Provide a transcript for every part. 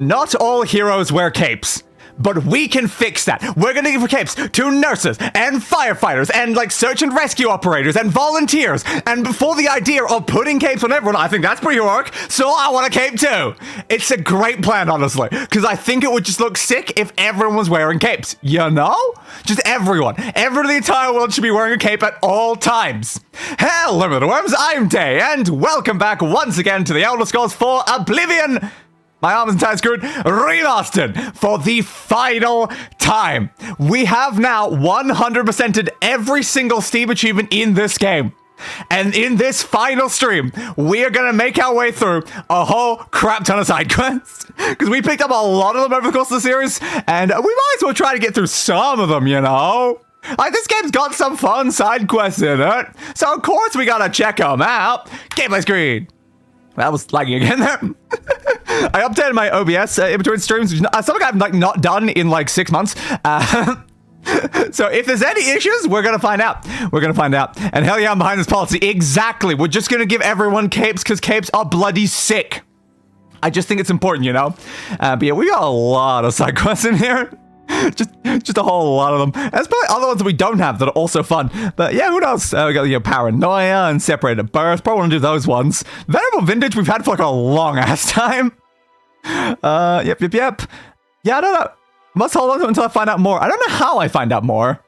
Not all heroes wear capes. But we can fix that. We're gonna give capes to nurses and firefighters and like search and rescue operators and volunteers. And before the idea of putting capes on everyone, I think that's pretty heroic. So I want a cape too. It's a great plan, honestly, because I think it would just look sick if everyone was wearing capes. You know? Just everyone. Everyone in the entire world should be wearing a cape at all times. Hello, little worms. I'm Day, and welcome back once again to the Elder Scrolls 4 Oblivion. My arm is entirely screwed. Remastered for the final time. We have now 100%ed every single Steam achievement in this game. And in this final stream, we are going to make our way through a whole crap ton of side quests. Because we picked up a lot of them over the course of the series. And we might as well try to get through some of them, you know? Like, this game's got some fun side quests in it. So, of course, we got to check them out. Gameplay screen. That was lagging again there. I updated my OBS in between streams, something I've like not done in like 6 months. So if there's any issues, we're gonna find out. We're gonna find out. And hell yeah, I'm behind this policy. Exactly. We're just gonna give everyone capes because capes are bloody sick. I just think it's important, you know. But yeah, we got a lot of side quests in here. Just a whole lot of them. There's probably other ones that we don't have that are also fun. But yeah, who knows? We got Paranoia and Separated Birth. Probably want to do those ones. Venerable Vintage we've had for like a long ass time. Yep. Yeah, I don't know. Must hold on to it until I find out more. I don't know how I find out more.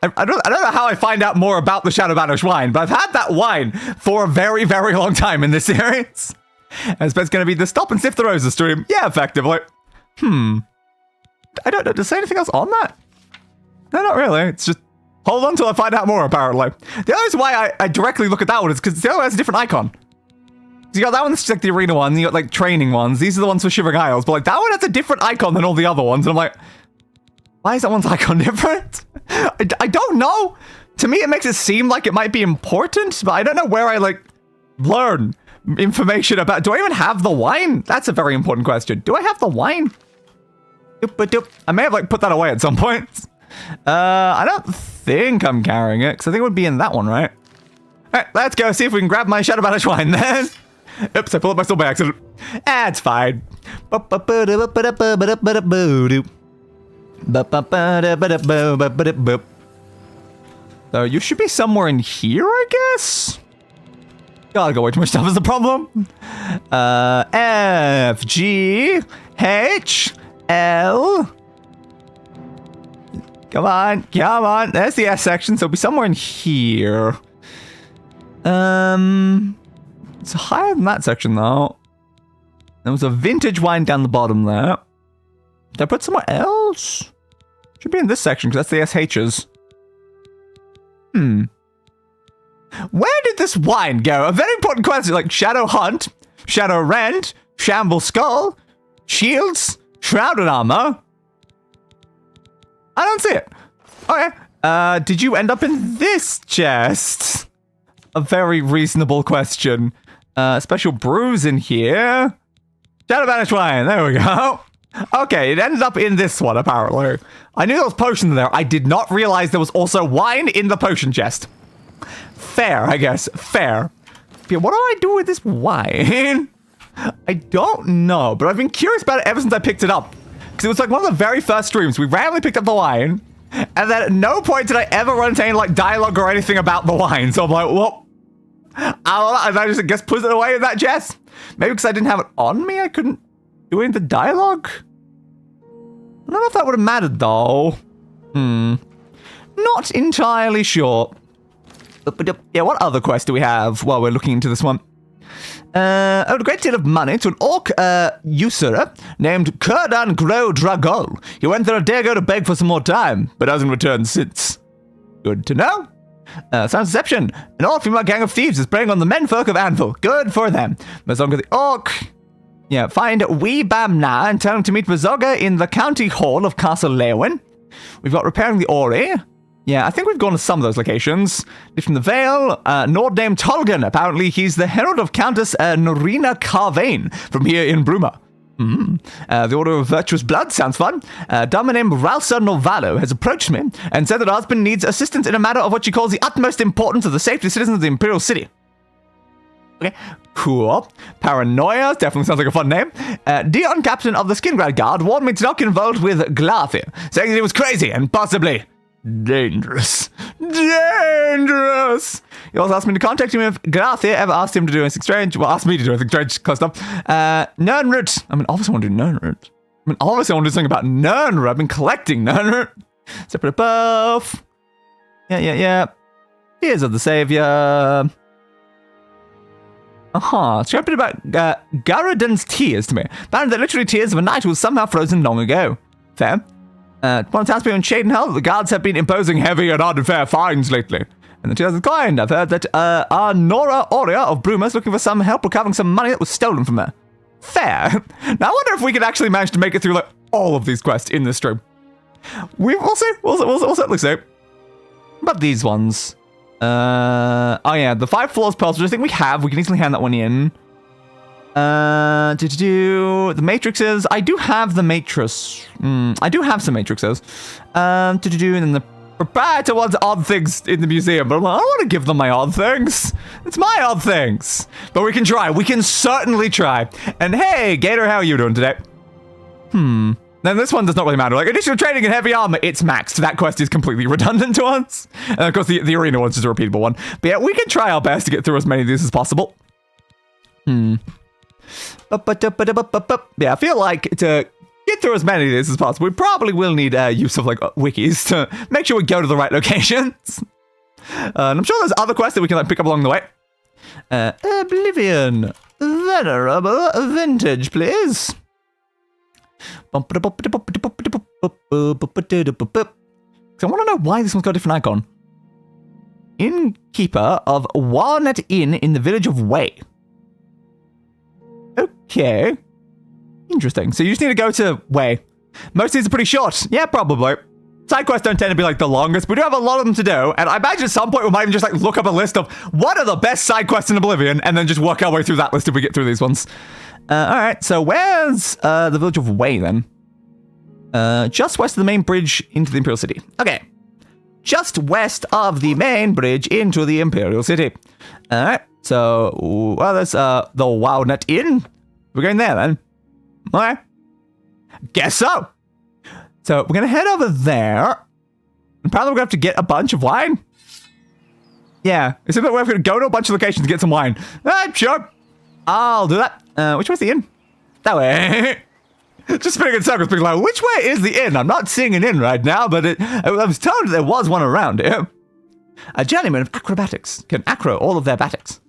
I don't know how I find out more about the Shadow Banished wine, but I've had that wine for a very, very long time in this series. And it's going to be the Stop and Sift the Roses stream. Yeah, effectively. I don't know. Does it say anything else on that? No, not really. It's just hold on till I find out more, apparently. The other reason why I directly look at that one is because the other one has a different icon. So you got that one that's like the arena one, you got like training ones. These are the ones for Shivering Isles, but like that one has a different icon than all the other ones. And I'm like, why is that one's icon different? I don't know. To me, it makes it seem like it might be important, but I don't know where I like learn information about. Do I even have the wine? That's a very important question. Do I have the wine? I may have like put that away at some point. I don't think I'm carrying it because I think it would be in that one, right? All right, let's go see if we can grab my Shadow Banished wine then. Oops, I pulled up my sword by accident. It's fine. So you should be somewhere in here, I guess. Gotta go way too much stuff is the problem. F G H L. Come on. There's the S section, so it'll be somewhere in here. It's higher than that section, though. There was a vintage wine down the bottom there. Did I put somewhere else? Should be in this section, because that's the SHs. Where did this wine go? A very important question, like Shadow Hunt, Shadow Rend, Shamble Skull, Shields, Shrouded Armor. I don't see it. Okay. Did you end up in this chest? A very reasonable question. Special brews in here. Shadow Banished wine. There we go. Okay, it ended up in this one, apparently. I knew there was potion there. I did not realize there was also wine in the potion chest. Fair, I guess. Fair. But what do I do with this wine? I don't know, but I've been curious about it ever since I picked it up. Because it was like one of the very first streams. We randomly picked up the wine, and then at no point did I ever run into any like dialogue or anything about the wine. So I'm like, well, I don't know. I just guess put it away in that chest. Maybe because I didn't have it on me, I couldn't do any of the dialogue. I don't know if that would have mattered though. Not entirely sure. But yeah, what other quest do we have while we're looking into this one? Owed a great deal of money to an orc usurer named Kurdan Gro Dragol. He went there a day ago to beg for some more time, but hasn't returned since. Good to know. Sounds deception. An orc from a gang of thieves is preying on the menfolk of Anvil. Good for them. Mazonga the orc. Yeah, find Weebamna and tell him to meet Mazonga in the county hall of Castle Lewin. We've got repairing the Ori. Yeah, I think we've gone to some of those locations. From the Vale, Nord named Tolgan. Apparently, he's the herald of Countess Norina Carvane from here in Bruma. The Order of Virtuous Blood sounds fun. A dama named Ralsa Novalo has approached me and said that her husband needs assistance in a matter of what she calls the utmost importance of the safety of citizens of the Imperial City. Okay, cool. Paranoia definitely sounds like a fun name. Dion, captain of the Skingrad Guard, warned me to not get involved with Glathir, saying that it was crazy and possibly dangerous. Dangerous! He also asked me to contact him if Glathir ever asked him to do anything strange. Well, asked me to do anything strange, close enough. Nernroot. I mean, obviously I want to do Nernroot. I mean, obviously I want to do something about Nernroot. I've been collecting Nernroot. Separate above. Yeah. Tears of the Savior. It's a bit about Garadon's tears to me. Apparently they're literally tears of a knight who was somehow frozen long ago. Fair. One tells me on Shadenhell, the guards have been imposing heavy and unfair fines lately. And the tears of the coin, I've heard that our Nora Aurea of Bruma is looking for some help recovering some money that was stolen from her. Fair. Now I wonder if we could actually manage to make it through like all of these quests in this stream. We'll see. We'll certainly see. But these ones. Oh yeah, the 5 floors pearls, which I think we have. We can easily hand that one in. The matrices. I do have the matrix. I do have some matrices. And then the proprietor wants odd things in the museum, but I don't want to give them my odd things. It's my odd things. But we can try. We can certainly try. And hey, Gator, how are you doing today? Then this one does not really matter. Like, additional training in heavy armor, it's maxed. That quest is completely redundant to us. And of course, the arena one's just a repeatable one. But yeah, we can try our best to get through as many of these as possible. Yeah, I feel like to get through as many of these as possible, we probably will need use of, like, wikis to make sure we go to the right locations. And I'm sure there's other quests that we can, like, pick up along the way. Oblivion. Venerable vintage, please. So I want to know why this one's got a different icon. Innkeeper of Walnut Inn in the village of Way. Okay. Interesting. So you just need to go to Way. Most of these are pretty short. Yeah, probably. Side quests don't tend to be like the longest, but we do have a lot of them to do. And I imagine at some point we might even just like look up a list of what are the best side quests in Oblivion and then just work our way through that list if we get through these ones. Alright, so where's the village of Way then? Just west of the main bridge into the Imperial City. Okay. Just west of the main bridge into the Imperial City. Alright, so, well, there's the Walnut Inn. We're going there then. Alright. Guess so. So, we're going to head over there. And probably we're going to have to get a bunch of wine. Yeah, it seems like we're going to go to a bunch of locations to get some wine. Alright, sure. I'll do that. Which way's the inn? That way. Just spinning in circles, being like, which way is the inn? I'm not seeing an inn right now, but I was told there was one around here. A journeyman of acrobatics can acro all of their batics.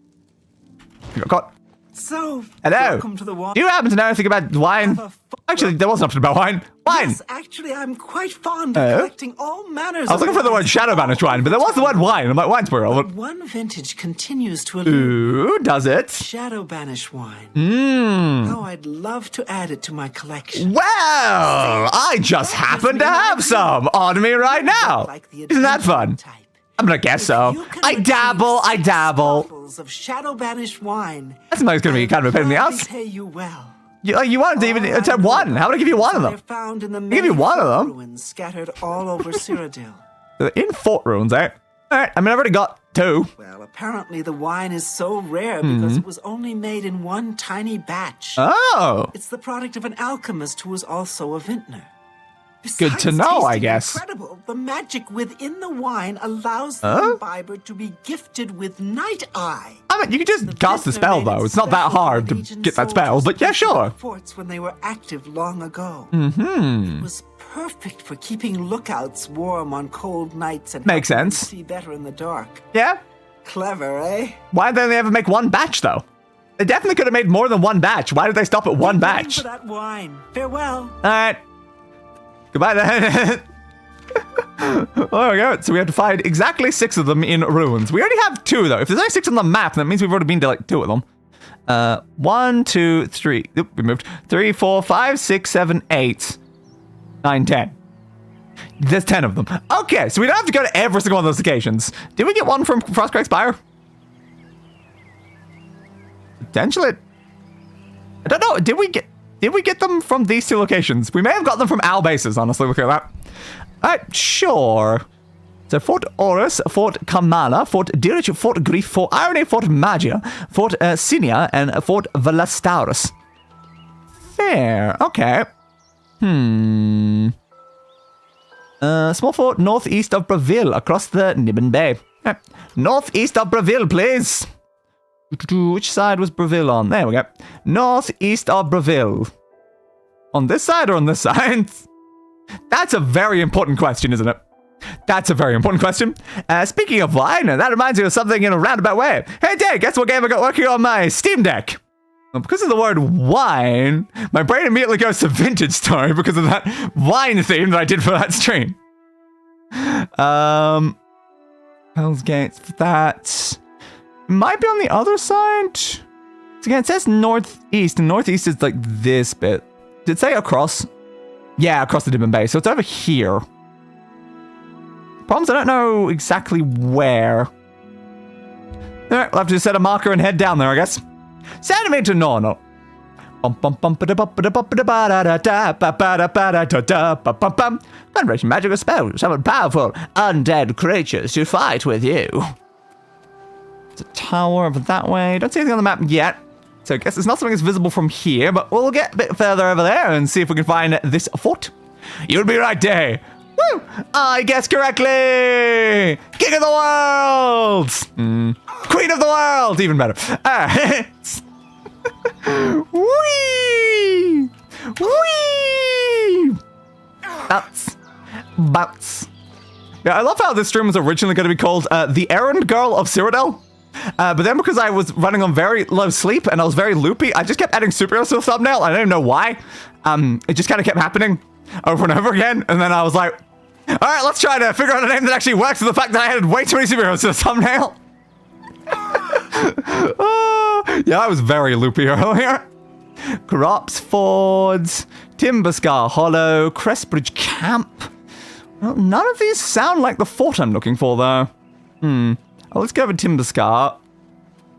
You got caught. So, hello. Welcome to the wine. Do you happen to know anything about wine? Actually, there was something about wine. Wine! Yes, actually, I'm quite fond of collecting all manners. I was looking for the word shadow banished wine, but there was the word wine. I'm like, wine's plural. One vintage continues to allude. Ooh, does it? Shadow banished wine. Oh, I'd love to add it to my collection. Well, I just happen to have some on me right now. Isn't that fun? I'm gonna guess so. I dabble. Bottles of shadow banished wine. That's not going to be kind of a pain in the ass. Pay you well. You wanted to even attempt one. How would I give you one of them? They're found in the give you one of them. Ruins scattered all over Cyrodiil. In fort ruins, eh? All right. I mean, I've already got 2. Well, apparently the wine is so rare because it was only made in one tiny batch. Oh. It's the product of an alchemist who was also a vintner. Good to know, I guess. Incredible. The magic within the wine allows the imbiber to be gifted with Night Eye. I mean, you can just cast the spell, though. It's not that hard to get that spell, but yeah, sure. Forts when they were active long ago. It was perfect for keeping lookouts warm on cold nights and makes sense. See better in the dark. Yeah. Clever, eh? Why didn't they ever make one batch, though? They definitely could have made more than one batch. Why did they stop at one batch? For that wine. Farewell. All right. Goodbye then. There we go. So we have to find exactly 6 of them in ruins. We already have 2 though. If there's only 6 on the map, that means we've already been to like 2 of them. 1, 2, 3. Oop, we moved. 3, 4, 5, 6, 7, 8, 9, 10. There's 10 of them. Okay, so we don't have to go to every single one of those locations. Did we get one from Frostcrack Spire? Potentially. I don't know. Did we get them from these 2 locations? We may have got them from Owl bases, honestly. Look at that. Alright, sure. So Fort Orus, Fort Kamala, Fort Dirich, Fort Grief, Fort Irony, Fort Magia, Fort Sinia, and Fort Valastaurus. Fair. Okay. Small fort northeast of Breville, across the Niben Bay. Northeast of Breville, please. Which side was Breville on? There we go. Northeast of Breville. On this side or on this side? That's a very important question, isn't it? That's a very important question. Speaking of wine, that reminds me of something in a roundabout way. Hey, Dave, guess what game I got working on my Steam Deck? Well, because of the word wine, my brain immediately goes to Vintage Story because of that wine theme that I did for that stream. Hell's Gates for that. Might be on the other side. So again, it says northeast, and northeast is like this bit. Did it say across? Yeah, across the Niben Bay, so it's over here. Problems, I don't know exactly where. Alright, we'll have to just set a marker and head down there, I guess. Centimeter normal. Concentration magical spell. Summon powerful undead creatures to fight with you. There's a tower over that way. Don't see anything on the map yet. So I guess it's not something that's visible from here, but we'll get a bit further over there and see if we can find this fort. You'll be right, Day. Woo! I guessed correctly! King of the world! Queen of the world! Even better. Whee! Whee! Bounce. Bounce. Yeah, I love how this stream was originally going to be called The Errand Girl of Cyrodiil. But then because I was running on very low sleep and I was very loopy, I just kept adding superheroes to the thumbnail. I don't even know why. It just kind of kept happening over and over again. And then I was like, all right, let's try to figure out a name that actually works with the fact that I had way too many superheroes to the thumbnail. Yeah, I was very loopy earlier. Crops Fords, Timberscar Hollow, Crestbridge Camp. Well, none of these sound like the fort I'm looking for, though. Oh, let's go over Timberscar.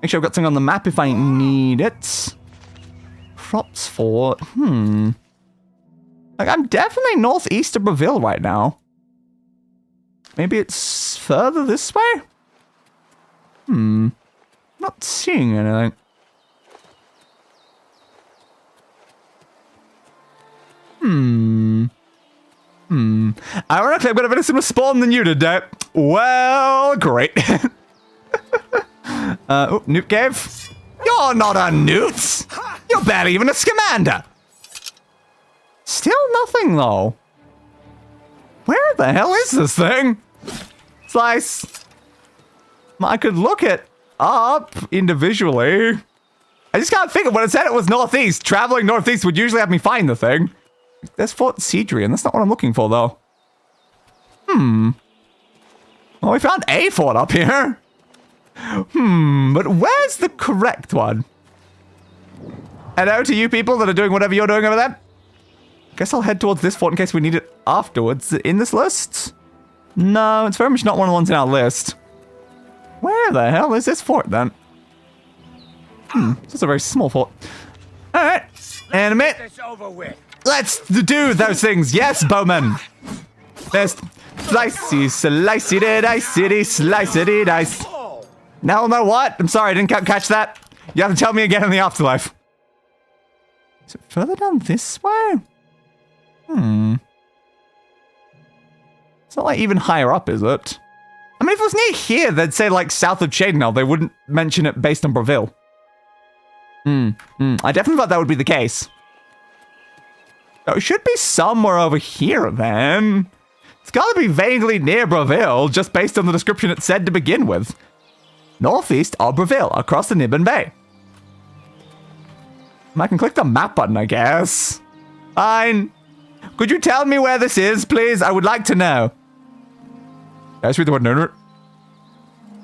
Make sure I've got something on the map if I need it. Crops Fort. Like, I'm definitely northeast of Breville right now. Maybe it's further this way? Not seeing anything. Ironically, I've got a bit of similar spawn than you did, Dave. Well, great. Oh, Newt Cave. You're not a Newt. You're barely even a Scamander. Still nothing, though. Where the hell is this thing? Slice. I could look it up individually. I just can't figure when it said it was northeast. Traveling northeast would usually have me find the thing. There's Fort Cedrian. That's not what I'm looking for, though. Well, we found a fort up here. But where's the correct one? Hello to you people that are doing whatever you're doing over there. Guess I'll head towards this fort in case we need it afterwards. In this list? No, it's very much not one of the ones in our list. Where the hell is this fort, then? It's just a very small fort. Alright, animate. Let's do those things. Yes, Bowman. Best. Slicey, slicey, dicey, slicey, dice. No, what? I'm sorry, I didn't catch that. You have to tell me again in the afterlife. Is it further down this way? It's not like even higher up, is it? I mean, if it was near here, they'd say like south of Shadenell. They wouldn't mention it based on Breville. I definitely thought that would be the case. So it should be somewhere over here, then. It's gotta be vaguely near Breville, just based on the description it said to begin with. Northeast of Breville, across the Niben Bay. I can click the map button, I guess. Fine. Could you tell me where this is, please? I would like to know. Guys, read the word Nernert.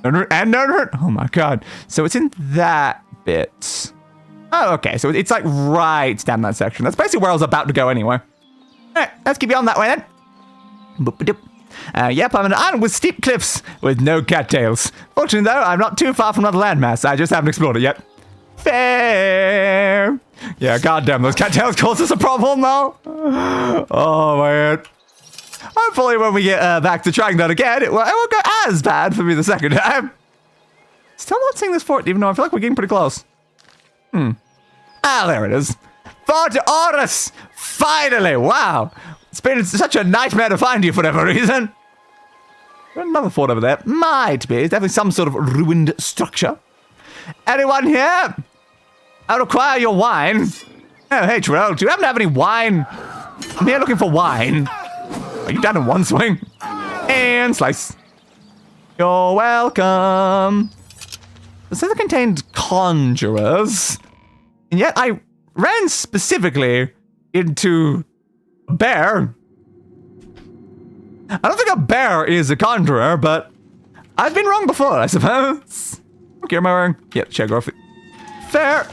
Nernert and Nernert? Oh my god. So it's in that bit. Oh, okay. So it's like right down that section. That's basically where I was about to go anyway. Alright, let's keep on that way then. Boop-a-doop. Yep, I'm an island with steep cliffs with no cattails. Fortunately, though, I'm not too far from another landmass. I just haven't explored it yet. Fair. Yeah, goddamn, those cattails cause us a problem, though. Oh, man. Hopefully when we get back to trying that again, it won't go as bad for me the second time. Still not seeing this fort, even though I feel like we're getting pretty close. Ah, there it is. Fort Horus! Finally! Wow! It's been such a nightmare to find you for whatever reason. There's another fort over there. Might be. It's definitely some sort of ruined structure. Anyone here? I require your wine. Oh, hey, Terrell. Do you happen to have any wine? I'm here looking for wine. Are you down in one swing? And slice. You're welcome. The center contained conjurers. And yet I ran specifically into a bear. I don't think a bear is a conjurer, but I've been wrong before, I suppose. What gear am I wearing? Yeah, Shagorth. Fair.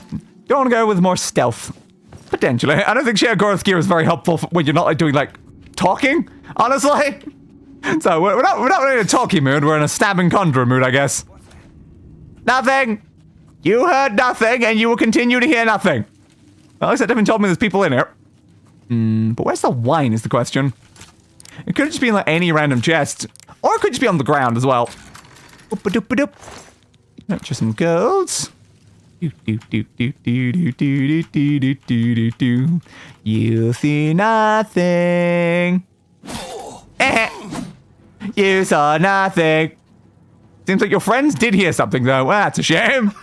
You want to go with more stealth? Potentially. I don't think Shagorth gear is very helpful when you're not like doing like talking, honestly. So we're not really in a talking mood, we're in a stabbing conjurer mood, I guess. Nothing. You heard nothing, and you will continue to hear nothing. Well, at least that definitely told me there's people in here. But where's the wine is the question. It could just be in like any random chest. Or it could just be on the ground as well. Boop-a-doop-a-doop. Just some golds. You see nothing. You saw nothing. Seems like your friends did hear something though. Well, that's a shame.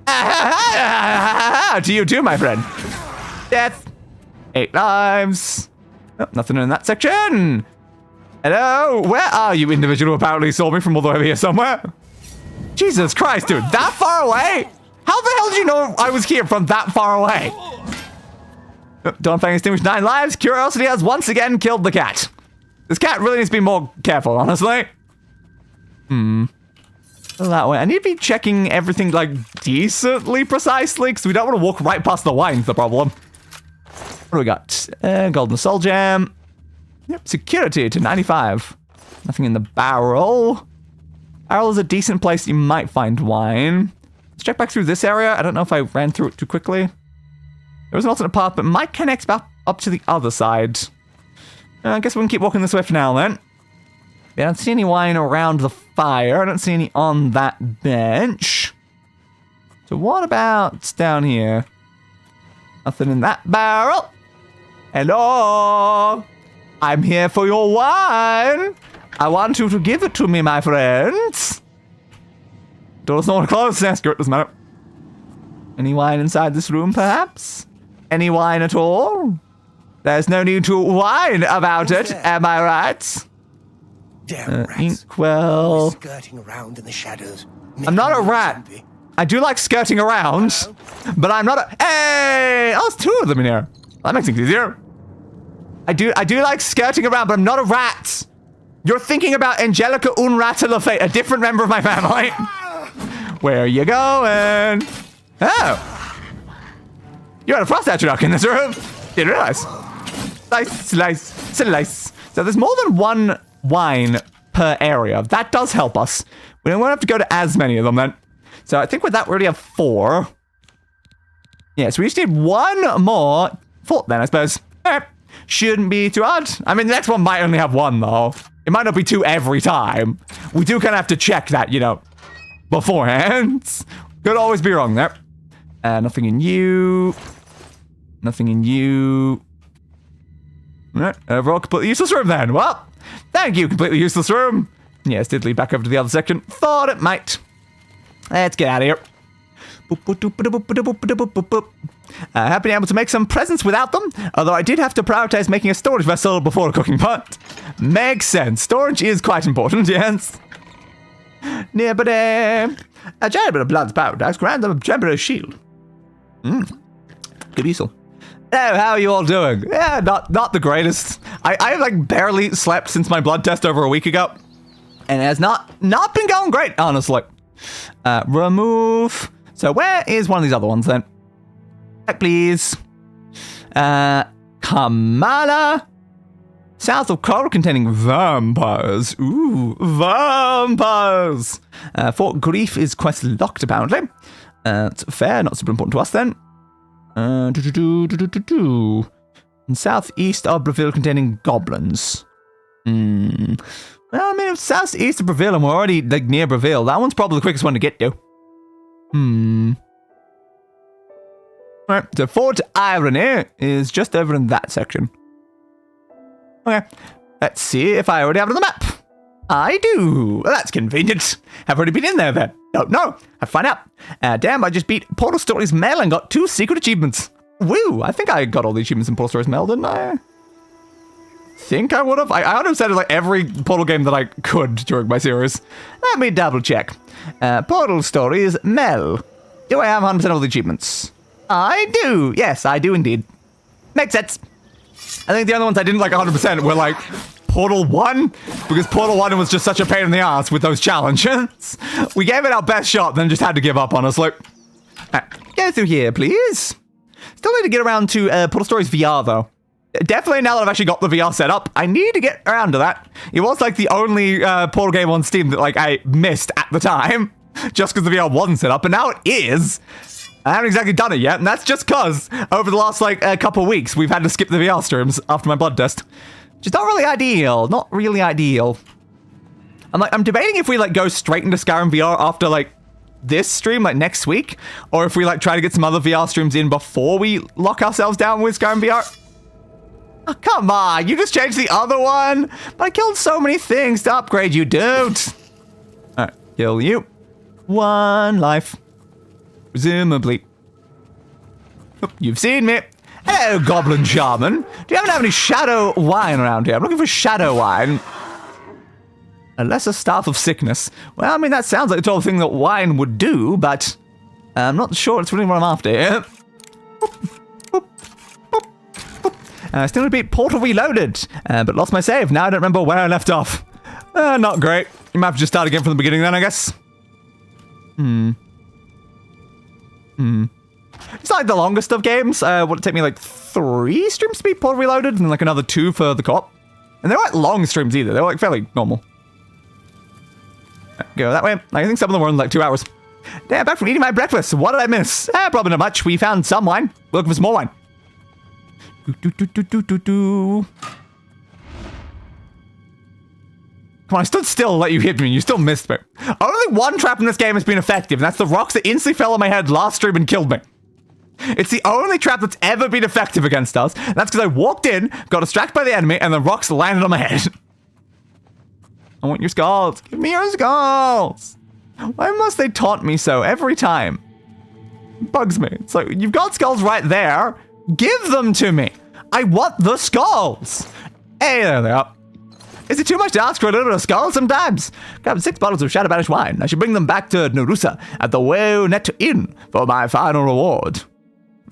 To you too, my friend. Death. 8 lives. Oh, nothing in that section. Hello, where are you, individual who apparently saw me from all the way over here somewhere? Jesus Christ, dude, that far away? How the hell did you know I was here from that far away? Don't find extinguished 9 lives. Curiosity has once again killed the cat. This cat really needs to be more careful, honestly. That way. I need to be checking everything, like, decently precisely, because we don't want to walk right past the wine's the problem. What do we got? Golden Soul Gem. Yep, security to 95. Nothing in the barrel. Barrel is a decent place you might find wine. Let's check back through this area. I don't know if I ran through it too quickly. There was an alternate path, but might connect back up to the other side. I guess we can keep walking this way for now, then. I don't see any wine around the fire. I don't see any on that bench. So what about down here? Nothing in that barrel. Hello? I'm here for your wine. I want you to give it to me, my friends. Door's not closed. Yeah, screw it, doesn't matter. Any wine inside this room, perhaps? Any wine at all? There's no need to whine about it, am I right? Damn rats. Inkwell. Skirting around in the shadows. I'm not a rat. I do like skirting around, but I'm not a... Hey! Oh, there's 2 of them in here. That makes things easier. I do like skirting around, but I'm not a rat. You're thinking about Angelica Unrata La Fadé, a different member of my family. Where are you going? Oh. You had a frost atronach in this room. Didn't realize. Slice. So there's more than 1 wine per area. That does help us. We don't have to go to as many of them then. So I think with that we already have 4. Yeah, so we just need 1 more fort then, I suppose. Shouldn't be too hard. I mean, the next one might only have 1 though. It might not be 2 every time. We do kind of have to check that, you know, beforehand. Could always be wrong there. Nothing in you. Nothing in you. Alright, overall completely useless room then. Well, thank you, completely useless room. Yes, did lead back over to the other section. Thought it might. Let's get out of here. Have been able to make some presents without them, although I did have to prioritize making a storage vessel before a cooking pot. Makes sense. Storage is quite important, yes. Nearby. A giant bit of blood's powder, grand of a temporary shield. Good useful. Oh, how are you all doing? Yeah, not the greatest. I like barely slept since my blood test over a week ago. And it has not been going great, honestly. Remove. So where is one of these other ones then? Back, please. Kamala. South of Coral containing vampires. Ooh, vampires. Fort Grief is quest locked, apparently. It's fair, not super important to us then. And southeast of Breville containing goblins. Well, I mean, if southeast of Breville and we're already like near Breville, that one's probably the quickest one to get to. Alright, so Fort Irony is just over in that section. Okay, let's see if I already have it on the map. I do. Well, that's convenient. Have already been in there then. Don't know. I'll find out. Damn, I just beat Portal Stories Mail and got 2 secret achievements. Woo! I think I got all the achievements in Portal Stories Mail, didn't I? Think I would have. I would have said like every Portal game that I could during my series. Let me double check. Portal Stories Mail. Do I have 100% of the achievements? I do. Yes, I do indeed. Makes sense. I think the other ones I didn't like 100% were like Portal 1, because Portal 1 was just such a pain in the ass with those challenges. We gave it our best shot, then just had to give up, honestly. Go through here, please. Still need to get around to Portal Stories VR, though. Definitely now that I've actually got the VR set up, I need to get around to that. It was like the only Portal game on Steam that like I missed at the time, just because the VR wasn't set up, and now it is. I haven't exactly done it yet, and that's just because over the last like couple weeks we've had to skip the VR streams after my blood test, which is not really ideal. Not really ideal. I'm debating if we like go straight into Skyrim VR after like this stream, like next week, or if we like try to get some other VR streams in before we lock ourselves down with Skyrim VR. Oh, come on, you just changed the other one. But I killed so many things to upgrade you, dude. Alright, kill you. 1 life. Presumably. Oh, you've seen me. Hello, Goblin Shaman. Do you happen to have any shadow wine around here? I'm looking for shadow wine. A lesser staff of sickness. Well, I mean, that sounds like the sort of thing that wine would do, but I'm not sure it's really what I'm after here. Still to beat Portal Reloaded, but lost my save. Now I don't remember where I left off. Not great. You might have to just start again from the beginning then, I guess. It's not like the longest of games. Would it take me like 3 streams to beat Portal Reloaded and like another 2 for the co-op? And they weren't long streams either. They were like fairly normal. Go that way. I think some of them were in like 2 hours. Damn, back from eating my breakfast. What did I miss? Probably not much. We found some wine. We're looking for some more wine. Come on, I stood still and let you hit me and you still missed me. Only one trap in this game has been effective, and that's the rocks that instantly fell on my head last stream and killed me. It's the only trap that's ever been effective against us, and that's because I walked in, got distracted by the enemy, and the rocks landed on my head. I want your skulls. Give me your skulls. Why must they taunt me so every time? It bugs me. It's like, you've got skulls right there. Give them to me. I want the skulls. Hey, there they are. Is it too much to ask for a little bit of skull sometimes? Grab 6 bottles of Shadow Banished wine. I should bring them back to Narusa at the Waynet Inn for my final reward.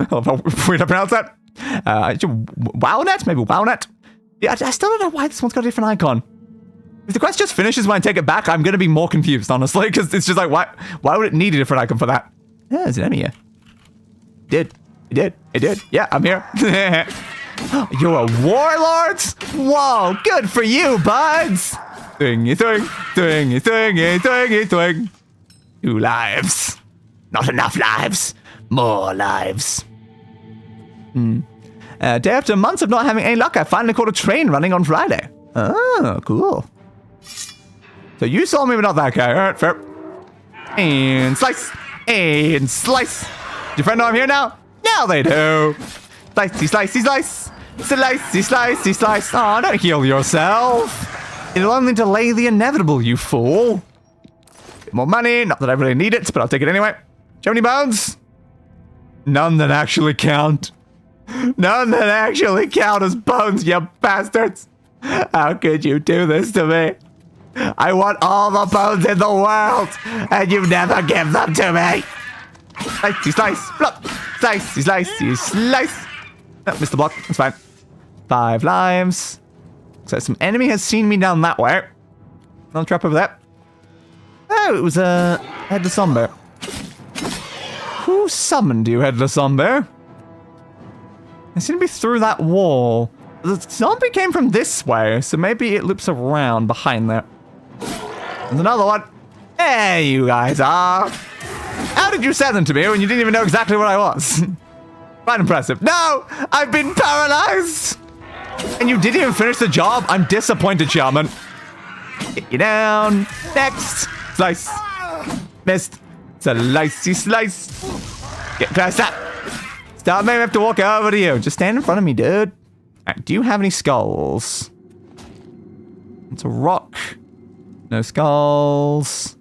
I love how weird I pronounce that. Wownet? Maybe Wownet? Yeah, I still don't know why this one's got a different icon. If the quest just finishes when I take it back, I'm going to be more confused, honestly, because it's just like, why would it need a different icon for that? Yeah, there's an enemy here. It did. Yeah, I'm here. You're a warlord? Whoa, good for you, buds. Thingy. 2 lives. Not enough lives. More lives. Day after months of not having any luck, I finally caught a train running on Friday. Oh, cool. So you saw me, but not that guy. All right, fair. And slice. And slice. Your friend know I'm here now? Now they do. Slicey. Aw, don't heal yourself. It'll only delay the inevitable, you fool. Bit more money. Not that I really need it, but I'll take it anyway. Do you have any bones? None that actually count. None that actually count as bones, you bastards. How could you do this to me? I want all the bones in the world, and you never give them to me. Slice. Block. Slice. Oh, missed the block. That's fine. 5 lives. So some enemy has seen me down that way. Another trap over there. Oh, it was a headless zombie. Who summoned you, headless zombie? I seem to be through that wall. The zombie came from this way, so maybe it loops around behind there. There's another one. There you guys are. How did you send them to me when you didn't even know exactly what I was? Quite impressive. No! I've been paralyzed! And you didn't even finish the job? I'm disappointed, Shaman. Get you down. Next. Slice. Missed. Slicey slice. Get past that. Stop making me have to walk over to you. Just stand in front of me, dude. Right, do you have any skulls? It's a rock. No skulls.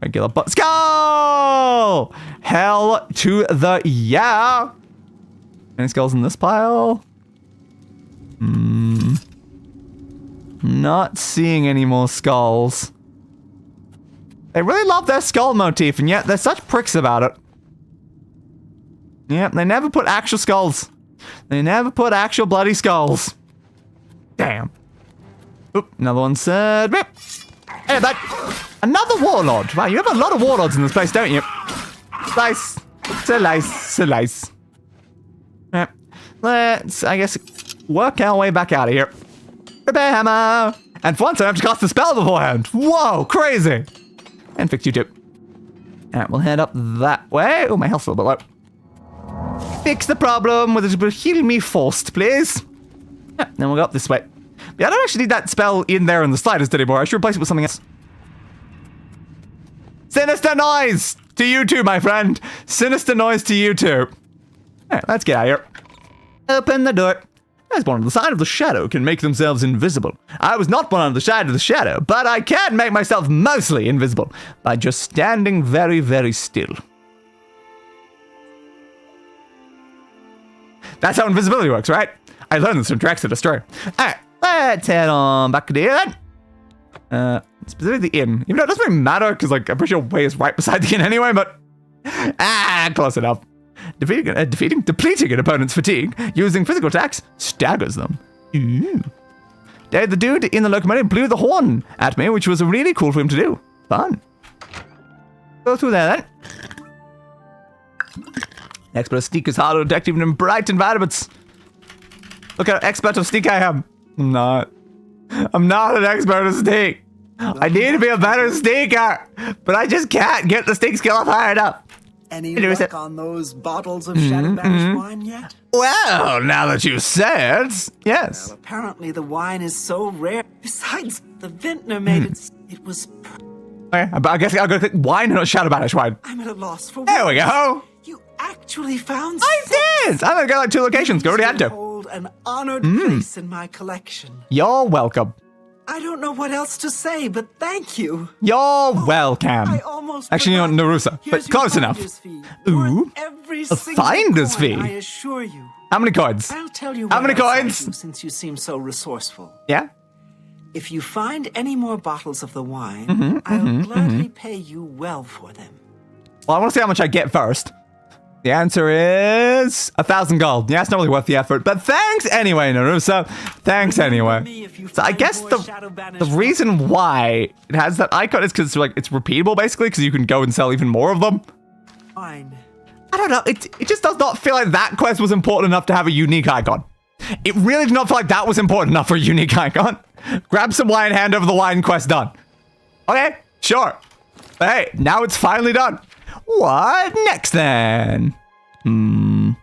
Regular but skull! Hell to the yeah! Any skulls in this pile? Not seeing any more skulls. They really love their skull motif, and yet they're such pricks about it. Yep, they never put actual skulls. They never put actual bloody skulls. Damn. Oop, another one said, rip. Hey, bud. Another warlord. Wow, you have a lot of warlords in this place, don't you? Slice. Slice. Right. Let's, I guess, work our way back out of here. Repair hammer. And for once, I have to cast the spell beforehand. Whoa, crazy. And fix you too. Alright, we'll head up that way. Oh, my health's a little bit low. Fix the problem with a heal me first, please. Yeah, then we'll go up this way. But I don't actually need that spell in there in the slightest anymore. I should replace it with something else. Sinister noise to you too, my friend. Sinister noise to you too. Alright, let's get out of here. Open the door. As born on the side of the shadow can make themselves invisible. I was not born on the side of the shadow, but I can make myself mostly invisible by just standing very, very still. That's how invisibility works, right? I learned this from Drax the Destroyer. Alright, let's head on back to here then. Specifically the inn. Even though it doesn't really matter, because like I'm pretty sure way is right beside the inn anyway, but close enough. Depleting an opponent's fatigue using physical attacks staggers them. Ooh. The dude in the locomotive blew the horn at me, which was really cool for him to do. Fun. Go through there then. Expert of sneak is hard to detect even in bright environments. Look how expert of sneak I am. I'm not an expert of sneak. I need to be a better sneaker, but I just can't get the sneak skill up high enough. Any luck on those bottles of Shadow Banish wine yet? Well, now that you said, yes. Well, apparently the wine is so rare. Besides, the vintner made it. It was. Okay, I guess I'll go click wine and not Shadow Banish wine. I'm at a loss for. There we go. You actually found. I did. I'm gonna go like 2 locations. Go already had to. Hold an honored place in my collection. You're welcome. I don't know what else to say, but thank you. You're welcome. I almost actually, not Narusa, but close enough. Ooh, a finder's fee. I assure you. How many coins? I'll tell you. How many coins? Since you seem so resourceful. Yeah. If you find any more bottles of the wine, I'll gladly pay you well for them. Well, I want to see how much I get first. The answer is 1,000 gold. Yeah, it's not really worth the effort, but thanks anyway, Narusa. Thanks anyway. So I guess the reason why it has that icon is because like it's repeatable, basically, because you can go and sell even more of them. Fine. I don't know. It just does not feel like that quest was important enough to have a unique icon. It really did not feel like that was important enough for a unique icon. Grab some wine, hand over the wine, quest done. Okay, sure. But hey, now it's finally done. What next then? I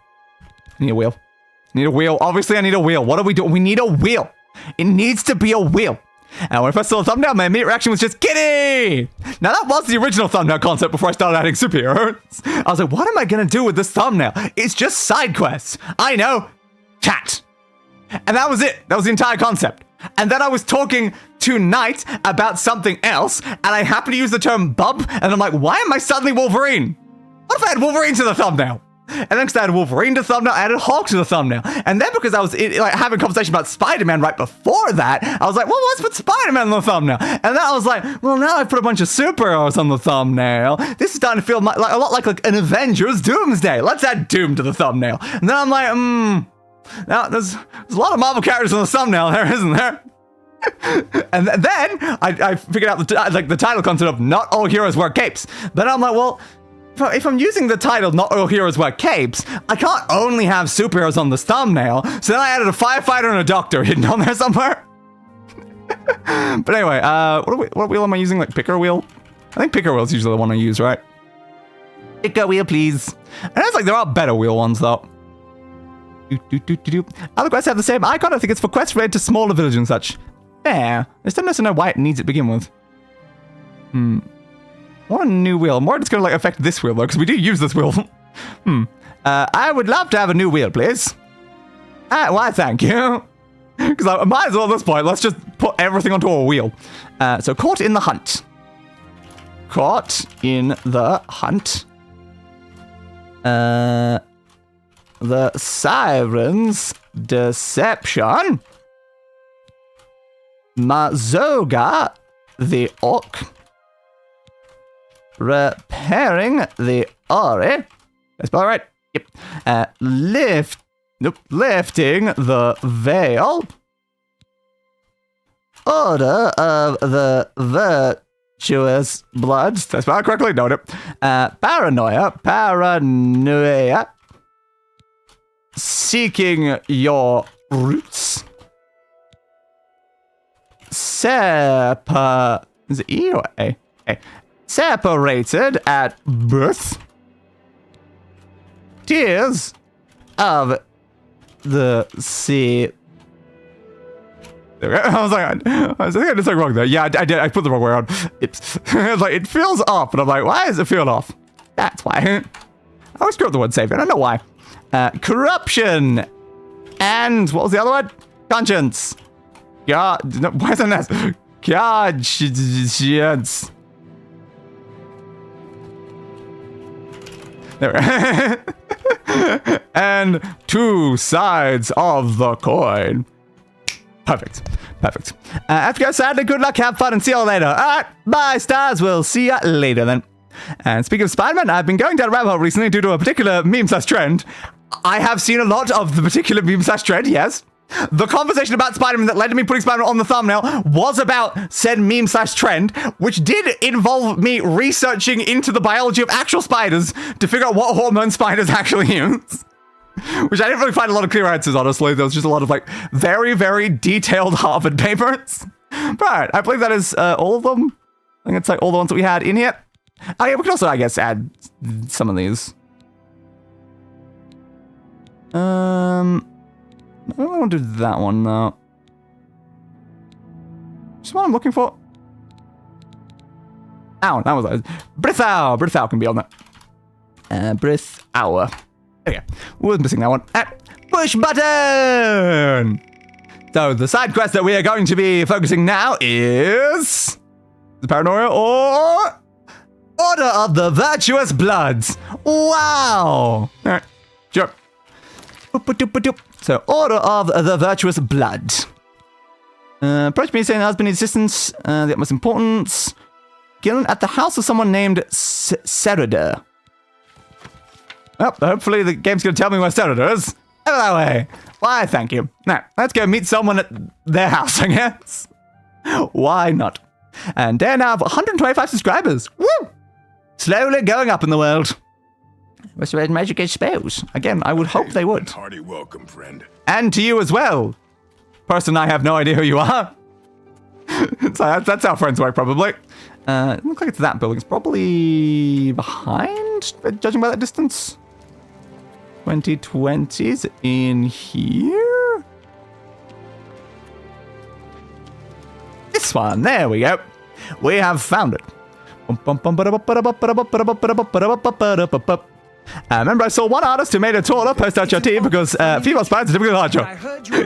need a wheel. Obviously, I need a wheel. What are we doing? We need a wheel. It needs to be a wheel. And when I first saw the thumbnail, my immediate reaction was just, kitty! Now, that was the original thumbnail concept before I started adding superheroes. I was like, what am I going to do with this thumbnail? It's just side quests. I know. Cat. And that was it. That was the entire concept. And then I was talking to Knight about something else, and I happened to use the term bub, and I'm like, why am I suddenly Wolverine? What if I had Wolverine to the thumbnail? And then because I had Wolverine to the thumbnail, I added Hulk to the thumbnail. And then because I was like having a conversation about Spider-Man right before that, I was like, well, let's put Spider-Man on the thumbnail. And then I was like, well, now I put a bunch of superheroes on the thumbnail. This is starting to feel like a lot like an Avengers Doomsday. Let's add Doom to the thumbnail. And then I'm like, now there's a lot of Marvel characters on the thumbnail there, isn't there? And then I figured out the title concept of not all heroes wear capes. But I'm like, well, if I'm using the title not all heroes wear capes, I can't only have superheroes on this thumbnail. So then I added a firefighter and a doctor hidden on there somewhere. But anyway, what wheel am I using? Like picker wheel? I think picker wheel is usually the one I use, right? Picker wheel, please. And it's like there are better wheel ones though. Other quests have the same icon. I think it's for quests related to smaller villages and such. Fair. I still don't know why it needs it to begin with. What a new wheel. More it's going to like affect this wheel though, because we do use this wheel. I would love to have a new wheel, please. Why, thank you. Because I might as well at this point, let's just put everything onto a wheel. So, caught in the hunt. Caught in the hunt. The Siren's Deception. Mazoga, the Orc. Repairing the Ori. That's about right. Yep. Lifting the veil. Order of the Virtuous Bloods. That's spelled correctly. Noted. Paranoia. Seeking your roots. Is it E or A? A. Separated at birth. Tears of the sea. There we go. I think I did something wrong there. Yeah, I did. I put the wrong way on. It's like it feels off, and I'm like, why does it feel off? That's why. I always screw up the word save. I don't know why. Corruption, and what was the other one? Conscience. God, no, why isn't that? Conscience. There. And two sides of the coin. Perfect. Perfect. After go, sadly, good luck, have fun, and see you all later. Alright, bye, stars. We'll see you later then. And speaking of Spider-Man, I've been going down a rabbit hole recently due to a particular meme/trend. I have seen a lot of the particular meme/trend, yes. The conversation about Spider-Man that led to me putting Spider-Man on the thumbnail was about said meme/trend, which did involve me researching into the biology of actual spiders to figure out what hormone spiders actually use. Which I didn't really find a lot of clear answers, honestly. There was just a lot of, like, very, very detailed Harvard papers. But I believe that is all of them. I think it's, like, all the ones that we had in here. Oh, yeah, we can also, I guess, add some of these. I don't want to do that one, though. Just what I'm looking for. Ow, that was Brithau. Brithau can be on that. Breath hour. There we go. Was missing that one. Push button! So, the side quest that we are going to be focusing now is... the Paranoia or... Order of the Virtuous Bloods. Wow! Alright, sure. So, Order of the Virtuous Blood. Approach me saying there has been existence, the utmost importance. Gillen at the house of someone named Cyrodiil. Well, hopefully the game's going to tell me where Cyrodiil is. Over that way. Why, thank you. Now, let's go meet someone at their house, I guess. Why not? And they now have 125 subscribers. Woo! Slowly going up in the world. Restoration magic age spells. Again, I would hope they would. Hearty welcome, friend. And to you as well. Person, I have no idea who you are. So that's how friends work, probably. It looks like it's that building. It's probably behind, judging by that distance. 2020's in here. This one. There we go. We have found it. Remember, I saw one artist who made a taller post out your team because female spiders are typically larger.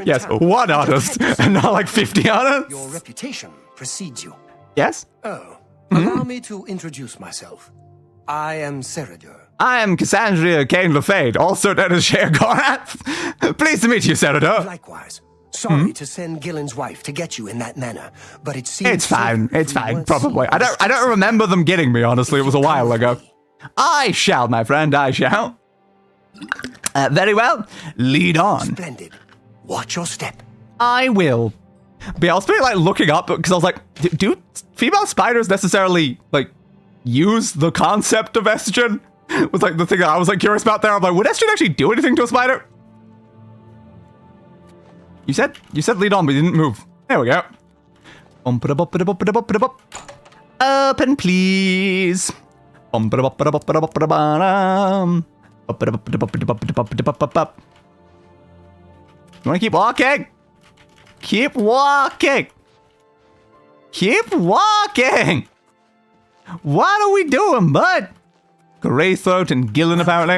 Yes, one artist, and not like 50 artists. Your reputation precedes you. Yes? Oh. Allow me to introduce myself. I am Cyrodiil. I am Cassandria Caine La Fadé, also known as Redguard. Pleased to meet you, Cyrodiil. Likewise. Sorry to send Gillen's wife to get you in that manner, but it seems... It's fine, probably. I don't remember them getting me, honestly. It was a while ago. I shall, my friend, I shall. Very well. Lead on. Splendid. Watch your step. I will. But yeah, I was pretty, like, looking up, because I was like, do female spiders necessarily, like, use the concept of estrogen? Was, like, the thing that I was, like, curious about there. I'm like, would estrogen actually do anything to a spider? You said lead on, but you didn't move. There we go. Open, please. You want to keep walking? Keep walking. Keep walking. What are we doing, bud? Greythroat and Gillen, apparently.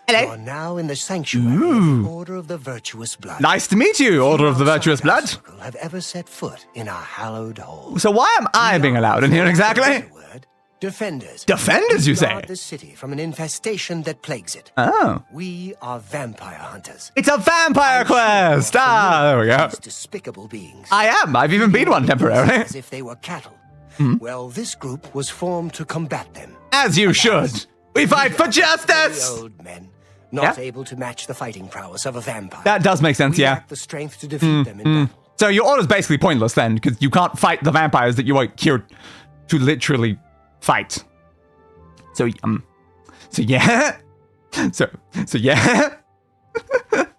You Hello. are now in the sanctuary of the Order of the Virtuous Blood. Nice to meet you, Order of the Virtuous Blood. Have ever set foot in our hallowed hall. So why am I being allowed in here exactly? Defenders. Defenders, you We say? guard the city from an infestation that plagues it. Oh. We are vampire hunters. It's a vampire quest! There we go. These despicable beings. I am. I've even been one temporarily. As if they were cattle. Well, this group was formed to combat them. As you should. We fight for justice! Old men, not Yeah. able to match the fighting prowess of a vampire. That does make sense, we yeah. lack the strength to defeat them in battle. So your order's basically pointless then, because you can't fight the vampires that you are here to literally fight. So yeah. So yeah.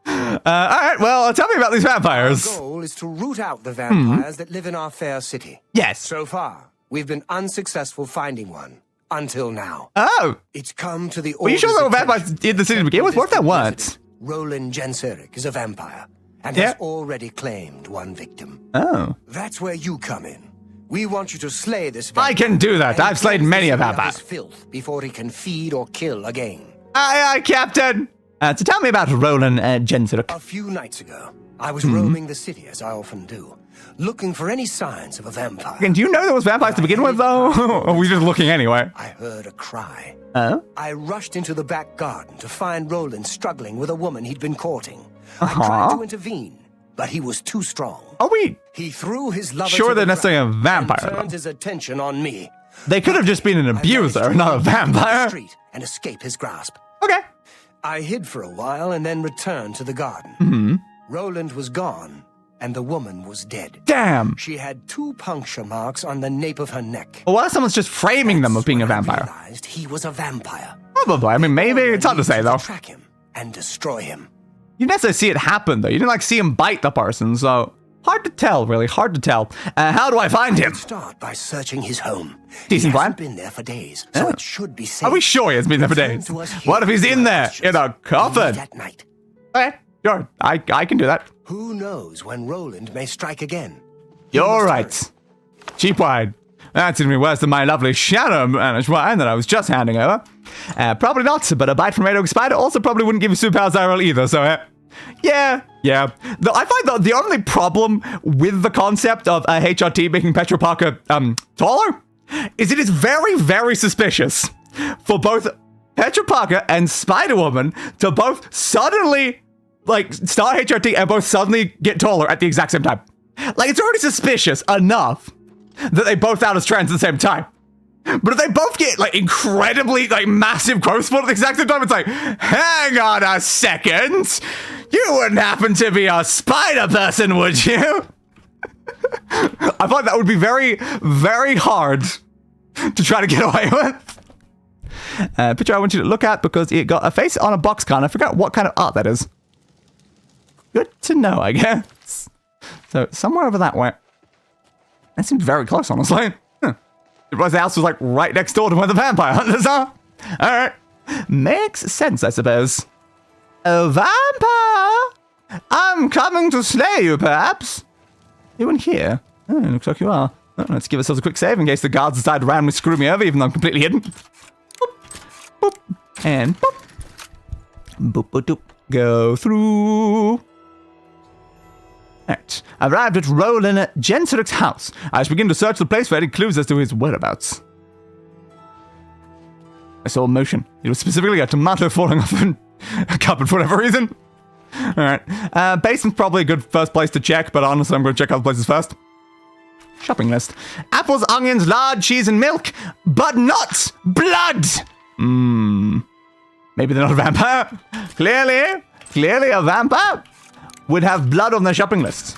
Alright, well, tell me about these vampires. Our goal is to root out the vampires that live in our fair city. Yes. So far, we've been unsuccessful finding one. Until now. Oh. It's come to the Were you sure there were vampires in the city to begin with? What if there weren't? Roland Genseric is a vampire and Yeah. has already claimed one victim. Oh. That's where you come in. We want you to slay this I vampire. can do that. and I've slayed cleanse many the a city of vampire. his filth before he can feed or kill again. Aye, aye, Captain. So tell me about Roland Genseric. A few nights ago, I was roaming the city as I often do, looking for any signs of a vampire. And do you know there was vampires to begin with, though? Or were we just looking anyway? I heard a cry. Oh? I rushed into the back garden to find Roland struggling with a woman he'd been courting. I tried to intervene, but he was too strong. Are we He threw his lover sure to they're the necessarily a ground vampire, and turned though? his attention on me. They could have just been an I managed abuser, to not a run into the vampire. street and escape his grasp. Okay. I hid for a while and then returned to the garden. Roland was gone, and the woman was dead. Damn. She had 2 puncture marks on the nape of her neck. Well, what if someone's just framing them of being a When I vampire? realized he was a vampire. Probably. I mean, maybe. It's hard to say, though. Track him and destroy him. You didn't necessarily see it happen, though. You didn't, see him bite the person, so... Hard to tell, really. Hard to tell. How do I find him? Start by searching his home. Decent he plan. hasn't been there for days, so it should be safe. Are we sure he has been there for Return days? to us here What if he's in there, in a coffin? At night. Okay, sure. I can do that. Who knows when Roland may strike again? You're right. Cheap wine. That's gonna be worse than my lovely shadow managed wine that I was just handing over. Probably not, but a bite from Radio Spider also probably wouldn't give you superpowers IRL either, so yeah. I find that the only problem with the concept of HRT making Petra Parker taller is it is very, very suspicious for both Petra Parker and Spider-Woman to both suddenly start HRT and both suddenly get taller at the exact same time. It's already suspicious enough that they both out as trans at the same time. But if they both get incredibly massive growth spurt at the exact same time, it's hang on a second. You wouldn't happen to be a spider person, would you? I thought that would be very, very hard to try to get away with. Picture I want you to look at because it got a face on a box can. I forgot what kind of art that is. Good to know, I guess. So somewhere over that way. That seems very close, honestly. The house was right next door to where the vampire hunters are. Alright. Makes sense, I suppose. A vampire! I'm coming to slay you, perhaps. You in here? Oh, looks like you are. Oh, let's give ourselves a quick save in case the guards decide to randomly screw me over, even though I'm completely hidden. Boop, boop, and boop. Boop, boop, boop. Go through. Alright, arrived at Roland Genseric's house. I should begin to search the place for any clues as to his whereabouts. I saw motion. It was specifically a tomato falling off a cupboard for whatever reason. Alright, basement's probably a good first place to check, but honestly I'm going to check other places first. Shopping list. Apples, onions, lard, cheese, and milk, but not blood! Maybe they're not a vampire. Clearly a vampire would have blood on their shopping list.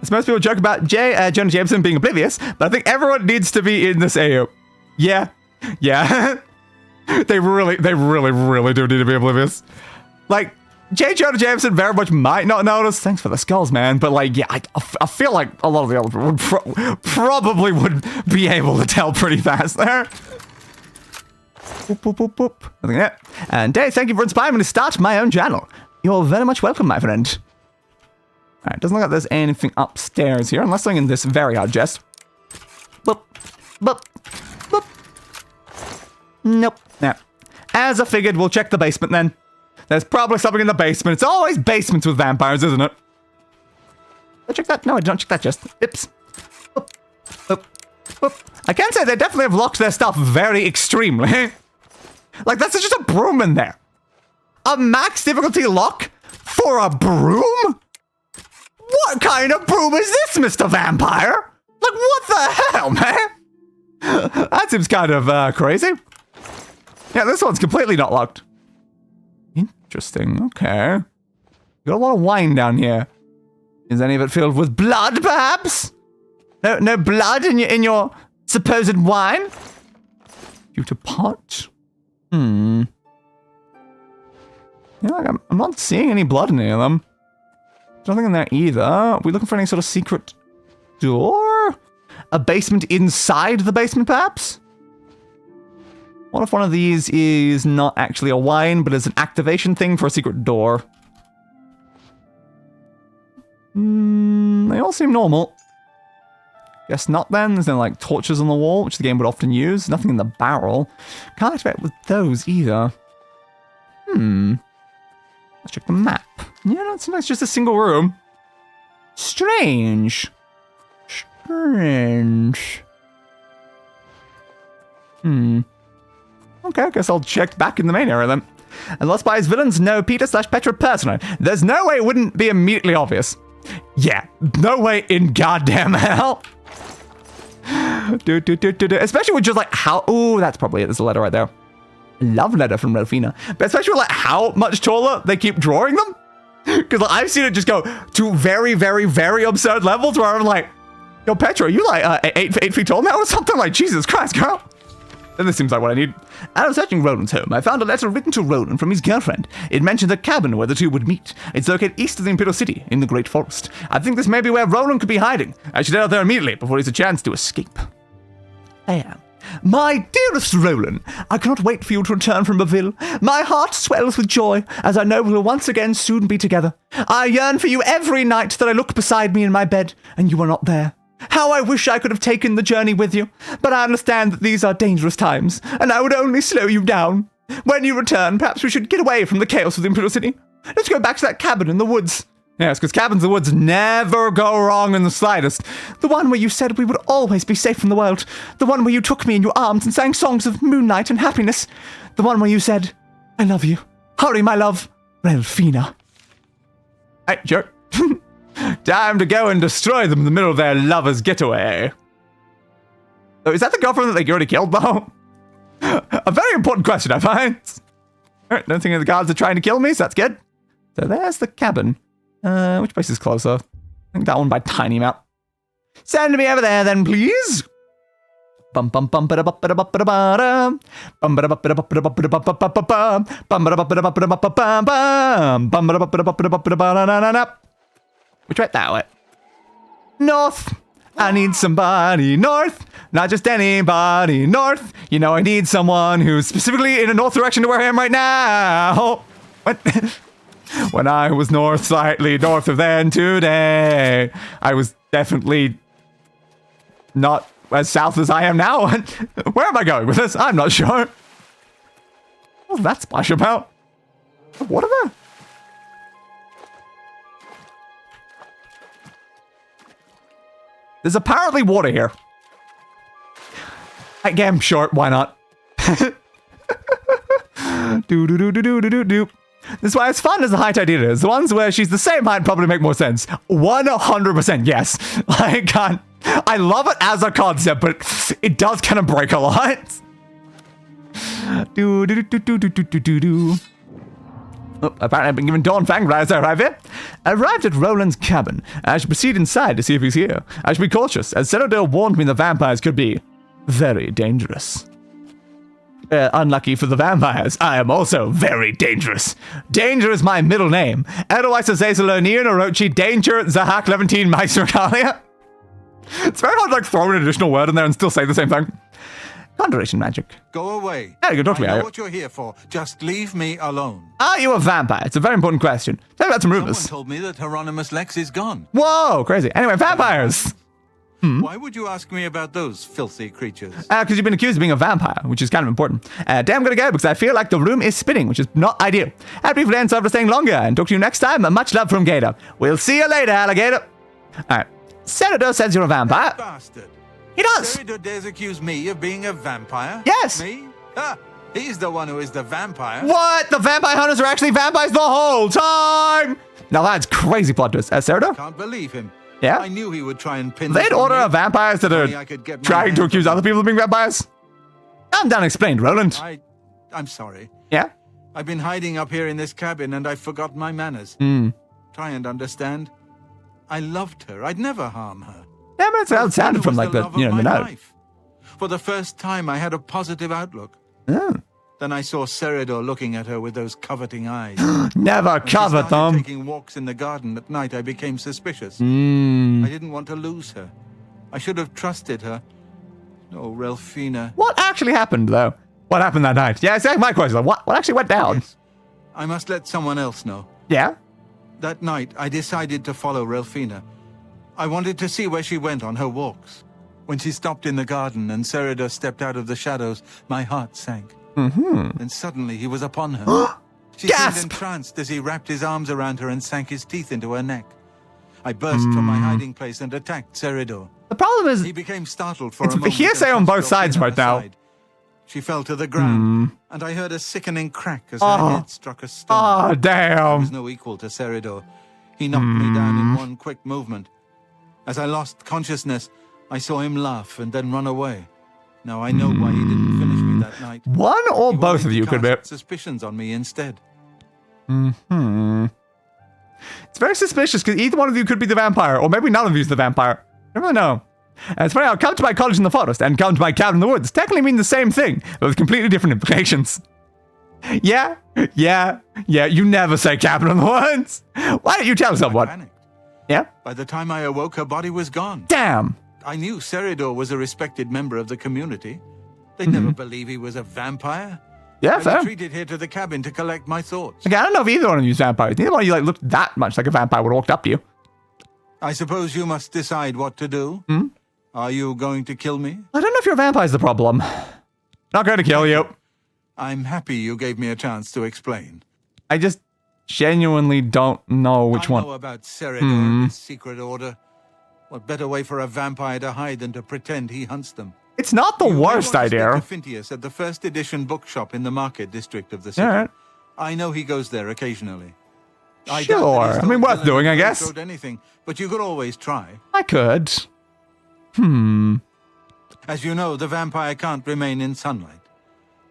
As most people joke about Jonah Jameson being oblivious, but I think everyone needs to be in this AU. Yeah. They really do need to be oblivious. Jonah Jameson very much might not notice. Thanks for the skulls, man. But I feel like a lot of the other people probably would be able to tell pretty fast there. Boop, boop, boop, boop. Nothing yet. And Dave, thank you for inspiring me to start my own channel. You're very much welcome, my friend. Alright, doesn't look like there's anything upstairs here, unless something in this very hard chest. Boop. Boop. Boop. Nope. Nah. As I figured, we'll check the basement then. There's probably something in the basement. It's always basements with vampires, isn't it? Did I check that? No, I don't check that chest. Oops. Boop. Boop. Boop. I can say they definitely have locked their stuff very extremely. Like, that's just a broom in there. A max difficulty lock for a broom? What kind of broom is this, Mr. Vampire? Like, what the hell, man? That seems kind of crazy. Yeah, this one's completely not locked. Interesting, okay. Got a lot of wine down here. Is any of it filled with blood, perhaps? No blood in your supposed wine? Pewter pot? Yeah, like I'm not seeing any blood in any of them. There's nothing in there either. Are we looking for any sort of secret door? A basement inside the basement, perhaps? What if one of these is not actually a wine, but is an activation thing for a secret door? They all seem normal. Guess not then. There's no, like, torches on the wall, which the game would often use. Nothing in the barrel. Can't activate with those either. Let's check the map. Yeah, no, it seems like it's just a single room. Strange. Okay, I guess I'll check back in the main area then. And Lost by his villains know Peter/Petra personally. There's no way it wouldn't be immediately obvious. Yeah, no way in goddamn hell. Especially with just like how... Ooh, that's probably it. There's a letter right there. Love letter from Ralphina. But especially with like how much taller they keep drawing them. Because like, I've seen it just go to very, very, very absurd levels where I'm like, yo, Petra, are you like 8 feet tall now or something? Like, Jesus Christ, girl. Then this seems like what I need. As I was searching Roland's home, I found a letter written to Roland from his girlfriend. It mentioned a cabin where the two would meet. It's located east of the Imperial City, in the Great Forest. I think this may be where Roland could be hiding. I should head out there immediately before he has a chance to escape. There. My dearest Roland, I cannot wait for you to return from Baville. My heart swells with joy, as I know we will once again soon be together. I yearn for you every night that I look beside me in my bed, and you are not there. How I wish I could have taken the journey with you, but I understand that these are dangerous times, and I would only slow you down. When you return, perhaps we should get away from the chaos of the Imperial City. Let's go back to that cabin in the woods. Yes, because cabins in the woods never go wrong in the slightest. The one where you said we would always be safe from the world. The one where you took me in your arms and sang songs of moonlight and happiness. The one where you said, I love you. Hurry, my love. Ralphina. Hey, jerk. Time to go and destroy them in the middle of their lover's getaway. Oh, is that the girlfriend that they already killed, though? A very important question, I find. Alright, don't think the guards are trying to kill me, so that's good. So there's the cabin. Which place is closer? I think that one by tiny amount. Send me over there then, please. Bum bum bum ba da ba da ba da ba bum ba da ba da ba da ba da ba bum bum ba da ba da ba da ba bum bum ba da ba da ba da ba da. Which way? That way. North. I need somebody north, not just anybody north. You know, I need someone who's specifically in a north direction to where I am right now. What? When I was north, slightly north of then today, I was definitely not as south as I am now. Where am I going with this? I'm not sure. What's that splash about? What are they? There's apparently water here. Again, sure, why not? Do. This is why it's fun as the height idea is. The ones where she's the same height probably make more sense. 100% yes. Like, I love it as a concept, but it does kind of break a lot. Do. Oh, apparently I've been given Dawn Fang right as I arrive here. I arrived at Roland's cabin. I should proceed inside to see if he's here. I should be cautious, as Cyrodiil warned me the vampires could be very dangerous. Unlucky for the vampires, I am also very dangerous. Danger is my middle name. Edelweiss Azazalonian Orochi Danger Zahak Levantine Meisterkalia. It's very hard to like throw an additional word in there and still say the same thing. Conjuration magic. Go away. Yeah, you can talk to me. I know what you're here for. Just leave me alone. Are you a vampire? It's a very important question. Tell me about some Someone rumors. told me that Hieronymus Lex is gone. Whoa, crazy. Anyway, vampires. Why would you ask me about those filthy creatures? Because you've been accused of being a vampire, which is kind of important. Today I'm going to go because I feel like the room is spinning, which is not ideal. Happy for for staying longer and talk to you next time. Much love from Gator. We'll see you later, alligator. All right. Cyrodiil says you're a vampire. Bastard. He does. Cyrodiil dares accuse me of being a vampire? Yes. Me? Ha! He's the one who is the vampire. What? The vampire hunters are actually vampires the whole time? Now that's crazy plot twist. Cyrodiil? Can't believe him. Yeah? I knew he would try and pin They'd this on order me. of vampires that Only are I could get my trying to hands accuse on other people of being vampires? I'm done explained, Roland. I'm sorry. Yeah? I've been hiding up here in this cabin and I forgot my manners. Try and understand. I loved her. I'd never harm her. Yeah, but it sounded from like the, love you of know, the my note. life. For the first time, I had a positive outlook. Oh. Then I saw Cyrodiil looking at her with those coveting eyes. Never When she covet started them. taking walks in the garden at night, I became suspicious. I didn't want to lose her. I should have trusted her. Oh, Relfina. What actually happened, though? What happened that night? Yeah, it's like my question. What actually went down? Yes. I must let someone else know. Yeah? That night, I decided to follow Relfina. I wanted to see where she went on her walks. When she stopped in the garden and Cyrodiil stepped out of the shadows, my heart sank. And suddenly he was upon her. She Gasp! seemed entranced as he wrapped his arms around her and sank his teeth into her neck. I burst from my hiding place and attacked Cyrodiil. The problem is, He became startled for It's a moment. hearsay and on both touched sides Relfina right now. aside. She fell to the ground, and I heard a sickening crack as her head struck a stone. oh, There damn. was no equal to Cyrodiil. He knocked me down in one quick movement. As I lost consciousness, I saw him laugh and then run away. Now I know why he didn't finish me that night. One or He both wanted of to you could cast be. suspicions on me instead. It's very suspicious because either one of you could be the vampire, or maybe none of you is the vampire. I don't really know. And it's funny how come to my college in the forest and come to my cabin in the woods technically mean the same thing, but with completely different implications. Yeah, you never say cabin in the woods. Why don't you tell I someone? panicked. Yeah? By the time I awoke, her body was gone. Damn. I knew Cyrodiil was a respected member of the community. They'd never believe he was a vampire. Yeah, I fair. retreated here to the cabin to collect my thoughts. Okay, I don't know if either one of you is vampires. Neither one of you looked that much like a vampire would have walked up to you. I suppose you must decide what to do. Are you going to kill me? I don't know if your vampire's the problem. Not going to kill you. I'm happy you gave me a chance to explain. I just genuinely don't know which I one. know about Cyrodiil and his secret order. What better way for a vampire to hide than to pretend he hunts them? It's not the You may worst want to speak idea. to Phintius at the first edition bookshop in the market district of the city. All right. I know he goes there occasionally. I doubt that Sure. he's I mean, told worth Dylan doing, I to guess. throw anything, but you could always try. I could. As you know, the vampire can't remain in sunlight.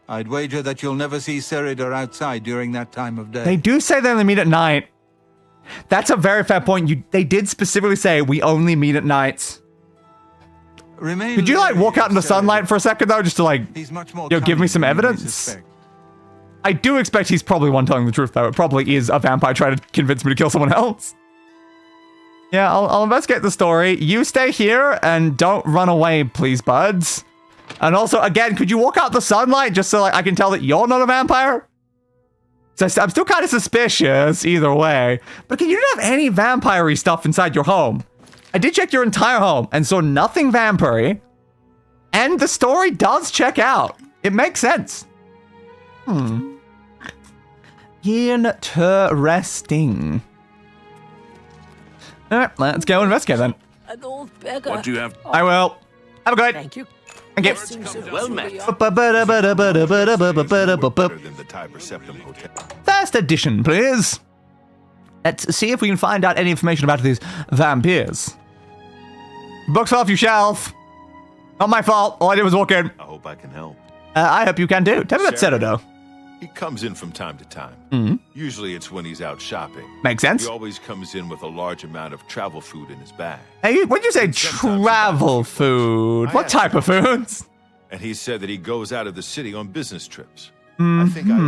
I'd wager that you'll never see Cyrodiil outside during that time of day. They do say they only meet at night. That's a very fair point. They did specifically say we only meet at nights. Remain Could you wary walk out of in the Cyrodiil. sunlight for a second though, just to He's much more give me cunning some than you may evidence? suspect. I do expect he's probably one telling the truth though. It probably is a vampire trying to convince me to kill someone else. Yeah, I'll investigate the story. You stay here and don't run away, please, buds. And also, again, could you walk out the sunlight just so I can tell that you're not a vampire? So I'm still kind of suspicious either way. But can you not have any vampire-y stuff inside your home? I did check your entire home and saw nothing vampire-y. And the story does check out. It makes sense. Interesting. Alright, let's go investigate then. An old beggar. What do you have? I will. Have a good night. Thank you. Thank you. Well met. Better Better than the Tiber Septum Hotel. First edition, please. Let's see if we can find out any information about these vampires. Books fell off your shelf. Not my fault. All I did was walk in. I hope I can help. I hope you can too. Tell me about Sarah. Cyrodiil. He comes in from time to time. Usually it's when he's out shopping. Makes sense. He always comes in with a large amount of travel food in his bag. Hey, what'd you say? Sometimes Travel about food. I What asked type of foods? And he said that he goes out of the city on business trips. I think I overheard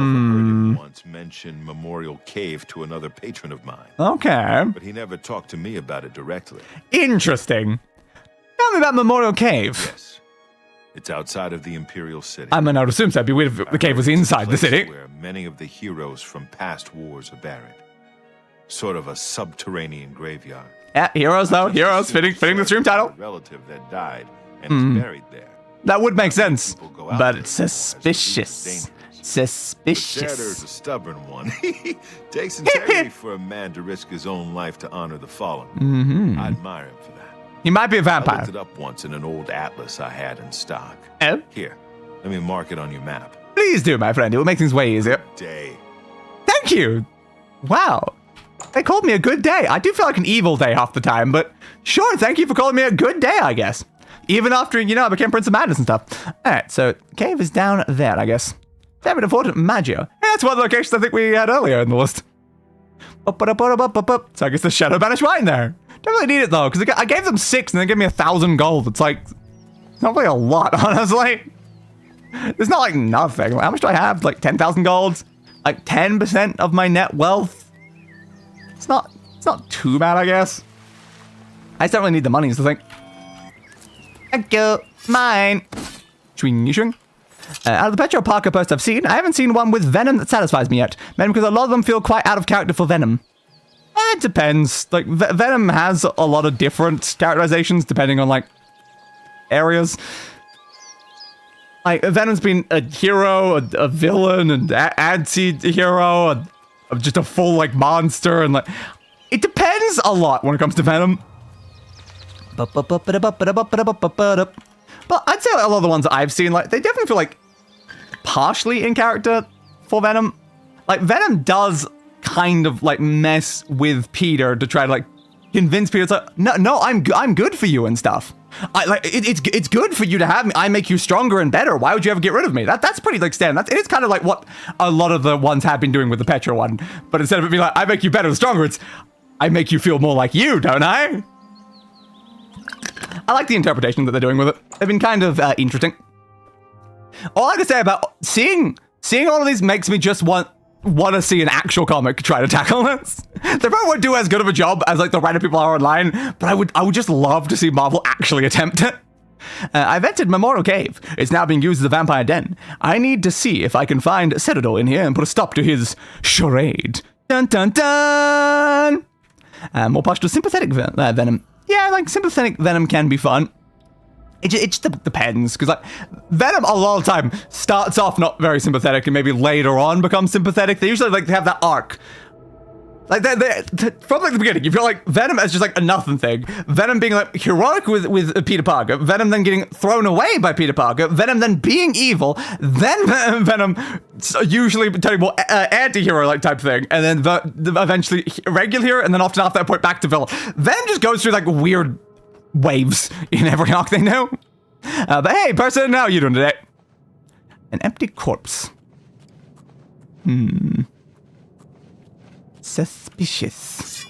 him once mention Memorial Cave to another patron of mine. Okay. But he never talked to me about it directly. Interesting. Tell me about Memorial Cave. Yes. It's outside of the Imperial City. I mean, I would assume so. It'd be weird if the cave was inside the city. Where many of the heroes from past wars are buried. Sort of a subterranean graveyard. Yeah, heroes though. Heroes, fitting the stream title. Relative that died and is buried there. That would make sense. Out But there it's suspicious. Suspicious. There's a stubborn one. Takes integrity for a man to risk his own life to honor the fallen. I admire him for that. He might be a I vampire. looked it up once in an old atlas I had in stock. Oh? Here, let me mark it on your map. Please do, my friend. It will make things way easier. Day. Thank you. Wow. They called me a good day. I do feel like an evil day half the time, but sure, thank you for calling me a good day, I guess. Even after, I became Prince of Madness and stuff. Alright, so cave is down there, I guess. Very important Maggio. Yeah, that's one of the locations I think we had earlier in the list. So I guess the Shadow Banished Mine there. Don't really need it though, because I gave them 6 and they gave me 1,000 gold. It's like, not really a lot, honestly. It's not like nothing. How much do I have? Like 10,000 golds? Like 10% of my net wealth? It's not too bad, I guess. I just don't really need the money, is the thing. Thank you. Mine. Swing. Out of the Petro Parker posts I've seen, I haven't seen one with Venom that satisfies me yet. Maybe because a lot of them feel quite out of character for Venom. It depends. Like, Venom has a lot of different characterizations depending on, like, areas. Like, Venom's been a hero, a villain, and anti-hero, just a full, like, monster, and, like... It depends a lot when it comes to Venom. But I'd say like, a lot of the ones that I've seen, like, they definitely feel, like, partially in character for Venom. Like, Venom does kind of, like, mess with Peter to try to, like, convince Peter, it's like, no, I'm good for you and stuff. It's good for you to have me. I make you stronger and better. Why would you ever get rid of me? That's pretty, like, standard. It's kind of like what a lot of the ones have been doing with the Petra one. But instead of it being like, I make you better and stronger, it's, I make you feel more like you, don't I? I like the interpretation that they're doing with it. They've been kind of interesting. All I can say about seeing all of these makes me just want to see an actual comic try to tackle this. They probably won't do as good of a job as like the writer people are online, but I would just love to see Marvel actually attempt it. I've entered Memorial Cave. It's now being used as a vampire den. I need to see if I can find Cyrodiil in here and put a stop to his charade. Dun dun dun! More partial sympathetic Venom. Yeah, like, sympathetic Venom can be fun. It just depends, because, like, Venom a lot of the time starts off not very sympathetic and maybe later on becomes sympathetic. They usually, like, they have that arc. Like, from, like, the beginning, you feel like Venom as just, like, a nothing thing. Venom being, like, heroic with Peter Parker. Venom then getting thrown away by Peter Parker. Venom then being evil. Then Venom usually turning more anti-hero, like, type thing. And then eventually regular hero, and then often after that point back to villain. Venom just goes through, like, weird waves in every arc they know. But hey, person, how are you doing today? An empty corpse. Suspicious.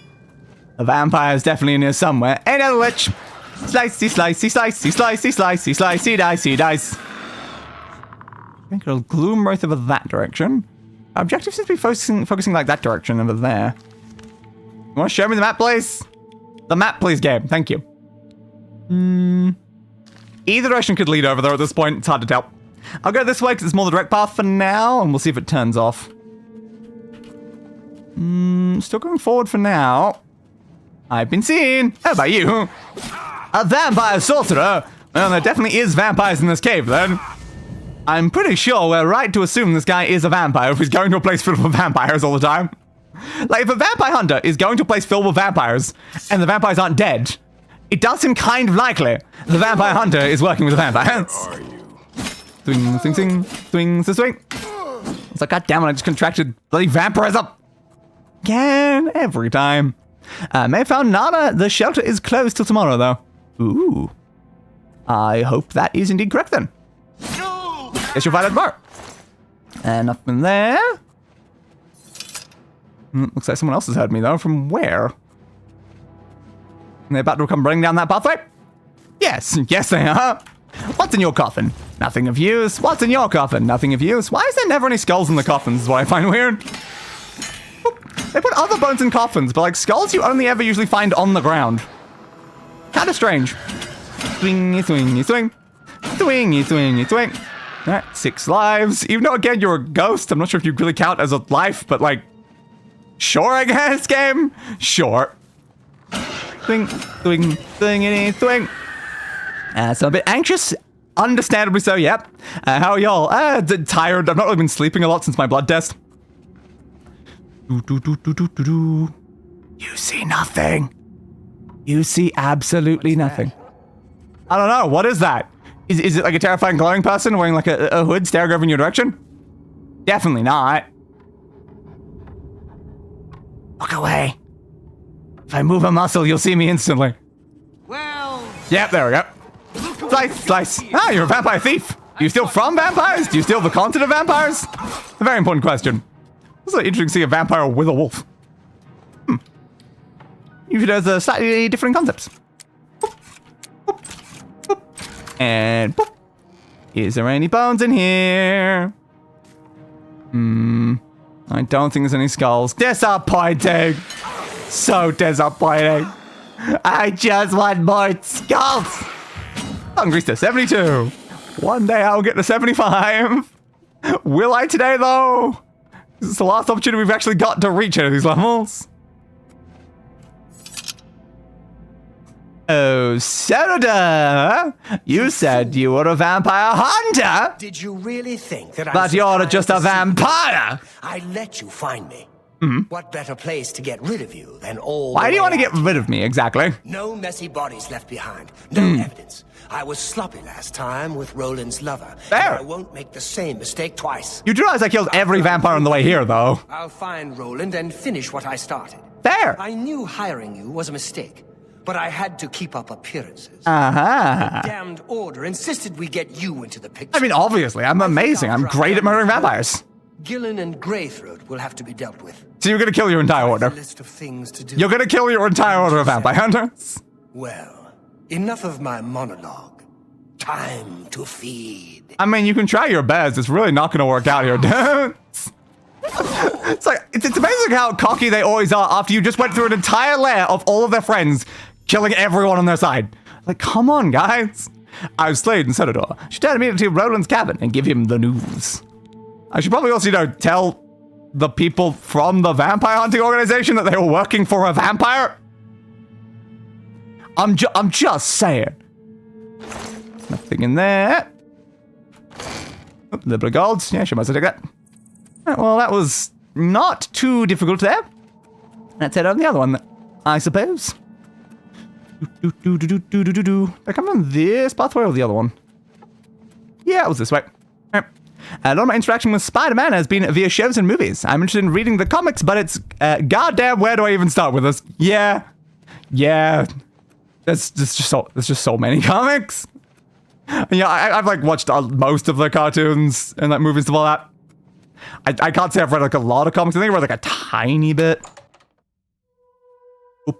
A vampire is definitely in here somewhere. Ain't no witch. Slicey, slicey, slicey, slicey, slicey, slicey, dicey, dice. I think it'll gloom right over that direction. Our objective seems to be focusing like that direction over there. You want to show me the map, please? The map, please, game. Thank you. Either direction could lead over there at this point. It's hard to tell. I'll go this way because it's more the direct path for now, and we'll see if it turns off. Still going forward for now. I've been seen. How about you? A vampire sorcerer? Well, there definitely is vampires in this cave, then. I'm pretty sure we're right to assume this guy is a vampire if he's going to a place filled with vampires all the time. Like, if a vampire hunter is going to a place filled with vampires, and the vampires aren't dead, it does seem kind of likely the vampire hunter is working with the vampires. Swing, swing, swing, swing, swing, swing. It's like, God damn it, I just contracted bloody vampirism. Again, every time. May have found nada. The shelter is closed till tomorrow, though. Ooh. I hope that is indeed correct, then. Guess you'll find out tomorrow. And nothing there. Looks like someone else has heard me, though. From where? They're about to come running down that pathway? Yes, yes they are. What's in your coffin? Nothing of use. What's in your coffin? Nothing of use. Why is there never any skulls in the coffins is what I find weird. They put other bones in coffins, but like skulls you only ever usually find on the ground. Kind of strange. Swingy, swingy, swing. Swing. Alright, 6 lives. Even though, again, you're a ghost, I'm not sure if you really count as a life, but, like, sure, I guess, game? Sure. Swing. So I'm a bit anxious. Understandably so, yep. How are y'all? Tired. I've not really been sleeping a lot since my blood test. You see nothing. You see absolutely nothing. I don't know. What is that? Is it like a terrifying glowing person wearing like a hood staring over in your direction? Definitely not. Look away. If I move a muscle, you'll see me instantly. Well... Yep, there we go. Slice. Ah, you're a vampire thief. Do you steal from vampires? Do you steal the content of vampires? A very important question. It's like interesting to see a vampire with a wolf. Usually there's slightly different concepts. And boop. Is there any bones in here? I don't think there's any skulls. Disappointing. So disappointing. I just want more skulls. Hungry's to 72. One day I'll get to 75. Will I today, though? This is the last opportunity we've actually got to reach any of these levels. Oh, Cyrodiil! You said you were a vampire hunter! Did you really think that But you're just a vampire! I let you find me. What better place to get rid of you than all Why the do you way want to get out? rid of me, exactly? No messy bodies left behind. No evidence. I was sloppy last time with Roland's lover. Fair. And I won't make the same mistake twice. You do realize I killed every vampire on the way here, though. I'll find Roland and finish what I started. Fair! I knew hiring you was a mistake, but I had to keep up appearances. Uh-huh. Damned order insisted we get you into the picture. I mean, obviously, I'm amazing. I'm great at murdering vampires. Gillen and Greythroat will have to be dealt with. So you're gonna kill your entire A order. list of things to do. You're gonna kill your entire order of vampire hunters. Well, enough of my monologue. Time to feed. I mean, you can try your best. It's really not gonna work out here, dude. It's like, it's amazing how cocky they always are after you just went through an entire layer of all of their friends, killing everyone on their side. Like, come on, guys. I've slayed in Cyrodiil. Should turn immediately to Roland's cabin and give him the news. I should probably also, tell the people from the vampire hunting organization that they were working for a vampire. I'm just saying. Nothing in there. Oh, little bit of gold. Yeah, sure, might as well take that. Right, well, that was not too difficult there. Let's head on the other one, I suppose. Did I come from this pathway or the other one? Yeah, it was this way. Right. A lot of my interaction with Spider-Man has been via shows and movies. I'm interested in reading the comics, but it's goddamn, where do I even start with this? Yeah. There's just so many comics. Yeah, I've like watched most of the cartoons and like movies and all that. I can't say I've read like a lot of comics. I think I read like a tiny bit. You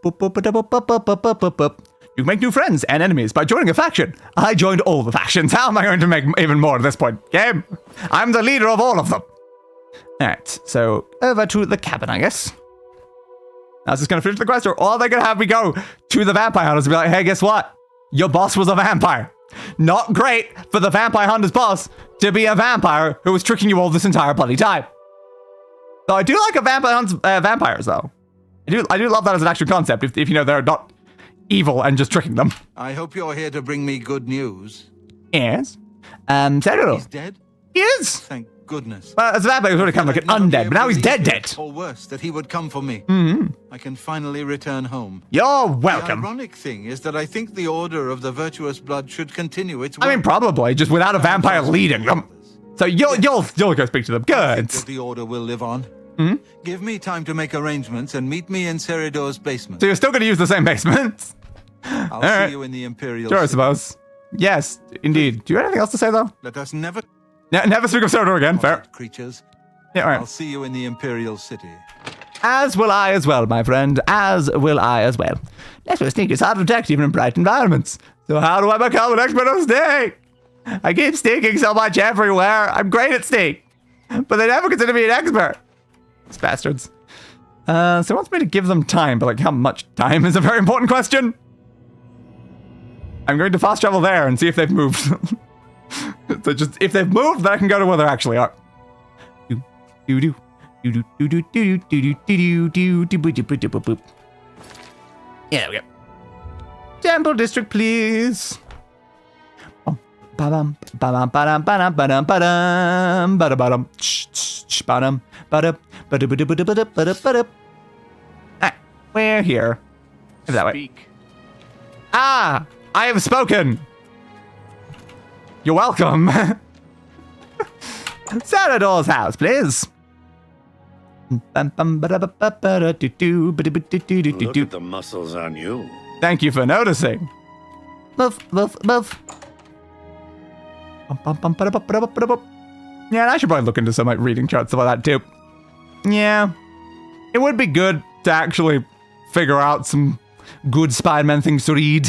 can make new friends and enemies by joining a faction. I joined all the factions. How am I going to make even more at this point? Game? I'm the leader of all of them. Alright, so over to the cabin, I guess. I was just going to finish the quest, or are they going to have me go to the vampire hunters and be like, hey, guess what? Your boss was a vampire. Not great for the vampire hunter's boss to be a vampire who was tricking you all this entire bloody time. So I do like a vampire hunts vampires, though. I do love that as an actual concept, if you know they're not evil and just tricking them. I hope you're here to bring me good news. Yes. Cyrodiil. He's dead? He is. Thank goodness. Well, as a vampire, he was already kind of like an undead, but now he's dead. Or worse, that he would come for me. I can finally return home. You're The welcome. ironic thing is that I think the Order of the Virtuous Blood should continue its work. I mean, probably, just without a vampire leading them. So you'll go speak to them. I think Good. that the Order will live on. Give me time to make arrangements and meet me in Cyrodiil's basement. So you're still going to use the same basement? I'll right. see you in the Imperial Sure, I City. suppose. Yes, indeed. Do you have anything else to say, though? Let us never Never speak of Cyrodiil again. Fair. creatures. Yeah, all I'll right. see you in the Imperial City. As will I as well, my friend. As will I as well. That's what sneak is hard to detect even in bright environments. So how do I become an expert on sneak? I keep sneaking so much everywhere. I'm great at sneak. But they never consider me an expert. These bastards. So he wants me to give them time, but like how much time is a very important question. I'm going to fast travel there and see if they've moved. So just, if they've moved, then I can go to where they actually are. Yeah, there we go. Temple District, please. Ba-dum, ba-dum, ba-dum, ba-dum, ba-dum, ba-dum, ba-dum, ba-dum, ba-dum, ba-dum. Alright, we're here. That way. Speak. Ah! I have spoken! You're welcome. Cyrodiil's house, please. Look at the muscles on you. Thank you for noticing. Move. Yeah, and I should probably look into some like reading charts, stuff like that too. Yeah. It would be good to actually figure out some good Spider-Man things to read.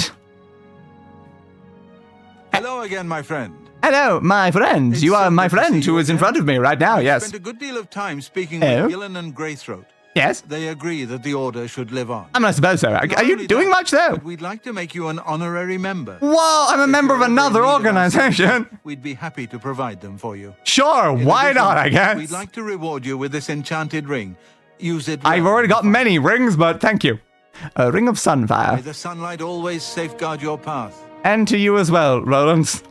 Hello again, my friend. Hello, my friend. It's You are so my good to see friend you who is in again. front of me right now, I yes. spent a good deal of time speaking Oh? with Gillen and Greythroat. Yes? They agree that the Order should live on. I mean, I suppose so. Not Are you only doing that, much though? but we'd like to make you an honorary member. Whoa, I'm a If member of you're ever in another need of our organization. services, We'd be happy to provide them for you. Sure, In why addition, not, I guess? We'd like to reward you with this enchanted ring. Use it well. I've already got many rings, but thank you. A ring of May sunfire. the sunlight always safeguard your path. And to you as well, Roland.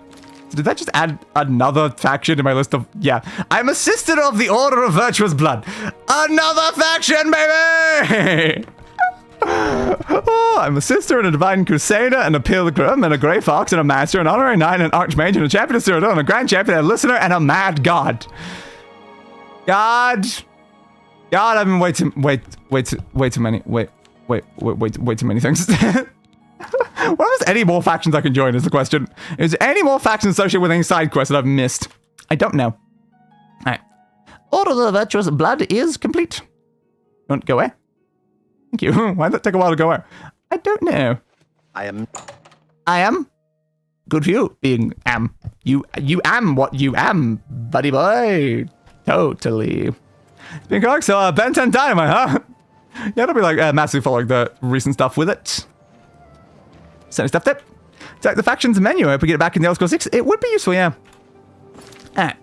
Did that just add another faction to my list of... Yeah. I'm a sister of the Order of Virtuous Blood. Another faction, baby! Oh, I'm a sister and a divine crusader and a pilgrim and a grey fox and a master, an honorary knight and an archmage and a champion of Cyrodiil and a grand champion, a listener and a mad god. God, I've been way too many things. What was any more factions I can join is the question. Is there any more factions associated with any side quests that I've missed? I don't know. Alright. Order of the Virtuous Blood is complete. You want to go where? Thank you. Why did that take a while to go where? I don't know. I am. Good for you, being am. You am what you am, buddy boy. Totally. Being correct, so Ben 10 Dynamite, huh? Yeah, it'll be like massively following the recent stuff with it. Sending stuff there. Check the factions menu if we get it back in the Elder Scrolls 6. It would be useful, yeah. Alright.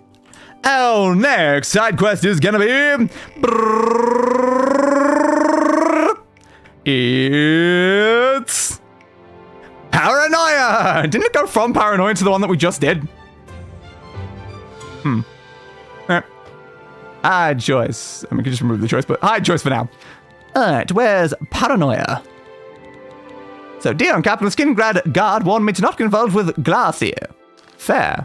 Our next side quest is gonna be... It's... Paranoia! Didn't it go from Paranoia to the one that we just did? Hide choice. I mean, we can just remove the choice, but hide choice for now. Alright, where's Paranoia? So, Dion, Captain Skingrad Guard warned me to not get involved with Glacier. Fair.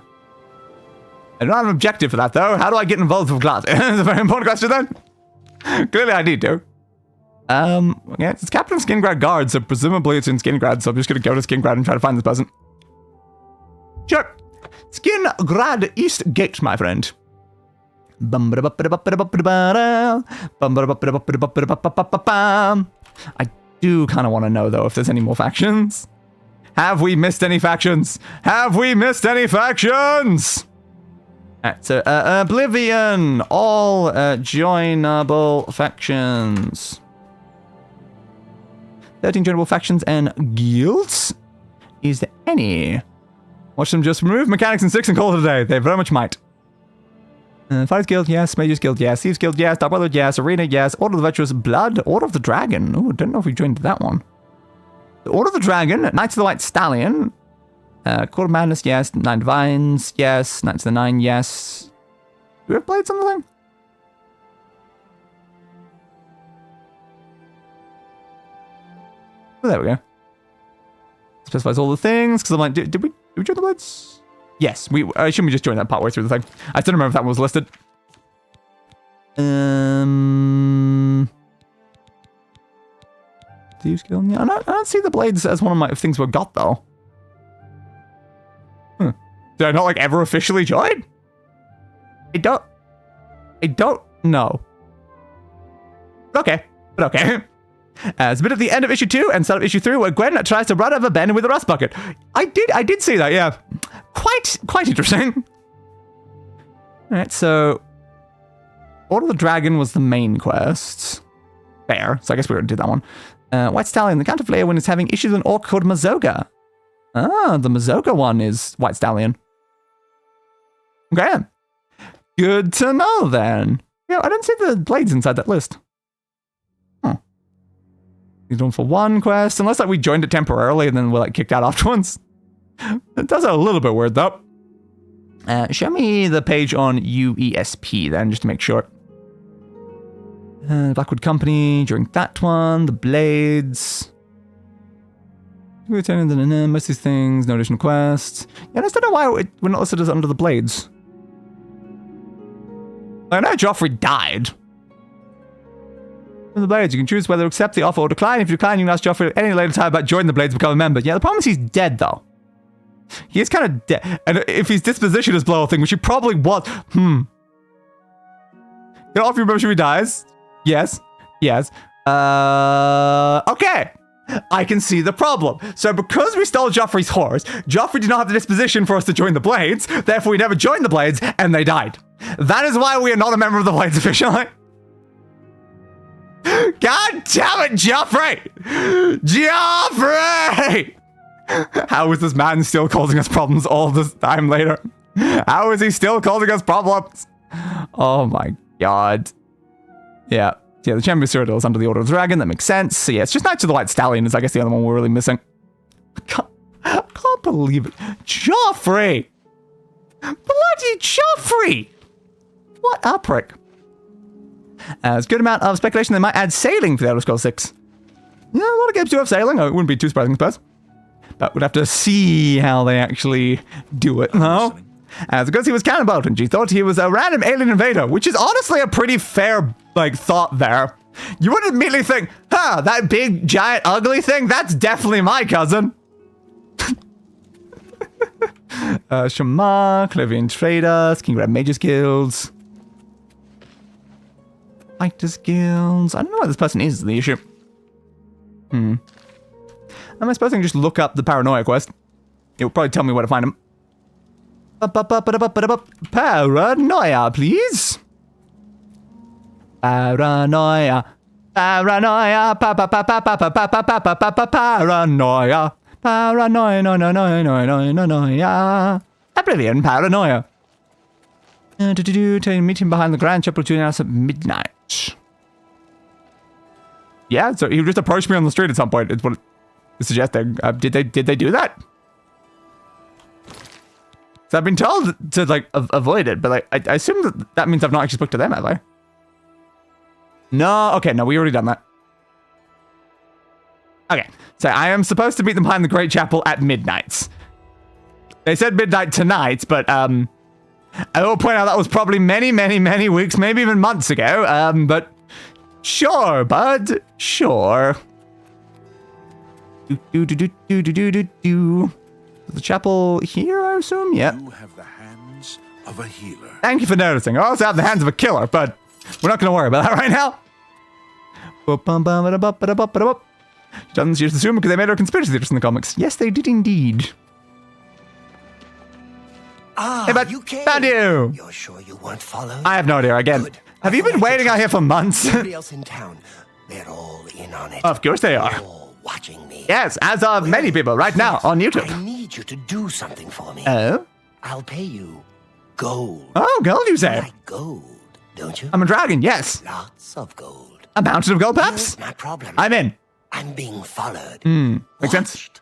I don't have an objective for that, though. How do I get involved with Glacier? That's a very important question, then. Clearly, I need to. Yeah, it's Captain Skingrad Guard, so presumably it's in Skingrad, so I'm just gonna go to Skingrad and try to find this person. Sure. Skingrad East Gate, my friend. I do kind of want to know, though, if there's any more factions. Have we missed any factions? Have we missed any factions? Alright, so, Oblivion. All, joinable factions. 13 joinable factions and guilds? Is there any? Watch them just remove mechanics in 6 and call it a day. They very much might. Fighters Guild, yes. Mages Guild, yes. Thieves Guild, yes. Dark Brotherhood, yes. Arena, yes. Order of the Virtuous Blood. Order of the Dragon. Oh, I don't know if we joined that one. The Order of the Dragon. Knights of the White Stallion. Court of Madness, yes. Nine Divines, yes. Knights of the Nine, yes. Do we have Blades on the thing? Oh, there we go. Specifies all the things, because I'm like, did we join the Blades? Yes, I shouldn't we just join that partway through the thing. I still remember if that one was listed. Thieves Guild? Yeah, I don't see the Blades as one of my things we've got, though. Did I not, like, ever officially join? I don't know. Okay, but okay. It's a bit at the end of issue 2 and start of issue 3 where Gwen tries to run over Ben with a rust bucket. I did see that, yeah. Quite interesting. Alright, so Order of the Dragon was the main quest. Fair, so I guess we're gonna do that one. White Stallion, the Count of Leowyn is having issues with an orc called Mazoga. Ah, the Mazoga one is White Stallion. Okay. Good to know, then. Yeah, I don't see the blades inside that list. Huh. He's doing for one quest, unless like we joined it temporarily and then we're like kicked out afterwards. It does sound a little bit weird, though. Show me the page on UESP, then, just to make sure. Blackwood Company, during that one, the blades. Most of these things, no additional quests. Yeah, I just don't know why we're not listed as under the blades. I know Joffrey died. From the blades, you can choose whether to accept the offer or decline. If you decline, you can ask Joffrey at any later time about joining the blades to become a member. Yeah, the problem is he's dead, though. He is kind of dead. And if his disposition is blow thing, which he probably was. Can I offer you membership if he dies? Yes. Yes. Okay. I can see the problem. So because we stole Joffrey's horse, Joffrey did not have the disposition for us to join the Blades, therefore we never joined the Blades, and they died. That is why we are not a member of the Blades officially. God damn it, Joffrey! Joffrey! How is this man still causing us problems all this time later? How is he still causing us problems? Oh my god. Yeah. Yeah, the Champion of Cyrodiil is under the Order of the Dragon. That makes sense. So yeah, it's just Knights of the White Stallion is, I guess, the other one we're really missing. I can't believe it. Joffrey! Bloody Joffrey! What a prick. There's a good amount of speculation they might add sailing for the Elder Scrolls 6. Yeah, a lot of games do have sailing. It wouldn't be too surprising, I suppose. But we'd have to see how they actually do it, no? Because he was cannonbolted, she thought he was a random alien invader, which is honestly a pretty fair, thought there. You wouldn't immediately think, that big, giant, ugly thing, that's definitely my cousin. Shamark, Oblivion Traders, King Red Mages Guilds. Fighters Guilds. I don't know what this person is the issue. Am I supposed to just look up the Paranoia quest? It will probably tell me where to find him. Paranoia, please. Paranoia. Paranoia. Paranoia. Paranoia. No. Oblivion Paranoia. To meet him behind the Grand Chapel 2 hours at midnight. Yeah, so he just approached me on the street at some point. It's what it's suggesting. Did they do that? So I've been told to avoid it, but I assume that means I've not actually spoke to them, have I? No, okay, no, we already done that. Okay, so I am supposed to meet them behind the Great Chapel at midnight. They said midnight tonight, but I will point out that was probably many, many, many weeks, maybe even months ago. But sure, bud, sure. The chapel here, I assume? Yeah. You have the hands of a healer. Thank you for noticing. I also have the hands of a killer, but we're not going to worry about that right now. She doesn't just assume because they made her a conspiracy theorist in the comics. Yes, they did indeed. Hey, but you came. Found you. You're sure you weren't followed? I have no idea. Again, Good. have you been waiting out here for months? Everybody else in town, they're all in on it. Of course they are. They're all watching me. Yes, as are many people right now on YouTube. I need you to do something for me. Oh? I'll pay you gold. Oh, gold, you You say? like gold, don't you? I'm a dragon, yes. Lots of gold. A mountain of gold, perhaps? Here's my problem. I'm in. I'm being followed. Makes sense. Watched.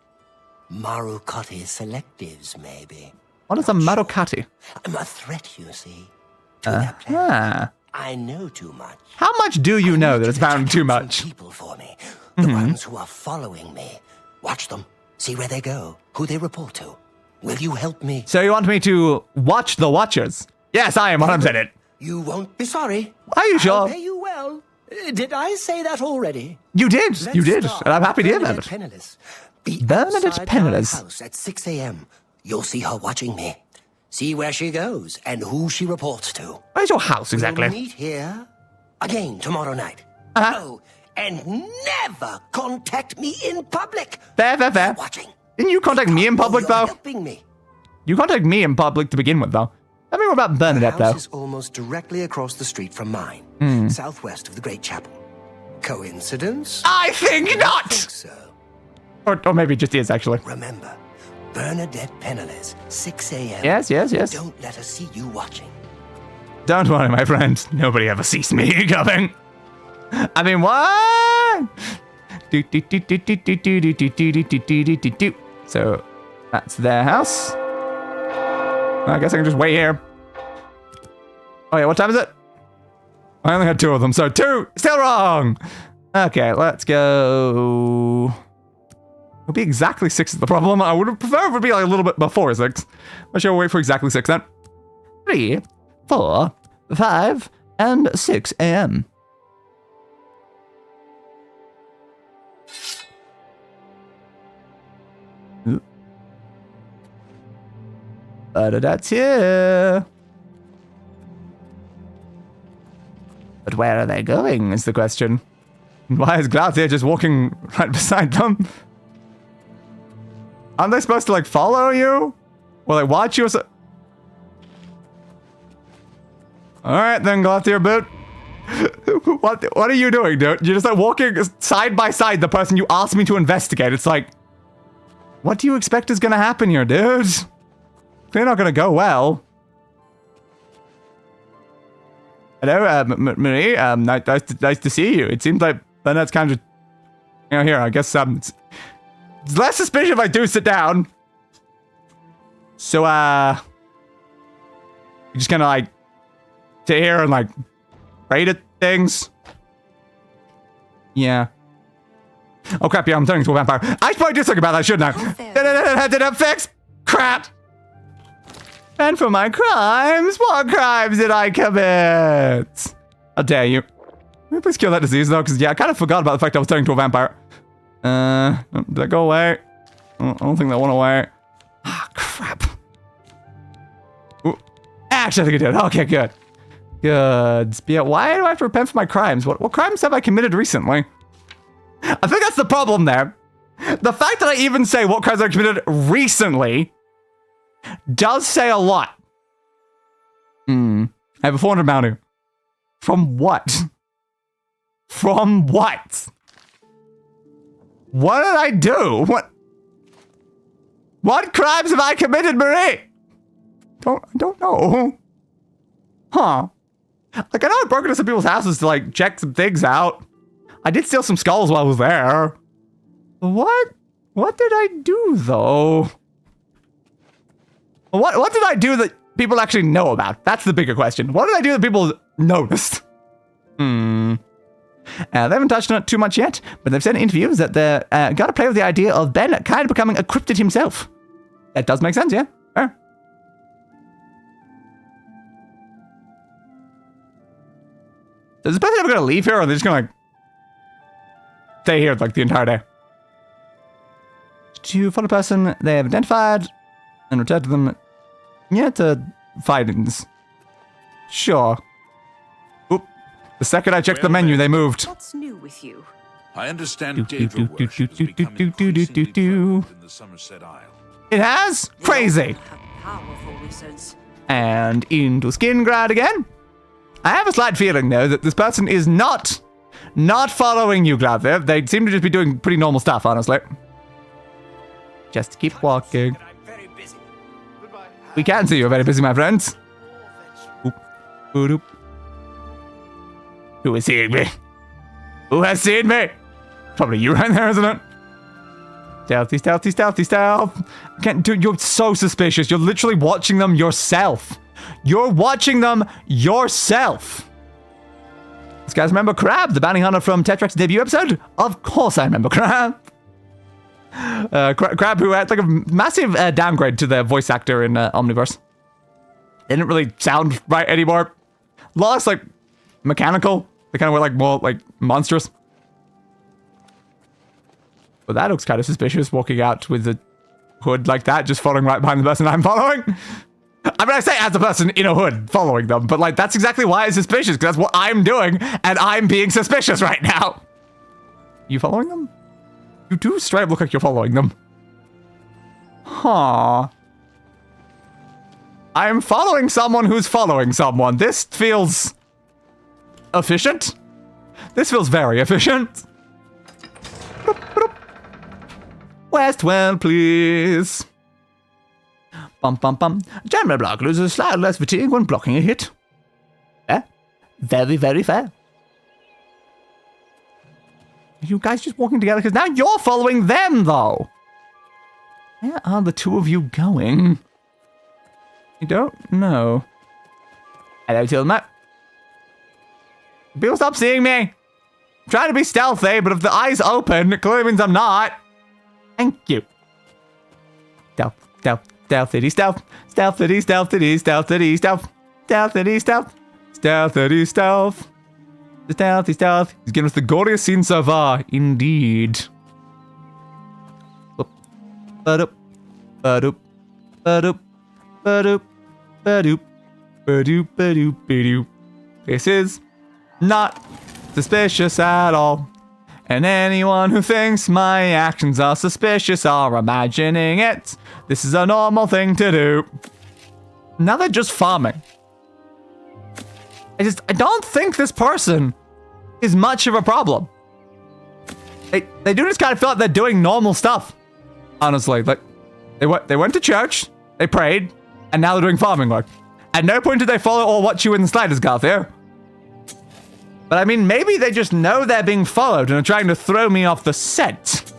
Marukati selectives, maybe. What is a Marukati? I'm a threat, you see, to their plan. Ah. I know too much. How much do you know that it's apparently too Track down much? some people for me. The ones who are following me. Watch them. See where they go. Who they report to. Will you help me? So you want me to watch the Watchers? Yes, I am 100% it. You won't be sorry. Are you I'll sure? pay you well. Did I say that already? You did. You did. Let's start And I'm happy to hear Bernadette that. Penniless. Be Bernadette outside Penniless. my house at 6 a.m. You'll see her watching me. See where she goes and who she reports to. Where's your house exactly? We'll meet here again tomorrow night. Uh-huh. Oh, and never contact me in public. Fair. Watching. Didn't you contact me in public, You're though? helping me. You contact me in public to begin with, though. Tell me more about The Bernadette, house though. is almost directly across the street from mine, southwest of the Great Chapel. Coincidence? I think I not! think so. Or maybe it just is, actually. Remember, Bernadette Penniless, 6 a.m. Yes. Don't let her see you watching. Don't worry, my friend. Nobody ever sees me coming. I mean, what? So, that's their house. I guess I can just wait here. Oh yeah, what time is it? I only had 2 of them, so 2! Still wrong! Okay, let's go... It'll be exactly 6 is the problem. I would have preferred it would be like a little bit before 6. I shall wait for exactly 6 then. 3, 4, 5, and 6 a.m. That's here. But where are they going is the question. Why is Glauthier just walking right beside them? Aren't they supposed to like follow you? Or like watch you or so? Alright then, Glauthier boot. What are you doing, dude? You're just like walking side by side the person you asked me to investigate. It's like, what do you expect is gonna happen here, dude? They're not gonna go well. Hello, Marie. Nice to see you. It seems like Bennett's kind of, you know, here. I guess it's less suspicious if I do sit down. So you just kind of like sit here and like rate at things. Yeah. Oh crap! Yeah, I'm turning into a vampire. I should probably do something about that, shouldn't I? Did it fix? Crap. And for my crimes, what crimes did I commit? How dare you? Can we please kill that disease though? Because yeah, I kind of forgot about the fact I was turning into a vampire. Did that go away? I don't think that went away. Ah, crap. Ooh. Actually, I think it did. Okay, good. Good. But yeah, why do I have to repent for my crimes? What crimes have I committed recently? I think that's the problem there. The fact that I even say what crimes I committed recently does say a lot. I have a 400 bounty. From what? From what? What did I do? What crimes have I committed, Marie? I don't know. Huh. Like, I know I broke into some people's houses to, like, check some things out. I did steal some skulls while I was there. What did I do, though? What did I do that people actually know about? That's the bigger question. What did I do that people noticed? They haven't touched on it too much yet, but they've said in interviews that they're gotta play with the idea of Ben kind of becoming a cryptid himself. That does make sense, yeah? Fair. Is this person ever gonna leave here, or are they just gonna like stay here like the entire day? To follow a person they have identified and return to them. Yeah, to findings. Sure. Oop. The second I checked the menu, they moved. What's new with you? I understand Daedra worship is becoming increasingly prevalent in the Somerset Isle. It has? Crazy. Have powerful wizards. And into Skingrad again. I have a slight feeling, though, that this person is not following you, Glauthier. They seem to just be doing pretty normal stuff, honestly. Just keep walking. We can see you're very busy, my friends. Oop. Oop. Who is seeing me? Who has seen me? Probably you right there, isn't it? Stealthy, stealthy, stealthy, stealth. Dude, you're so suspicious. You're literally watching them yourself. You're watching them yourself. This guys remember Crab, the bounty hunter from Tetrak's debut episode? Of course I remember Crab. Crab, who had like a massive downgrade to their voice actor in Omniverse. They didn't really sound right anymore. A lot less like mechanical. They kind of were like more like monstrous. But that looks kind of suspicious, walking out with the hood like that, just following right behind the person I'm following. I mean, I say as the person in a hood following them, but like that's exactly why it's suspicious, because that's what I'm doing, and I'm being suspicious right now. You following them? You do straight up look like you're following them. Huh. I'm following someone who's following someone. This feels efficient. This feels very efficient. Westwell, please. Bum bum bum. General block loses slightly less fatigue when blocking a hit. Yeah. Very, very fair. You guys just walking together because now you're following them, though. Where are the two of you going? I don't know. Hello, Tillamook. People stop seeing me. I'm trying to be stealthy, but if the eyes open, it clearly means I'm not. Thank you. Stealth, stealth, stealthity, stealth. Stealthity, stealthity, stealthity, stealth. Stealthity, stealth. Stealthity, stealth. The stealthy stealth. He's given us the gaudiest scene so far. Indeed. Ba-doop. Ba-doop. Ba-doop. Ba-doop. Ba-doop. Ba-doop. Ba-doop. Ba-doop. This is not suspicious at all. And anyone who thinks my actions are suspicious are imagining it. This is a normal thing to do. Now they're just farming. I don't think this person is much of a problem. They do just kind of feel like they're doing normal stuff. Honestly, like they went to church, they prayed, and now they're doing farming work. At no point did they follow or watch you in the slightest, Garthia. But I mean, maybe they just know they're being followed and are trying to throw me off the scent.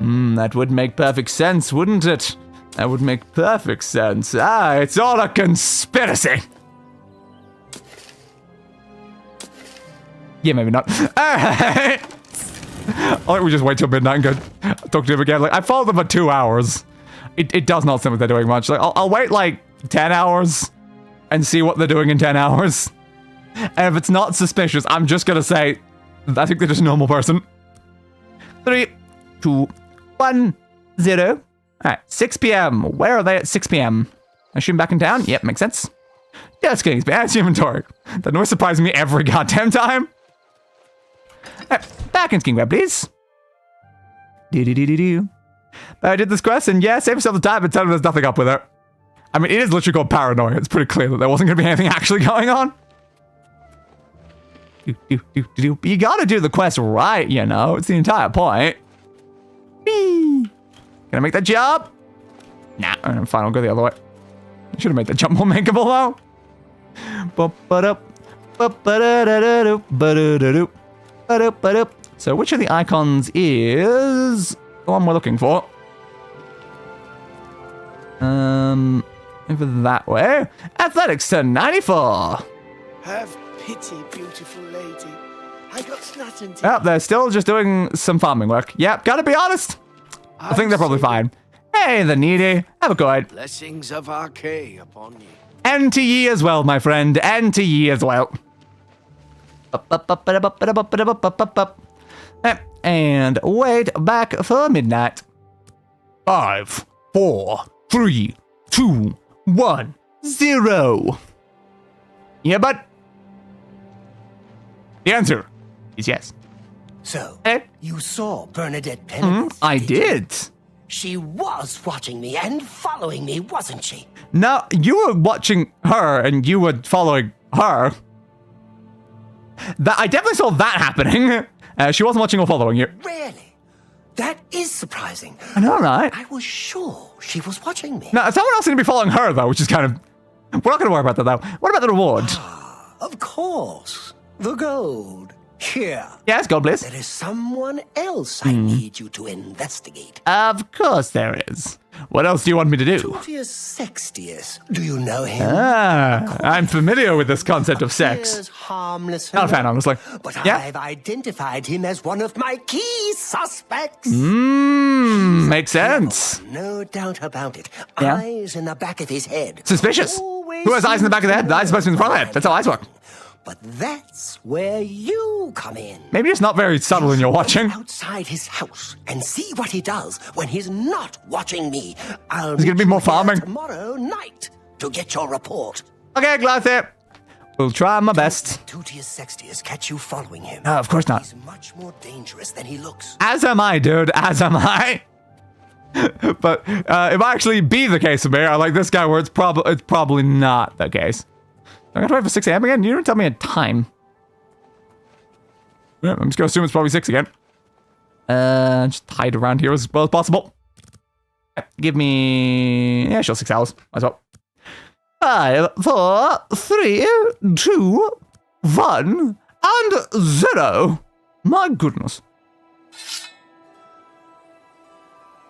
That would make perfect sense, wouldn't it? That would make perfect sense. Ah, it's all a conspiracy. Yeah, maybe not. Alright. I think we just wait till midnight and go talk to him again. Like, I followed them for 2 hours. It does not seem like they're doing much. Like, I'll wait like 10 hours and see what they're doing in 10 hours. And if it's not suspicious, I'm just gonna say, I think they're just a normal person. 3, 2, 1, 0. Alright, 6 p.m. Where are they at 6 p.m.? I assume back in town? Yep, makes sense. Yes, Kings, manage inventory. That noise surprises me every goddamn time. Back in King Web, please. Do. But I did this quest, and yeah, save yourself the time and tell them there's nothing up with it. I mean, it is literally called paranoia. It's pretty clear that there wasn't going to be anything actually going on. But you gotta do the quest right, you know? It's the entire point. Whee! Can I make that jump? Nah, fine, I'll go the other way. I should have made that jump more makeable, though. So which of the icons is the one we're looking for? Over that way. Athletics to 94. Have pity, beautiful lady. I got nothing to... Yep, they're still just doing some farming work. Yep, gotta be honest. I think they're probably fine. Hey, the needy. Have a good. Blessings of Archay upon you. And to ye as well, my friend. And to ye as well. And wait back for midnight. 5, 4, 3, 2, 1, 0. Yeah, but the answer is yes. So, you saw Bernadette Penn? I did. She was watching me and following me, wasn't she? No, you were watching her and you were following her. I definitely saw that happening. She wasn't watching or following you. Really? That is surprising. I know, right? I was sure she was watching me. No, someone else is going to be following her, though, which is kind of... We're not going to worry about that, though. What about the reward? Of course. The gold. Here. Yes, gold, please. There is someone else I need you to investigate. Of course there is. What else do you want me to do? Tutius Sextius. Do you know him? I'm familiar with this concept of sex. Harmless. Not a fan, honestly. But yeah. I've identified him as one of my key suspects. Makes sense. No doubt about it. Yeah. Eyes in the back of his head. Suspicious. Always Who has eyes in the back of the head? The eyes are supposed to be in the front of the head. That's how eyes work. But that's where you come in. Maybe it's not very subtle in your watching. Outside his house and see what he does when he's not watching me. There's gonna be more farming tomorrow night to get your report. Okay, Glathy. We'll try my best. Tutius Sextius catch you following him. No, of course not. He's much more dangerous than he looks. As am I, dude. As am I. But it might actually be the case for me. I like this guy where it's probably not the case. I gotta wait for 6 a.m. again? You didn't tell me a time. Yeah, I'm just gonna assume it's probably 6 again. Just hide around here as well as possible. Give me... Yeah, sure, 6 hours. Might as well. 5, 4, 3, 2, 1, and 0. My goodness.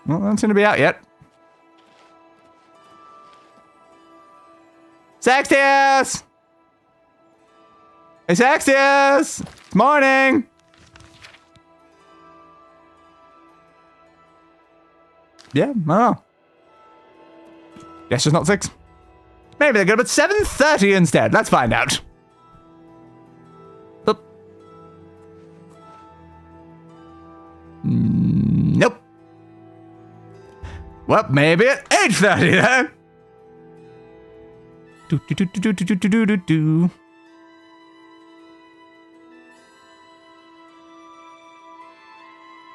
Well, that's going to be out yet. Sextius! Hey, Sextius! It's morning! Yeah, I don't know. Guess it's not 6. Maybe they're good, but 7:30 instead. Let's find out. Oop. Nope. Well, maybe at 8:30 then. Do.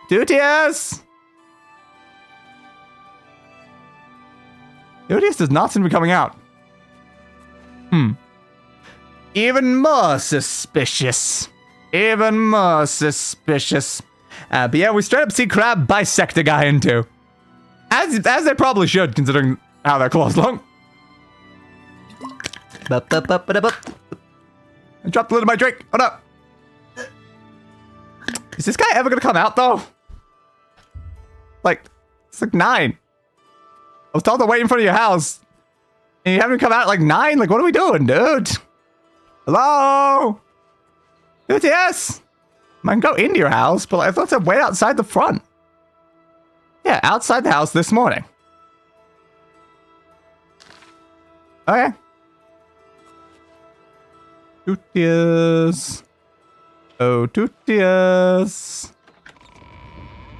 Dutius! Dutius does not seem to be coming out. Even more suspicious. Even more suspicious. But yeah, we straight up see Crab bisect a guy in two. As they probably should, considering how their claws long. I dropped a lid of my drink. Oh no. Is this guy ever gonna come out though? Like, it's like 9. I was told to wait in front of your house. And you haven't come out at like 9? Like, what are we doing, dude? Hello? Dude, yes. I can go into your house, but I thought I'd wait outside the front. Yeah, outside the house this morning. Okay. Tutius. Oh, Tutius.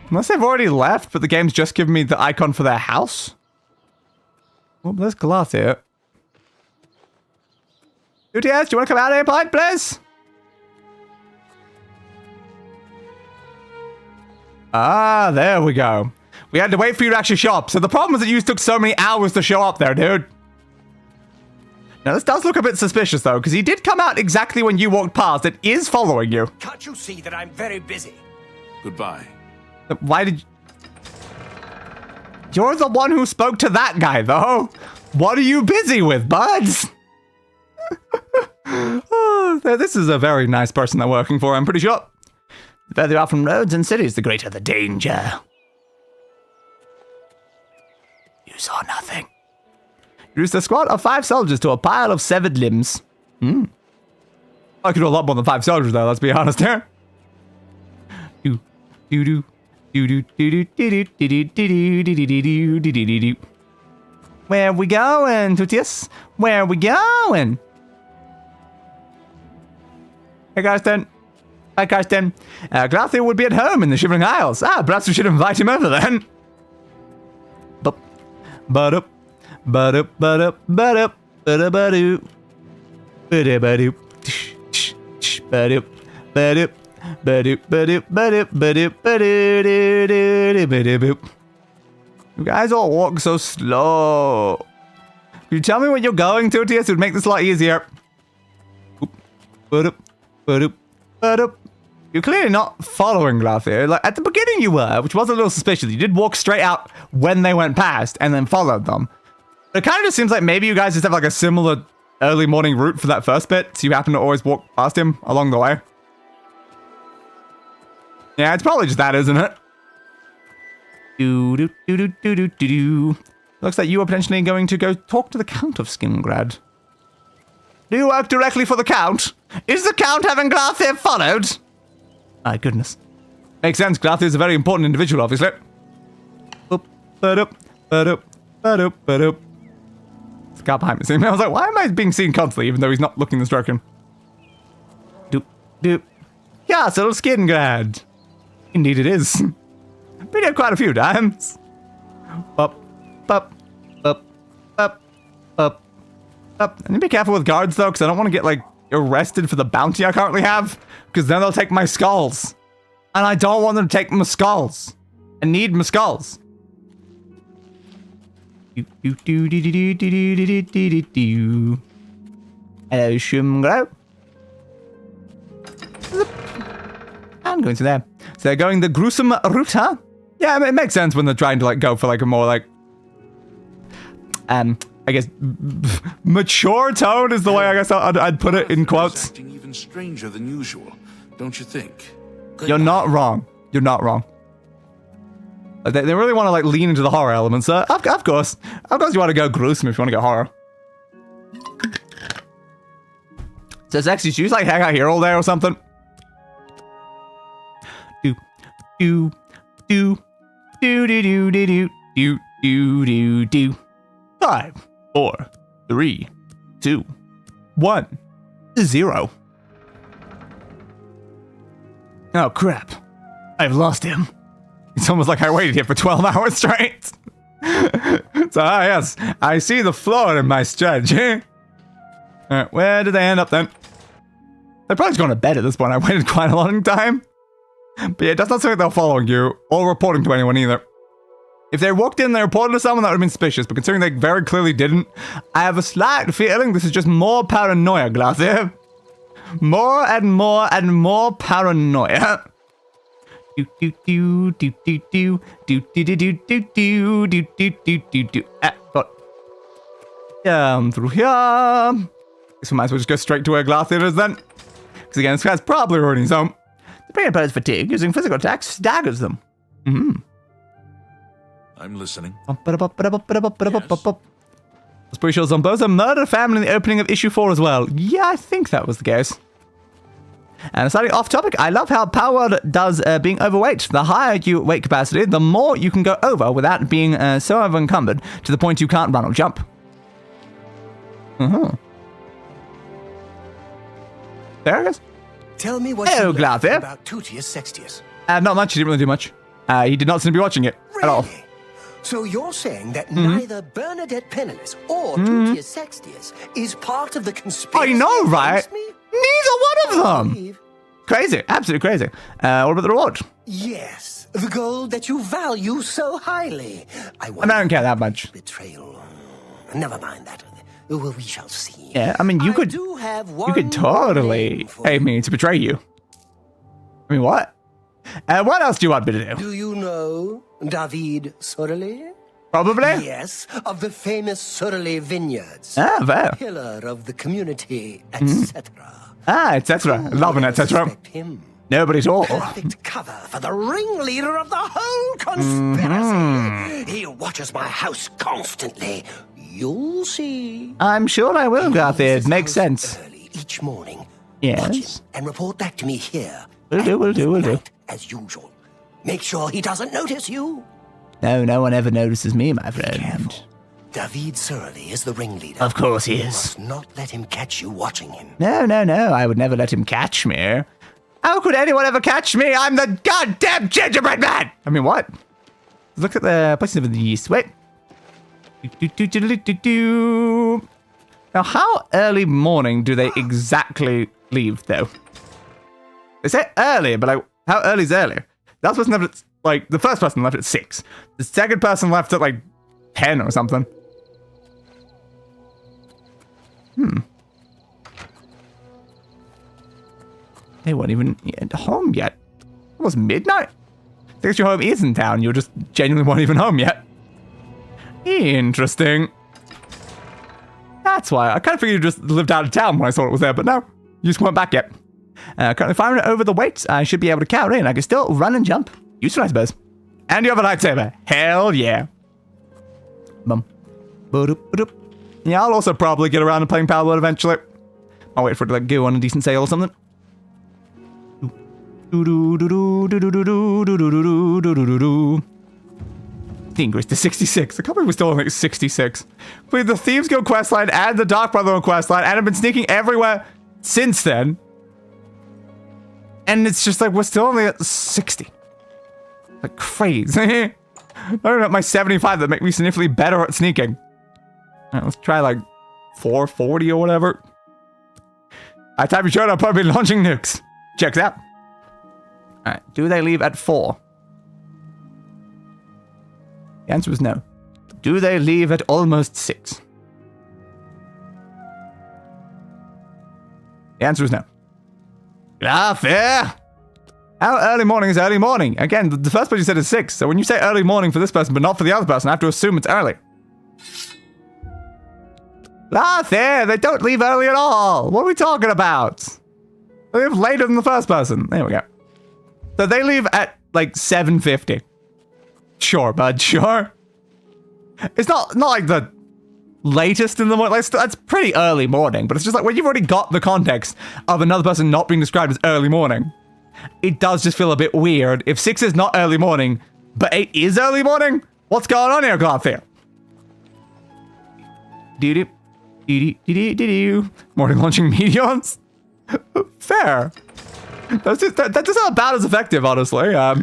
Unless they've already left, but the game's just given me the icon for their house. Oh, there's glass here. Tutius, do you want to come out here, please? Ah, there we go. We had to wait for you to actually show up. So the problem was that you took so many hours to show up there, dude. Now, this does look a bit suspicious, though, because he did come out exactly when you walked past. It is following you. Can't you see that I'm very busy? Goodbye. Why did you... You're the one who spoke to that guy, though. What are you busy with, buds? Oh, this is a very nice person they're working for, I'm pretty sure. The further out from roads and cities, the greater the danger. You saw nothing. Reduced a squad of 5 soldiers to a pile of severed limbs. I could do a lot more than 5 soldiers, though, let's be honest here. Where we going, Tutius? Where we going? Hey, Karsten. Hi, Karsten. Glathiel would be at home in the Shivering Isles. Perhaps we should invite him over then. Ba-dup. Ba-dup, ba-dup, ba-dup, ba-dup, ba-dup. Ba-dup, ba-dup, ba-dup, ba-dup, ba-dup, ba-dup, ba-dup, ba-dup, ba-dup. You guys all walk so slow. Can you tell me where you're going, Tutius? It would make this a lot easier. Ba-dup, ba-dup, ba-dup. You're clearly not following Glathiel. Like, at the beginning you were, which was a little suspicious. You did walk straight out when they went past and then followed them. But it kind of just seems like maybe you guys just have like a similar early morning route for that first bit, so you happen to always walk past him along the way. Yeah, it's probably just that, isn't it? Looks like you are potentially going to go talk to the Count of Skingrad. Do you work directly for the Count? Is the Count having Glathiel followed? My goodness. Makes sense, Glathiel is a very important individual, obviously. Boop, ba-dup, ba-dup, ba-dup, ba-dup. It's a guy behind me. I was like, why am I being seen constantly, even though he's not looking this direction? Doop, doop. Castle Skingrad. Indeed it is. Been here quite a few times. Up, up, up, up, up, up. I need to be careful with guards, though, because I don't want to get, like, arrested for the bounty I currently have, because then they'll take my skulls. And I don't want them to take my skulls. I need my skulls. Hello, Shumgro. I'm going to there. So they're going the gruesome route, huh? Yeah, it makes sense when they're trying to like go for like a more like I guess, mature tone is the way I guess I'd put it in quotes. Acting even stranger than usual, don't you think? You're not wrong. You're not wrong. They really want to like lean into the horror elements. Of course you want to go gruesome if you want to go horror. So sexy, should you just like hang out here all day or something? Do do do do do do do do do do do. 5, 4, 3, 2, 1, 0. Oh crap! I've lost him. It's almost like I waited here for 12 hours straight. So, yes, I see the flaw in my strategy. Alright, where did they end up then? They're probably just going to bed at this point. I waited quite a long time. But yeah, it does not seem like they're following you or reporting to anyone either. If they walked in and they reported to someone, that would have been suspicious. But considering they very clearly didn't, I have a slight feeling this is just more paranoia, Glassy. More and more and more paranoia. Do do do do do do do do do do do do do do do do. Down through here. Guess we might as well just go straight to where Glassy is then. Because again, this guy's probably already his home. The prey opponent's fatigue using physical attacks staggers them. I'm listening. I was pretty sure Zombosa murdered a family in the opening of issue 4 as well. Yeah, I think that was the case. And slightly off topic, I love how Power does being overweight. The higher your weight capacity, the more you can go over without being so over-encumbered to the point you can't run or jump. There it goes. Tell me what you learned about Tutius Sextius. Not much, he didn't really do much. He did not seem to be watching it at all. So you're saying that neither Bernadette Penniless or Tutius Sextius is part of the conspiracy? I know, right? Me? Neither one of them! Crazy, absolutely crazy. What about the reward? Yes, the gold that you value so highly. I don't care that much. Betrayal. Never mind that. We shall see. Yeah, I mean, you could totally pay me to betray you. I mean, what? What else do you want me to do? Do you know David Cyrodiil? Probably. Yes, of the famous Cyrodiil vineyards. Ah, fair. Pillar of the community, etc. Etc. Love an etc. Nobody at all. Perfect cover for the ringleader of the whole conspiracy. He watches my house constantly. You'll see. I'm sure I will, Garfield. Makes sense. Early each morning. Yes. Watch him and report back to me here. Will do. As usual. Make sure he doesn't notice you. No one ever notices me, my friend. Careful. David Cyrodiil is the ringleader. Of course he is. You must not let him catch you watching him. No. I would never let him catch me. How could anyone ever catch me? I'm the goddamn gingerbread man! I mean, what? Look at the places of the east. Wait. Now, how early morning do they exactly leave, though? They say early, but like, how early is early? That person left at, like, the first person left at 6. The second person left at, like, 10 or something. They weren't even home yet. It was midnight. I guess your home is in town. You just genuinely weren't even home yet. Interesting. That's why. I kind of figured you just lived out of town when I saw it was there, but no. You just weren't back yet. Currently firing it over the weight. I should be able to carry in. I can still run and jump. Useful, I suppose. And you have a lightsaber. Hell yeah. Bum. Yeah, I'll also probably get around to playing Palworld eventually. I'll wait for it to like go on a decent sale or something. Increase to 66. I can't believe we're still on like 66. With the Thieves Guild questline and the Dark Brotherhood questline, and I've been sneaking everywhere since then. And it's just like we're still only at 60. Like crazy. I don't know my 75 that make me significantly better at sneaking. Alright, let's try like 440 or whatever. By the time you showed up, I'll be launching nukes. Checks out. Alright, do they leave at 4? The answer was no. Do they leave at almost 6? The answer is no. Ah, fair. How early morning is early morning? Again, the first person you said is 6. So when you say early morning for this person, but not for the other person, I have to assume it's early. Glathier, they don't leave early at all. What are we talking about? They leave later than the first person. There we go. So they leave at like 7:50. Sure, bud, sure. It's not like the latest in the morning. Like, that's pretty early morning, but it's just like when you've already got the context of another person not being described as early morning, it does just feel a bit weird. If 6 is not early morning, but 8 is early morning, what's going on here, Glathier? Doo-doo. Doo-doo-doo-doo-doo. Morning launching meteors? Fair. That doesn't sound about as effective, honestly. I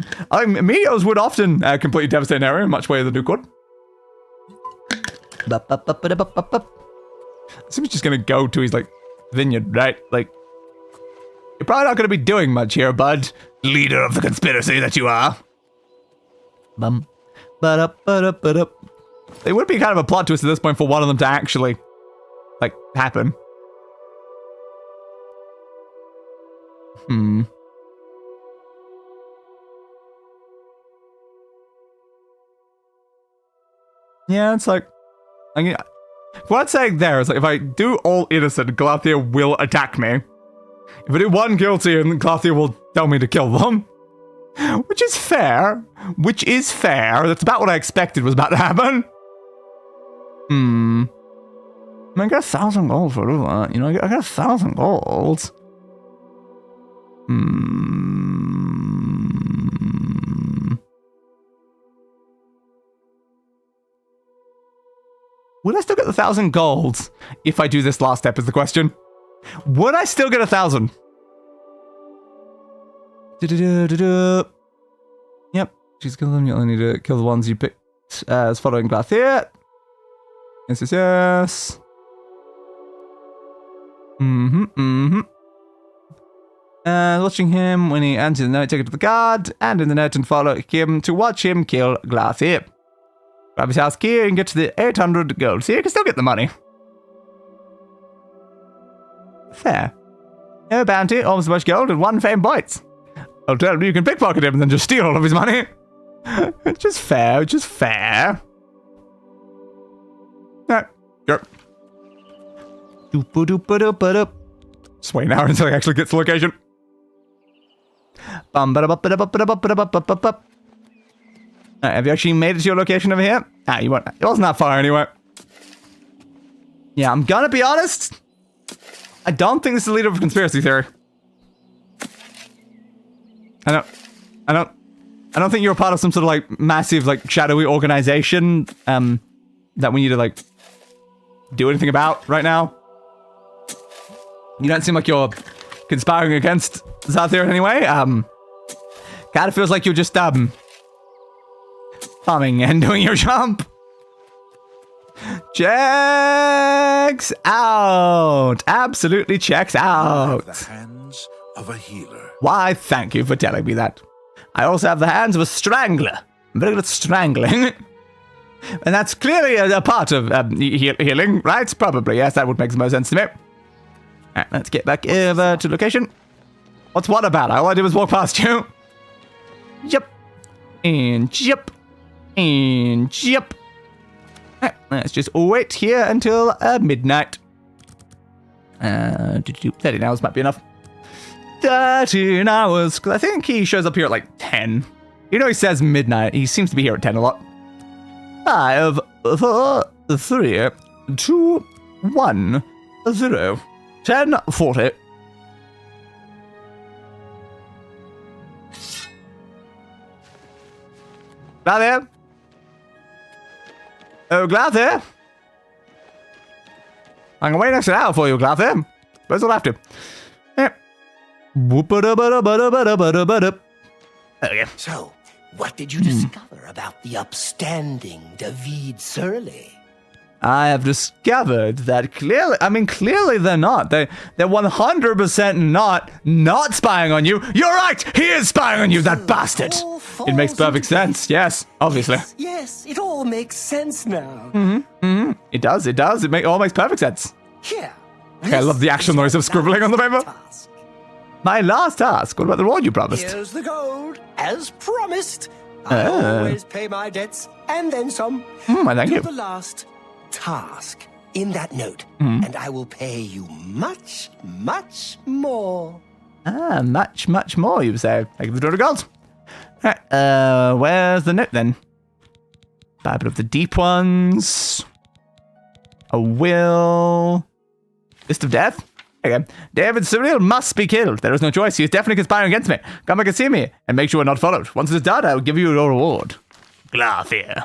mean, meteors would often completely devastate an area in much way than Duke would. Seems just gonna go to his, like, vineyard, right? Like, you're probably not gonna be doing much here, bud. Leader of the conspiracy that you are. Bum. Ba-da-ba-da-ba-da. It would be kind of a plot twist at this point for one of them to actually, like, happen. Yeah, it's like, I mean, what I'm saying there is, like, if I do all innocent, Glathier will attack me. If I do one guilty, and Glathier will tell me to kill them. Which is fair. Which is fair. That's about what I expected was about to happen. I got 1,000 gold for that. You know, I got 1,000 gold. Would I still get the 1,000 gold if I do this last step is the question. Would I still get 1,000? Yep. She's kill them. You only need to kill the ones you picked as following Glathier. Yes. Watching him when he enters the note, take it to the guard, and in the note and follow him to watch him kill Glathier. Grab his house key and get to the 800 gold. See, you can still get the money. Fair. No bounty, almost as much gold, and 1 fame points. I'll tell you, you can pickpocket him and then just steal all of his money. It's just fair, it's just fair. Alright, go. Doop-a-doop-a-doop-a-doop. Just wait an hour until he actually gets the location. Have you actually made it to your location over here? You weren't. It wasn't that far anyway. Yeah, I'm gonna be honest. I don't think this is the leader of a conspiracy theory. I don't think you're a part of some sort of, like, massive, like, shadowy organization that we need to, like, do anything about right now. You don't seem like you're conspiring against Glathier in any way. Kind of feels like you're just farming and doing your job. Checks out. Absolutely checks out. The hands of a healer. Why, thank you for telling me that. I also have the hands of a strangler. I'm very good at strangling. And that's clearly a part of healing, right? Probably, yes, that would make the most sense to me. Alright, let's get back over to location. What's what about? All I did was walk past you. Yep. And yep. And yep. Alright, let's just wait here until midnight. 13 hours might be enough. 13 hours, because I think he shows up here at like 10. You know, he says midnight. He seems to be here at 10 a lot. 5, 4, 3, 2, 1, 0. 10:40. Glathier? Oh, Glathier? I can wait next an hour for you, Glathier. Suppose I'll have to. Yep. Okay. So, what did you discover about the upstanding David Surly? I have discovered that clearly they're not. They're 100% not spying on you. You're right! He is spying on you, that bastard! It makes perfect sense, yes, obviously. Yes, it all makes sense now. It does. It all makes perfect sense. Here. Okay, I love the actual noise of scribbling on the paper. Task. My last task. What about the reward you promised? Here's the gold, as promised. I always pay my debts, and then some. Thank you. The last task. in that note, and I will pay you much, much more. Ah, much, much more, you say. Thank you for 200 gold. Alright, where's the note then? Bible of the Deep Ones. A will. List of death? Okay. David Cyrodiil must be killed. There is no choice. He is definitely conspiring against me. Come back and see me, and make sure we're not followed. Once it is done, I will give you your reward. Glarthir.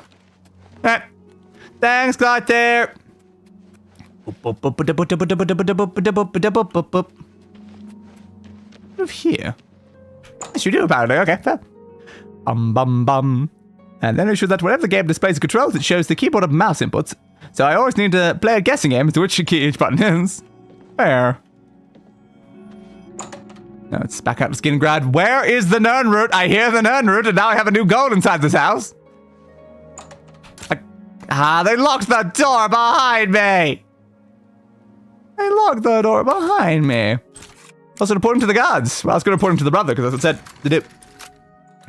Alright. Thanks, Glarthir. Of here. Yes, you do, apparently. Okay, fair. Bum. And then ensure that whenever the game displays the controls, it shows the keyboard and mouse inputs. So I always need to play a guessing game as to which key each button is. Fair. Now it's back out to Skingrad. Where is the Nern route? I hear the Nern route, and now I have a new goal inside this house. They locked the door behind me. They locked the door behind me. I was going to report him to the guards. Well, I was going to report him to the brother, because that's what it said to do.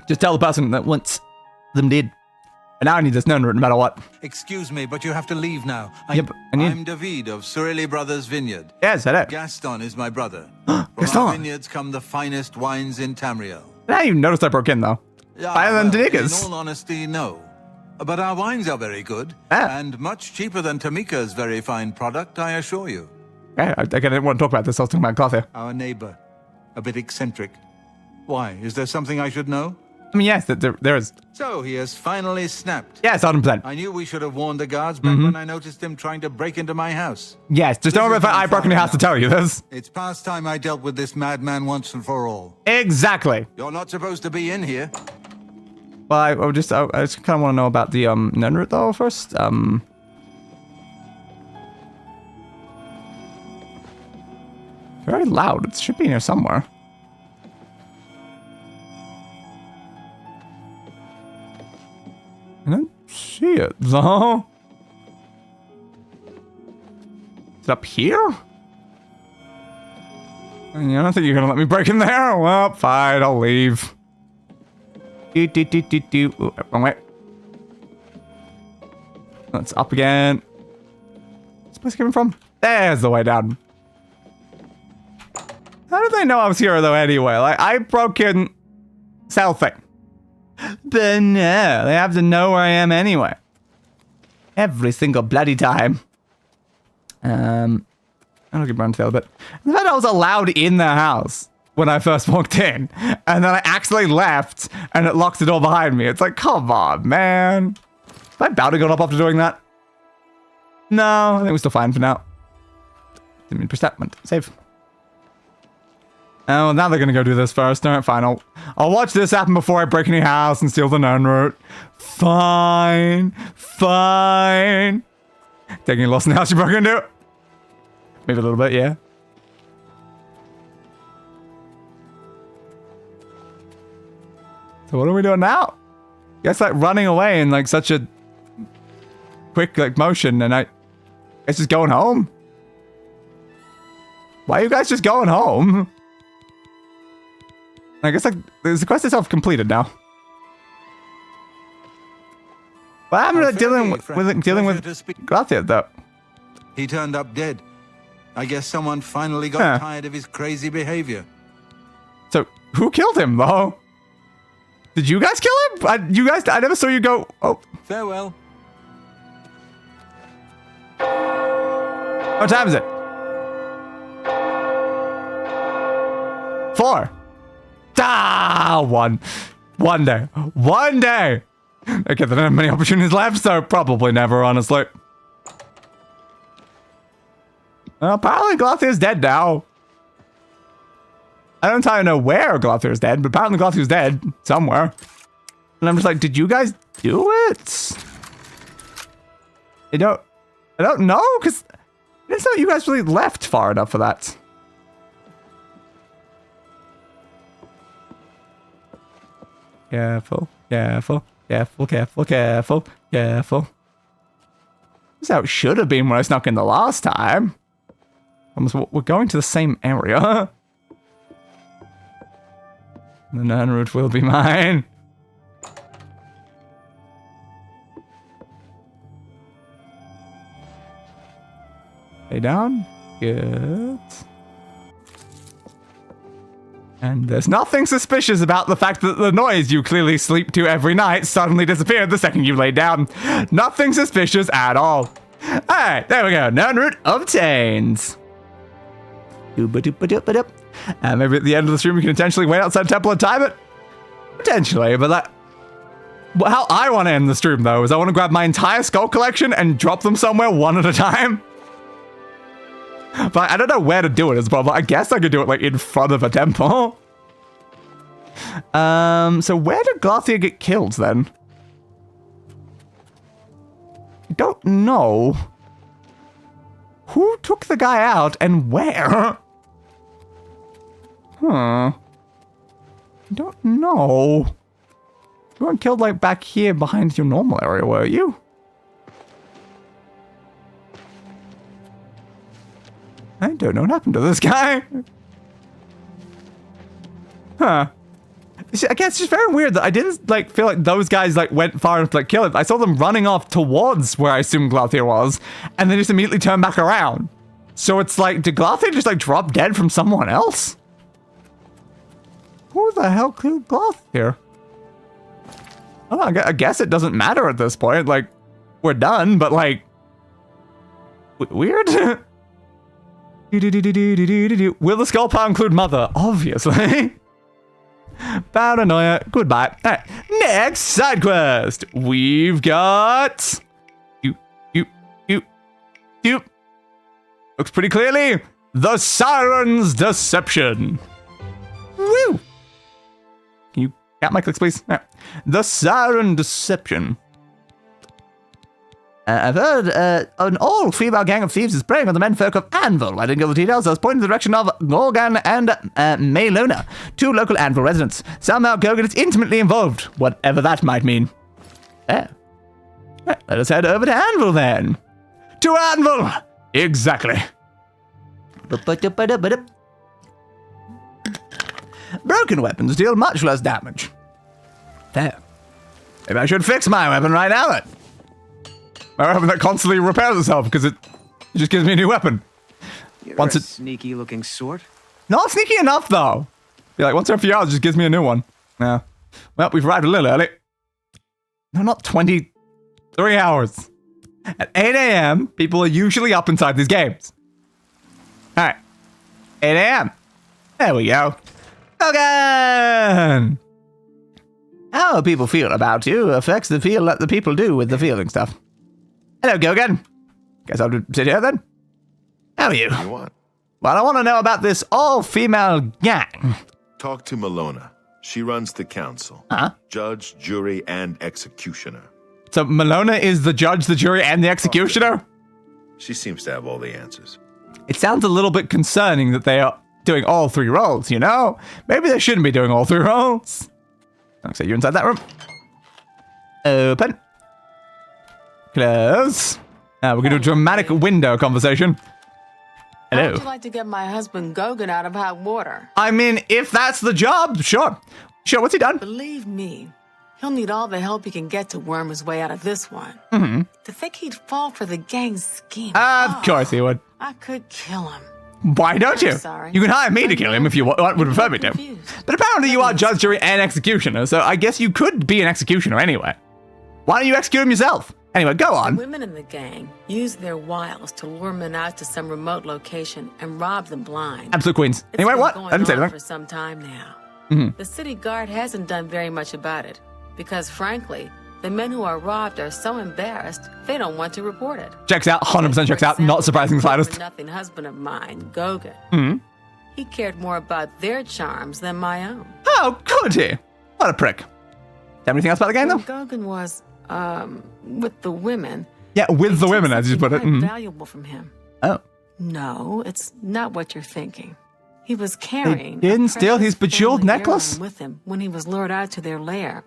Just tell the person that once them did. And now I need this Nern route no matter what. Excuse me, but you have to leave now. Yep, I'm David of Cyrodiil Brothers Vineyard. Yes, I know. Gaston is my brother. From Gaston. our vineyards come the finest wines in Tamriel. Now you noticed I broke in, though. Finer than Tamika's. In all honesty, no. But our wines are very good, Ah. and much cheaper than Tamika's very fine product, I assure you. Yeah, I didn't want to talk about this. I was talking about cloth here. Our neighbor, a bit eccentric. Why? Is there something I should know? I mean, yes, there is. So he has finally snapped. Yes, 100%. I knew we should have warned the guards back when I noticed him trying to break into my house. Yes, just don't worry if I broke into your house to tell you this. It's past time I dealt with this madman once and for all. Exactly. You're not supposed to be in here. Well, I just kind of want to know about the Nern route though first. Very loud. It should be in here somewhere. I don't see it though. Is it up here? I don't think you're gonna let me break in there. Well, fine, I'll leave. Ooh, wrong way. That's up again. Where's this place coming from? There's the way down. How did they know I was here though anyway? Like, I broke in something. But no, they have to know where I am anyway. Every single bloody time. I'll get around to the other bit. The fact I was allowed in the house when I first walked in, and then I accidentally left, and it locked the door behind me. It's like, come on, man. Is my bounty going up after doing that? No, I think we're still fine for now. Didn't mean presentment. Save. Oh, now they're gonna go do this first. Alright, fine. I'll watch this happen before I break any house and steal the Nern route. Fine. Fine. Taking a loss in the house you broke into? Maybe a little bit, yeah. So what are we doing now? Guess like running away in like such a quick like motion, and I guess just going home. Why are you guys just going home? I guess like the quest itself completed now. What happened to dealing with Glarthir though? He turned up dead. I guess someone finally got tired of his crazy behavior. So who killed him though? Did you guys kill him? I never saw you go. Oh. Farewell. What time is it? 4. Ah, 1. One day. One day. Okay, there don't have many opportunities left, so probably never, honestly. Well, apparently Glarthir's dead now. I don't entirely know where Glarthir's dead, but apparently Glarthir's dead somewhere. And I'm just like, did you guys do it? I don't know, because I didn't know you guys really left far enough for that. Careful, careful, careful, careful, careful, careful. This is how it should have been when I snuck in the last time. We're going to the same area. The Nern route will be mine. Lay down. Good. And there's nothing suspicious about the fact that the noise you clearly sleep to every night suddenly disappeared the second you lay down. Nothing suspicious at all. Alright, there we go. Known route obtained. Maybe at the end of the stream we can intentionally wait outside Temple and time it? Potentially, but that... How I want to end the stream, though, is I want to grab my entire skull collection and drop them somewhere one at a time. But I don't know where to do it as well, but I guess I could do it, like, in front of a temple. So where did Glathir get killed, then? I don't know. Who took the guy out and where? I don't know. You weren't killed, like, back here behind your normal area, were you? I don't know what happened to this guy. Huh. Again, it's just very weird that I didn't, like, feel like those guys, like, went far enough to, like, kill him. I saw them running off towards where I assumed Glathir was, and then just immediately turned back around. So it's like, did Glathir just, like, drop dead from someone else? Who the hell killed Glathir? I don't know, I guess it doesn't matter at this point. Like, we're done, but, like, weird? Will the skull pile include mother? Obviously. Paranoia. Goodbye. All right. Next side quest. We've got... Looks pretty clearly. The Siren's Deception. Woo! Can you count my clicks, please? All right. The Siren Deception. I've heard an all-female gang of thieves is preying on the menfolk of Anvil. I didn't get the details. I was pointing in the direction of Gorgon and Maelona, two local Anvil residents. Somehow Gorgon is intimately involved, whatever that might mean. Right, let us head over to Anvil then. To Anvil! Exactly. Broken weapons deal much less damage. Fair. Maybe I should fix my weapon right now then. My weapon that constantly repairs itself because it just gives me a new weapon. You're a sneaky looking sort. Not sneaky enough though. Be like, once every few hours, it just gives me a new one. Yeah. Well, we've arrived a little early. No, not 23 hours. At 8 a.m., people are usually up inside these games. Alright. 8 a.m. There we go. Logan! How people feel about you affects the feel that the people do with the feeling stuff. Hello, Gogan. Guess I'll sit here then. How are you? What do you want? Well, I want to know about this all-female gang. Talk to Maelona. She runs the council. Huh? Judge, jury, and executioner. So Maelona is the judge, the jury, and the executioner? She seems to have all the answers. It sounds a little bit concerning that they are doing all three roles, you know? Maybe they shouldn't be doing all three roles. So you're inside that room. Open. Close. We're going to do a dramatic window conversation. Hello. How would you like to get my husband Gogan out of hot water? I mean, if that's the job, sure. Sure, what's he done? Believe me, he'll need all the help he can get to worm his way out of this one. Mm-hmm. To think he'd fall for the gang's scheme. Of course he would. I could kill him. Why don't you? Sorry. You can hire me to kill him if you would prefer me to. But apparently you are judge, jury, and executioner, so I guess you could be an executioner anyway. Why don't you execute him yourself? Anyway, go on. The women in the gang use their wiles to lure men out to some remote location and rob them blind. Absolute queens. It's Anyway, been what? going I didn't say on anything. for some time now. Mm-hmm. The city guard hasn't done very much about it because, frankly, the men who are robbed are so embarrassed they don't want to report it. Checks out. 100% checks out. Not surprising the slightest. Nothing husband of mine, Gogan. Mm-hmm. He cared more about their charms than my own. Oh, could he? What a prick. Have anything else about the game, though? Gogan was, with the women. Yeah, with the women, as you put it. Mm-hmm. Valuable from him. Oh. No, it's not what you're thinking. He was carrying. They didn't steal his bejeweled necklace with him when he was lured out to their lair.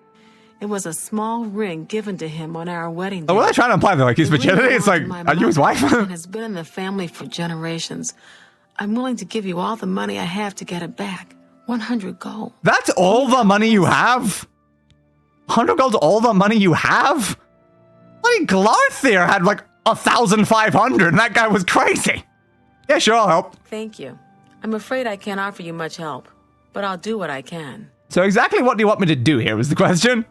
It was a small ring given to him on our wedding day. Oh, well, they're trying to imply that, like, his virginity. It's like, are you his wife? It has been in the family for generations. I'm willing to give you all the money I have to get it back. 100 gold. That's all the money you have? 100 gold's all the money you have? Like, Glarthir had, like, 1,500, and that guy was crazy. Yeah, sure, I'll help. Thank you. I'm afraid I can't offer you much help, but I'll do what I can. So exactly what do you want me to do here is the question?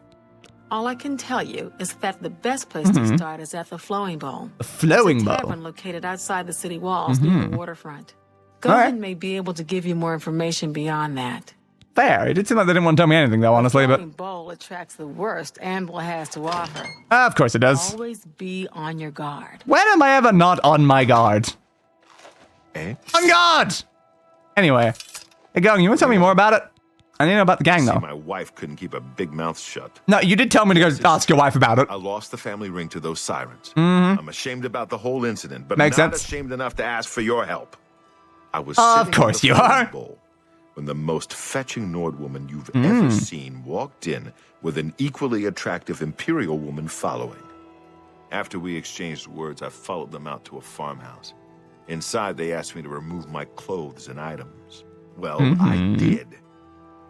All I can tell you is that the best place to start is at the Flowing Bowl. The Flowing It's a Bowl. tavern located outside the city walls near the waterfront. Godhood may be able to give you more information beyond that. Fair. It did seem like they didn't want to tell me anything, though, honestly, The but... Flowing Bowl attracts the worst Anvil has to offer. Of course it does. Always be on your guard. When am I ever not on my guard? Eh? On guard! Anyway. Hey, Gong, you want to tell me more about it? I need to know about the gang, See, though. my wife couldn't keep a big mouth shut. No, you did tell me to go ask your wife about it. I lost the family ring to those sirens. I'm ashamed about the whole incident, but Makes not sense. ashamed enough to ask for your help. I was Of sitting course in you the Flowing are. Bowl when the most fetching Nord woman you've ever seen walked in with an equally attractive Imperial woman following. After we exchanged words, I followed them out to a farmhouse. Inside, they asked me to remove my clothes and items. Well, I did.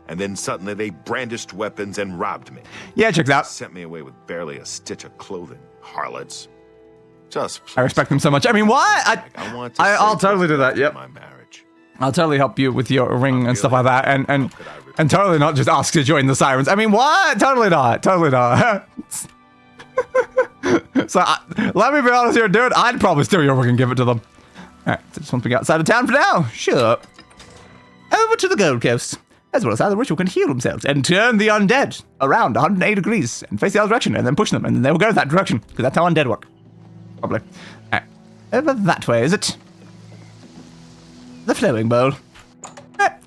And then suddenly they brandished weapons and robbed me. Yeah, checks out. Sent me away with barely a stitch of clothing. Harlots. Just I respect them so much. I mean, what? I want to I'll save totally do that, what's yep. left of my marriage. I'll totally help you with your ring and stuff like that, and totally not just ask to join the sirens. I mean, what? Totally not. Totally not. So, let me be honest here, dude. I'd probably steal your ring and give it to them. Alright, so just want to be outside of town for now. Sure. Over to the Gold Coast. As well as how the ritual can heal themselves and turn the undead around 180 degrees and face the other direction and then push them and then they will go that direction because that's how undead work. Probably. Alright. Over that way, is it? The Flowing Bowl.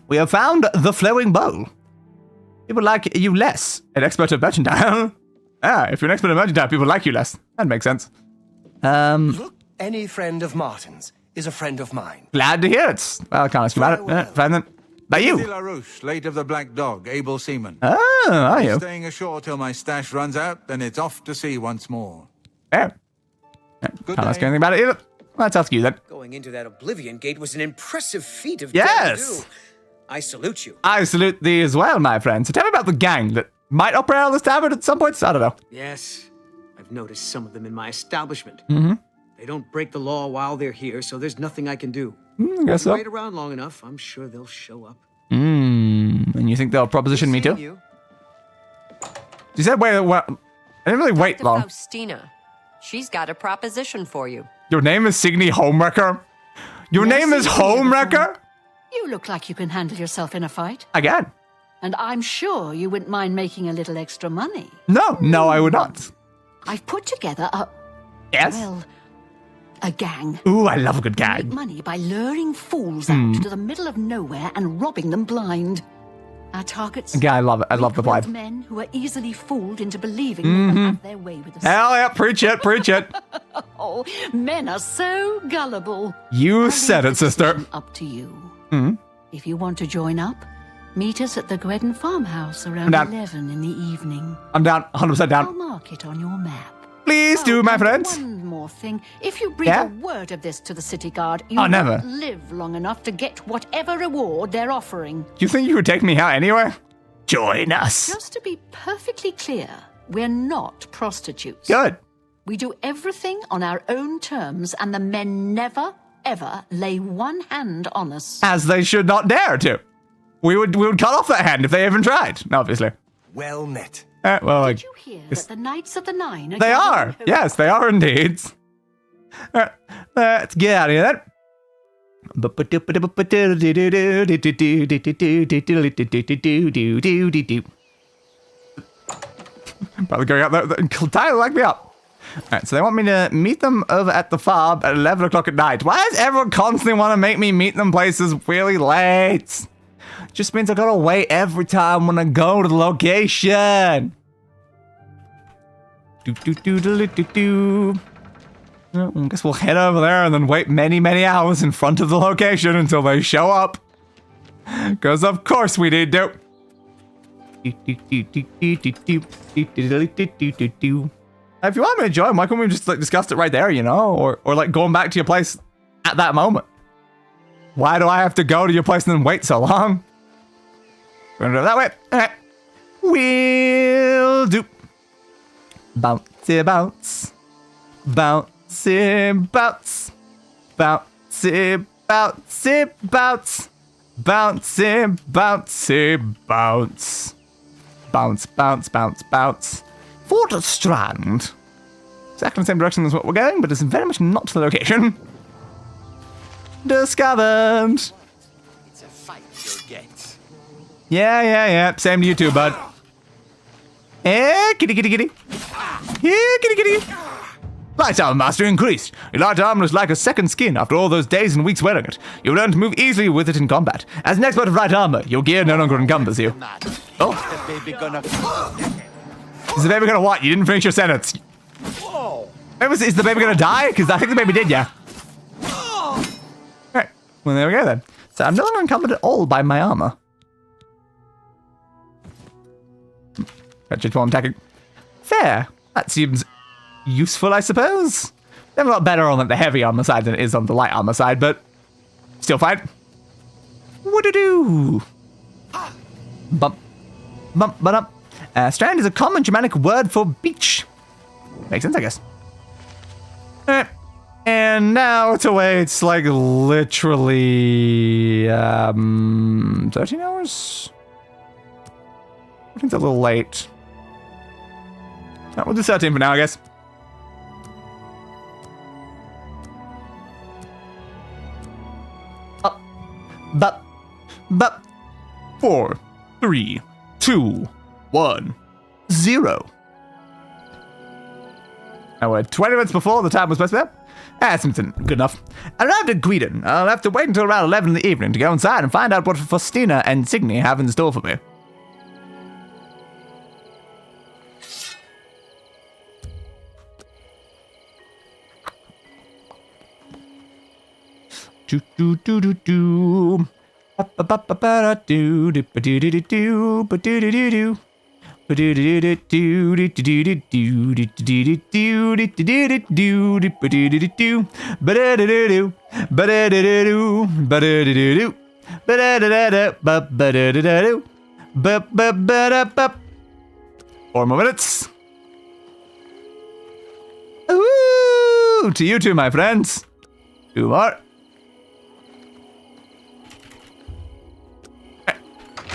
We have found the Flowing Bowl. People like you less. An expert of merchandise. If you're an expert of merchandise, people like you less. That makes sense. Look, any friend of Martin's is a friend of mine. Glad to hear it. Well, I can't ask you about it. Fine then. By you. Timothy LaRouche, late of the Black Dog, able seaman. Oh, are you? Staying ashore till my stash runs out, then it's off to sea once more. Fair. Good Can't ask day. anything about it either. Let's ask you then. Going into that Oblivion gate was an impressive feat of Yes! dare-to-do. I salute you. I salute thee as well, my friend. So tell me about the gang that might operate out of this tavern at some points. I don't know. Yes, I've noticed some of them in my establishment. Mm-hmm. They don't break the law while they're here, so there's nothing I can do. I guess so. Wait around long enough, I'm sure they'll show up. And you think they'll proposition me too? You. You said wait. I didn't really wait To long. Faustina. She's got a proposition for you. Your name is Signy Homewrecker? Your Yes, name is you've heard Homewrecker? You look like you can handle yourself in a fight. Again? And I'm sure you wouldn't mind making a little extra money. No, I would not. I've put together a... Yes? Well, a gang. Ooh, I love a good Make gang. money by luring fools out to the middle of nowhere and robbing them blind. Our targets... Okay, I love it. I love the weak-willed vibe. men who are easily fooled into believing they can have their way with us. Hell yeah, preach it, preach it. Oh, men are so gullible. You I'll said leave it, the sister. decision up to you. If you want to join up, meet us at the Gredden farmhouse around down. 11 in the evening. I'm down, 100% I'll down. mark it on your map. Please do, my and friends. One more thing. If you breathe Yeah? a word of this to the city guard, you Oh, won't never. live long enough to get whatever reward they're offering. Do you think you would take me out anywhere? Join us. Just to be perfectly clear, we're not prostitutes. Good. We do everything on our own terms, and the men never, ever lay one hand on us. As they should not dare to. We would cut off that hand if they even tried, obviously. Well met. Well, Did you hear that the Knights of the Nine are they gathering are. home? Yes, they are indeed. Let's get out of here then. Probably going out there entirely like me up. Alright, so they want me to meet them over at the farm at 11 o'clock at night. Why does everyone constantly want to make me meet them places really late? Just means I gotta wait every time when I go to the location. Well, I guess we'll head over there and then wait many, many hours in front of the location until they show up. Because of course we need to. If you want me to join, why can't we just like discuss it right there, you know? Or like going back to your place at that moment? Why do I have to go to your place and then wait so long? We're gonna do it that way. Alright. Will do. Bouncy bounce. Bouncy bounce. Bouncy bouncy, bounce. Bouncy, bouncy, bounce. Bounce, bounce, bounce, bounce. Fort Strand. Exactly the same direction as what we're going, but it's very much not the location. Discovered. It's a fight you'll get. Yeah. Same to you too, bud. Kitty, kitty, kitty. Yeah, kitty, kitty. Light armor master increased. Your light armor is like a second skin after all those days and weeks wearing it. You learn to move easily with it in combat. As an expert of light armor, your gear no longer encumbers you. Oh. The baby gonna... Is the baby gonna what? You didn't finish your sentence. Whoa. Is the baby gonna die? Because I think the baby did, yeah. Alright. Well, there we go then. So I'm no longer encumbered at all by my armor. Catch it while I'm attacking. Fair. That seems useful, I suppose. I'm a lot better on the heavy armor side than it is on the light armor side, but still fine. What-a-do? Bump. Bump, but up. Strand is a common Germanic word for beach. Makes sense, I guess. Alright. And now it's away. It's like literally 13 hours? I think it's a little late. We'll do 13 for now, I guess. But 4, 3, 2, 1, 0. Now we're 20 minutes before the time was supposed to be up. That's good enough. I arrived at Gweden. I'll have to wait until around 11 in the evening to go inside and find out what Faustina and Signy have in store for me. Do do do do do. Ba ba ba ba ba do do ba do do do do ba do do do do. Ba do do do do do do do do do do do do do do ba do do do do ba da da do ba da da do ba da da do ba da da da ba ba da da do ba ba ba da ba. 4 more minutes. Ooh, to you two, my friends. 2 more.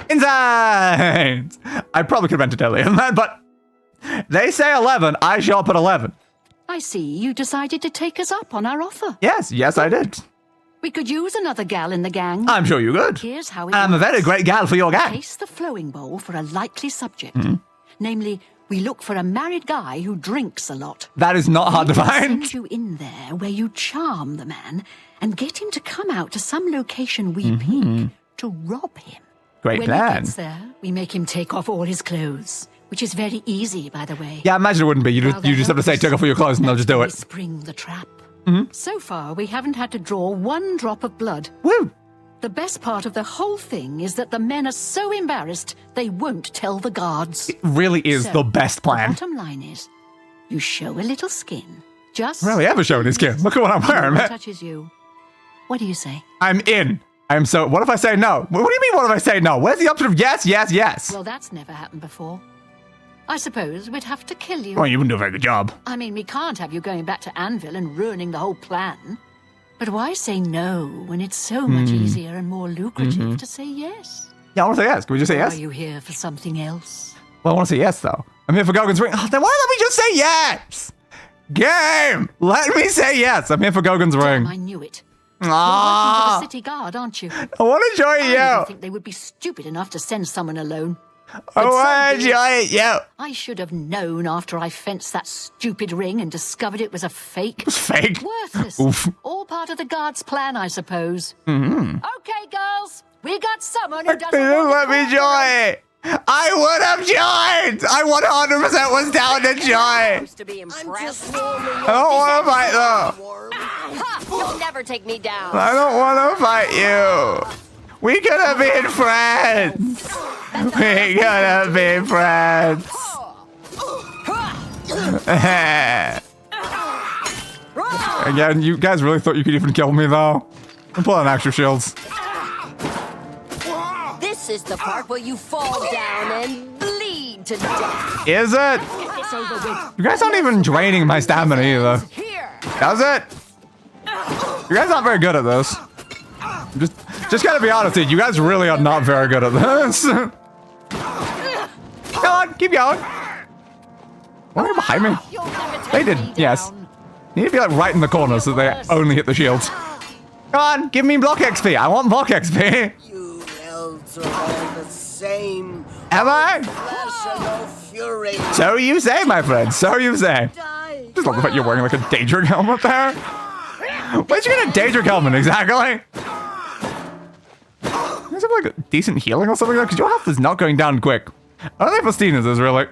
Inside! I probably could have rented earlier than that, but they say 11. I show up at 11. I see you decided to take us up on our offer. Yes, I did. We could use another gal in the gang. I'm sure you could. Here's how it I'm a works. very great gal for your gang. Case the flowing bowl for a likely subject. Namely, we look for a married guy who drinks a lot. That is not hard to We'll find. send you in there where you charm the man and get him to come out to some location we pick to rob him. Great When plan. he gets there, we make him take off all his clothes, which is very easy, by the way. Yeah, I imagine it wouldn't be. You just have to say, take off all your clothes and they'll just do We it. spring the trap. So far, we haven't had to draw one drop of blood. Woo! The best part of the whole thing is that the men are so embarrassed they won't tell the guards. It really is So, the best plan. The bottom line is, you show a little skin. Just Really ever showing his skin. Look at what I'm wearing, no one man. touches you. What do you say? I'm in. I'm so. What if I say no? What do you mean, what if I say no? Where's the option of yes, yes, yes? Well, that's never happened before. I suppose we'd have to kill you. Well, you wouldn't do a very good job. I mean, we can't have you going back to Anvil and ruining the whole plan. But why say no when it's so much easier and more lucrative to say yes? Yeah, I want to say yes. Can we just say Or yes? are you here for something else? Well, I want to say yes, though. I'm here for Gogan's ring. Oh, then why don't we just say yes? Game! Let me say yes. I'm here for Gogan's ring. I knew it. You're working for the city guard, aren't you? I want to join I you. don't think they would be stupid enough to send someone alone. I But so want to be it. join you. I should have known after I fenced that stupid ring and discovered it was a fake. It's fake. Worthless. Oof. All part of the guard's plan, I suppose. Okay, girls. We got someone who doesn't want Let to me join. I would have joined. I 100% was down to join. To be I'm impressed. just warming I don't want to fight, though. Ha! You'll never take me down. I don't want to fight you. We could have been friends. We could have been friends. Again, you guys really thought you could even kill me, though? I'm pulling extra shields. This is the part where you fall down and bleed to death. Is it? Get this over with. You guys aren't even draining my stamina either. Here. Does it? You guys aren't very good at this. Just gotta be honest, dude. You guys really are not very good at this. Come on, keep going. What are behind me? They did, yes. You need to be like right in the corner so they only hit the shields. Come on, give me block XP. I want block XP. You elves are all the same. Am I? Flesh and no fury. So you say, my friend. So you say. Just love the fact you're wearing like a Daedric helmet there. Where'd you get a Daedric helmet exactly? Is it like a decent healing or something like that? Because your health is not going down quick. I don't think Faustina's is really.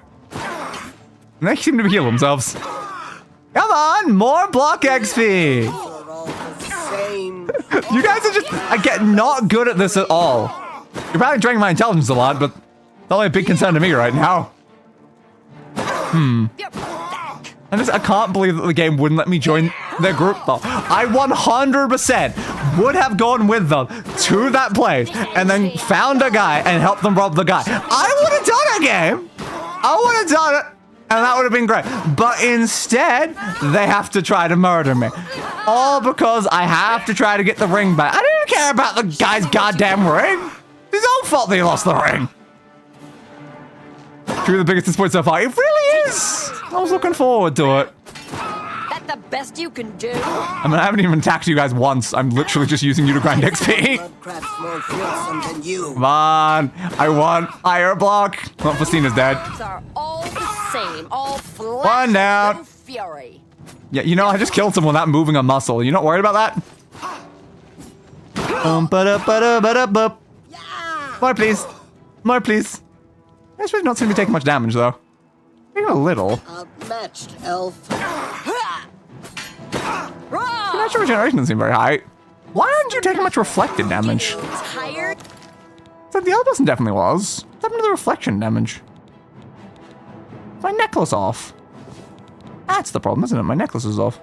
They seem to heal themselves. Come on, more block XP. You guys are just, I get not good at this at all. You're probably draining my intelligence a lot, but it's only a big concern to me right now. I can't believe that the game wouldn't let me join their group though. I 100% would have gone with them to that place and then found a guy and helped them rob the guy. I would have done it, game. I would have done it. And that would have been great. But instead, they have to try to murder me. All because I have to try to get the ring back. I didn't care about the guy's goddamn ring. It's his own fault that he lost the ring. Truly the biggest disappointment so far. It really is. I was looking forward to it. That the best you can do? I mean, I haven't even attacked you guys once. I'm literally just using you to grind XP. More fearsome than you. Come on. I want higher block. Well, Faustina's dead. Are all the same, all flesh, One down. no fury. Yeah, you know, I just killed someone without moving a muscle. You not worried about that? More, please. More, please. This really not seem to be taking much damage, though. Maybe a little. Outmatched, elf. Natural regeneration doesn't seem very high. Why aren't you taking much reflected damage? Tired? So the other person definitely was. What's happened to the reflection damage? Is my necklace off? That's the problem, isn't it? My necklace is off.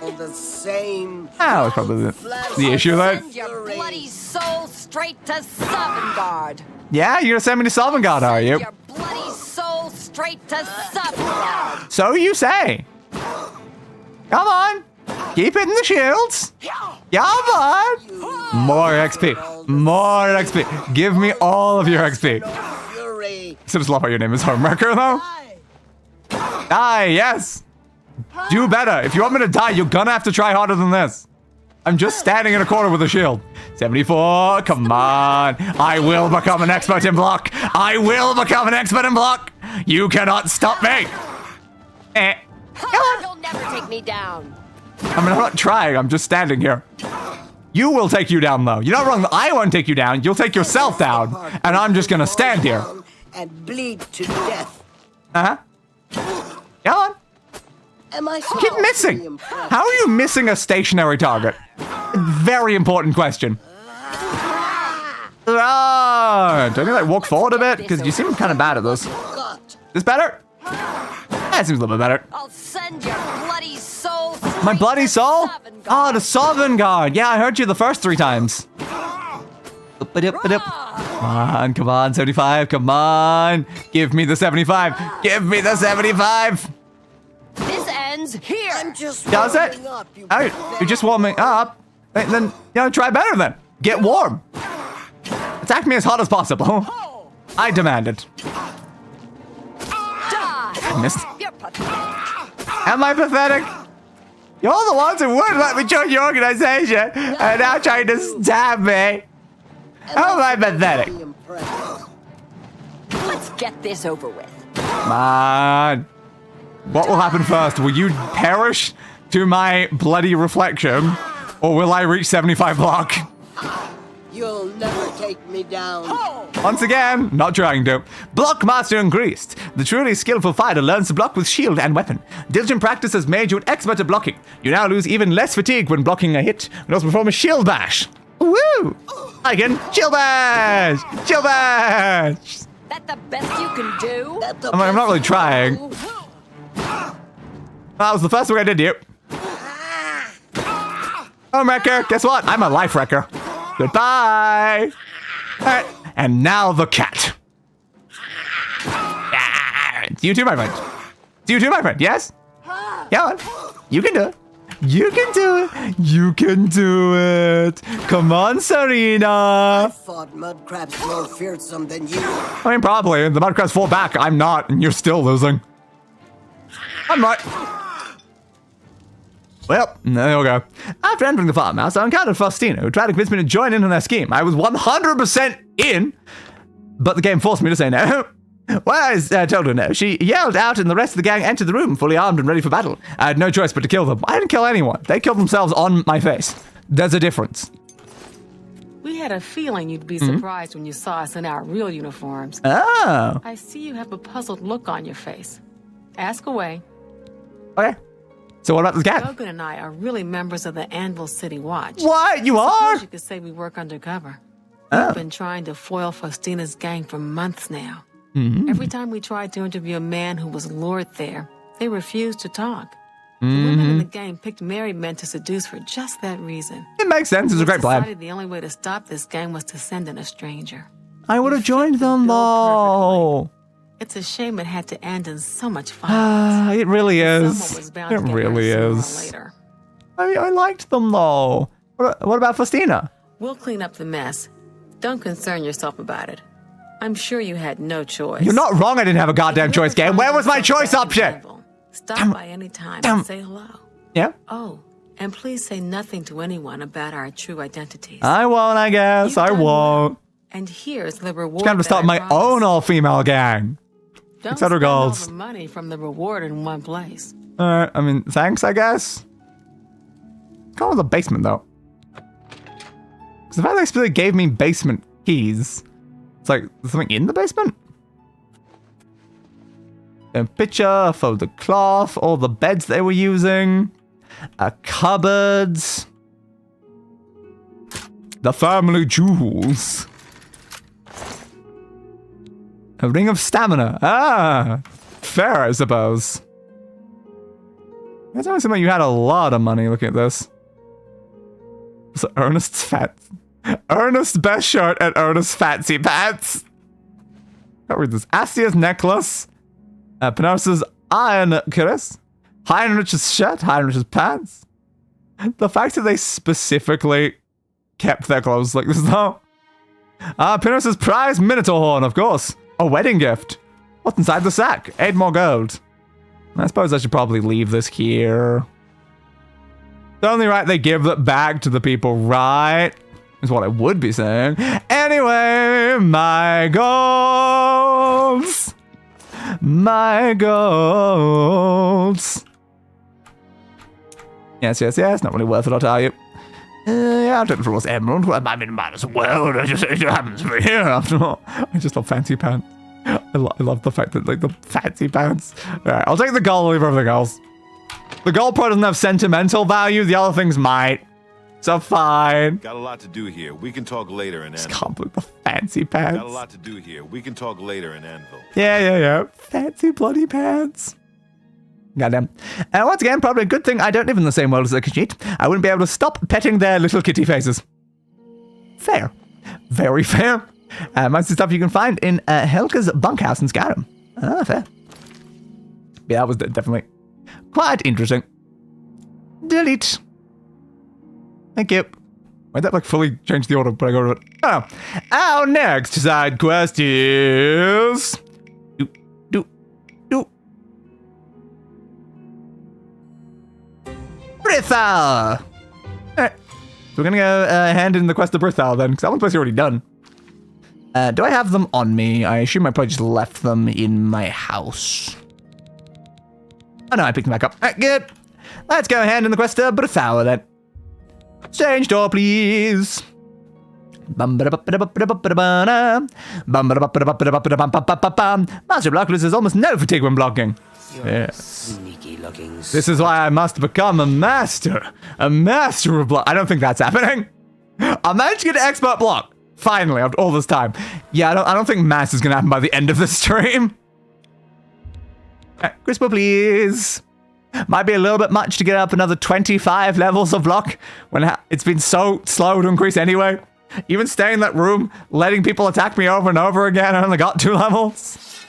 All the same. That was probably the issue there. Send your bloody soul straight to Sovngarde. Yeah, you're gonna send me to Sovngarde, are you? Your bloody soul straight to Sovngarde. So you say. Come on. Keep hitting the shields. Come on. More XP. More XP. Give me all of your XP. So just love how your name is Homewrecker, though. Die, yes. Do better. If you want me to die, you're gonna have to try harder than this. I'm just standing in a corner with a shield. 74, come on. I will become an expert in block. I will become an expert in block. You cannot stop me. You'll never take me down. I mean, I'm not trying. I'm just standing here. You will take you down, though. You're not wrong. I won't take you down. You'll take yourself down. And I'm just gonna stand here. And bleed to death. Uh-huh. Come on. Am I You keep missing. How are you missing a stationary target? Very important question. Do I need to like walk forward a bit? Because you seem kind of bad at this. This better? That seems a little bit better. I'll send your bloody soul. My bloody soul? Oh, the Sovngarde. Yeah, I heard you the first 3 times. Come on, 75. Come on. Give me the 75. Give me the 75. This ends here. I'm just Does it? up, You're just warming up. Then, try better then. Get warm. Attack me as hot as possible. I demand it. I missed. You're pathetic. Am I pathetic? You're the ones who wouldn't let me join your organization and now trying to stab me. How am I pathetic? Let's get this over with. Come on. What will happen first? Will you perish to my bloody reflection? Or will I reach 75 block? You'll never take me down. Once again, not trying to. Block master increased. The truly skillful fighter learns to block with shield and weapon. Diligent practice has made you an expert at blocking. You now lose even less fatigue when blocking a hit. And also perform a shield bash. Woo! I can shield bash! Shield bash! That the best you can do? I'm not really trying. That was the first thing I did to you. Oh, wrecker, guess what? I'm a life wrecker. Goodbye. All right, and now the cat. It's you too, my friend. It's you too, my friend. Yes? Yeah, you can do it. You can do it. You can do it. Come on, Serena. Thought mud crabs more fearsome than you. I mean, probably. The mud crabs fall back. I'm not, and you're still losing. I'm right. Well, there we go. After entering the farmhouse, I encountered Faustina, who tried to convince me to join in on their scheme. I was 100% in, but the game forced me to say no. Well, I told her no. She yelled out, and the rest of the gang entered the room, fully armed and ready for battle. I had no choice but to kill them. I didn't kill anyone. They killed themselves on my face. There's a difference. We had a feeling you'd be surprised when you saw us in our real uniforms. Oh. I see you have a puzzled look on your face. Ask away. Okay. So what about this gang? Logan and I are really members of the Anvil City Watch. What? You I are? suppose you could say we work undercover. We've been trying to foil Faustina's gang for months now. Every time we tried to interview a man who was lured there, they refused to talk. The women in the gang picked married men to seduce for just that reason. It makes sense. It's a great plan. Decided the only way to stop this gang was to send in a stranger. I would have joined them, though. It's a shame it had to end in so much violence. It really is. Someone was bound It to get really hurt sooner or is. later. I liked them, though. What about Faustina? We'll clean up the mess. Don't concern yourself about it. I'm sure you had no choice. You're not wrong. I didn't have a goddamn choice, game. Where was my choice option? Stop by any time and say hello. Yeah? Oh, and please say nothing to anyone about our true identities. I won't, I guess. I won't. And here's the reward. Just gonna start my own all-female gang. Don't Etc. spend all goals. the money from the reward in one place. Alright, I mean, thanks, I guess. Call it the basement, though. Because the fact they actually gave me basement keys. It's like, there's something in the basement? A picture, folded cloth, all the beds they were using. Cupboards. The family jewels. A ring of stamina. Ah, fair, I suppose. It's always something you had a lot of money looking at this. So Ernest's Ernest's best shirt and Ernest's fancy pants. I'll read this. Asia's necklace. Penarce's iron cuirass. Heinrich's shirt. Heinrich's pants. The fact that they specifically kept their clothes like this, though. Penarce's prize minotaur horn, of course. A wedding gift. What's inside the sack? 8 more gold. I suppose I should probably leave this here. It's only right they give that back to the people, right? Is what I would be saying. Anyway, my goals. My goals. Yes, yes, yes. Not really worth it, I'll tell you. Yeah, I'll take the flawless emerald. Well, I mean, might as well. It happens to be here after all. I just love fancy pants. I love the fact that, like, the fancy pants. Alright, I'll take the gold, leave everything else. The gold part doesn't have sentimental value. The other things might. So fine. Got a lot to do here. We can talk later in Anvil. Can't believe the fancy pants. Got a lot to do here. We can talk later in Anvil. Yeah. Fancy bloody pants. Goddamn. And once again, probably a good thing I don't live in the same world as the Khajiit. I wouldn't be able to stop petting their little kitty faces. Fair. Very fair. Most of the stuff you can find in Helga's bunkhouse in Skyrim. Fair. Yeah, that was definitely quite interesting. Delete. Thank you. Why'd that, like, fully change the order, but I go to it? Oh. Our next side quest is... Brithal! Alright. So we're gonna go hand in the quest to Brithal then, because that one's basically already done. Do I have them on me? I assume I probably just left them in my house. Oh no, I picked them back up. Alright, good. Let's go hand in the quest to Brithal then. Change door, please. Master Blockless is almost no fatigue when blocking. Yeah. Sneaky looking. This is why I must become a master. A master of block. I don't think that's happening. I managed to get an expert block. Finally, after all this time. Yeah, I don't think mass is gonna happen by the end of the stream. Crispo, please. Might be a little bit much to get up another 25 levels of block when it's been so slow to increase anyway. Even staying in that room, letting people attack me over and over again, I only got 2 levels.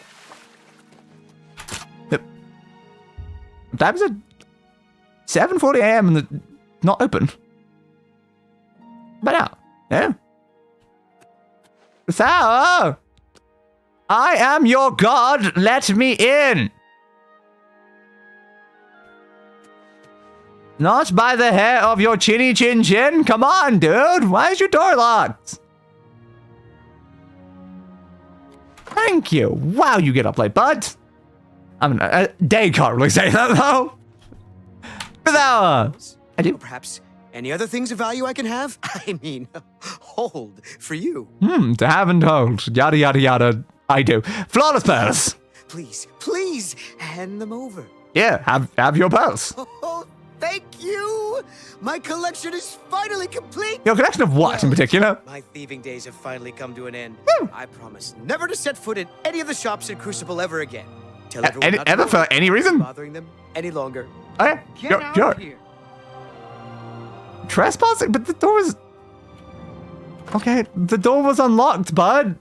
What time is it? 7:40 a.m. and not open. But now, yeah. So, I am your god. Let me in. Not by the hair of your chinny chin chin. Come on, dude. Why is your door locked? Thank you. Wow, you get up late, bud. I mean, Day can't really say that, though. But I do. Perhaps any other things of value I can have? I mean, hold for you. To have and hold. Yada, yada, yada. I do. Flawless pearls. Please, hand them over. Yeah, have your pearls. Oh, thank you. My collection is finally complete. Your collection of what in particular? My thieving days have finally come to an end. I promise never to set foot in any of the shops in Crucible ever again. Tell everyone not to Ever for any reason? bothering them any longer. Oh, yeah. Get out of here. Trespassing? But the door was... Okay, the door was unlocked, bud.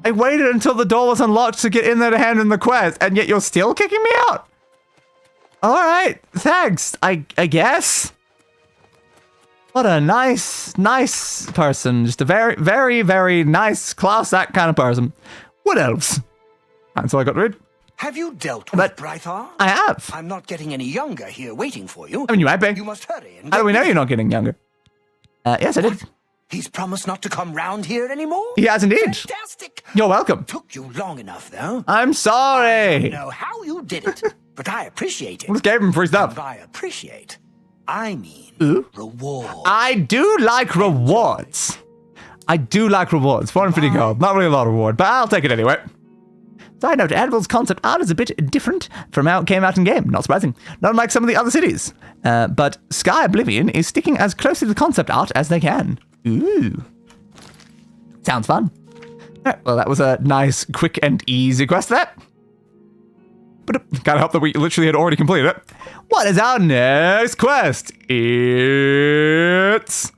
I waited until the door was unlocked to get in there to hand in the quest, and yet you're still kicking me out? Alright, thanks, I guess. What a nice person. Just a very, very, very nice, class act kind of person. What else? That's all I got to read. Have you dealt with Brythar? I have. I'm not getting any younger here waiting for you. I mean, you might be. You must hurry. How do we know you're not getting younger? Yes, I did. He's promised not to come round here anymore? He has indeed. Fantastic. You're welcome. Took you long enough, though. I'm sorry. I don't know how you did it, but I appreciate it. I just gave him free stuff. And by appreciate, I mean reward. I do like rewards. I do like rewards. 450 gold. Not really a lot of reward, but I'll take it anyway. Side note, Anvil's concept art is a bit different from how it came out in game. Not surprising. Not unlike some of the other cities. But Sky Oblivion is sticking as closely to the concept art as they can. Ooh. Sounds fun. Alright, well, that was a nice, quick, and easy quest there. But can't help that we literally had already completed it. What is our next quest? It's...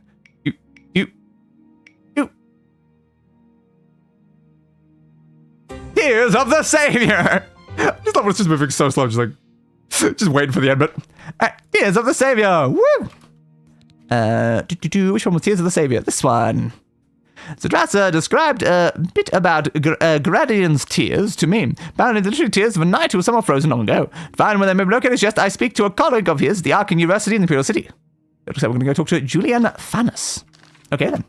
Tears of the Savior! I just love when it's just moving so slow, just like... just waiting for the end, but... Tears of the Savior! Woo! Which one was Tears of the Savior? This one. Zadrasa described a bit about Gradian's tears to me. Apparently, the literary tears of a knight who was somewhat frozen long ago. Find when they may be located, just I speak to a colleague of his, the Ark University in the Imperial City. Looks like we're going to go talk to Julian Fanus. Okay, then.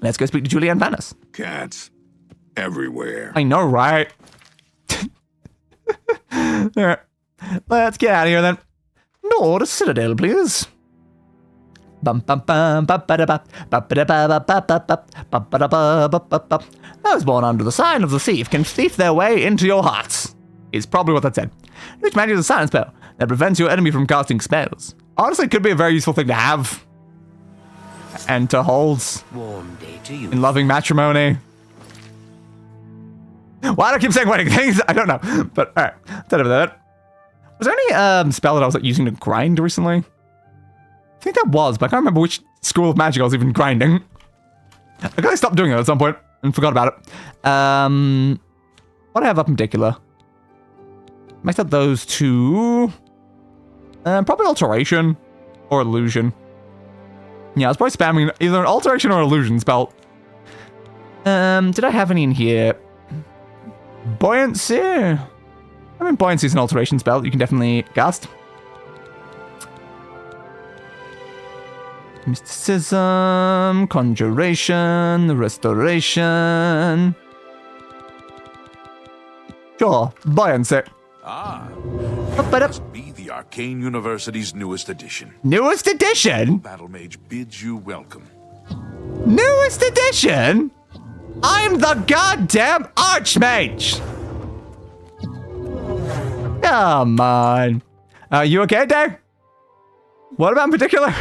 Let's go speak to Julian Fanus. Cats everywhere. I know, right? Alright. Let's get out of here, then. Lord Cyrodiil, please. I was born under the sign of the thief, can thief their way into your hearts. Is probably what that said. Which man uses a silence spell that prevents your enemy from casting spells. Honestly, it could be a very useful thing to have. And to hold. Warm day to you. In loving matrimony. Why do I keep saying wedding things? I don't know. But alright. Was there any spell that I was like using to grind recently? I think that was, but I can't remember which school of magic I was even grinding. I guess I stopped doing it at some point and forgot about it. What do I have up in particular? Mixed up those two. Probably alteration or illusion. Yeah, I was probably spamming either an alteration or illusion spell. Did I have any in here? Buoyancy? I mean, buoyancy is an alteration spell you can definitely cast. Mysticism, conjuration, restoration. Sure, buoyancy. Must be the Arcane University's newest edition. Newest edition? Battle Mage bids you welcome. Newest edition? I'm the goddamn Archmage! Come on. You okay, Dave? What about in particular?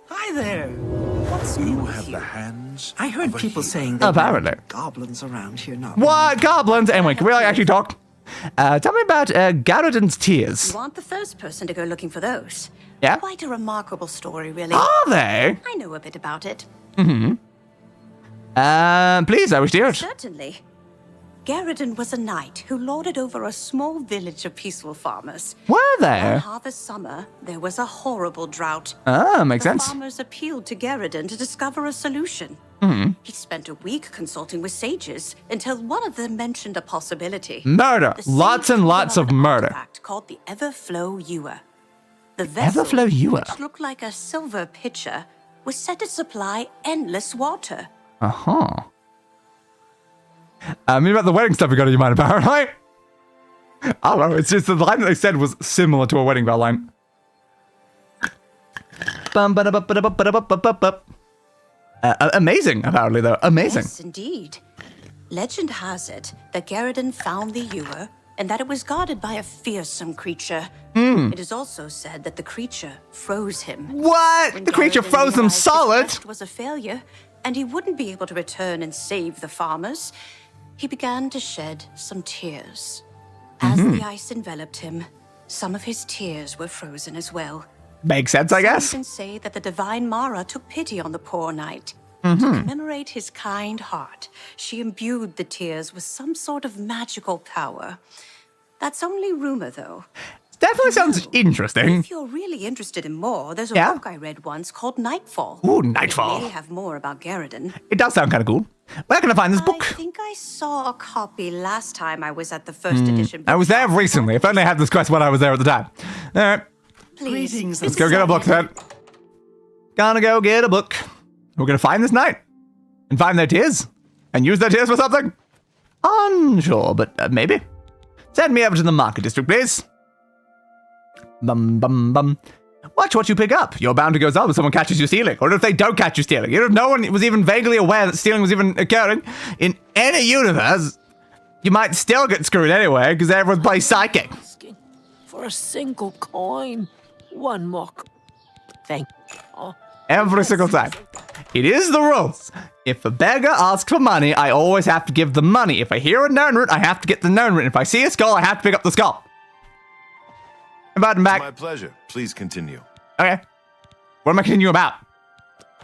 Hi there. What's You new have here? the hands. I heard of a people hero. saying that Apparently. there are goblins around here now. What? Goblins? Anyway, can we like actually talk? Tell me about Garrodin's tears. You aren't the first person to go looking for those. Yeah? Quite a remarkable story, really. Are they? I know a bit about it. Mm-hmm. Please, I wish to hear it. Certainly. Garridan was a knight who lorded over a small village of peaceful farmers. Were One there? harvest summer, there was a horrible drought. Ah, makes The sense. farmers appealed to Garridan to discover a solution. He spent a week consulting with sages until one of them mentioned a possibility. Murder. The Lots sage and told lots them of an murder. artifact called the Everflow Ewer. The vessel, Everflow Ewer? which looked like a silver pitcher, was said to supply endless water. Uh-huh. About the wedding stuff we got in your mind, apparently. I don't know, it's just the line that they said was similar to a wedding bell line. Amazing, apparently, though. Amazing. Yes, indeed. Legend has it that Garridan found the ewer and that it was guarded by a fearsome creature. It is also said that the creature froze him. What? When The creature Garridan froze them realized his solid? quest was a failure, and he wouldn't be able to return and save the farmers. He began to shed some tears. As the ice enveloped him, some of his tears were frozen as well. Makes sense, I guess. Some even say that the divine Mara took pity on the poor knight. To commemorate his kind heart, she imbued the tears with some sort of magical power. That's only rumor, though. Definitely sounds interesting. If you're really interested in more, there's a Yeah? book I read once called Nightfall. Ooh, It may Nightfall. have more about Garridan. It does sound kind of cool. Where can I find this I book? think I saw a copy last time I was at the first edition. I was there recently. If only I had this quest when I was there at the time. All right, Please. let's go get a book then. Gonna go get a book. We're gonna find this knight and find their tears and use their tears for something. Unsure, but maybe. Send me over to the market district, please. Bum bum bum. Watch what you pick up. You're bound to go up if someone catches you stealing, or if they don't catch you stealing. If no one was even vaguely aware that stealing was even occurring in any universe, you might still get screwed anyway because everyone plays psychic. For a single coin. One more. Thank you. Every single time. It is the rules. If a beggar asks for money, I always have to give the money. If I hear a known root, I have to get the known root. If I see a skull, I have to pick up the skull. About back. My pleasure. Please continue. Okay. What am I continuing about?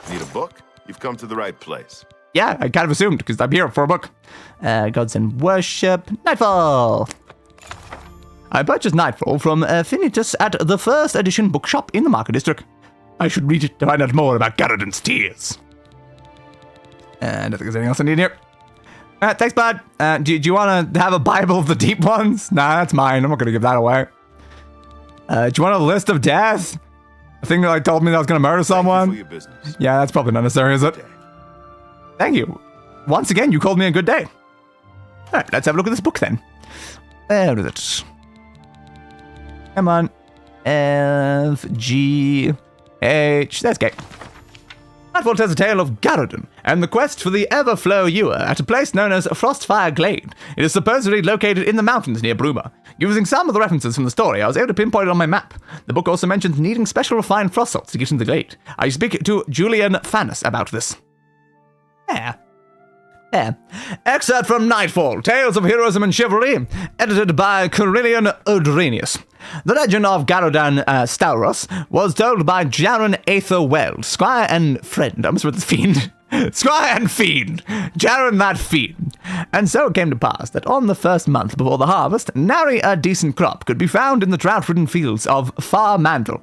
Need a book? You've come to the right place. Yeah, I kind of assumed, because I'm here for a book. Gods and Worship. Nightfall. I purchased Nightfall from Finitus at the first edition bookshop in the Market District. I should read it to find out more about Garridan's tears. I don't think there's anything else I need here. Thanks, bud. Do you want to have a Bible of the Deep Ones? Nah, that's mine. I'm not going to give that away. Do you want a list of death? A thing that like told me that I was going to murder someone? For your business. Yeah, that's probably not necessary, is it? Thank you. Once again, you called me a good day. All right, let's have a look at this book then. Where is it? Come on. F, G, H. That's okay. Nightfall tells a tale of Garridan and the quest for the Everflow Ewer at a place known as Frostfire Glade. It is supposedly located in the mountains near Bruma. Using some of the references from the story, I was able to pinpoint it on my map. The book also mentions needing special refined frost salts to get into the glade. I speak to Julian Fanus about this. Yeah. Excerpt from Nightfall, Tales of Heroism and Chivalry, edited by Carillion Odrenius. The legend of Garridan Stauros was told by Jaron Aether Weld, squire and friend. I almost read the fiend. Squire and fiend. Jaron that fiend. And so it came to pass that on the first month before the harvest, nary a decent crop could be found in the drought-ridden fields of Far Mantle.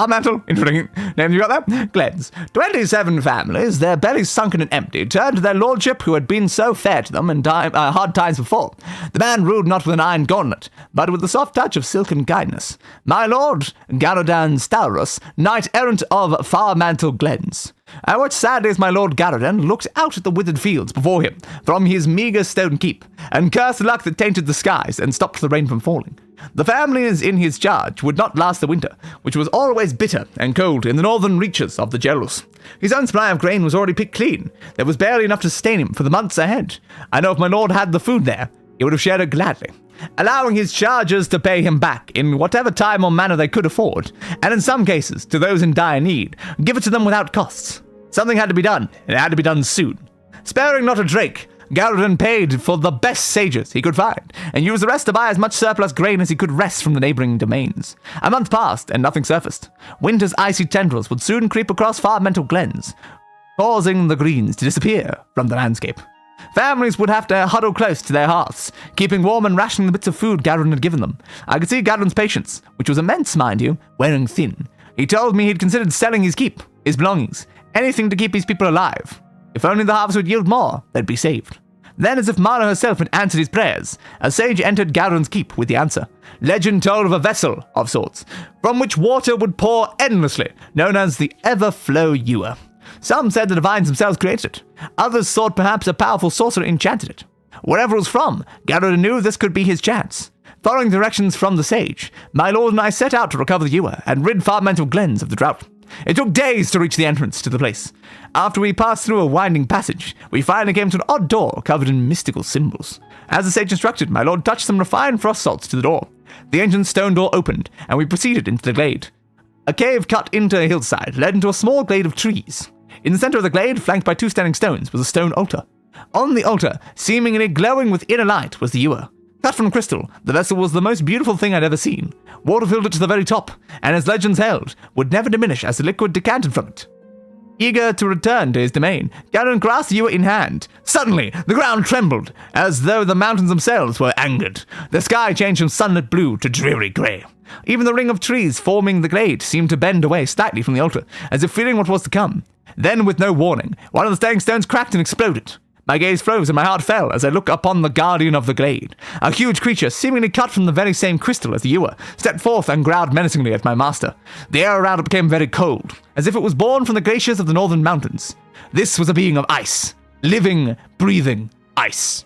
Mantle, interesting name you got there. Glens. 27 families, their bellies sunken and empty, turned to their lordship who had been so fair to them in hard times before. The man ruled not with an iron gauntlet, but with the soft touch of silken kindness. My lord, Garridan Stauros, knight-errant of Far Mantle Glens. I watched sadly as my lord Garridan looked out at the withered fields before him from his meagre stone keep, and cursed the luck that tainted the skies and stopped the rain from falling. The families in his charge would not last the winter, which was always bitter and cold in the northern reaches of the Jelus. His own supply of grain was already picked clean. There was barely enough to sustain him for the months ahead. I know if my lord had the food there, he would have shared it gladly, allowing his chargers to pay him back in whatever time or manner they could afford, and in some cases, to those in dire need, give it to them without costs. Something had to be done, and it had to be done soon. Sparing not a drake, Garridan paid for the best sages he could find, and used the rest to buy as much surplus grain as he could wrest from the neighboring domains. A month passed, and nothing surfaced. Winter's icy tendrils would soon creep across Far Mantle Glens, causing the greens to disappear from the landscape. Families would have to huddle close to their hearths, keeping warm and rationing the bits of food Garin had given them. I could see Garin's patience, which was immense, mind you, wearing thin. He told me he'd considered selling his keep, his belongings, anything to keep his people alive. If only the harvest would yield more, they'd be saved. Then, as if Mara herself had answered his prayers, a sage entered Garin's keep with the answer. Legend told of a vessel of sorts, from which water would pour endlessly, known as the Everflow Ewer. Some said the divines themselves created it. Others thought perhaps a powerful sorcerer enchanted it. Wherever it was from, Garin knew this could be his chance. Following directions from the sage, my lord and I set out to recover the Ewer and rid Farmental Glens of the drought. It took days to reach the entrance to the place. After we passed through a winding passage, we finally came to an odd door covered in mystical symbols. As the sage instructed, my lord touched some refined frost salts to the door. The ancient stone door opened, and we proceeded into the glade. A cave cut into a hillside led into a small glade of trees. In the center of the glade, flanked by 2 standing stones, was a stone altar. On the altar, seemingly glowing with inner light, was the ewer. Cut from crystal, the vessel was the most beautiful thing I'd ever seen. Water filled it to the very top, and as legends held, would never diminish as the liquid decanted from it. Eager to return to his domain, Garin grasped the ewer in hand. Suddenly, the ground trembled, as though the mountains themselves were angered. The sky changed from sunlit blue to dreary grey. Even the ring of trees forming the glade seemed to bend away slightly from the altar, as if fearing what was to come. Then, with no warning, one of the standing stones cracked and exploded. My gaze froze and my heart fell as I looked upon the guardian of the glade. A huge creature, seemingly cut from the very same crystal as the ewer, stepped forth and growled menacingly at my master. The air around it became very cold, as if it was born from the glaciers of the northern mountains. This was a being of ice. Living, breathing ice.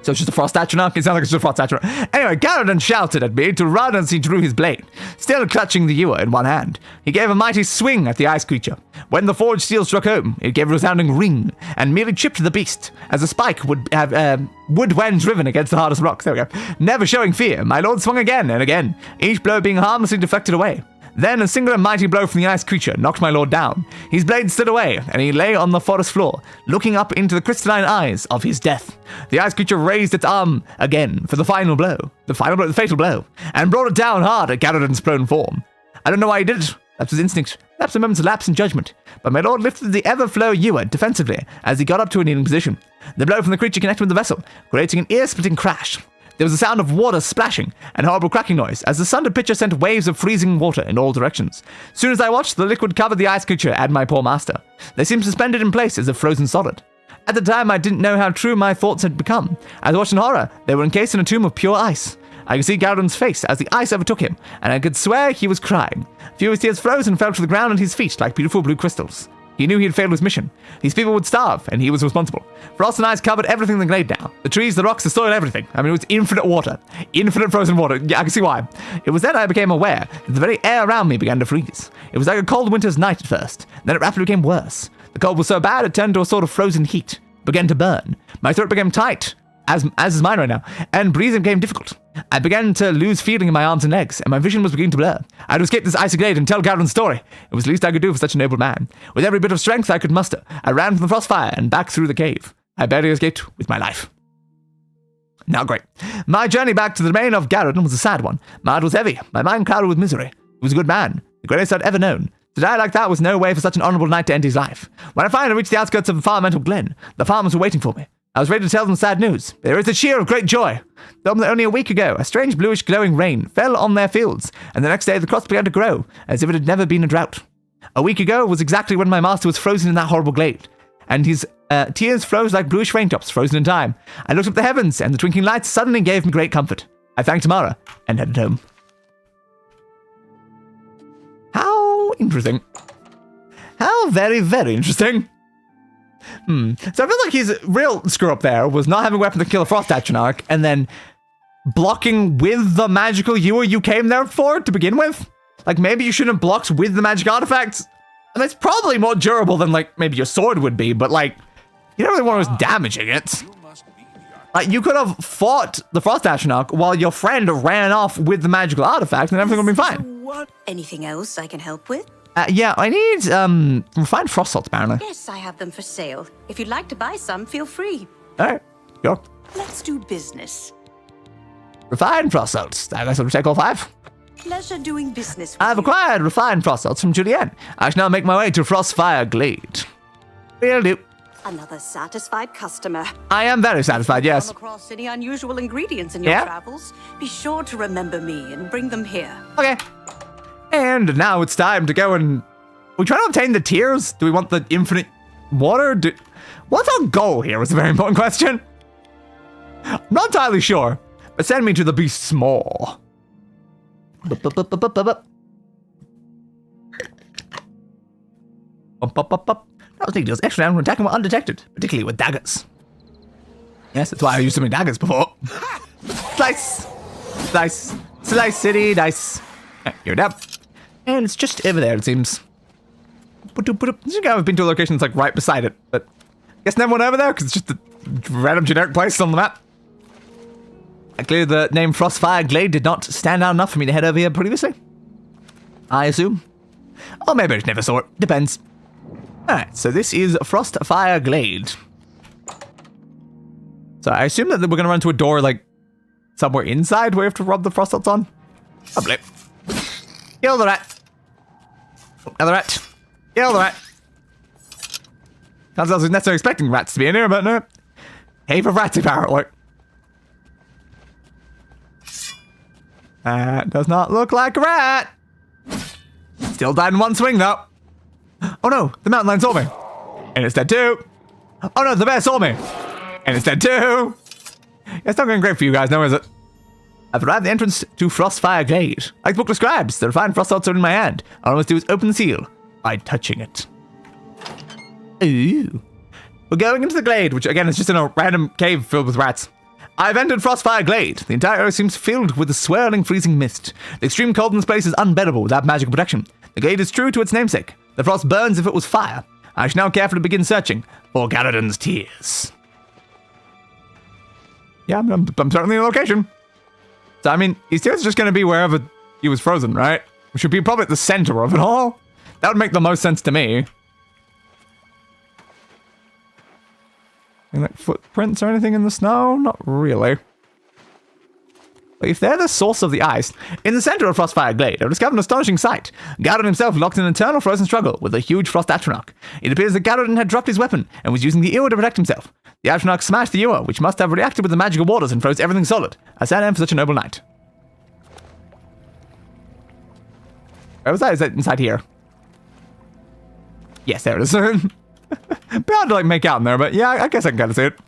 So it's just a frost atronach? It sounds like it's just a frost atronach. Anyway, Garin shouted at me to run as he drew his blade, still clutching the ewer in one hand. He gave a mighty swing at the ice creature. When the forged steel struck home, it gave a resounding ring, and merely chipped the beast, as a spike would have wood when driven against the hardest rocks. There we go. Never showing fear, my lord swung again and again, each blow being harmlessly deflected away. Then a single and mighty blow from the ice creature knocked my lord down. His blade slid away, and he lay on the forest floor, looking up into the crystalline eyes of his death. The ice creature raised its arm again for the fatal blow, and brought it down hard at Garin's prone form. I don't know why he did it. That's his instinct. Perhaps a moment's lapse in judgment. But my lord lifted the Everflow ewer defensively as he got up to a kneeling position. The blow from the creature connected with the vessel, creating an ear-splitting crash. There was a sound of water splashing and horrible cracking noise as the sundered pitcher sent waves of freezing water in all directions. Soon as I watched, the liquid covered the ice creature and my poor master. They seemed suspended in place as if frozen solid. At the time, I didn't know how true my thoughts had become. As I watched in horror, they were encased in a tomb of pure ice. I could see Garin's face as the ice overtook him, and I could swear he was crying. A few of his tears froze and fell to the ground at his feet like beautiful blue crystals. He knew he had failed his mission. These people would starve, and he was responsible. Frost and ice covered everything in the glade now. The trees, the rocks, the soil, everything. I mean, it was infinite water. Infinite frozen water. Yeah, I can see why. It was then I became aware that the very air around me began to freeze. It was like a cold winter's night at first. Then it rapidly became worse. The cold was so bad it turned to a sort of frozen heat. It began to burn. My throat became tight, as is mine right now, and breathing became difficult. I began to lose feeling in my arms and legs, and my vision was beginning to blur. I had to escape this icy glade and tell Garin's story. It was the least I could do for such a noble man. With every bit of strength I could muster, I ran from the frostfire and back through the cave. I barely escaped with my life. Now great. My journey back to the domain of Garin was a sad one. My heart was heavy, my mind clouded with misery. He was a good man, the greatest I'd ever known. To die like that was no way for such an honourable knight to end his life. When I finally reached the outskirts of the Farmental Glen, the farmers were waiting for me. I was ready to tell them sad news. There is a cheer of great joy. Told them that only a week ago, a strange bluish glowing rain fell on their fields, and the next day the crops began to grow, as if it had never been a drought. A week ago was exactly when my master was frozen in that horrible glade, and his tears froze like bluish raindrops frozen in time. I looked up the heavens, and the twinkling lights suddenly gave me great comfort. I thanked Tamara, and headed home. How interesting. How very, very interesting. So I feel like his real screw-up there was not having a weapon to kill a Frost Atronach and then blocking with the magical ewer you came there for to begin with. Like, maybe you shouldn't have blocked with the magic artifacts. And it's probably more durable than, like, maybe your sword would be, but, like, you don't really want to risk damaging it. Like, you could have fought the Frost Atronach while your friend ran off with the magical artifact and everything would be fine. What? Anything else I can help with? Yeah, I need, refined frost salts, apparently. Yes, I have them for sale. If you'd like to buy some, feel free. Alright, go. Let's do business. Refined frost salts. I guess I'll take all 5. Pleasure doing business with I've acquired refined frost salts from Julienne. I shall now make my way to Frostfire Glade. Will do. Another satisfied customer. I am very satisfied, yes. Come across any unusual ingredients in your travels, be sure to remember me and bring them here. Okay. And now it's time to go and... we try to obtain the tiers? Do we want the infinite water? What's our goal here is a very important question. I'm not entirely sure, but send me to the beast's maw. That was deals extra damage when attacking while undetected, particularly with daggers. Yes, that's why I used so many daggers before. Slice! Slice! Slice city, dice. You're down. And it's just over there, it seems. This guy have been to a location that's like right beside it, but I guess never went over there because it's just a random generic place on the map. Clearly the name Frostfire Glade did not stand out enough for me to head over here previously. I assume. Or maybe I just never saw it. Depends. Alright, so this is Frostfire Glade. So I assume that we're going to run to a door, like, somewhere inside where we have to rub the frost dots on. Lovely. Kill the rat. Kill the rat. Kill the rat. Sounds like I was necessarily expecting rats to be in here, but no. Cave of rats, apparently. That does not look like a rat. Still died in one swing, though. Oh no, the mountain lion saw me. And it's dead too. Oh no, the bear saw me. And it's dead too. Yeah, it's not going great for you guys now, is it? I've arrived at the entrance to Frostfire Glade. Like the book describes, the refined frost dots are in my hand. All I must do is open the seal by touching it. Ooh. We're going into the glade, which again is just in a random cave filled with rats. I've entered Frostfire Glade. The entire area seems filled with a swirling, freezing mist. The extreme cold in this place is unbearable without magical protection. The glade is true to its namesake. The frost burns if it was fire. I should now carefully begin searching for Garrodon's tears. Yeah, I'm certainly in the location. So, I mean, his tears are just going to be wherever he was frozen, right? Which should be probably at the center of it all. That would make the most sense to me. Any, like, footprints or anything in the snow? Not really. But if they're the source of the ice, in the center of Frostfire Glade, I've discovered an astonishing sight. Garrodon himself locked in an eternal frozen struggle with a huge frost Atronach. It appears that Garrodon had dropped his weapon and was using the ewer to protect himself. The Atronach smashed the ewer, which must have reacted with the magical waters and froze everything solid. A sad end for such a noble knight. Where was that? Is that inside here? Yes, there it is. Be hard to like make out in there, but yeah, I guess I can kind of see it.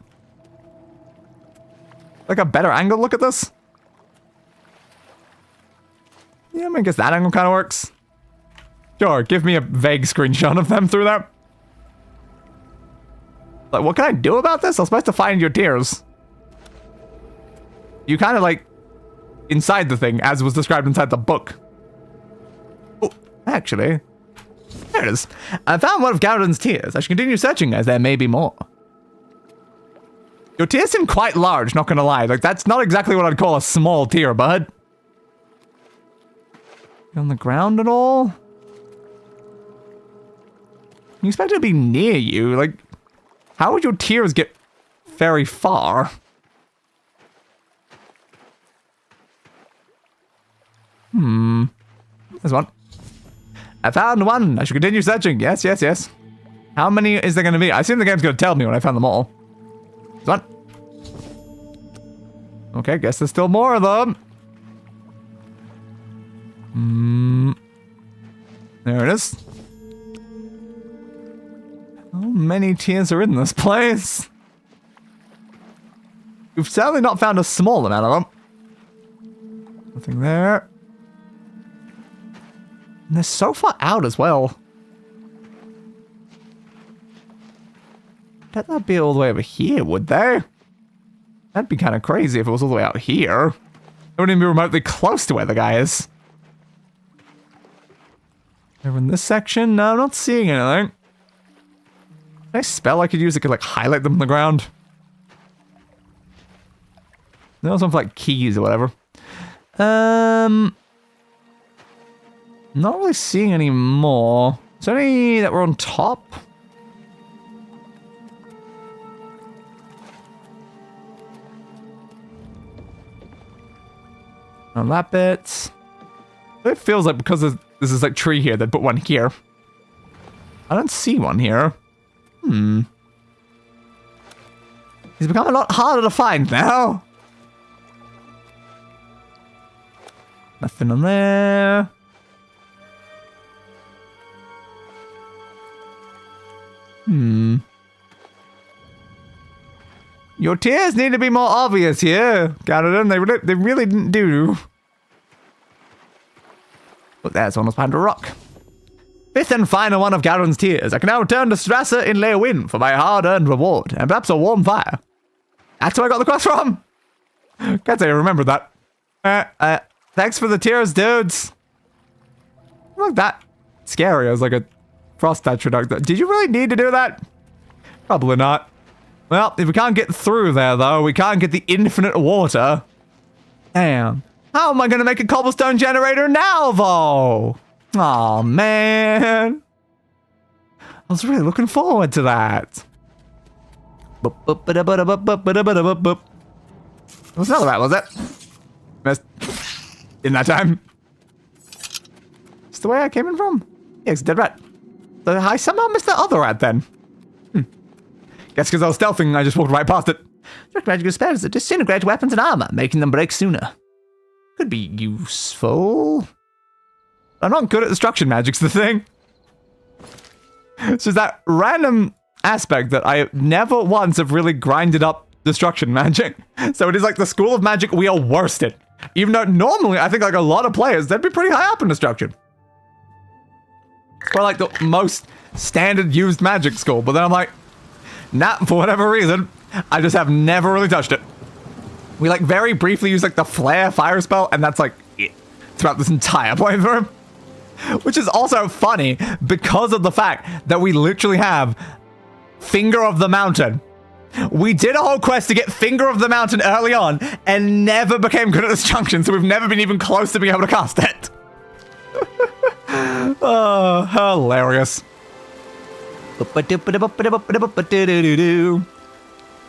Like a better angle look at this. Yeah, I guess that angle kind of works. Sure, give me a vague screenshot of them through there. Like, what can I do about this? I'm supposed to find your tears. You kind of like inside the thing, as was described inside the book. Oh, actually, there it is. I found one of Garrodon's tears. I should continue searching as there may be more. Your tears seem quite large, not gonna lie. Like, that's not exactly what I'd call a small tear, bud. On the ground at all? You expect it to be near you? Like, how would your tears get very far? There's one. I found one. I should continue searching. Yes, yes, yes. How many is there going to be? I assume the game's going to tell me when I found them all. There's one. Okay, guess there's still more of them. There it is. How many tears are in this place? You've certainly not found a small amount of them. Nothing there. And they're so far out as well. Bet that'd be all the way over here, would they? That'd be kind of crazy if it was all the way out here. It wouldn't even be remotely close to where the guy is. Over in this section? No, I'm not seeing anything. Can I spell I could use that could like highlight them on the ground? There's one for like keys or whatever. Not really seeing any more. Is there any that were on top? On that bit. It feels like because this is like tree here, they'd put one here. I don't see one here. He's become a lot harder to find now. Nothing on there. Your tears need to be more obvious here, Garden. They really didn't do. But there's one behind a rock. Fifth and final one of Garen's tears. I can now return to Strasser in Leowin for my hard-earned reward, and perhaps a warm fire. That's where I got the quest from. Can't say I remember that. Thanks for the tears, dudes. Look that scary as like a frost touch reduction. Did you really need to do that? Probably not. Well, if we can't get through there, though, we can't get the infinite water. Damn. How am I going to make a cobblestone generator now, though? Aw, man. I was really looking forward to that. It was another rat, was it? Missed. In that time. It's the way I came in from. Yeah, it's a dead rat. So I somehow missed that other rat then. Guess because I was stealthing and I just walked right past it. Direct magic spells that disintegrate weapons and armor, making them break sooner. Could be useful. I'm not good at destruction magic's the thing. It's just that random aspect that I never once have really grinded up destruction magic. So it is like the school of magic we are worst at. Even though normally I think like a lot of players, they'd be pretty high up in destruction. Or like the most standard used magic school. But then I'm like, nah, for whatever reason, I just have never really touched it. We like very briefly use like the flare fire spell, and that's like it throughout this entire playthrough. Which is also funny because of the fact that we literally have Finger of the Mountain. We did a whole quest to get Finger of the Mountain early on and never became good at this junction, so we've never been even close to being able to cast it. Oh, hilarious.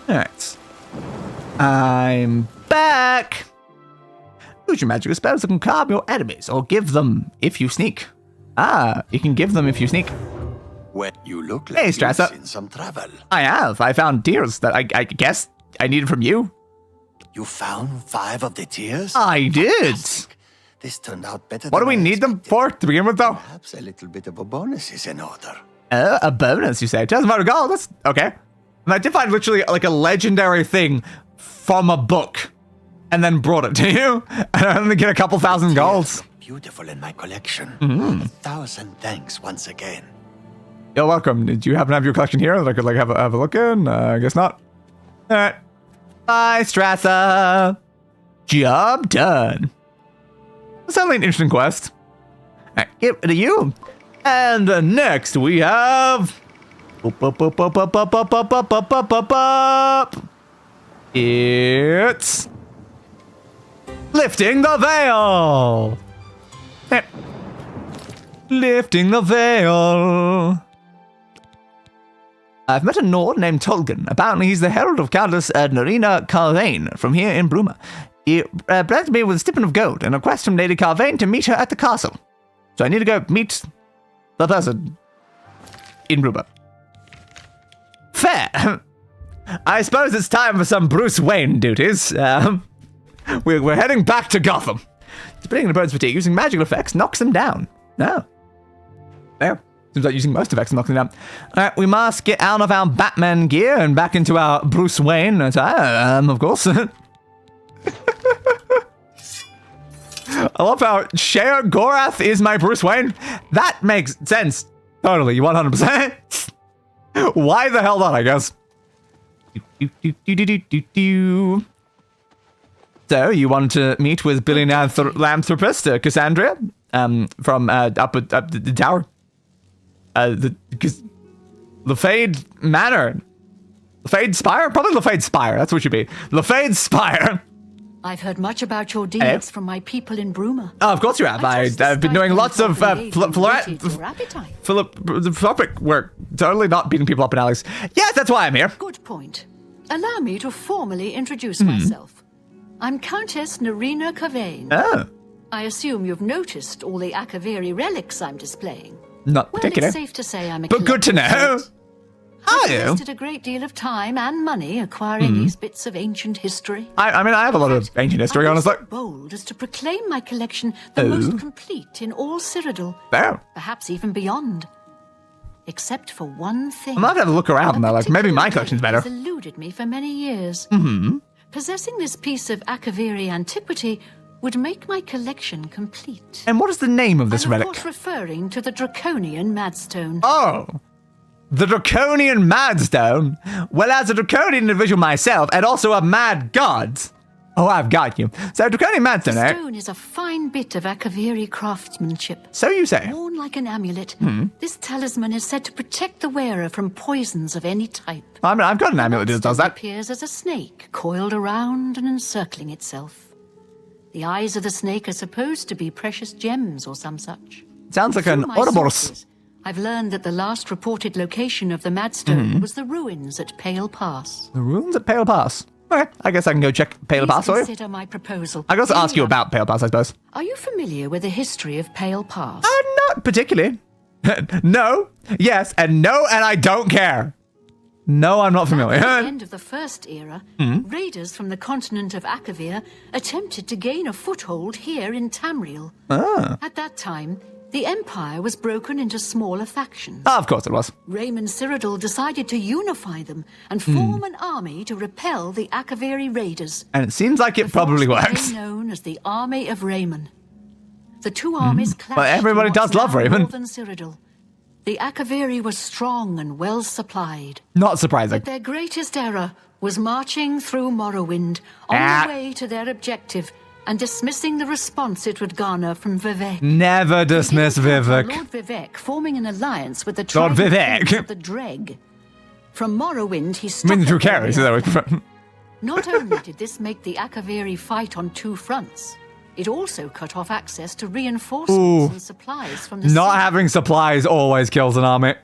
Alright. I'm back. Use your magical spells that can calm your enemies or give them if you sneak. Ah, you can give them if you sneak. Well, you look like hey, Strasser. you've seen some travel. I have. I found tears that I guess I needed from you. You found 5 of the tears? I did. This turned out better. What do we need them for to begin with, though? Perhaps a little bit of a bonus is in order. A bonus, you say? Doesn't matter. Go. That's okay. And I did find literally like a legendary thing from a book, and then brought it to you, and I only get a couple thousand golds. Beautiful in my collection. 1,000 thanks once again. You're welcome. Did you happen to have your collection here that I could like have a look in? I guess not. All right. Bye, Strasser. Job done. Certainly an interesting quest. All right, give it to you. And next we have. It's lifting the veil. Lifting the veil. I've met a Nord named Tolgan. Apparently he's the herald of Countess Narina Carvain from here in Bruma. He blessed me with a stipend of gold and a request from Lady Carvain to meet her at the castle. So I need to go meet the person in Bruma. Fair. I suppose it's time for some Bruce Wayne duties. We're heading back to Gotham. Splitting the bird's fatigue using magical effects knocks them down. No. There. Seems like using most effects knocks them down. Alright, we must get out of our Batman gear and back into our Bruce Wayne attire, of course. I love how Shea Gorath is my Bruce Wayne. That makes sense. Totally, 100%. Why the hell not, I guess? So, you want to meet with billionaire philanthropist Cassandria from up the tower? The Fade Manor. Lafade Spire? Probably Lafade Spire, that's what it should be. Lafade Spire. I've heard much about your deeds from my people in Bruma. Oh, of course you have. I've been doing lots of philanthropic work. Totally not beating people up in alleys. Yes, that's why I'm here. Good point. Allow me to formally introduce myself. I'm Countess Narina Carvain. Oh. I assume you've noticed all the Akaviri relics I'm displaying. Not well, particular. It's safe to say I'm a but good to know. I've invested a great deal of time and money acquiring these bits of ancient history. I mean, I have a lot of ancient history, honestly. I'm so bold as to proclaim my collection the most complete in all Cyrodiil. Fair. Perhaps even beyond. Except for one thing. I might have to look around though, like maybe my collection's better. It's eluded me for many years. Possessing this piece of Akaviri antiquity would make my collection complete. And what is the name of this relic? I'm of course referring to the Draconian Madstone. Oh, the Draconian Madstone? Well, as a Draconian individual myself, and also a mad god. Oh, I've got you. So, Draconian Madstone, The stone is a fine bit of Akaviri craftsmanship. So you say. Worn like an amulet, this talisman is said to protect the wearer from poisons of any type. I mean, I've got an amulet that does that. It appears as a snake, coiled around and encircling itself. The eyes of the snake are supposed to be precious gems or some such. Sounds like Through an my Ouroboros. sources, I've learned that the last reported location of the Madstone was the ruins at Pale Pass. The ruins at Pale Pass. Okay, I guess I can go check Pale Pass for you. Consider my proposal. I got to ask you about Pale Pass, I suppose. Are you familiar with the history of Pale Pass? Not particularly. No, yes, and no, and I don't care. No, I'm not familiar. At the end of the First Era, raiders from the continent of Akavir attempted to gain a foothold here in Tamriel. At that time, the Empire was broken into smaller factions. Of course it was. Raymond Cyrodiil decided to unify them and form an army to repel the Akaviri raiders. And it seems like it probably works. Known as the Army of Raymond. The two armies clashed. Well, everybody in does what's love now Raymond. Northern Cyrodiil. The Akaviri were strong and well supplied. Not surprising. But their greatest error was marching through Morrowind on the way to their objective and dismissing the response it would garner from Vivek. Never dismiss Vivek. Lord Vivek forming an alliance with the Lord tribe Vivek. of the Dreg. From Morrowind, he I struck mean, the true at carries. Vivek. Not only did this make the Akaviri fight on two fronts, it also cut off access to reinforcements and supplies from the Not sea. having supplies always kills an army.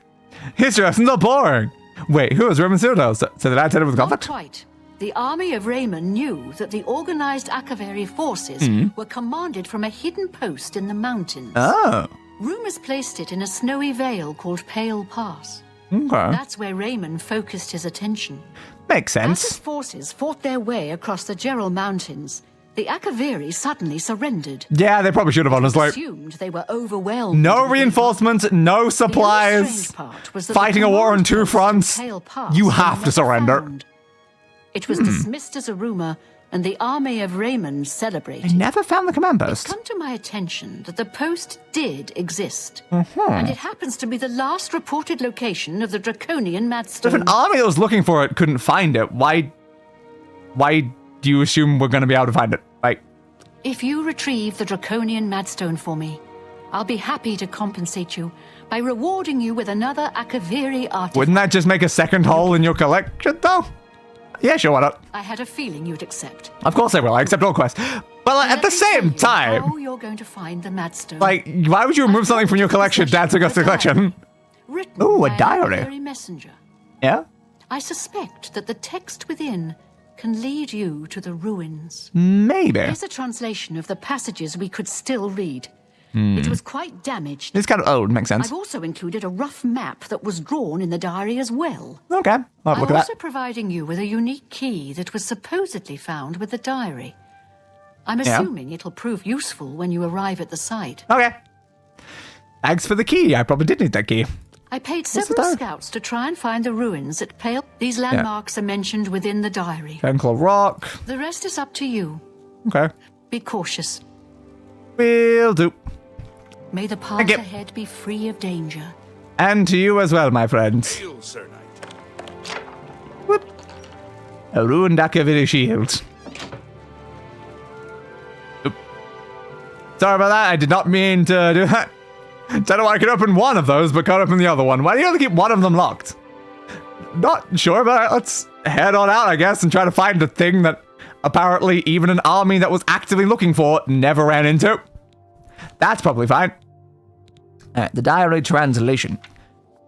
History lessons are boring. Wait, who was Roman Cyrodiil? So did I tell him with Not conflict? quite. The army of Raymond knew that the organized Akaviri forces were commanded from a hidden post in the mountains. Oh. Rumors placed it in a snowy vale called Pale Pass. Okay. That's where Raymond focused his attention. Makes As his sense. forces fought their way across the Gerald Mountains, the Akaviri suddenly surrendered. Yeah, they probably should have, honestly. Assumed they were overwhelmed. No reinforcements, no supplies. strange part was that Fighting the a war on command two post fronts. at Pale Pass You were have to never surrender. found. It was dismissed as a rumor, and the army of Raymond celebrated. I never found the command post. It's come to my attention that the post did exist, and it happens to be the last reported location of the Draconian So if Madstone. an army that was looking for it couldn't find it, why do you assume we're going to be able to find it? Like, If you retrieve the Draconian Madstone for me, I'll be happy to compensate you by rewarding you with another Akaviri artifact. wouldn't that just make a second hole in your collection, though? Yeah, sure, why not? I had a feeling you'd accept. Of course I will. I accept all quests. But like, at the Let me tell same you time, how you're going to find the Madstone. like, why would you remove something from your collection to add to the collection? Written Ooh, a by diary. Akaviri messenger. Yeah? I suspect that the text within can lead you to the ruins. Maybe. Here's a translation of the passages we could still read. It was quite damaged. It's kind of old, makes sense. I've also included a rough map that was drawn in the diary as well. Okay, I'll have a I'm look at also that. providing you with a unique key that was supposedly found with the diary. I'm Yeah. assuming it'll prove useful when you arrive at the site. Okay. Thanks for the key. I probably did need that key. I paid What's the several diary? scouts to try and find the ruins at Pale. These landmarks are mentioned within the diary. Fenclaw Rock. The rest is up to you. Okay. Be cautious. Will do. May the path Thank you. ahead be free of danger. And to you as well, my friend. Hail, Sir Knight. Whoop. A ruined Akaviri shield. Oop. Sorry about that. I did not mean to do that. Don't know why I could open one of those, but can't open the other one. Why do you only keep one of them locked? Not sure, but let's head on out, I guess, and try to find the thing that apparently even an army that was actively looking for never ran into. That's probably fine. The diary translation.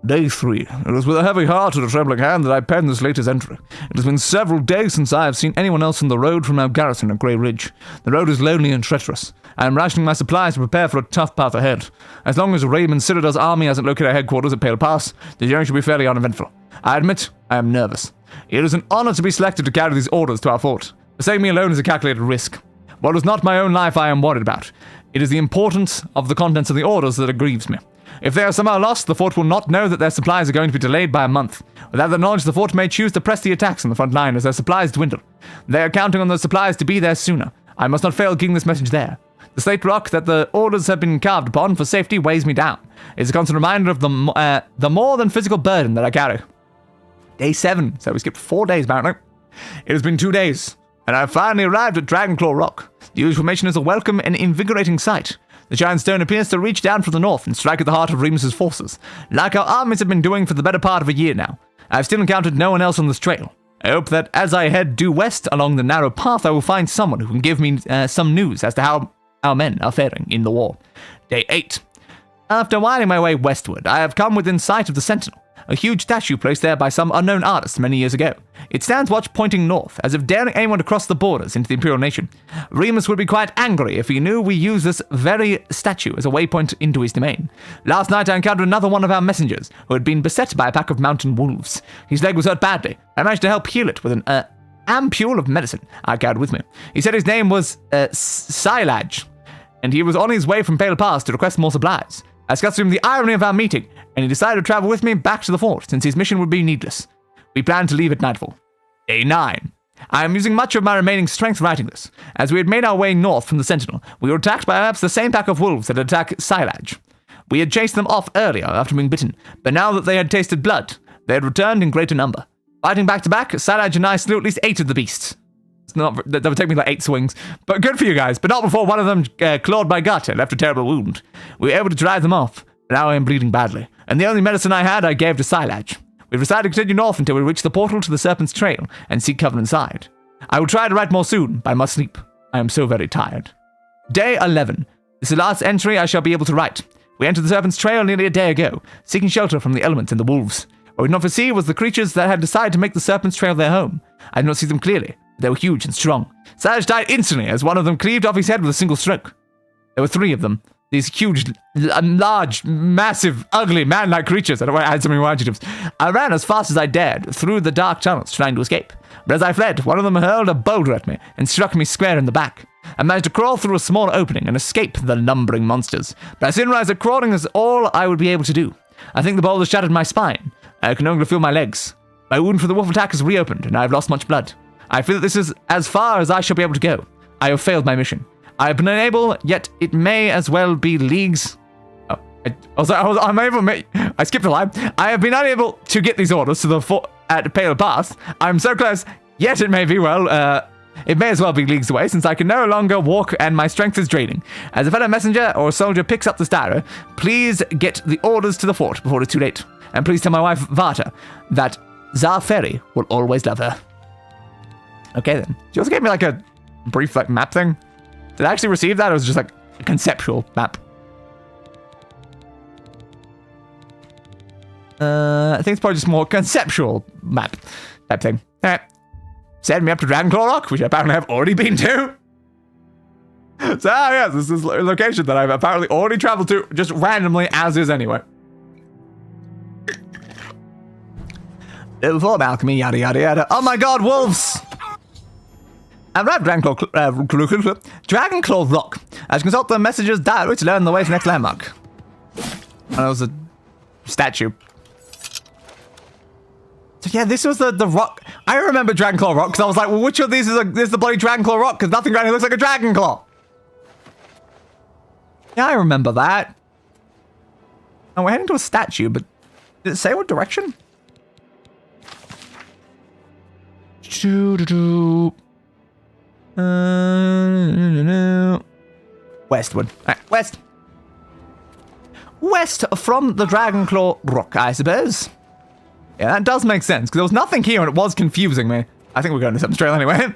Day 3. It was with a heavy heart and a trembling hand that I penned this latest entry. It has been several days since I have seen anyone else on the road from our garrison at Grey Ridge. The road is lonely and treacherous. I am rationing my supplies to prepare for a tough path ahead. As long as Raymond Cyrodiil's army hasn't located our headquarters at Pale Pass, the journey should be fairly uneventful. I admit, I am nervous. It is an honor to be selected to carry these orders to our fort. Saying me alone is a calculated risk. While it is not my own life I am worried about, it is the importance of the contents of the orders that grieves me. If they are somehow lost, the fort will not know that their supplies are going to be delayed by a month. Without the knowledge, the fort may choose to press the attacks on the front line as their supplies dwindle. They are counting on those supplies to be there sooner. I must not fail getting this message there. The slate rock that the orders have been carved upon for safety weighs me down. It is a constant reminder of the more than physical burden that I carry. Day 7, so we skipped 4 days apparently. It has been 2 days, and I have finally arrived at Dragonclaw Rock. The huge formation is a welcome and invigorating sight. The giant stone appears to reach down from the north and strike at the heart of Remus's forces, like our armies have been doing for the better part of a year now. I have still encountered no one else on this trail. I hope that as I head due west along the narrow path, I will find someone who can give me some news as to how our men are faring in the war. Day 8. After winding my way westward, I have come within sight of the Sentinel, a huge statue placed there by some unknown artist many years ago. It stands watch pointing north, as if daring anyone to cross the borders into the Imperial Nation. Remus would be quite angry if he knew we used this very statue as a waypoint into his domain. Last night I encountered another one of our messengers, who had been beset by a pack of mountain wolves. His leg was hurt badly. I managed to help heal it with an ampule of medicine I carried with me. He said his name was Silage, and he was on his way from Pale Pass to request more supplies. I discussed with him the irony of our meeting, and he decided to travel with me back to the fort, since his mission would be needless. We planned to leave at nightfall. Day 9. I am using much of my remaining strength writing this. As we had made our way north from the Sentinel, we were attacked by perhaps the same pack of wolves that had attacked Silage. We had chased them off earlier after being bitten, but now that they had tasted blood, they had returned in greater number. Fighting back to back, Silage and I slew at least 8 of the beasts. That would take me like 8 swings. But good for you guys, but not before one of them clawed my gut and left a terrible wound. We were able to drive them off, but now I am bleeding badly. And the only medicine I had I gave to Silage. We've decided to continue north until we reach the portal to the Serpent's Trail and seek cover inside. I will try to write more soon, but I must sleep. I am so very tired. Day 11. This is the last entry I shall be able to write. We entered the Serpent's Trail nearly a day ago, seeking shelter from the elements and the wolves. What we did not foresee was the creatures that had decided to make the Serpent's Trail their home. I did not see them clearly. They were huge and strong. Silage died instantly as one of them cleaved off his head with a single stroke. There were 3 of them. These huge, large, massive, ugly, man-like creatures. I don't want to add so many more adjectives. I ran as fast as I dared through the dark tunnels trying to escape. But as I fled, one of them hurled a boulder at me and struck me square in the back. I managed to crawl through a small opening and escape the lumbering monsters. But I soon realized that crawling is all I would be able to do. I think the boulder shattered my spine. I can no longer feel my legs. My wound from the wolf attack has reopened and I have lost much blood. I feel that this is as far as I shall be able to go. I have failed my mission. I have been unable, yet it may as well be leagues. I skipped a line. I have been unable to get these orders to the fort at Pale Pass. I'm so close, yet it may as well be leagues away, since I can no longer walk and my strength is draining. As a fellow messenger or soldier picks up the styro, please get the orders to the fort before it's too late. And please tell my wife, Varta, that Zarferi will always love her. Okay then. She also gave me like a brief map thing. Did I actually receive that, or was it just like a conceptual map? I think it's probably just more conceptual map type thing. Alright. Send me up to Dragonclaw Rock, which I apparently have already been to. So, yes, this is a location that I've apparently already traveled to, just randomly, as is anyway. Level 4 alchemy, yada yada yada. Oh my god, wolves! I've arrived at Dragonclaw Rock. I should consult the messenger's diary to learn the way to the next landmark. Oh, that was a statue. So yeah, this was the rock. I remember Dragonclaw Rock because I was like, well, which of these is the bloody Dragonclaw Rock? Because nothing around here looks like a Dragonclaw. Yeah, I remember that. Oh, we're heading to a statue, but did it say what direction? Westward. Right, west. West from the Dragonclaw Rock, I suppose. Yeah, that does make sense, because there was nothing here and it was confusing me. I think we're going to Serpent's Trail anyway.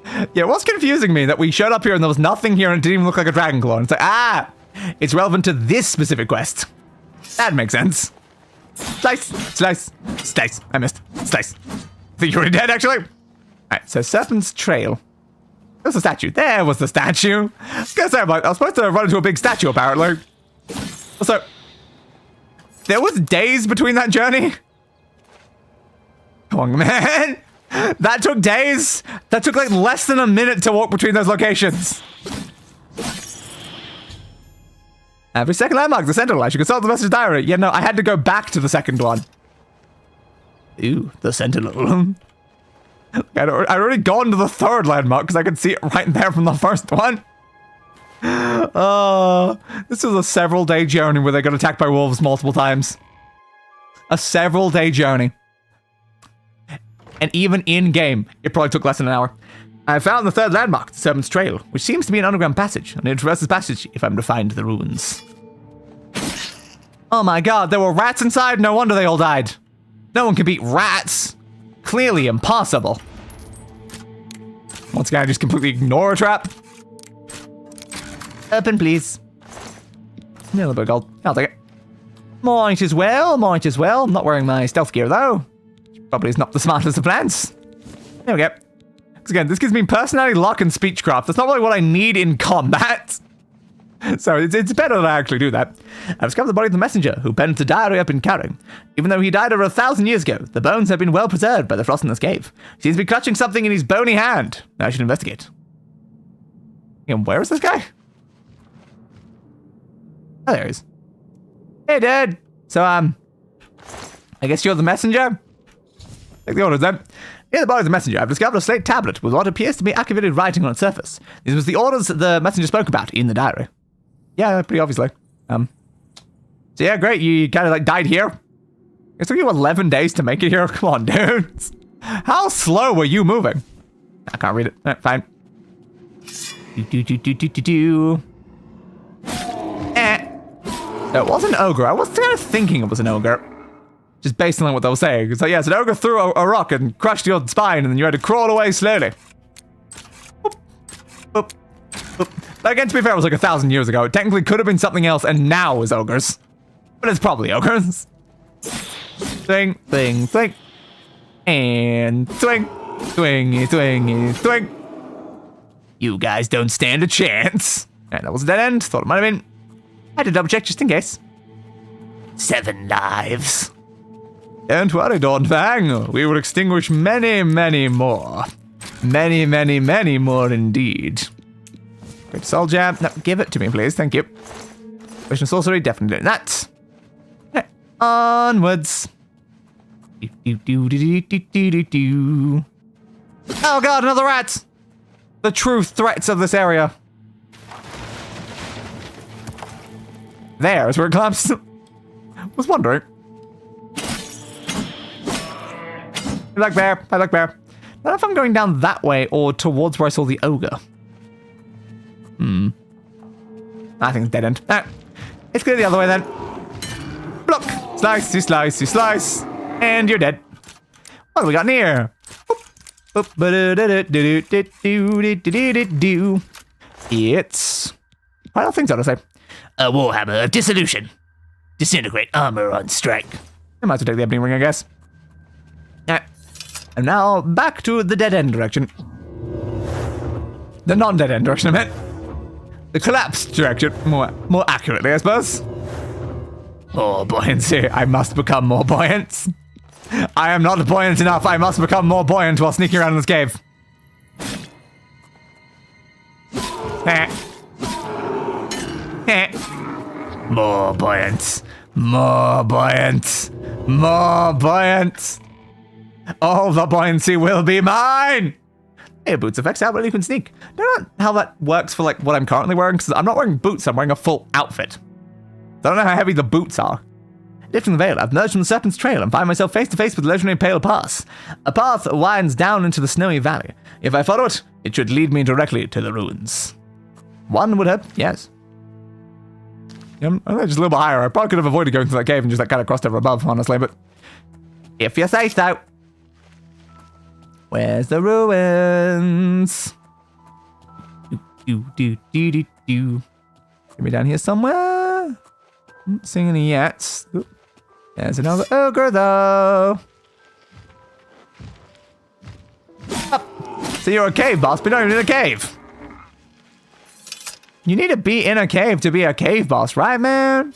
Yeah, it was confusing me that we showed up here and there was nothing here and it didn't even look like a Dragonclaw. And it's like, it's relevant to this specific quest. That makes sense. Slice, slice, slice. I missed. Slice. I think you're already dead, actually. Alright, so Serpent's Trail. There's the statue. There was the statue. I was gonna say, I was supposed to run into a big statue, apparently. Also, there was days between that journey. Come on, man. That took days. That took like less than a minute to walk between those locations. Every second landmark, the Sentinel. I should consult the message diary. Yeah, no, I had to go back to the second one. Ooh, the Sentinel. I'd already gone to the third landmark because I could see it right there from the first one. Oh, this was a several-day journey where they got attacked by wolves multiple times. A several-day journey. And even in-game, it probably took less than an hour. I found the third landmark, the Serpent's Trail, which seems to be an underground passage. An interesting passage if I'm to find the ruins. Oh my god, there were rats inside? No wonder they all died. No one can beat rats. Clearly impossible. Once again, I just completely ignore a trap. Open, please. A little bit of gold. I'll take it. Might as well, might as well. I'm not wearing my stealth gear, though. Probably is not the smartest of plans. There we go. Because again, this gives me personality, luck, and speechcraft. That's not really what I need in combat. So it's better that I actually do that. I discovered the body of the messenger who penned the diary I've been carrying. Even though he died over 1,000 years ago, the bones have been well preserved by the frost in this cave. He seems to be clutching something in his bony hand. I should investigate. And where is this guy? Oh, there he is. Hey, dude. So, I guess you're the messenger? Take the orders, then. Near the body of the messenger, I've discovered a slate tablet with what appears to be activated writing on its surface. This was the orders the messenger spoke about in the diary. Yeah, pretty obviously. So yeah, great. You kind of like died here. It took you 11 days to make it here. Come on, dudes. How slow were you moving? I can't read it. Fine. It was an ogre. I was kind of thinking it was an ogre. Just based on what they were saying. It's like, yeah, so an ogre threw a rock and crushed your spine, and then you had to crawl away slowly. Boop, boop, boop. But again, to be fair, it was like 1,000 years ago. It technically could have been something else, and now is ogres. But it's probably ogres. Swing, swing, swing. And swing. Swingy, swingy, swing. You guys don't stand a chance. And that was a dead end. Thought it might have been. I had to double check just in case. 7 lives. Don't worry, Dawnfang. We will extinguish many, many more. Many, many, many more indeed. Great soul jam. No, give it to me, please. Thank you. Vision sorcery, definitely doing that. Okay. Onwards. Oh god, another rat! The true threats of this area. There's where it collapsed. Was wondering. I like bear. I like bear. I don't know if I'm going down that way or towards where I saw the ogre. I think it's dead end. Let's go the other way then. Block. Slice, you slice, you slice. And you're dead. What do we got in here? It's quite a lot of things, I would say. A warhammer of dissolution. Disintegrate armor on strike. I might as well take the ebony ring, I guess. And now back to the dead end direction. The non-dead end direction, I meant. The collapsed direction, more accurately, I suppose. More buoyancy. I must become more buoyant. I am not buoyant enough. I must become more buoyant while sneaking around in this cave. More buoyant. More buoyant. More buoyant. All the buoyancy will be mine. Hey, boots effects out when you can sneak. Don't know how that works for like what I'm currently wearing, because I'm not wearing boots, I'm wearing a full outfit. I don't know how heavy the boots are. Lifting the veil, I've emerged from the Serpent's Trail and find myself face to face with the legendary Pale Pass. A path winds down into the snowy valley. If I follow it, it should lead me directly to the ruins. One would hope, yes. I think just a little bit higher. I probably could have avoided going through that cave and just like kind of crossed over above, honestly, but if you say so. Where's the ruins? Get me down here somewhere. Not seeing any yet. Oop. There's another ogre, though. Oh. So you're a cave boss, but not even in a cave. You need to be in a cave to be a cave boss, right, man?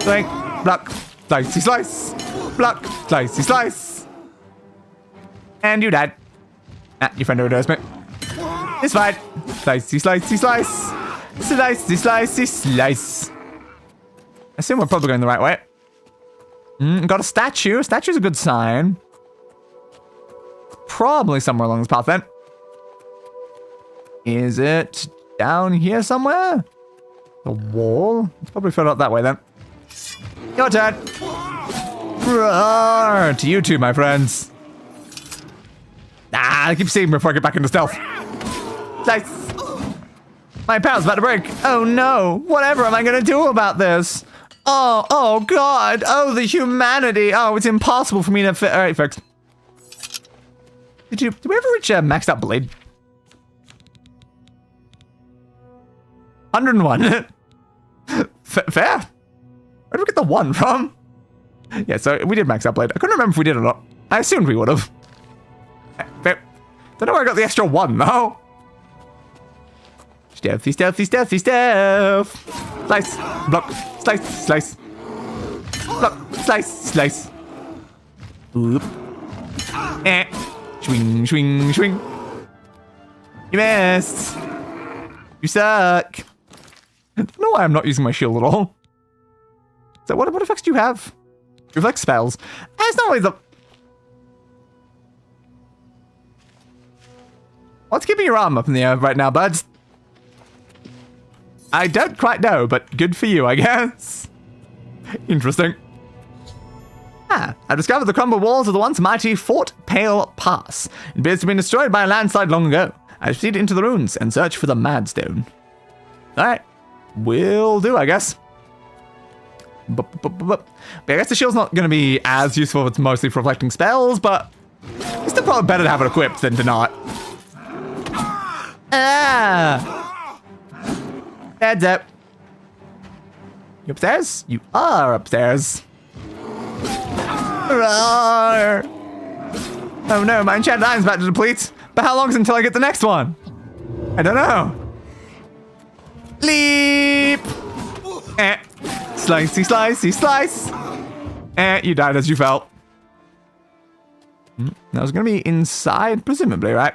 Like, block, slicey slice. Block, slicey slice. And you died. Your friend overdosed me. It's fine. Slicey, slicey, slice. Slicey, slicey, slice. I assume we're probably going the right way. Got a statue. A statue's a good sign. Probably somewhere along this path then. Is it down here somewhere? The wall? It's probably further up that way then. Your turn. Roar to you two, my friends. I keep seeing before I get back into stealth. Nice. My power's about to break. Oh no. Whatever am I gonna do about this? Oh God. Oh, the humanity. Oh, it's impossible for me to fit. All right, folks. Did we ever reach a maxed out blade? 101. Fair. Where did we get the 1 from? Yeah, so we did max out blade. I couldn't remember if we did or not. I assumed we would have. Fair. Don't know where I got the extra 1 though. Stealthy, stealthy, stealthy, stealth. Slice, block, slice, slice. Block, slice, slice. Oop. Swing, swing, swing. You missed. You suck. I don't know why I'm not using my shield at all. So what effects do you have? Reflect spells. It's not always the... What's keeping your arm up in the air right now, buds? I don't quite know, but good for you, I guess. Interesting. I discovered the crumbled walls of the once mighty Fort Pale Pass. It appears to have been destroyed by a landslide long ago. I proceed into the ruins and search for the Madstone. Alright. Will do, I guess. But I guess the shield's not going to be as useful if it's mostly for reflecting spells, but it's still probably better to have it equipped than to not. Heads up. You upstairs? You are upstairs. Roar. Oh no, my enchanted iron's about to deplete. But how long is it until I get the next one? I don't know. Leap! Slicey, slicey, slice! You died as you fell. That was gonna be inside, presumably, right?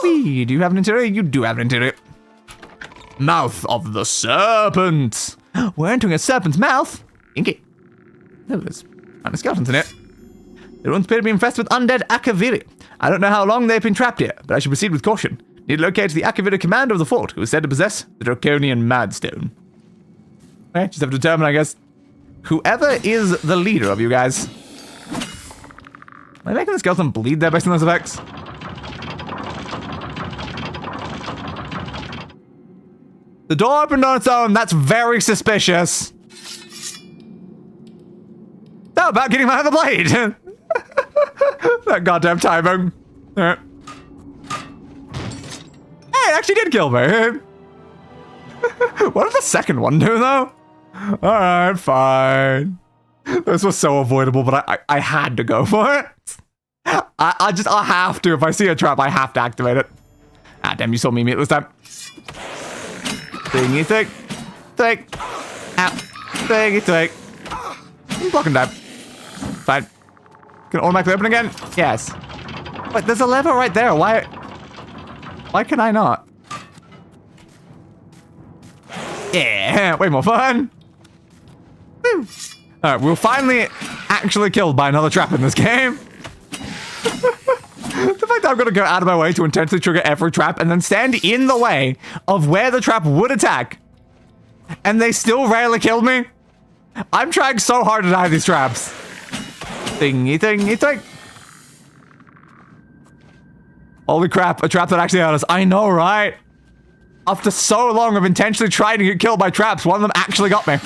Wee, do you have an interior? You do have an interior. Mouth of the serpent! We're entering a serpent's mouth. Inky. Oh, there's kind of skeletons in it. The ruins appear to be infested with undead Akaviri. I don't know how long they've been trapped here, but I should proceed with caution. Need to locate the Akaviri commander of the fort, who is said to possess the Draconian Madstone. Okay, just have to determine, I guess, whoever is the leader of you guys. Am I making the skeleton bleed there based on those effects? The door opened on its own. That's very suspicious. How about getting my other blade? That goddamn timing. Right. Hey, it actually did kill me. What did the second one do, though? Alright, fine. This was so avoidable, but I had to go for it. I have to. If I see a trap, I have to activate it. Ah, damn, you saw me immediately this time. Thingy, thick. Thick. Ow. Thingy, thick. Block and dab. Fine. Can it automatically open again? Yes. Wait, there's a lever right there. Why can I not? Yeah, way more fun. Woo. Alright, we're finally actually killed by another trap in this game. The fact that I'm gonna go out of my way to intentionally trigger every trap and then stand in the way of where the trap would attack, and they still rarely killed me. I'm trying so hard to die these traps. Thingy, thingy, thing. Holy crap, a trap that actually hurt us. I know, right? After so long of intentionally trying to get killed by traps, one of them actually got me.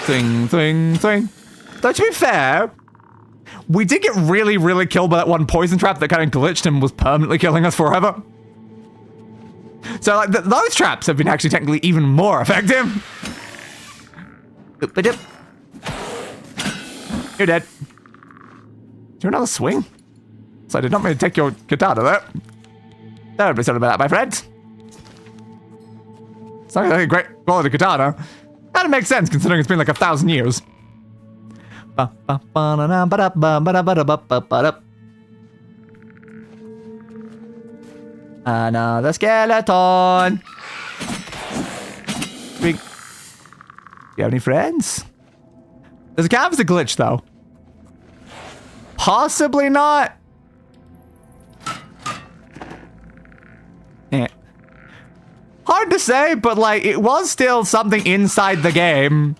Thing, thing, thing. Though to be fair, we did get really, really killed by that one poison trap that kind of glitched and was permanently killing us forever. So like those traps have been actually technically even more effective. You're dead. Do another swing? So I did not mean to take your katana there. Don't be sorry about that, my friend. It's not a great quality katana. That makes sense considering it's been like 1,000 years. Another skeleton. Do you have any friends? There's a canvas a glitch though. Possibly not. Eh. Hard to say, but like it was still something inside the game.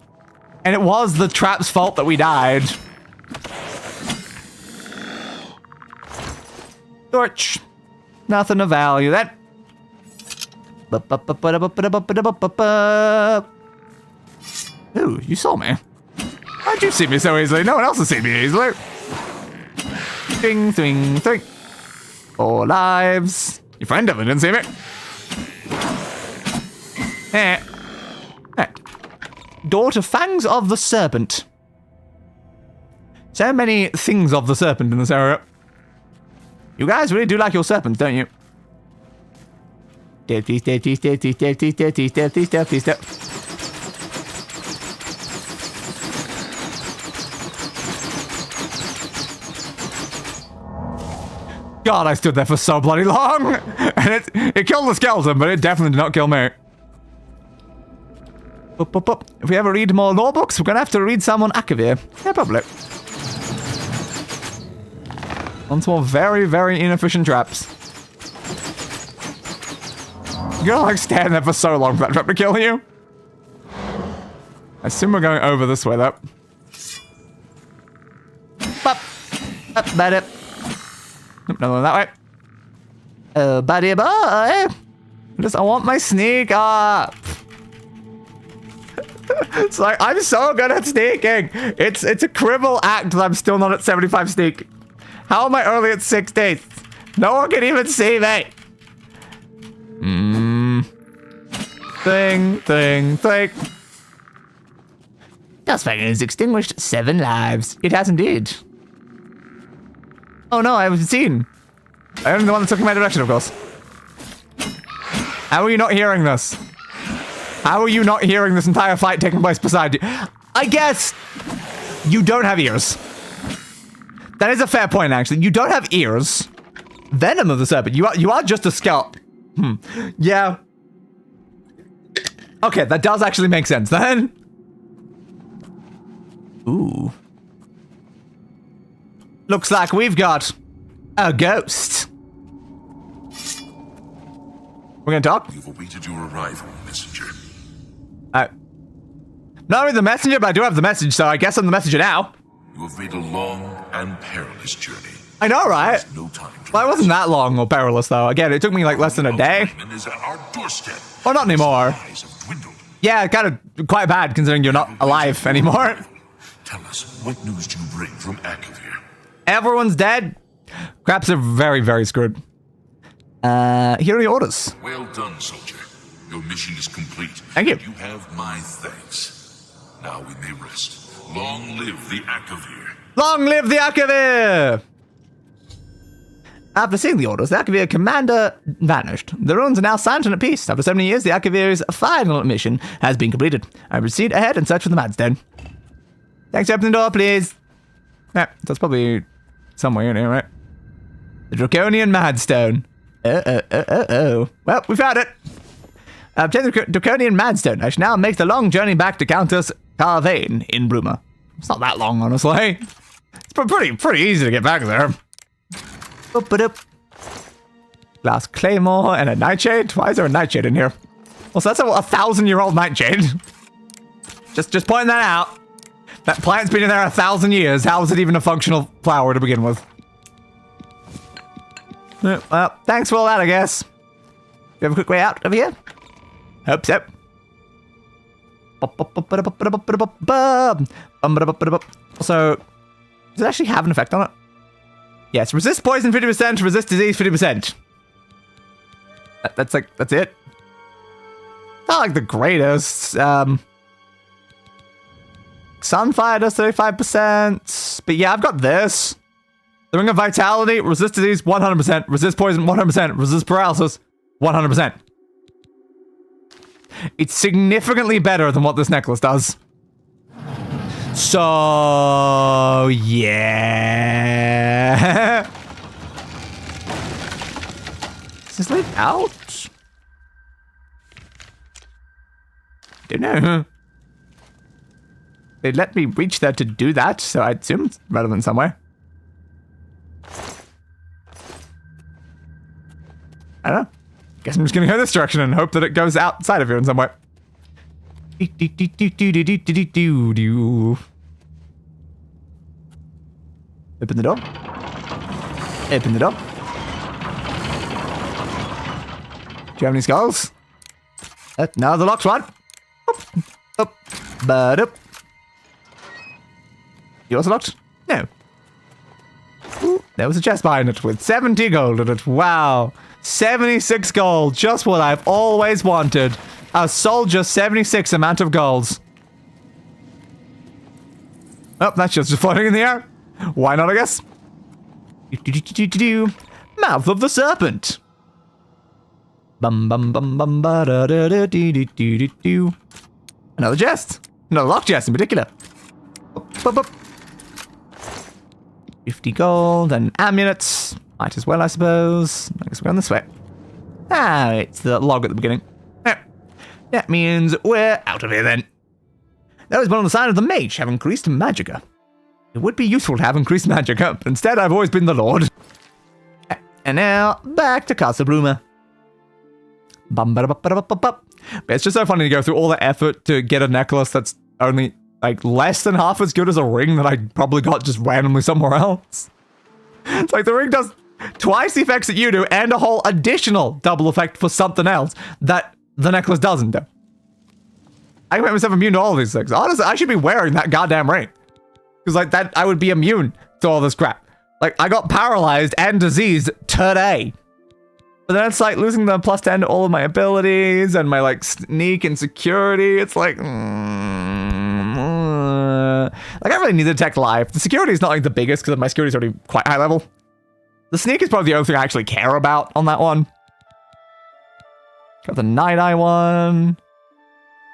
And it was the trap's fault that we died. Torch. Nothing of value. That. Ooh, you saw me. How'd you see me so easily? No one else has seen me easily. Ding, ding, ding. 4 lives. Your friend definitely didn't see me. Eh. Eh. Door to Fangs of the Serpent. So many things of the serpent in this area. You guys really do like your serpents, don't you? Stealthy, stealthy, stealthy, stealthy, stealthy, stealthy, stealthy, stealthy. God, I stood there for so bloody long! And it killed the skeleton, but it definitely did not kill me. If we ever read more lore books, we're gonna have to read some on Akavir. Yeah, probably. On some more very, very inefficient traps. You're gonna like stand there for so long for that trap to kill you. I assume we're going over this way though. Up, buddy. Nope, no, that way. Oh, buddy boy. I want my sneak up. It's like, I'm so good at sneaking. It's a criminal act that I'm still not at 75 sneak. How am I only at 60? No one can even see me. Thing. Dustfang has extinguished 7 lives. It has indeed. Oh no, I haven't seen. I'm the one that took in my direction, of course. How are you not hearing this? How are you not hearing this entire fight taking place beside you? I guess you don't have ears. That is a fair point, actually. You don't have ears. Venom of the serpent. You are just a scalp. Yeah. Okay, that does actually make sense then. Ooh. Looks like we've got a ghost. We're gonna talk? We've awaited your arrival, messenger. Not only the messenger, but I do have the message, so I guess I'm the messenger now. You have made a long and perilous journey. I know, right? No time well, it wasn't that long or perilous, though. Again, it took me like less than a day. Is at our doorstep. Well, not anymore. Yeah, kind of quite bad considering you're not alive anymore. Tell us, what news do you bring from Akavir? Everyone's dead. Craps are very, very screwed. Here are your orders. Well done, soldier. Your mission is complete. Thank you. You have my thanks. Now we may rest. Long live the Akavir. Long live the Akavir! After seeing the orders, the Akavir commander vanished. The ruins are now silent and at peace. After 70 years, the Akavir's final mission has been completed. I proceed ahead and search for the Madstone. Thanks for opening the door, please. Yeah, that's probably somewhere in here, right? The Draconian Madstone. Well, we found it. Obtain the Draconian Madstone. I shall now make the long journey back to Countess Carvane in Bruma. It's not that long, honestly. It's pretty easy to get back there. Glass claymore and a nightshade. Why is there a nightshade in here? Well, so that's a 1,000-year-old nightshade. Just pointing that out. That plant's been in there 1,000 years. How is it even a functional flower to begin with? Well, thanks for all that, I guess. You have a quick way out of here? Hope so. Also, does it actually have an effect on it? Yes, resist poison 50%, resist disease 50%. That's it. Not like the greatest. Sunfire does 35%. But yeah, I've got this. The Ring of Vitality, resist disease 100%, resist poison 100%, resist paralysis 100%. It's significantly better than what this necklace does. So, yeah. Is this lead out? Don't know. They let me reach there to do that, so I assume it's relevant somewhere. I don't know. Guess I'm just gonna go this direction and hope that it goes outside of here in some way. Open the door. Open the door. Do you have any skulls? No, the lock's one. Up, but up. You also locked? No. Ooh, there was a chest behind it with 70 gold in it. Wow. 76 gold. Just what I've always wanted. A soldier 76 amount of golds. Oh, that's just floating in the air. Why not, I guess? Mouth of the serpent. Bum bum bum bum ba da da da dee dee dee dee dee. Another chest. Another lock chest in particular. Up, up, up. 50 gold and amulets. Might as well, I suppose. I guess we're on this way. Ah, it's the log at the beginning. Oh, that means we're out of here then. That was one on the side of the mage, have increased magicka. It would be useful to have increased magicka, but instead I've always been the lord. And now, back to Castle Bloomer. But it's just so funny to go through all the effort to get a necklace that's only like less than half as good as a ring that I probably got just randomly somewhere else. It's like the ring does twice the effects that you do and a whole additional double effect for something else that the necklace doesn't do. I can make myself immune to all these things. Honestly, I should be wearing that goddamn ring. Because like that, I would be immune to all this crap. Like I got paralyzed and diseased today. But then it's like losing the plus 10 to all of my abilities and my like sneak and security. It's like, like I really need to detect life. The security is not like the biggest because my security is already quite high level. The sneak is probably the only thing I actually care about on that one. Got the night eye one.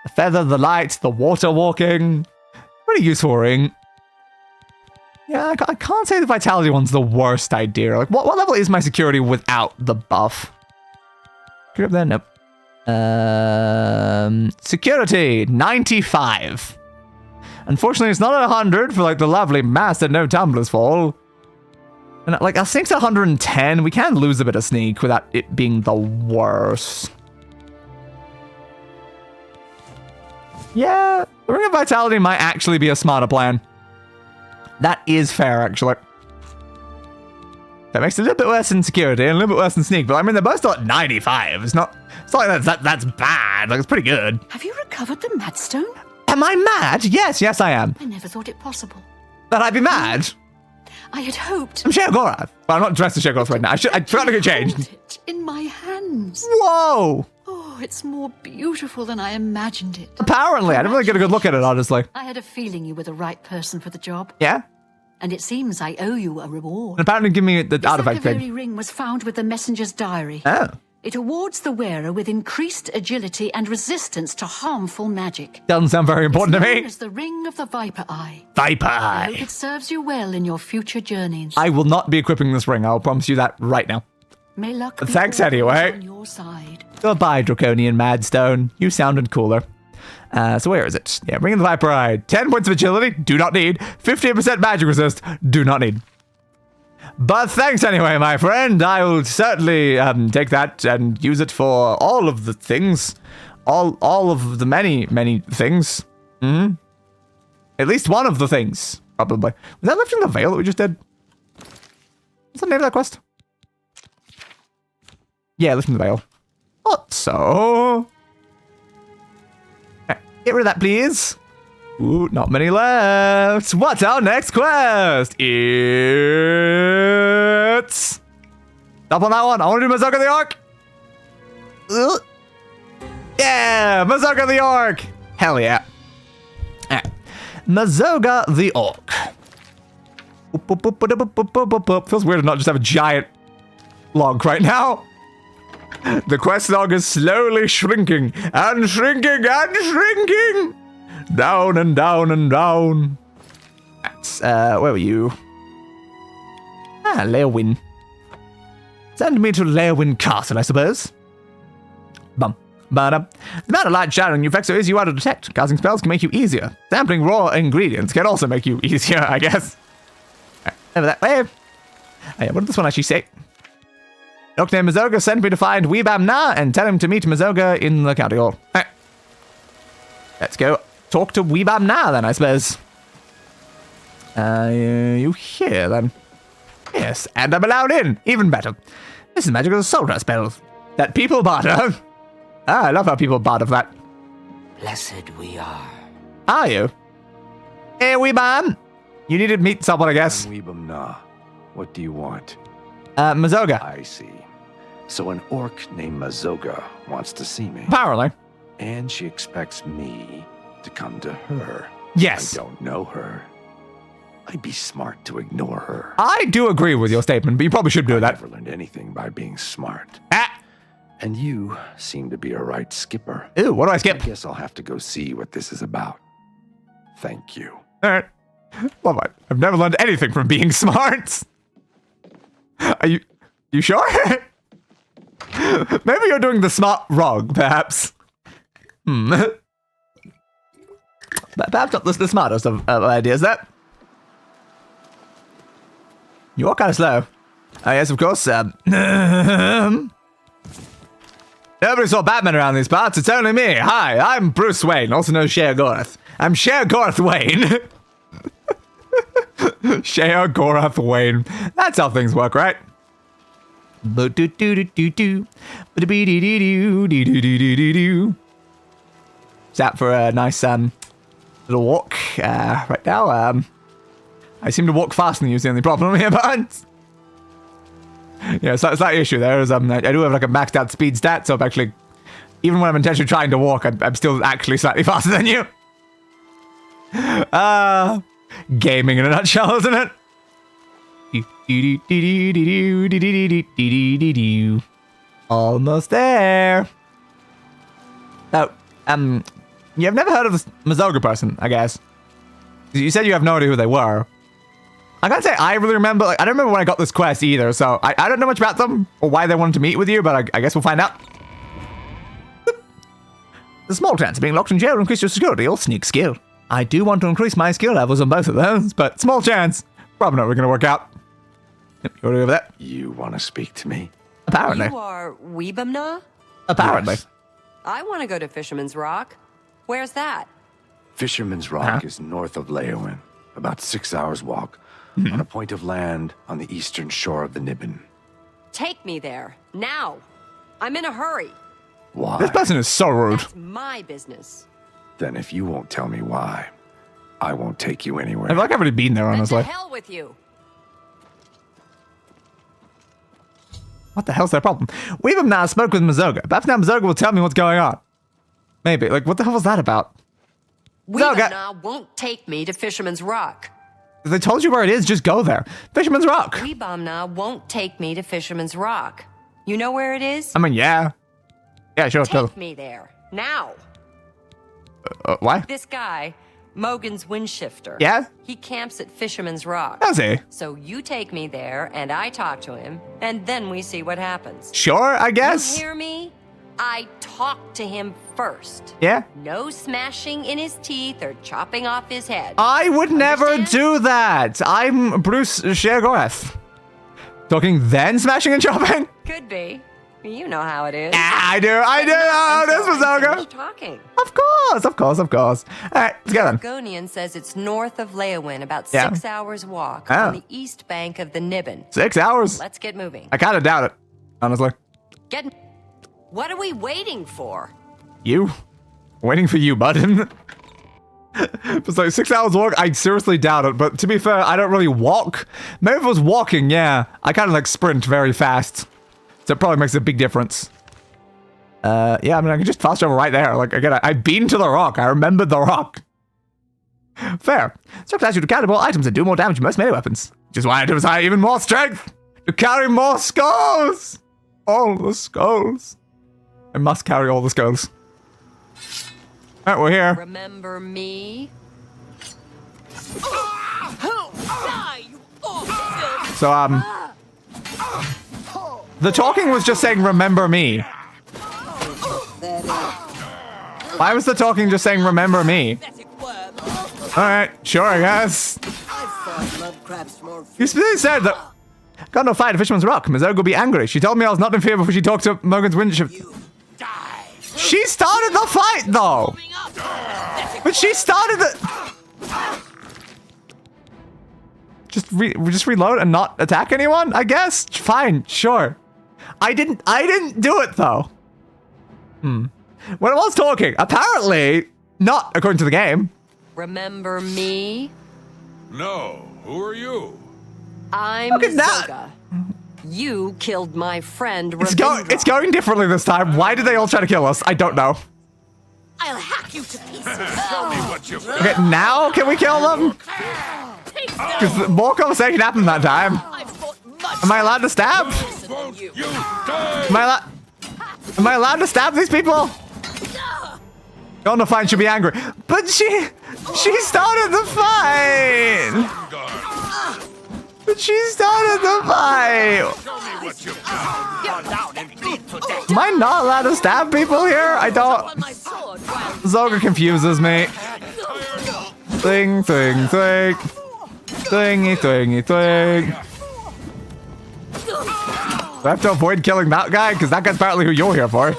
The feather, the light, the water walking. Pretty useful ring. Yeah, I can't say the vitality one's the worst idea. Like, what level is my security without the buff? Get up there? Nope. Security, 95. Unfortunately, it's not at 100 for, like, the lovely master no tumblers fall. And, like, our sneak's at 110. We can lose a bit of sneak without it being the worst. Yeah, the Ring of Vitality might actually be a smarter plan. That is fair, actually. That makes it a little bit worse in security and a little bit worse in sneak, but I mean, they're both still at 95. It's not like that's bad. Like, it's pretty good. Have you recovered the Madstone? Am I mad? Yes, I am. I never thought it possible. That I'd be mad? I had hoped. I'm Sheogorath. But I'm not dressed as Sheogorath right now. I forgot to get changed. It in my hands. Whoa! Oh, it's more beautiful than I imagined it. Apparently, I didn't really get a good look at it, honestly. I had a feeling you were the right person for the job. Yeah? And it seems I owe you a reward. And apparently give me the artifact thing. The ring was found with the messenger's diary. Oh. It awards the wearer with increased agility and resistance to harmful magic. Doesn't sound very important to me. It's the Ring of the Viper Eye. Viper I Eye. hope it serves you well in your future journeys. I will not be equipping this ring. I'll promise you that right now. May luck But be thanks always anyway. on your side. Goodbye, Draconian Madstone. You sounded cooler. So where is it? Yeah, Ring of the Viper Eye. 10 points of agility, do not need. 15% magic resist, do not need. But thanks anyway, my friend. I will certainly take that and use it for all of the things. All of the many, many things. Mm-hmm. At least one of the things, probably. Was that lifting the veil that we just did? What's the name of that quest? Yeah, lifting the veil. What so? Get rid of that, please. Ooh, not many left. What's our next quest? It's... Up on that one. I want to do Mazoka the Orc. Ugh. Yeah, Mazoka the Orc. Hell yeah. Mazoka the Orc. Feels weird to not just have a giant log right now. The quest log is slowly shrinking and shrinking and shrinking. Down and down and down. Where were you? Leowin. Send me to Leowin Castle, I suppose. Bum. But, the amount of light shattering effects are easier to detect. Casting spells can make you easier. Sampling raw ingredients can also make you easier, I guess. Right, over that way. Oh, yeah, what did this one actually say? Doctor named Mazoga sent me to find Weebam-Na and tell him to meet Mazoga in the county hall. Right. Let's go talk to Weebam-Na then, I suppose. You here then? Yes, and I'm allowed in. Even better. This is magical soldier spell that people barter. I love how people barter for that. Blessed we are. Are you? Hey, Weebam. You need to meet someone, I guess. Weebam-Na. What do you want? Mazoga. I see. So an orc named Mazoga wants to see me. Apparently. And she expects me to come to her. Yes. I don't know her. I'd be smart to ignore her. I do agree with your statement, but you probably should do that. I never learned anything by being smart. Ah! And you seem to be a right skipper. Ooh, what do I skip? I guess I'll have to go see what this is about. Thank you. All right. Well, I've never learned anything from being smart. Are you sure? Maybe you're doing the smart wrong, perhaps. But perhaps not the smartest of ideas, that. You are kind of slow. Yes, of course. Nobody saw Batman around these parts. It's only me. Hi, I'm Bruce Wayne, also known as Sheogorath. I'm Sheogorath Wayne. Sheogorath Wayne. That's how things work, right? Is that for a nice little walk right now? I seem to walk faster than you. Is the only problem here, but yeah, so it's that issue there. Is I do have like a maxed out speed stat, so I'm actually, even when I'm intentionally trying to walk, I'm still actually slightly faster than you. Gaming in a nutshell, isn't it? Almost there. Oh, you've never heard of this Mazoga person, I guess. You said you have no idea who they were. I can't say I really remember. Like, I don't remember when I got this quest either, so I don't know much about them or why they wanted to meet with you, but I guess we'll find out. The small chance of being locked in jail will increase your security or sneak skill. I do want to increase my skill levels on both of those, but small chance. Probably not really going to work out. Yep, you over there? You want to speak to me? Apparently. You are Weebam-Na? Apparently. Yes. I want to go to Fisherman's Rock. Where's that? Fisherman's Rock is north of Leowin, about 6 hours walk, on a point of land on the eastern shore of the Niben. Take me there, now. I'm in a hurry. Why? This person is so rude. That's my business. Then if you won't tell me why, I won't take you anywhere. I feel like I've already been there, honestly. Then to hell with you. What the hell's their problem? Weebam-Na spoke with Mazoga. Perhaps now Mazoga will tell me what's going on. Maybe. Like, what the hell was that about? Weebam-Na won't take me to Fisherman's Rock. If they told you where it is, just go there. Fisherman's Rock. Weebam-Na won't take me to Fisherman's Rock. You know where it is? I mean, yeah. Yeah, sure. Take me there, now. Why? This guy, Mogan's Windshifter. Yeah? He camps at Fisherman's Rock. Does he? So you take me there, and I talk to him, and then we see what happens. Sure, I guess. You hear me? I talk to him first. Yeah? No smashing in his teeth or chopping off his head. I would never do that. I'm Bruce Sheogorath. Talking then smashing and chopping? Could be. You know how it is. I do. Oh, this was Mazoga. Talking. Of course. All right, let's go then. Argonian says it's north of Leowin, about 6 hours walk on the east bank of the Niben. 6 hours? Let's get moving. I kind of doubt it, honestly. What are we waiting for? You? Waiting for you, bud. It's like 6 hours walk, I seriously doubt it, but to be fair, I don't really walk. Maybe if I was walking, yeah. I kind of like sprint very fast. So it probably makes a big difference. Yeah, I mean, I can just fast travel right there. Like, again, I've been to the rock. I remembered the rock. Fair. Strength allows you to carry more items and do more damage to most melee weapons. Which is why items have even more strength. To carry more skulls. All the skulls. I must carry all the skulls. Alright, we're here. Remember me? So, the talking was just saying, remember me. Why was the talking just saying, remember me? Alright, sure, I guess. You specifically said that... Got no fight at Fisherman's Rock. Mizoga will be angry. She told me I was not in fear before she talked to Morgan's Winship. She started the fight, though! But she started the... Just reload and not attack anyone, I guess? Fine, sure. I didn't do it, though. When I was talking, apparently, not according to the game. Remember me? No, who are you? I'm Look at Mizoga. that. You killed my friend, It's going differently this time. Why did they all try to kill us? I don't know. I'll hack you to pieces. Show me what you've got. Okay, now can we kill them? Because more conversation happened that time. Am I allowed to stab? Am I allowed to stab these people? Oh no, fine, she'll be angry. But she started the fight! But she started the fight! Am I not allowed to stab people here? I don't... Zoga confuses me. Thing, thing, thing. Thingy, thingy, thing. Do I have to avoid killing that guy? Because that guy's apparently who you're here for.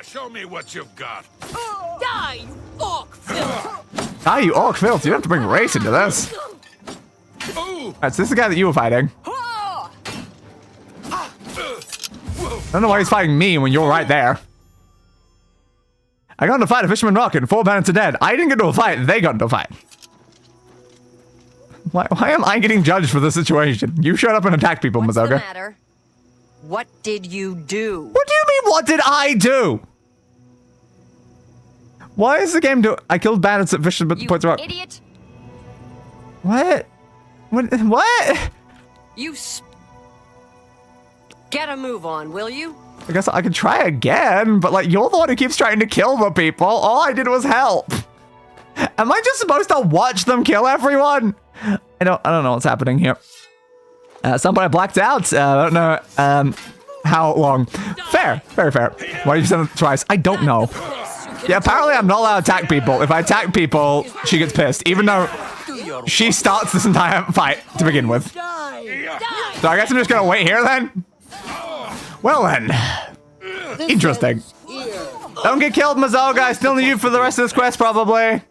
Show me what you've got. Die, you orc filth! Ah, you orc filth. You don't have to bring race into this. Alright, so this is the guy that you were fighting. I don't know why he's fighting me when you're right there. I got into a fight at Fisherman Rock and 4 bandits are dead. I didn't get into a fight, they got into a fight. Why am I getting judged for this situation? You showed up and attacked people, Mizoga. What's the matter? What did you do? What do you mean, what did I do? Why is the game do? I killed bandits at Fisherman Points Rock. Idiot! What? What? Get a move on, will you? I guess I could try again, but like, you're the one who keeps trying to kill the people. All I did was help. Am I just supposed to watch them kill everyone? I don't know what's happening here. At some point I blacked out. I don't know how long. Fair. Why did you send it twice? I don't know. Yeah, apparently I'm not allowed to attack people. If I attack people, she gets pissed, even though she starts this entire fight to begin with. So I guess I'm just gonna wait here then? Well then. Interesting. Don't get killed, Mizoga. I still need you for the rest of this quest, probably.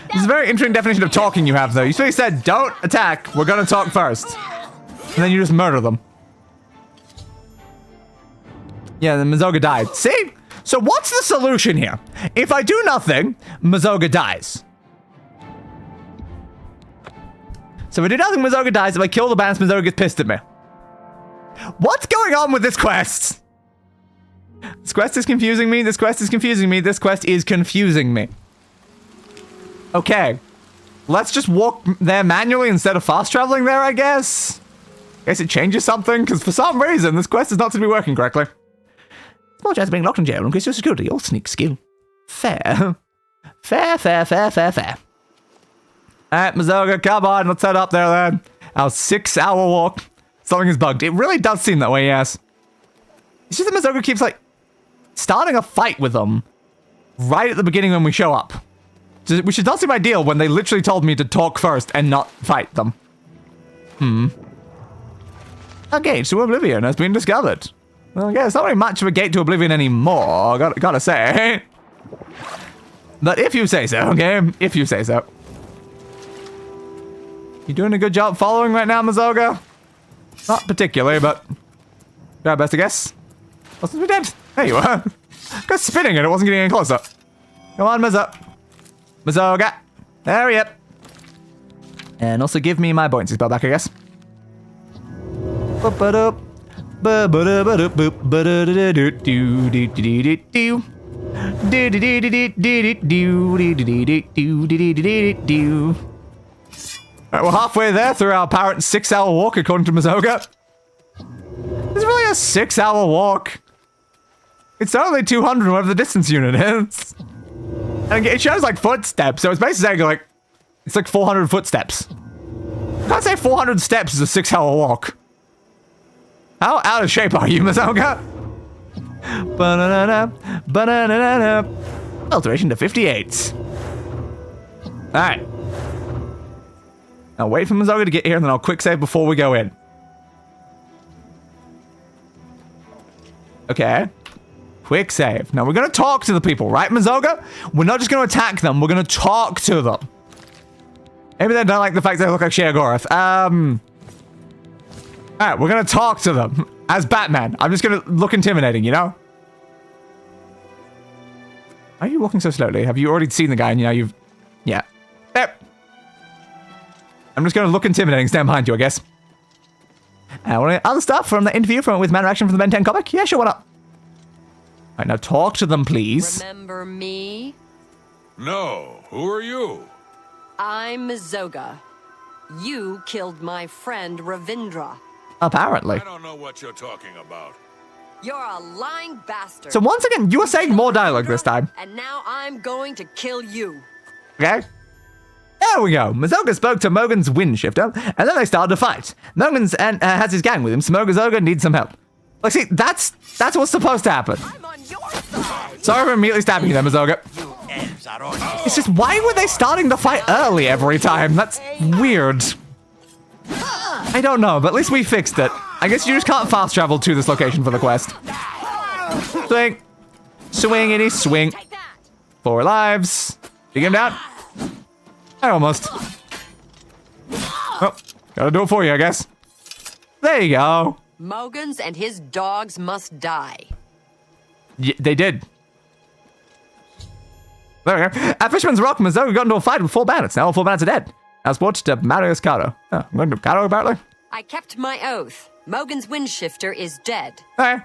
This is a very interesting definition of talking you have, though. You specifically said, don't attack. We're gonna talk first. And then you just murder them. Yeah, then Mizoga died. See? So what's the solution here? If I do nothing, Mizoga dies. So if I do nothing, Mizoga dies. If I kill the bandits, Mizoga gets pissed at me. What's going on with this quest? This quest is confusing me. This quest is confusing me. This quest is confusing me. Okay. Let's just walk there manually instead of fast traveling there, I guess. Guess it changes something, because for some reason, this quest is not to be working correctly. Small chance of being locked in jail increase your security or sneak skill. Fair. Fair. Alright, Mizoga, come on, let's head up there then. Our 6-hour walk. Something is bugged. It really does seem that way, yes. It's just that Mizoga keeps, like, starting a fight with them right at the beginning when we show up. Which does not seem ideal when they literally told me to talk first and not fight them. A gate to Oblivion has been discovered. Well, I guess it's not really much of a gate to Oblivion anymore, gotta say. But if you say so, okay? If you say so. You doing a good job following right now, Mizoga? Not particularly, but... do our best, I guess. Wasn't we dead? There you are. I was spinning and it wasn't getting any closer. Come on, Mizoga. There we are. And also give me my buoyancy spell back, I guess. Alright, we're halfway there through our apparent 6-hour walk, according to Mizoga. It's really a 6-hour walk. It's only 200, whatever the distance unit is. And it shows, like, footsteps, so it's basically saying, like, It's like 400 footsteps. I'd say 400 steps is a 6-hour walk. How out of shape are you, Mazoga? Ba-na-na-na, ba-na-na-na-na. Alteration to 58. Alright. I'll wait for Mazoga to get here and then I'll quick save before we go in. Okay. Quick save. Now we're going to talk to the people, right, Mazoga? We're not just going to attack them, we're going to talk to them. Maybe they don't like the fact they look like Sheogorath. Alright, we're going to talk to them. As Batman. I'm just going to look intimidating, you know? Why are you walking so slowly? Have you already seen the guy and you know you've... Yeah. There. I'm just going to look intimidating, stand behind you, I guess. Other stuff from the interview with Man of Action from the Ben 10 comic? Yeah, sure, why not? Alright, now talk to them, please. Remember me? No, who are you? I'm Mazoga. You killed my friend Ravindra. Apparently. I don't know what you're talking about. You're a lying bastard. So once again, you are saying more dialogue this time. And now I'm going to kill you. Okay. There we go. Mazoga spoke to Mogan's Windshifter, and then they started to fight. Mogan's has his gang with him, so Mazoga needs some help. Like, see, that's what's supposed to happen. I'm on your side. Sorry for immediately stabbing you there, Mazoga. It's just, why were they starting the fight early every time? That's weird. I don't know, but at least we fixed it. I guess you just can't fast travel to this location for the quest. Swing. Swingity swing. 4 lives. You get him down? I almost. Oh, gotta do it for you, I guess. There you go. Mogans and his dogs must die. They did. There we go. At Fisherman's Rock, Mazoga got into a fight with 4 bandits. Now all 4 bandits are dead. Now sports to Marius Caro. Oh, I'm going to Caro, apparently. I kept my oath. Mogan's Windshifter is dead. Hey.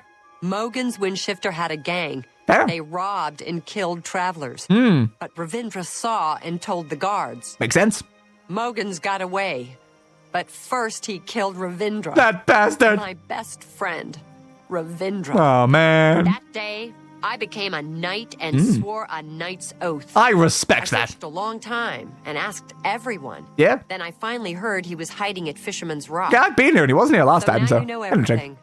Mogan's Windshifter had a gang. Fair. They robbed and killed travelers. But Ravindra saw and told the guards. Makes sense. Mogan's got away. But first he killed Ravindra. That bastard. My best friend, Ravindra. Oh, man. That day, I became a knight and swore a knight's oath. I respect that. I searched a long time and asked everyone. Yeah? Then I finally heard he was hiding at Fisherman's Rock. Yeah, I've been here and he wasn't here last time, now so. you know everything.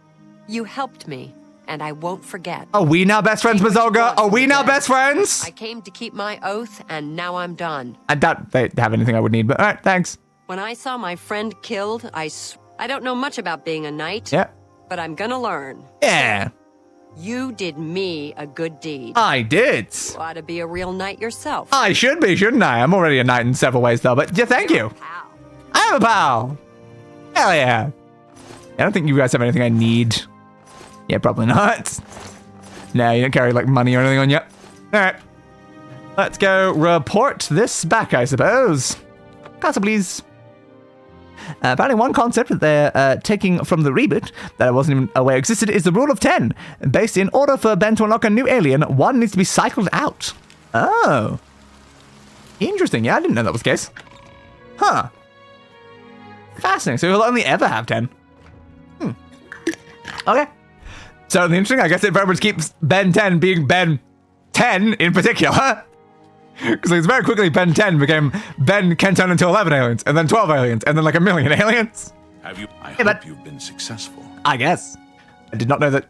You helped me, and I won't forget. Are we now best friends, Mazoga? Are we now best friends? I came to keep my oath, and now I'm done. I doubt they have anything I would need, but alright, thanks. When I saw my friend killed, I don't know much about being a knight. Yeah. But I'm gonna learn. Yeah. You did me a good deed. I did. You ought to be a real knight yourself. I should be, shouldn't I? I'm already a knight in several ways, though, but yeah, thank you. I'm a pal. Hell yeah. I don't think you guys have anything I need. Yeah, probably not. No, you don't carry, like, money or anything on you. Alright. Let's go report this back, I suppose. Castle, please. Apparently one concept that they're taking from the reboot that I wasn't even aware existed is the rule of 10. Based in order for Ben to unlock a new alien, 1 needs to be cycled out. Oh. Interesting. Yeah, I didn't know that was the case. Huh. Fascinating. So you'll only ever have 10. Okay. Certainly interesting. I guess it very much keeps Ben 10 being Ben 10 in particular. Because it's very quickly Ben 10 became Ben can turn into 11 aliens, and then 12 aliens, and then like 1 million aliens. Have you? I hope you've been successful. I guess. I did not know that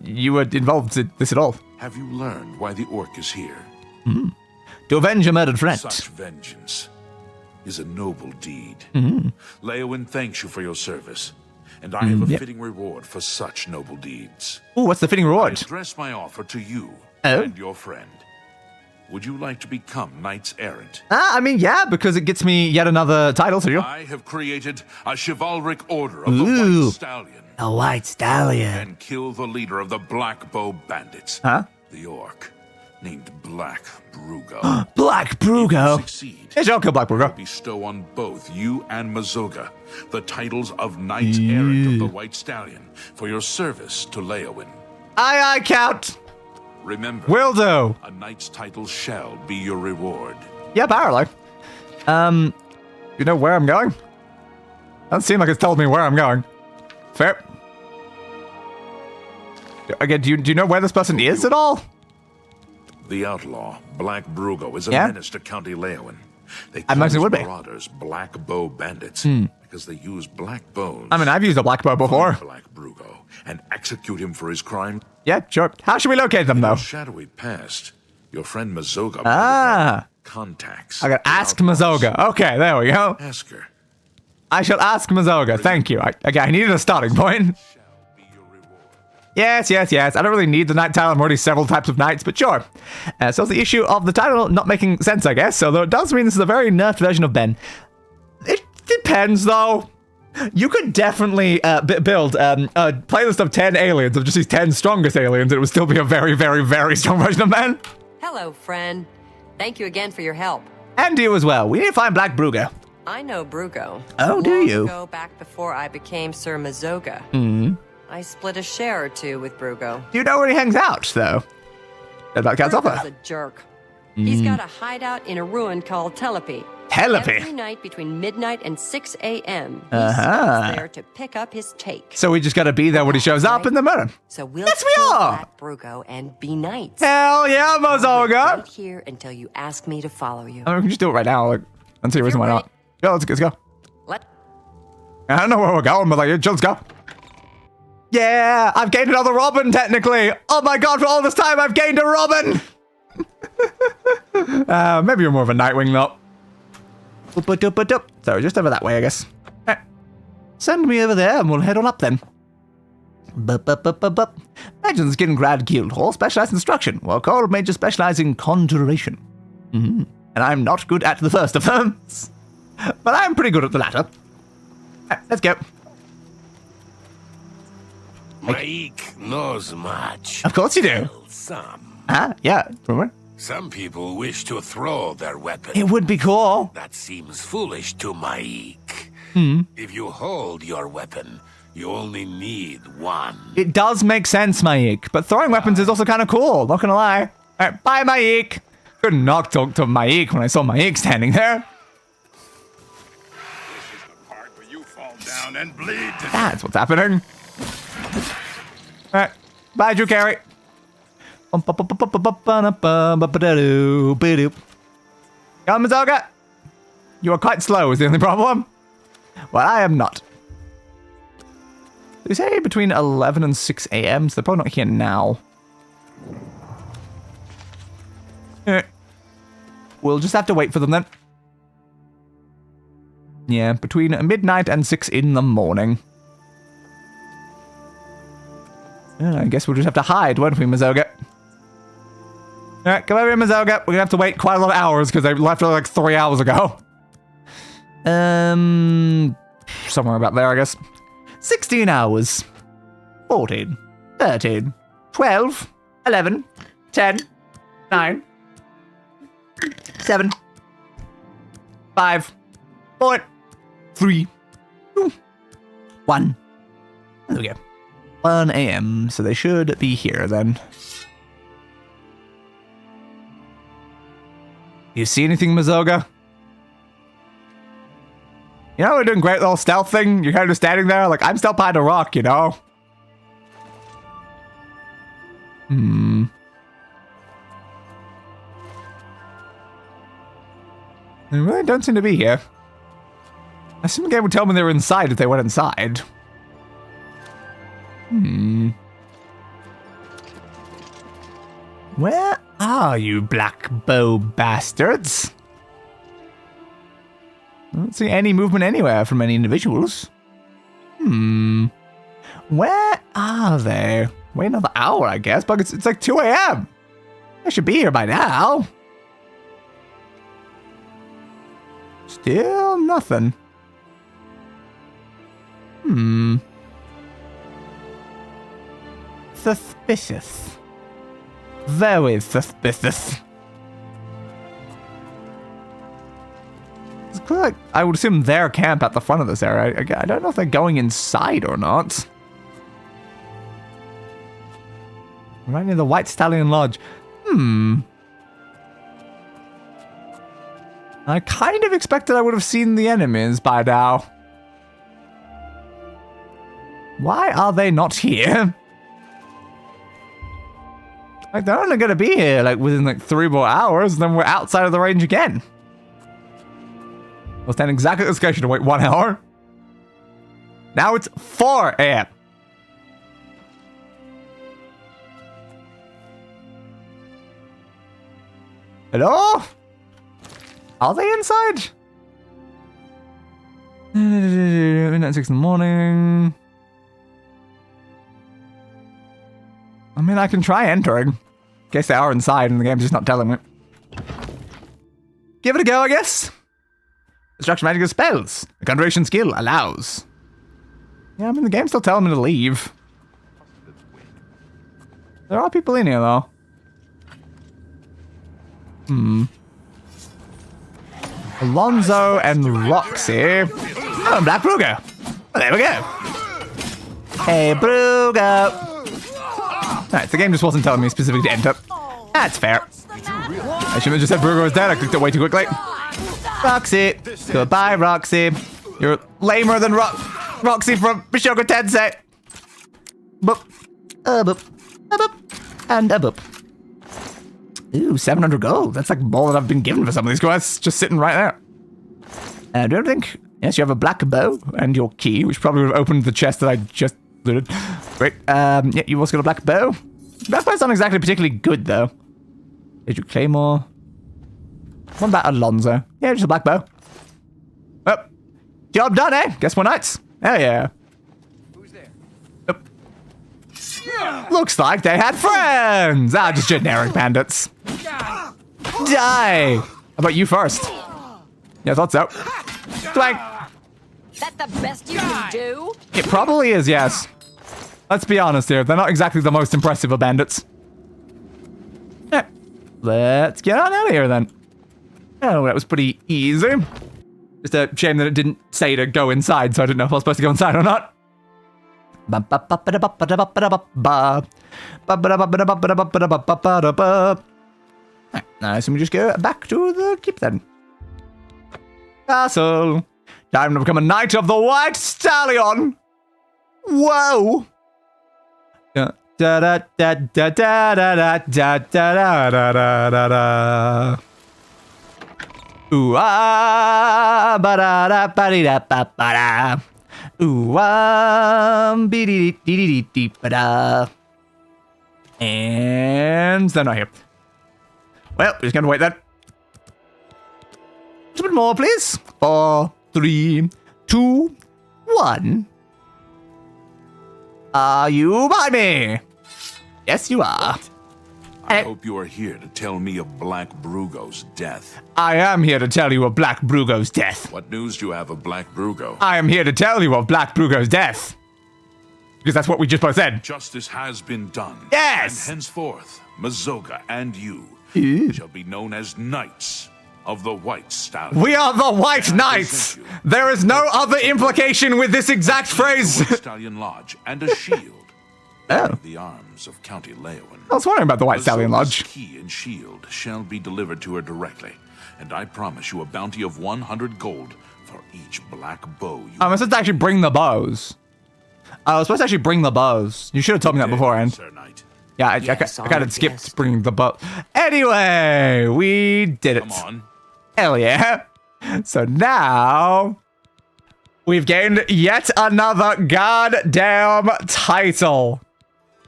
you were involved in this at all. Have you learned why the orc is here? To avenge a murdered friend. Such vengeance is a noble deed. Mm-hmm. Leowyn thanks you for your service, and I have a fitting reward for such noble deeds. Oh, what's the fitting reward? I address my offer to you Oh? and your friend. Would you like to become Knights Errant? I mean, yeah, because it gets me yet another title, so I have created a chivalric order of the White Stallion. A white stallion. And kill the leader of the Black Bow Bandits. Huh? The orc, named Black Brugo. Black Brugo? Succeed. Yes, I'll kill Black Brugo. Bestow on both you and Mazoga the titles of Knights Errant of the White Stallion for your service to Leowyn. Aye, Count. Remember, will do. A knight's title shall be your reward. Yeah, apparently. You know where I'm going? Doesn't seem like it's told me where I'm going. Fair. Again, do you know where this person is at all? The outlaw, Black Brugo, is a Yeah? menace to County Leowyn. They I imagine it would be. marauders black bow bandits because they use black bones. I mean, I've used a black bow before. Black Brugo and execute him for his crime. Yeah, sure. How should we locate them, though? Shadowy past. Your friend Mazoga contacts. I gotta ask Mazoga. Okay, there we go. Ask her. I shall ask Mazoga. Thank you. I needed a starting point. Yes. I don't really need the night title. I'm already several types of knights, but sure. So the issue of the title not making sense, I guess. Although it does mean this is a very nerfed version of Ben. It depends, though. You could definitely build a playlist of 10 aliens, of just these 10 strongest aliens, and it would still be a very, very, very strong version of Ben. Hello, friend. Thank you again for your help. And you as well. We need to find Black Bruga. I know Brugo. Oh, do you? Long ago, back before I became Sir Mazoga. I split a share or two with Brugo. Do you know where he hangs out, though? Brugo's a jerk. He's got a hideout in a ruin called Telepi. Every night between midnight and 6 a.m. He stops there to pick up his take. So we just gotta be there when he shows up in the morning. So we'll yes, we are. Black Brugo and be knights. Hell yeah, Mazoga! Right here until you ask me to follow you. I mean, we can just do it right now. Like, I don't see a reason why not. Yeah, let's go. I don't know where we're going, but like, let's go. Yeah, I've gained another Robin, technically. Oh my god, for all this time, I've gained a Robin! Maybe you're more of a Nightwing, though. So, just over that way, I guess. Right. Send me over there, and we'll head on up then. Mages Grad Guild Hall specialize in destruction, while Coral Mages specialize in conjuration. And I'm not good at the first of them. But I'm pretty good at the latter. Right, let's go. Maik knows much. Of course you do. Well, some. Yeah. Remember? Some people wish to throw their weapon. It would be cool. That seems foolish to Maik. If you hold your weapon, you only need one. It does make sense, Maik, but throwing weapons is also kind of cool, not gonna lie. Alright, bye, Maik. Could not talk to Maik when I saw Maik standing there. This is the part where you fall down and bleed. That's what's happening. Alright, bye, Drew Carey. Come, Mazoga. You are quite slow, is the only problem. Well, I am not. They say between 11 and 6 a.m., so they're probably not here now. We'll just have to wait for them then. Yeah, between midnight and 6 in the morning. I guess we'll just have to hide, won't we, Mazoga? Alright, come over here, Mazoga. We're gonna have to wait quite a lot of hours because they left like 3 hours ago. Somewhere about there, I guess. 16 hours. 14. 13. 12. 11. 10. 9. 7. 5. 4. 3. 2. 1. There we go. 1 a.m. So they should be here then. You see anything, Mazoga? You know, we're doing great little stealth thing. You're kind of standing there, like, I'm still behind a rock, you know? They really don't seem to be here. I assume the game would tell me they were inside if they went inside. Where are you, black bow bastards? I don't see any movement anywhere from any individuals. Where are they? Wait another hour, I guess, but it's like 2 a.m. They should be here by now. Still nothing. Suspicious. Very suspicious. It's clear, like, I would assume their camp at the front of this area. I don't know if they're going inside or not. Right near the White Stallion Lodge. I kind of expected I would have seen the enemies by now. Why are they not here? Like, they're only going to be here, like, within, like, 3 more hours, and then we're outside of the range again. I'll stand exactly at the station to wait 1 hour. Now it's 4 a.m. Hello? Are they inside? Midnight 6 in the morning. I mean, I can try entering. In case they are inside and the game's just not telling me. Give it a go, I guess. Destruction magic of spells. The concentration skill allows. Yeah, I mean, the game's still telling me to leave. There are people in here, though. Alonzo and Roxy. Oh, and Black Brugo. Oh, there we go. Hey, Brugo. Alright, the game just wasn't telling me specifically to enter. That's fair. I should have just said Brugo was dead. I clicked it way too quickly. Roxy. Goodbye, Roxy. You're lamer than Roxy from Bishoku Tensei. Boop. Boop. Boop. And a boop. Ooh, 700 gold. That's like more than I've been given for some of these quests. Just sitting right there. I don't think... Yes, you have a black bow and your key, which probably would have opened the chest that I just looted. Great. Yeah, you also got a black bow. Black bow's not exactly particularly good, though. Did you claymore? What about Alonzo? Yeah, just a black bow. Oh. Job done, eh? Guess we're knights. Hell yeah. Who's there? Looks like they had friends. Ah, just generic bandits. Die. How about you first? Yeah, I thought so. Twang. That the best you can do? It probably is, yes. Let's be honest here. They're not exactly the most impressive of bandits. Yeah. Let's get on out of here then. Oh, that was pretty easy. Just a shame that it didn't say to go inside, so I didn't know if I was supposed to go inside or not. Nice, and we just go back to the keep then. Castle. Time to become a knight of the White Stallion. Whoa. Da da da da da da da da da da da. Ooh ah ba da da ba dee da ba ba da. Ooh ah be dee dee dee dee dee ba da. And they're not here. Well, we're just gonna wait then. Just a bit more, please. 4, 3, 2, 1. Are you by me? Yes, you are. I hope you are here to tell me of Black Brugo's death. I am here to tell you of Black Brugo's death. What news do you have of Black Brugo? I am here to tell you of Black Brugo's death. Because that's what we just both said. Justice has been done. Yes! And henceforth, Mazoga and you shall be known as Knights of the White Stallion. We are the White Knights! There is no other implication with this exact phrase. White Stallion Lodge and a shield. The arms of County Leowin. I was wondering about the White Stallion Lodge. Key and shield shall be delivered to her directly, and I promise you a bounty of 100 gold for each black bow you... I'm supposed to actually bring the bows. I was supposed to actually bring the bows. You should have told me that beforehand. Sir Knight. Yeah, I kind of skipped bringing the bow. Anyway, we did it. Come on. Hell yeah. So now... we've gained yet another goddamn title.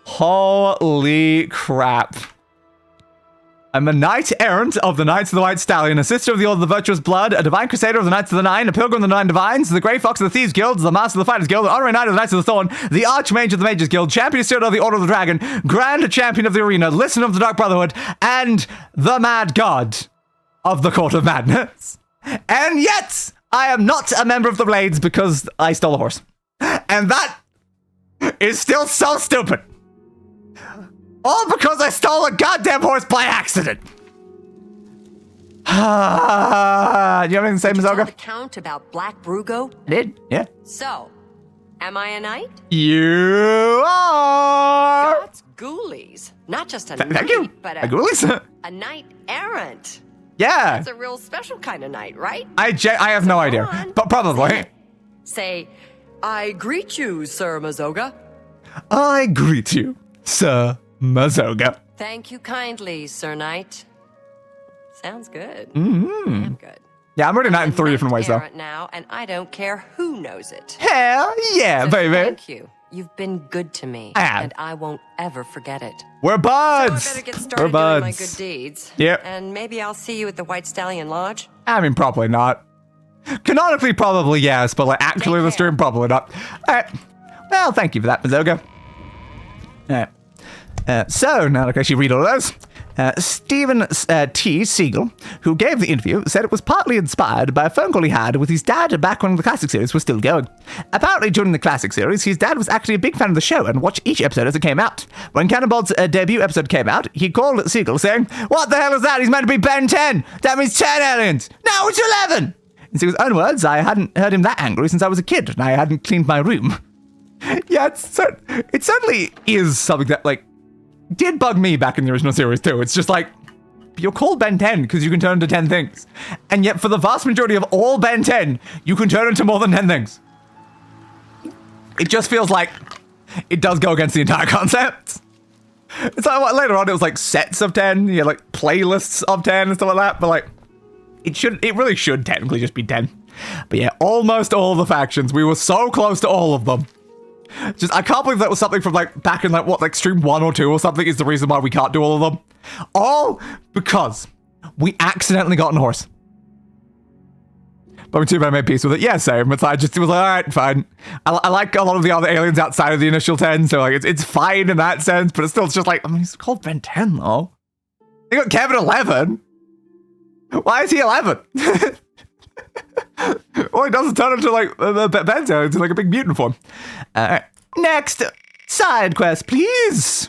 Holy crap. I'm a knight errant of the Knights of the White Stallion, a sister of the Order of the Virtuous Blood, a divine crusader of the Knights of the Nine, a pilgrim of the Nine Divines, the Grey Fox of the Thieves Guild, the Master of the Fighters Guild, an honorary knight of the Knights of the Thorn, the Archmage of the Mages Guild, champion steward of the Order of the Dragon, grand champion of the Arena, listener of the Dark Brotherhood, and the Mad God of the Court of Madness. And yet, I am not a member of the Blades because I stole a horse. And that is still so stupid. All because I stole a goddamn horse by accident. Do you have anything to say, Mazoga? Tell the Count about Black Brugo? I did, yeah. So, am I a knight? You are. God's ghoulies. Not just a knight, Thank you. but A ghoulies? a knight errant. Yeah. That's a real special kind of knight, right? I have no idea, but probably. Say, I greet you, Sir Mazoga. I greet you, Sir Mazoga. Thank you kindly, Sir Knight. Sounds good. Mm-hmm. Damn good. Yeah, I'm reading that in 3 different ways, though. Now, and I don't care who knows it. Hell yeah, So baby. Thank you. You've been good to me, I have. and I won't ever forget it. We're buds. So I better get We're started doing buds. my good deeds. Yep. And maybe I'll see you at the White Stallion Lodge. I mean, probably not. Canonically, probably yes, but like actually the stream, probably not. All right. Well, thank you for that, Mazoga. All right. So now I can actually read all of those. Stephen T. Siegel, who gave the interview, said it was partly inspired by a phone call he had with his dad back when the classic series was still going. Apparently, during the classic series, his dad was actually a big fan of the show and watched each episode as it came out. When Cannonball's debut episode came out, he called Siegel saying, "What the hell is that? He's meant to be Ben 10. That means 10 aliens. Now it's 11. In Siegel's own words, I hadn't heard him that angry since I was a kid and I hadn't cleaned my room. Yeah, it certainly is something that, like, did bug me back in the original series too. It's just like, you're called Ben 10 because you can turn into 10 things. And yet for the vast majority of all Ben 10, you can turn into more than 10 things. It just feels like it does go against the entire concept. It's like what, later on it was like sets of 10, you had like playlists of 10 and stuff like that, but like it really should technically just be 10. But yeah, almost all the factions. We were so close to all of them. Just, I can't believe that was something from like back in like stream 1 or 2 or something is the reason why we can't do all of them. All because we accidentally got on a horse. But too bad I made peace with it. Yeah, same. It was like, all right, fine. I like a lot of the other aliens outside of the initial 10, so like it's fine in that sense, but it's still just like, I mean, he's called Ben 10 though. They got Kevin 11. Why is he 11? Well, he doesn't turn into like Ben 10, into like a big mutant form. Alright. Next side quest, please.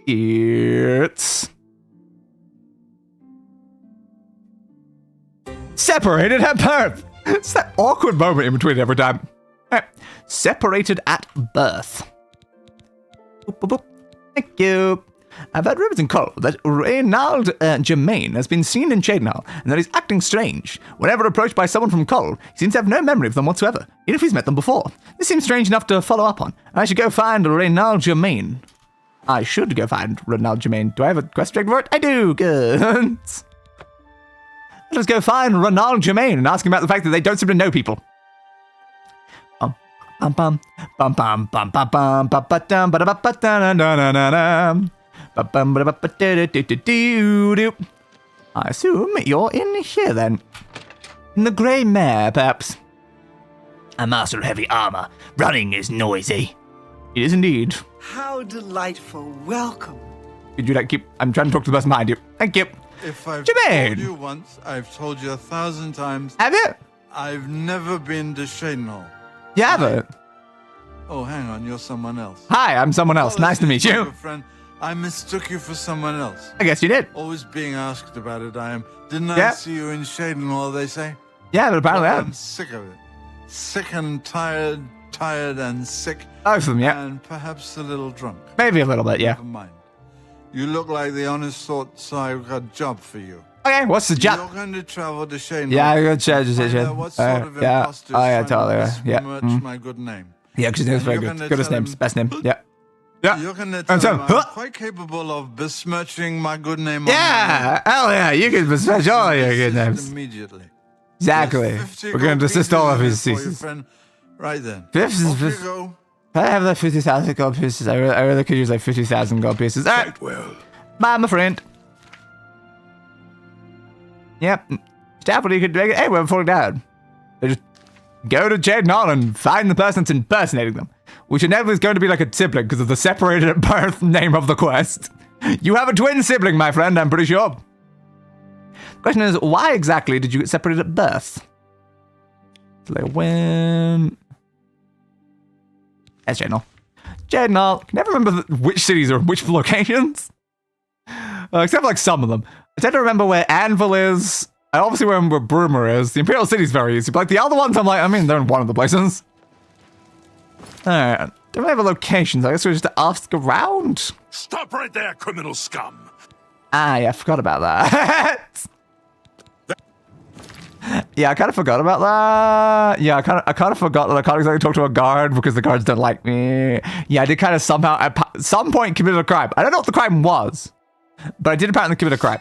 It's separated at birth. It's that awkward moment in between every time. Right. Separated at birth. Boop, boop, boop. Thank you. I've heard rumors in Cole that Reynald Germain has been seen in Cheydinhal and that he's acting strange. Whenever approached by someone from Cole, he seems to have no memory of them whatsoever, even if he's met them before. This seems strange enough to follow up on. I should go find Reynald Germain. I should go find Reynald Germain. Do I have a quest trigger for it? I do. Good. Let's go find Reynald Germain and ask him about the fact that they don't seem to know people. Bum bum bum bum bum bum bum bum ba dum ba da ba da na na na na. I assume you're in here then. In the Grey Mare, perhaps. A master of heavy armor. Running is noisy. It is indeed. How delightful. Welcome. Could you like keep... I'm trying to talk to the person behind you. Thank you. If I've Jermaine. told you once, I've told you 1,000 times. Have you? I've never been to Cheydinhal. You haven't? Oh, hang on. You're someone else. Hi, I'm someone else. Nice to meet you. Friend. I mistook you for someone else. I guess you did. Always being asked about it, I am. Didn't Yeah. I see you in Cheydinhal, they say? Yeah, but apparently I I'm am. sick of it. Sick and tired and sick. Both of them, yeah. And perhaps a little drunk. Maybe a little bit, yeah. Never mind. You look like the honest sort, so I've got a job for you. Okay, what's the job? You're going to travel to Cheydinhal. Yeah, I'm going to change the Find decision. out what sort of Yeah. imposters Oh, yeah, trying to totally. Yeah. besmirch my good name. Yeah, because his name's And very you're good. gonna Goodest tell names. him- Best name. Yeah. Yeah. You're going to And tell so, him I'm quite capable of besmirching my good name. Yeah. Hell yeah. You can besmirch all your good names. Immediately. Exactly. Yes, 50 We're going to gold desist all of his pieces for your ceases. friend. Right then. Fifth Off you is go. I have like 50,000 gold pieces. I really could use like 50,000 gold pieces. All right. Well. Bye, my friend. Yep. Stafford, could make it anywhere before down. They just go to Cheydinhal and find the person that's impersonating them. Which inevitably is going to be like a sibling because of the separated at birth name of the quest. You have a twin sibling, my friend, I'm pretty sure. The question is, why exactly did you get separated at birth? So like when... That's Cheydinhal. Cheydinhal. Can never remember which cities are which locations. Except for like some of them. I tend to remember where Anvil is. I obviously remember where Broomer is. The Imperial City's very easy. But like the other ones, I'm like, I mean, they're in one of the places. Alright. Don't we have a location? So I guess we're just to ask around. Stop right there, criminal scum. Ah, yeah, I forgot about that. Yeah, I kind of forgot about that. Yeah, I kind of forgot that I can't exactly talk to a guard because the guards don't like me. Yeah, I did kind of somehow at some point committed a crime. I don't know what the crime was, but I did apparently commit a crime.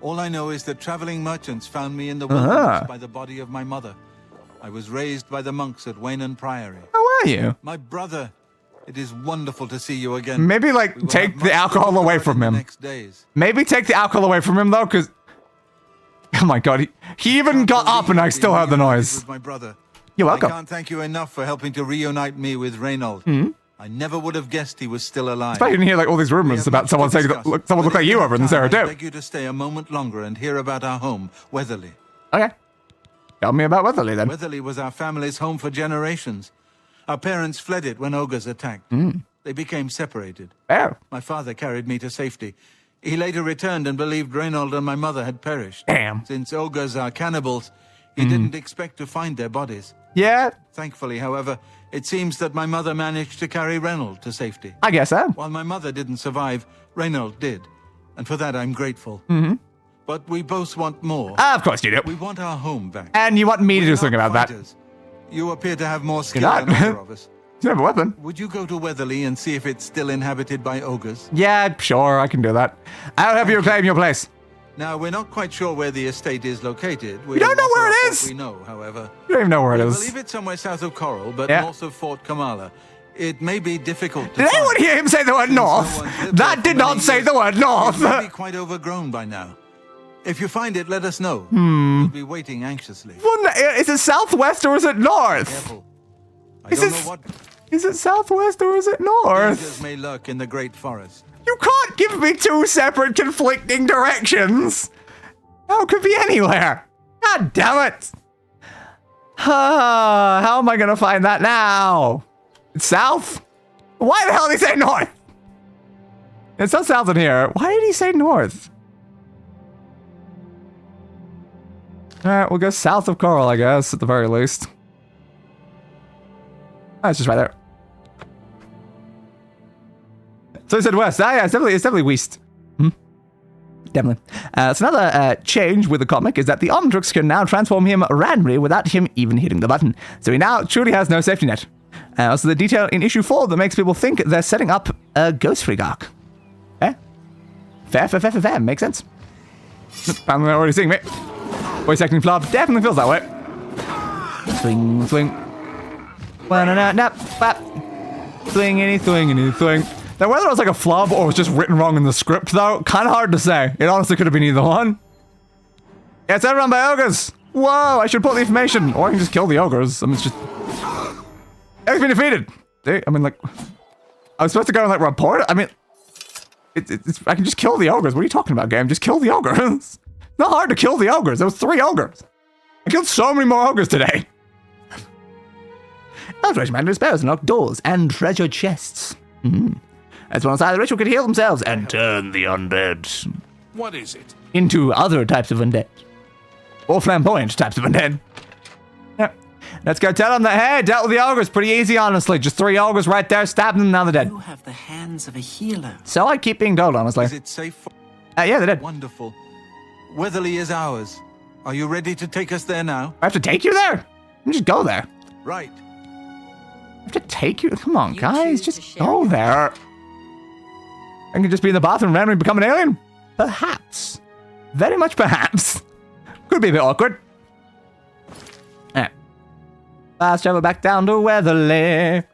All I know is that traveling merchants found me in the wilderness by the body of my mother. I was raised by the monks at Waynon Priory. How are you? My brother, it is wonderful to see you again. Maybe, like, take the alcohol away from him. Maybe take the alcohol away from him, though, because... Oh my god, he even got up and I still heard the noise. My brother. You're welcome. I can't thank you enough for helping to reunite me with Reynold. I never would have guessed he was still alive. Especially you hear like all these rumors about someone saying that someone looked like you over in this area too. I beg you to stay a moment longer and hear about our home, Weatherly. Okay. Tell me about Weatherly then. Weatherly was our family's home for generations. Our parents fled it when ogres attacked. They became separated. Oh. My father carried me to safety. He later returned and believed Reynold and my mother had perished. Damn. Since ogres are cannibals, he didn't expect to find their bodies. Yeah. Thankfully, however, it seems that my mother managed to carry Reynold to safety. I guess so. While my mother didn't survive, Reynold did. And for that, I'm grateful. But we both want more. Of course you do. We want our home back. And you want me to do something about that. You appear to have more skill than either of us. You have a weapon. Would you go to Weatherly and see if it's still inhabited by ogres? Yeah, sure, I can do that. I'll help you claim your place. Now, we're not quite sure where the estate is located. We don't know where it is! We know, however. You don't even know where it is. I believe it's somewhere south of Coral, but north of Fort Kamala. It may be difficult to Did anyone hear him say the word north? That did not say the word north! It may be quite overgrown by now. If you find it, let us know. We'll be waiting anxiously. Well, is it southwest or is it north? Careful. I don't know what... Is it southwest or is it north? Dangers may lurk in the great forest. You can't give me two separate conflicting directions. How could be anywhere? God damn it. How am I gonna find that now? It's south? Why the hell did he say north? It's not south in here. Why did he say north? Alright, we'll go south of Coral, I guess, at the very least. Oh, it's just right there. So he said west. Ah, yeah, it's definitely west. Definitely. So another change with the comic is that the Omnitrix can now transform him randomly without him even hitting the button. So he now truly has no safety net. Also the detail in issue 4 that makes people think they're setting up a Ghost Freak arc. Fair. Makes sense. Apparently they're already seeing me. Voice acting flop definitely feels that way. Swing. Swingity. Now, whether it was like a flub or it was just written wrong in the script, though, kind of hard to say. It honestly could have been either one. Yeah, it's overrun by ogres. Whoa, I should put the information. Or I can just kill the ogres. I mean, it's just... It's been defeated. I mean, like... I was supposed to go and, like, report it? I mean... I can just kill the ogres. What are you talking about, game? Just kill the ogres. It's not hard to kill the ogres. There was 3 ogres. I killed so many more ogres today. Eldritch magic spells unlock doors and treasure chests. As one side of the ritual could heal themselves and turn the undead. What is it? Into other types of undead. Or flamboyant types of undead. Yeah. Let's go tell them that, hey, dealt with the ogres. Pretty easy, honestly. Just 3 ogres right there, stab them, now they're dead. You have the hands of a healer. So I keep being told, honestly. Is it safe for... Yeah, they're dead. Wonderful. Weatherly is ours. Are you ready to take us there now? I have to take you there? You just go there. Right. I have to take you? Come on, guys. Just go there. I can just be in the bathroom and randomly become an alien? Perhaps. Very much perhaps. Could be a bit awkward. Alright. Fast travel back down to Weatherly. It's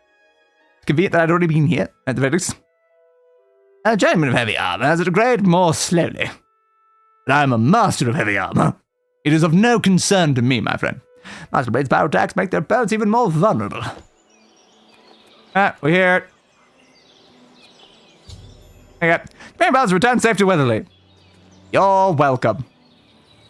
convenient that I'd already been here, at the very least. A gentleman of heavy armor has to degrade more slowly. But I'm a master of heavy armor. It is of no concern to me, my friend. Master Blade's power attacks make their opponents even more vulnerable. We're here. Okay. Green Bells return safe to Weatherly. You're welcome.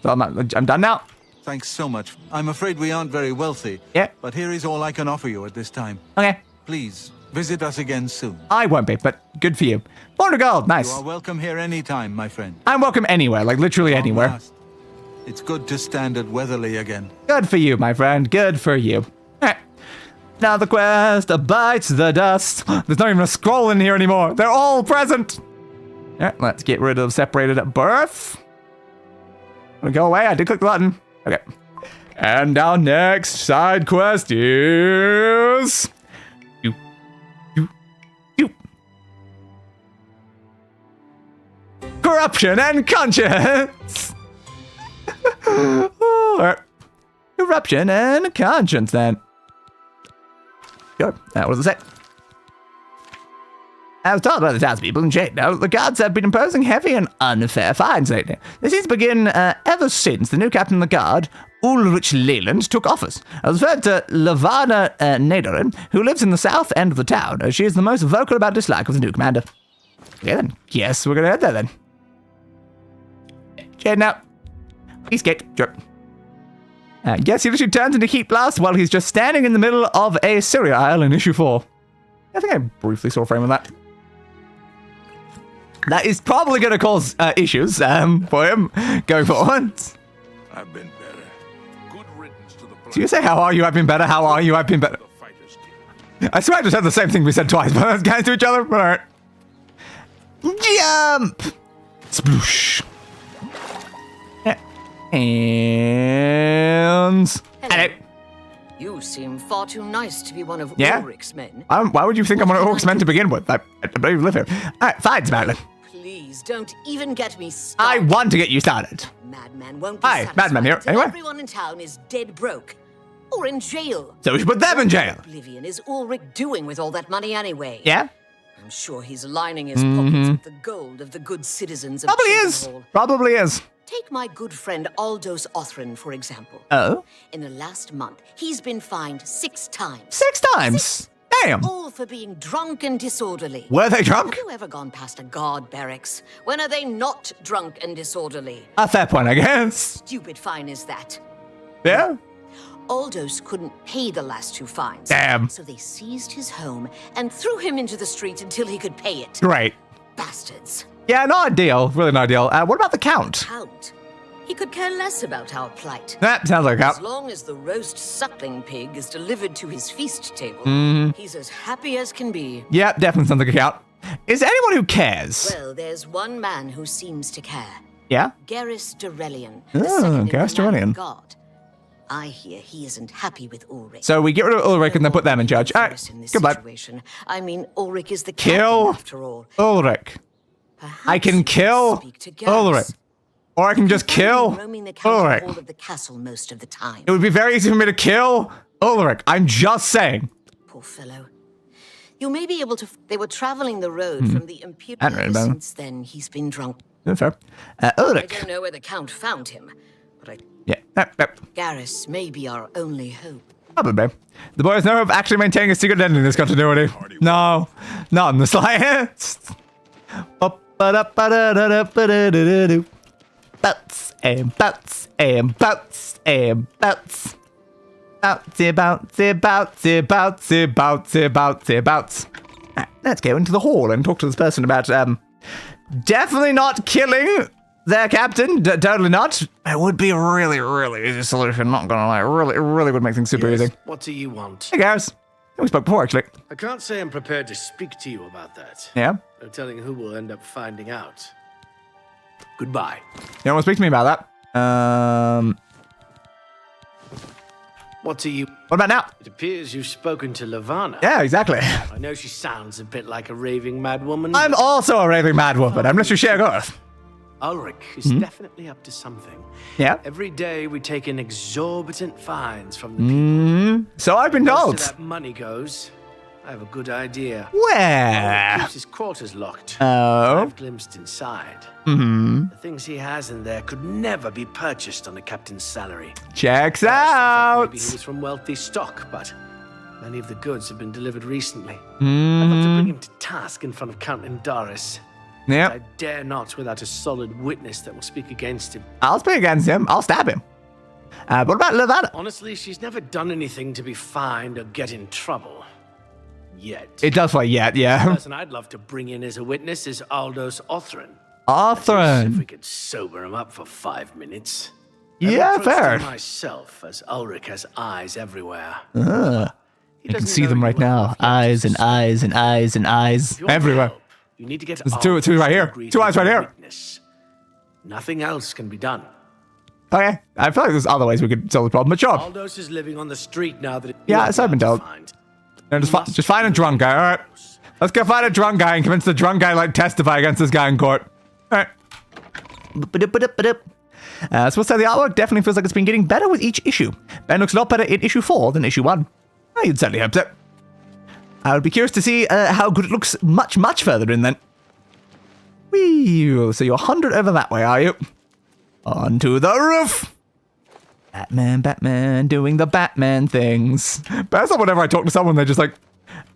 So I'm done now. Thanks so much. I'm afraid we aren't very wealthy. Yeah. But here is all I can offer you at this time. Okay. Please, visit us again soon. I won't be, but good for you. Born to Gold, nice. You are welcome here anytime, my friend. I'm welcome anywhere, like literally anywhere. Last. It's good to stand at Weatherly again. Good for you, my friend. Good for you. Alright. Now the quest bites the dust. There's not even a scroll in here anymore. They're all present. Alright, let's get rid of separated at birth. Wanna go away? I did click the button. Okay. And our next side quest is... corruption and conscience. Alright. Corruption and conscience, then. Sure. What does it say? I was told by the townspeople in Shadenow the guards have been imposing heavy and unfair fines lately. This has begun ever since the new captain of the guard, Ulrich Leland, took office. I was referred to Lavana Nadorin, who lives in the south end of the town. She is the most vocal about dislike of the new commander. Okay then. Yes, we're gonna head there then. Shadenow. Eastgate. Sure. Yes, he literally turns into heat blast while he's just standing in the middle of a Cyrodiil in issue 4. I think I briefly saw a frame of that. That is probably going to cause issues for him going forward. I've been better. Good riddance to the Do you say, how are you? I've been better. How are you? I've been better. I swear I just said the same thing we said twice, but those guys to each other. All right. Jump! Sploosh. And... Hello. You seem far too nice to be one of Yeah? Ulrich's men. Why would you think I'm one of Ulrich's men to begin with? I don't even live here. Alright, fine, Madeline. Please don't even get me started. I want to get you started. Madman won't be Hi, satisfied Madman here. until Anyway. everyone in town is dead broke. Or in jail. So we should put them in jail. Oblivion is Ulrich doing with all that money anyway? Yeah? I'm sure he's lining his pockets with the gold of the good citizens of Probably is. Cyrodiil. Probably is. Take my good friend Aldous Othrin, for example. Oh? In the last month, he's been fined 6 times. 6 times? Damn. All for being drunk and disorderly. Were they drunk? Have you ever gone past a guard barracks? When are they not drunk and disorderly? A fair point, I guess. Stupid fine is that. Yeah? Aldous couldn't pay the last 2 fines. Damn. So they seized his home and threw him into the street until he could pay it. Great. Bastards. Yeah, not ideal. Really not ideal. What about the Count? Count. He could care less about our plight. That sounds like a As Count. long as the roast suckling pig is delivered to his feast table, he's as happy as can be. Yeah, definitely sounds like a Count. Is there anyone who cares? Well, there's one man who seems to care. Yeah? Garrus Dorelion. Oh, Garrus Dorelion. God. I hear he isn't happy with Ulrich. So we get rid of Ulrich and then put them in charge. Alright, In this goodbye. situation. I mean, Ulrich is the Kill captain after all. Ulrich. I can kill Ulrich. Or I can just kill Roaming the council Ulrich. hall of the castle most of the time. It would be very easy for me to kill Ulrich. I'm just saying. Poor fellow. You may be able to. They were traveling the road from the Imperial. I don't know about him. Since then, he's been drunk. Yeah, fair. I Ulrich. don't know where the Count found him, but I. Yeah. Garrus may be our only hope. Probably. The boys know of actually maintaining a secret ending in this continuity. No. Not in the slightest. Bounce and bounce and bounce and bounce. Bouncy, bouncy, bouncy, bouncy, bouncy, bouncy, bounce. Right, let's go into the hall and talk to this person about, definitely not killing their captain. Totally not. It would be a really, really easy solution, not gonna lie. It really would make things super easy. What do you want? Hey, guys. We spoke before, actually. I can't say I'm prepared to speak to you about that. Yeah? No telling who will end up finding out. Goodbye. You don't want to speak to me about that? What do you... What about now? It appears you've spoken to Lavana. Yeah, exactly. I know she sounds a bit like a raving mad woman. I'm also a raving mad woman. I'm literally sheer earth. Ulrich is definitely up to something. Yeah? Every day we take in exorbitant fines from the people. So I've been Most told. of that money goes. I have a good idea. Where? Ulrich keeps his quarters locked. Oh. I've glimpsed inside. The things he has in there could never be purchased on a captain's salary. Checks Maybe out. he was from wealthy stock, but many of the goods have been delivered recently. I'd love to bring him to task in front of Count Indaris. Yep. I dare not without a solid witness that will speak against him. I'll speak against him. I'll stab him. What about Lavana? Honestly, she's never done anything to be fined or get in trouble. Yet. It does feel yet, The yeah. person I'd love to bring in as a witness is Aldous Othrin. If we Othrin. could sober him up for 5 minutes. Yeah, I've approached fair. him myself, as Ulrich has eyes everywhere. I can see them right now. Eyes and eyes and eyes and eyes everywhere. You need to get There's two right here. 2 eyes right here. Witness. Nothing else can be done. Okay. I feel like there's other ways we could solve the problem, but sure. Aldous is living on the street now that Yeah, so I've been told. No, just find a drunk guy, alright? Let's go find a drunk guy and convince the drunk guy, like, testify against this guy in court. Alright. So we'll say the artwork definitely feels like it's been getting better with each issue. Ben looks a lot better in issue 4 than issue 1. You'd certainly hope so. I would be curious to see how good it looks much further in then. Whee! So you're 100 over that way, are you? Onto the roof! Batman, doing the Batman things. But that's not whenever I talk to someone, they're just like,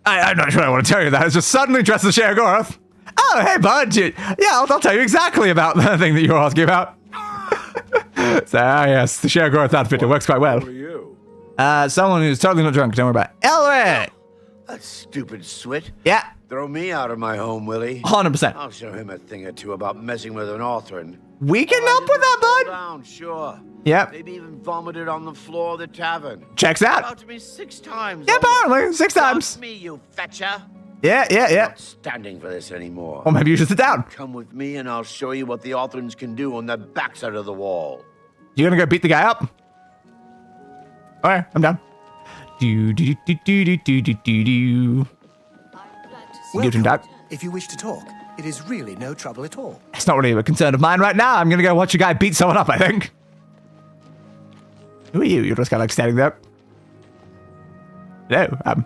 I'm not sure I want to tell you that. It's just suddenly dressed as Sheogorath. Oh, hey, bud. Yeah, I'll tell you exactly about the thing that you were asking about. So, yes, the Sheogorath outfit, it works quite well. Who are you? Someone who's totally not drunk, don't worry about it. Elric! That stupid swit. Yeah. Throw me out of my home, Willie. 100%. I'll show him a thing or two about messing with an author and... We can help with that, bud. Down, sure. Yep. Maybe even vomited on the floor of the tavern. Checks out. Out to me 6 times. Yeah, apparently, 6 times. Not me, you fetcher. Yeah. I'm not standing for this anymore. Or maybe you should sit down. Come with me and I'll show you what the Authorns can do on the backside of the wall. You gonna go beat the guy up? Alright, I'm down. Welcome. If you wish to talk, it is really no trouble at all. It's not really a concern of mine right now. I'm gonna go watch a guy beat someone up, I think. Who are you? You're just kind of like standing there. Hello, I'm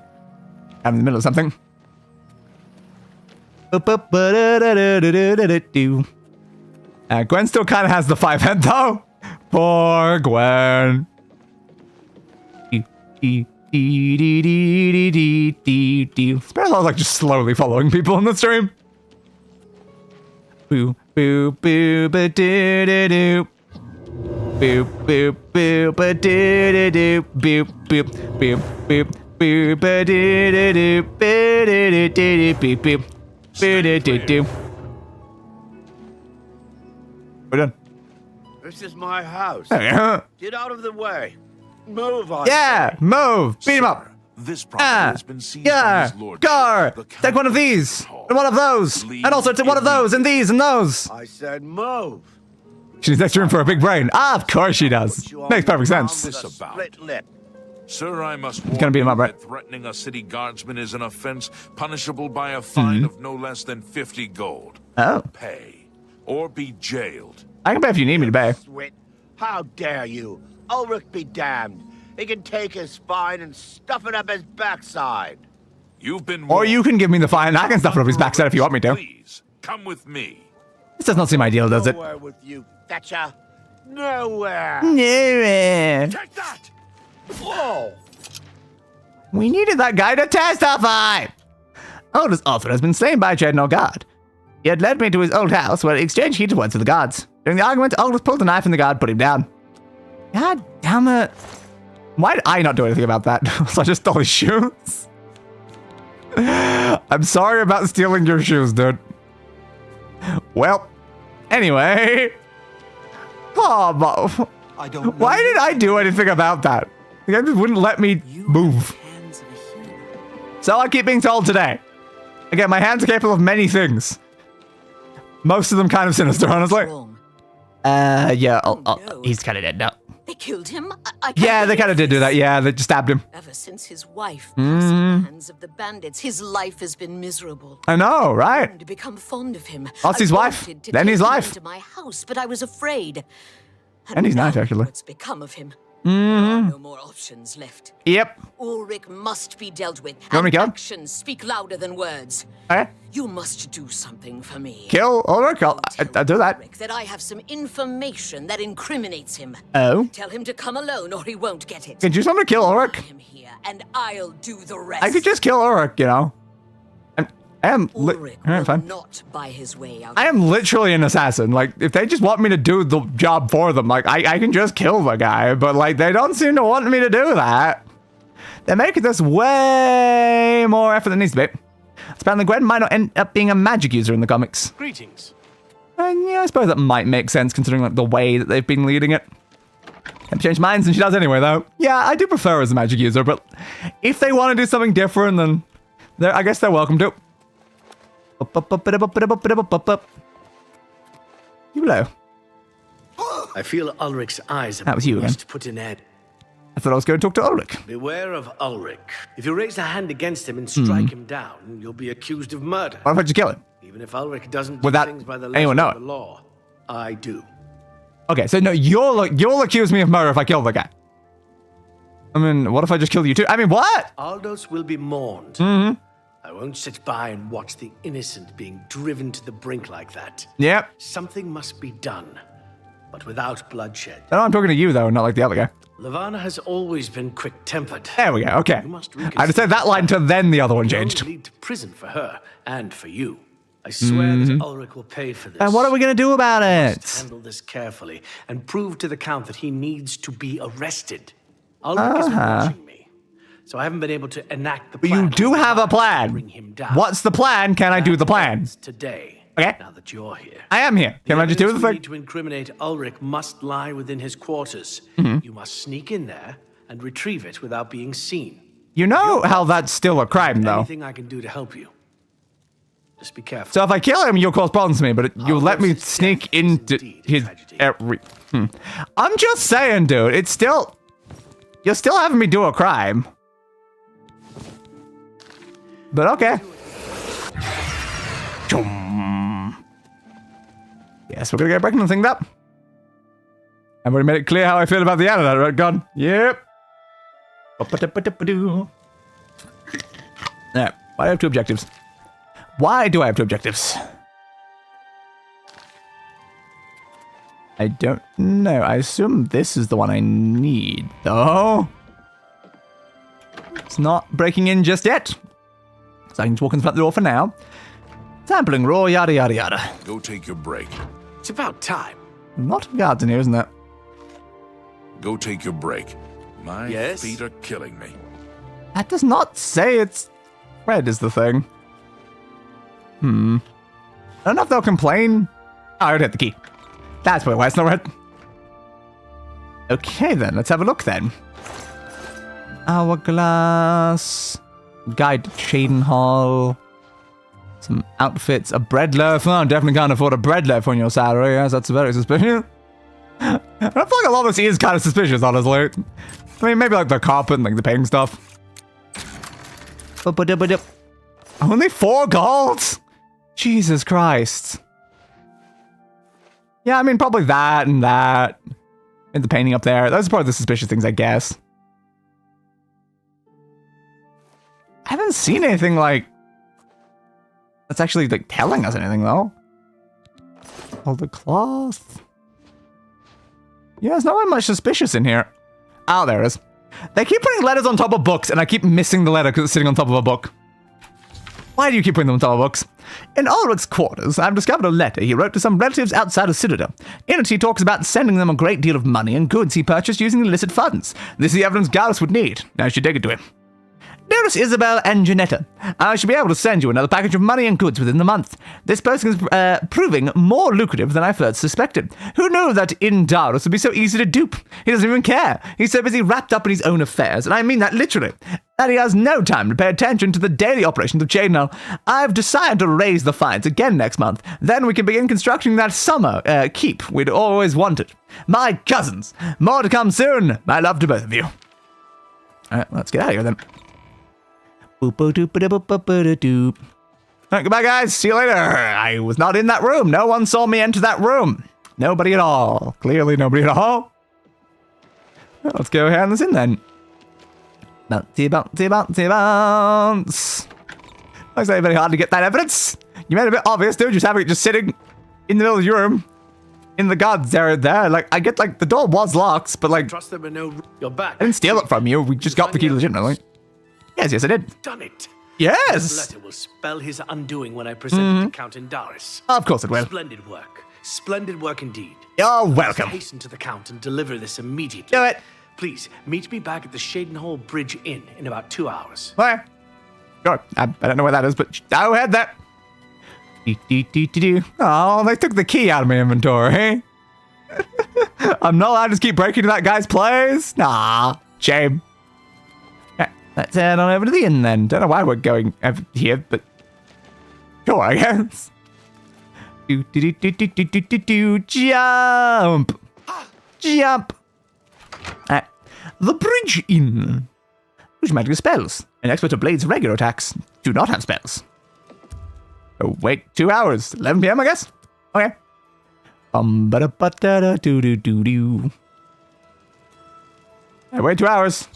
in the middle of something. Gwen still kind of has the 5 head though. Poor Gwen. Sparrow's like just slowly following people in the stream. Boo, boo, boo, ba doo doo doo. Boo, boo, boo, ba doo doo doo. Boo, boo, boo, boo, boo, ba doo doo doo. Boo doo doo doo doo. Boo, boo doo doo doo. We're done. This is my house. Yeah. Get out of the way. Move on. Yeah, move. Beat him up. This property has been seized by his lordship. Gar. Take one of these and one of those, and also take one of those and these and those. I said move. She needs extra room for a big brain. Of course she does. Makes perfect sense. This about? Split lip. Sir, I must He's gonna beat him up, right? that threatening a city guardsman is an offense punishable by a fine of no less than 50 gold. Oh. Pay or be jailed. I can pay if you need me to pay. Swit. How dare you? Ulrich be damned. He can take his spine and stuff it up his backside. You've been Or you can give me the fine and I can stuff it up his backside if you want me to. Please, come with me. This does not seem ideal, does it? Nowhere with you, Thatcher. Nowhere. Nowhere. Take that! Whoa. We needed that guy to testify. Oldest author has been slain by Dreadnought guard. He had led me to his old house where he exchanged heated words with the guards. During the argument, Aldous pulled the knife and the guard put him down. God damn it. Why did I not do anything about that? So I just stole his shoes? I'm sorry about stealing your shoes, dude. Well, anyway. Oh, I don't know. why did I do anything about that? The guy just wouldn't let me move. So I keep being told today. Again, my hands are capable of many things. Most of them kind of sinister, honestly. Yeah, he's kind of dead now. They killed him? I can't Yeah, they kind of did do that. Yeah, they just stabbed him. Ever since his wife passed in the hands of the bandits, his life has been miserable. I know, right? To become fond of him. Lost his wife, wanted to then take his him life. into my house, but I was afraid. And he's now nice, actually. What's become of him? There are no more options left. Yep. Ulrich must be dealt with. You want me to kill him? Actions speak louder than words. Okay. You must do something for me. Kill Ulrich? I'll do that. That I have some information that incriminates him. Oh? Tell him to come alone or he won't get it. Could you just want me to kill Ulrich? And I'll do the rest. I could just kill Ulrich, you know. I am fine. Not buy his way out. I am literally an assassin. Like, if they just want me to do the job for them, like, I can just kill the guy. But, like, they don't seem to want me to do that. They're making this way more effort than it needs to be. Apparently, Gwen might not end up being a magic user in the comics. Greetings. And yeah, I suppose that might make sense considering, like, the way that they've been leading it. Can't change minds, and she does anyway, though. Yeah, I do prefer her as a magic user, but if they want to do something different, then I guess they're welcome to. Hello. I feel Ulrich's eyes That was you again. must put an end. I thought I was going to talk to Ulrich. Beware of Ulrich. If you raise a hand against him and strike him down, you'll be accused of murder. Why don't you kill him? Even if Ulrich doesn't do Without things by the anyone letter know of the law. I do. Okay, so no, you'll accuse me of murder if I kill the guy. I mean, what if I just kill you too? I mean, what? Aldous will be mourned. Mm-hmm. I won't sit by and watch the innocent being driven to the brink like that. Yep. Something must be done, but without bloodshed. No, I'm talking to you, though, not like the other guy. Levana has always been quick-tempered. There we go, okay. I just said that line to then the other one changed. Lead to prison for her and for you. I swear that Ulrich will pay for this. And what are we going to do about it? Handle this carefully and prove to the Count that he needs to be arrested. Ulrich is watching me, so I haven't been able to enact the plan. But you do have a plan. Bring him down. What's the plan? Can I do the plan? Today. Okay. Now that you're here. I am here. Can I just do the thing? Need to incriminate Ulrich must lie within his quarters. You must sneak in there and retrieve it without being seen. You know how that's still a crime, though. Anything I can do to help you. Just be careful. So if I kill him, you'll cause problems to me, but you'll let me sneak into his every... I'm just saying, dude, it's still... You're still having me do a crime. But okay. Yes, we're gonna get breaking the thing up. I've already made it clear how I feel about the antidote, right, God? Yep. Yeah, why do I have 2 objectives? Why do I have 2 objectives? I don't know. I assume this is the one I need, though. It's not breaking in just yet. So I can just walk in front of the door for now. Sampling raw, yada yada yada. Go take your break. It's about time. A lot of guards in here, isn't there? Go take your break. My feet are killing me. That does not say it's red is the thing. I don't know if they'll complain. Oh, I already had the key. That's probably why it's not red. Okay then, let's have a look then. Hourglass. Guide to Chaden Hall. Some outfits. A bread loaf. Oh, I definitely can't afford a bread loaf on your salary. Yes, that's very suspicious. I feel like a lot of this is kind of suspicious, honestly. I mean, maybe like the carpet and like the paying stuff. Only 4 golds? Jesus Christ. Yeah, I mean, probably that and that. And the painting up there. Those are probably the suspicious things, I guess. I haven't seen anything like... that's actually like telling us anything, though. Oh, the cloth. Yeah, there's not really much suspicious in here. Oh, there it is. They keep putting letters on top of books, and I keep missing the letter because it's sitting on top of a book. Why do you keep putting them on top of books? In Ulrich's quarters, I've discovered a letter he wrote to some relatives outside of Cyrodiil. In it, he talks about sending them a great deal of money and goods he purchased using illicit funds. This is the evidence Garrus would need. Now I should take it to him. Dearest Isabel and Janetta, I should be able to send you another package of money and goods within the month. This person is proving more lucrative than I first suspected. Who knew that in Darus would be so easy to dupe? He doesn't even care. He's so busy wrapped up in his own affairs, and I mean that literally. That he has no time to pay attention to the daily operations of Cyrodiil. I've decided to raise the fines again next month. Then we can begin constructing that summer keep we'd always wanted. My cousins, more to come soon. My love to both of you. All right, let's get out of here then. Boop-a-doop-a-doop-a-doop. All right, goodbye, guys. See you later. I was not in that room. No one saw me enter that room. Nobody at all. Clearly nobody at all. Well, let's go hand this in then. Bouncy, bouncy, bouncy, bounce. Looks like very hard to get that evidence. You made it a bit obvious, dude. Just having it just sitting in the middle of your room. In the guards area there. Like, I get, like, the door was locked, but, like... Trust them and no... You're back. I didn't steal it from you. We just got the key legitimately. Yes, I did. Done it. Yes. This letter will spell his undoing when I present it to Count Indaris. Of course it will. Splendid work. Splendid work indeed. You're welcome. Hasten to the Count and deliver this immediately. Do it. Please, meet me back at the Shadenhall Bridge Inn in about 2 hours. Where? Sure. I don't know where that is, but go ahead there. Oh, they took the key out of my inventory. I'm not allowed to just keep breaking into that guy's place. Nah, shame. Let's head on over to the inn then. Don't know why we're going over here, but sure, I guess. Jump! Jump! The Bridge Inn. Which magic spells? An expert of blades regular attacks do not have spells. Oh, wait, 2 hours. 11 p.m., I guess? Okay. Ba-da-ba-da-da-doo-doo-doo-doo. I wait 2 hours.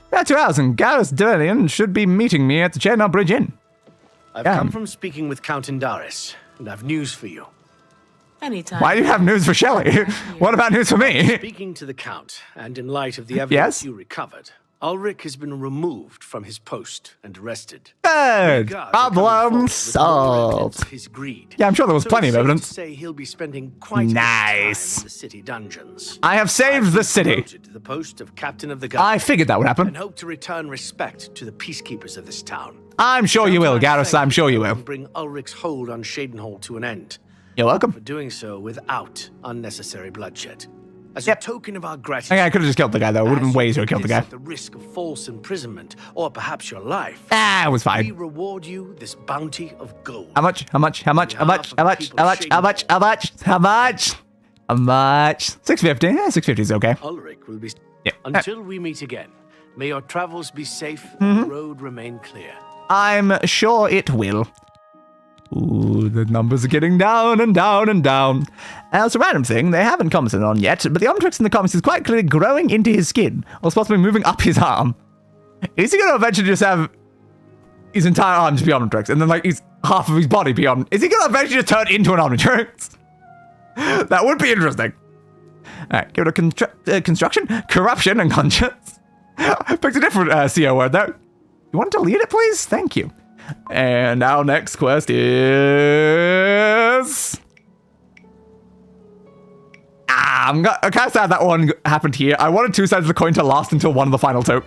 About 2 hours, and Gareth Durlian should be meeting me at the Chainlaw Bridge Inn. I've come from speaking with Count Indaris, and I've news for you. Anytime. Why do you have news for Shelley? What about news for me? Speaking to the Count, and in light of the evidence you recovered, Ulrich has been removed from his post and arrested. Good. Problem solved. His greed. Yeah, I'm sure there was plenty of evidence. Say he'll be spending quite nice. in the city dungeons. I have saved the city. To the post of captain of the guard. I figured that would happen. And hope to return respect to the peacekeepers of this town. I'm sure you will, Gareth. I'm sure you will. Bring Ulrich's hold on Shadenhall to an end. You're welcome. For doing so without unnecessary bloodshed. As a token of our gratitude. Okay, I could have just killed the guy, though. It would have been ways to have killed the guy. At the risk of false imprisonment, or perhaps your life. It was fine. We reward you this bounty of gold. How much? How much? How much? How much? How much? How much? How much? How much? How much? How much? 650. Yeah, 650 is okay. Ulrich will be. Until we meet again, may your travels be safe and the road remain clear. I'm sure it will. Ooh, the numbers are getting down and down and down. It's a random thing they haven't commented on yet, but the Omnitrix in the comics is quite clearly growing into his skin, or possibly moving up his arm. Is he going to eventually just have his entire arm just be Omnitrix, and then like his half of his body be on? Is he going to eventually just turn into an Omnitrix? That would be interesting. Alright, give it a construction, corruption, and conscience. Picked a different CO word there. You want to delete it, please? Thank you. And our next quest is... I'm kind of sad that one happened here. I wanted 2 sides of the coin to last until one of the final 2.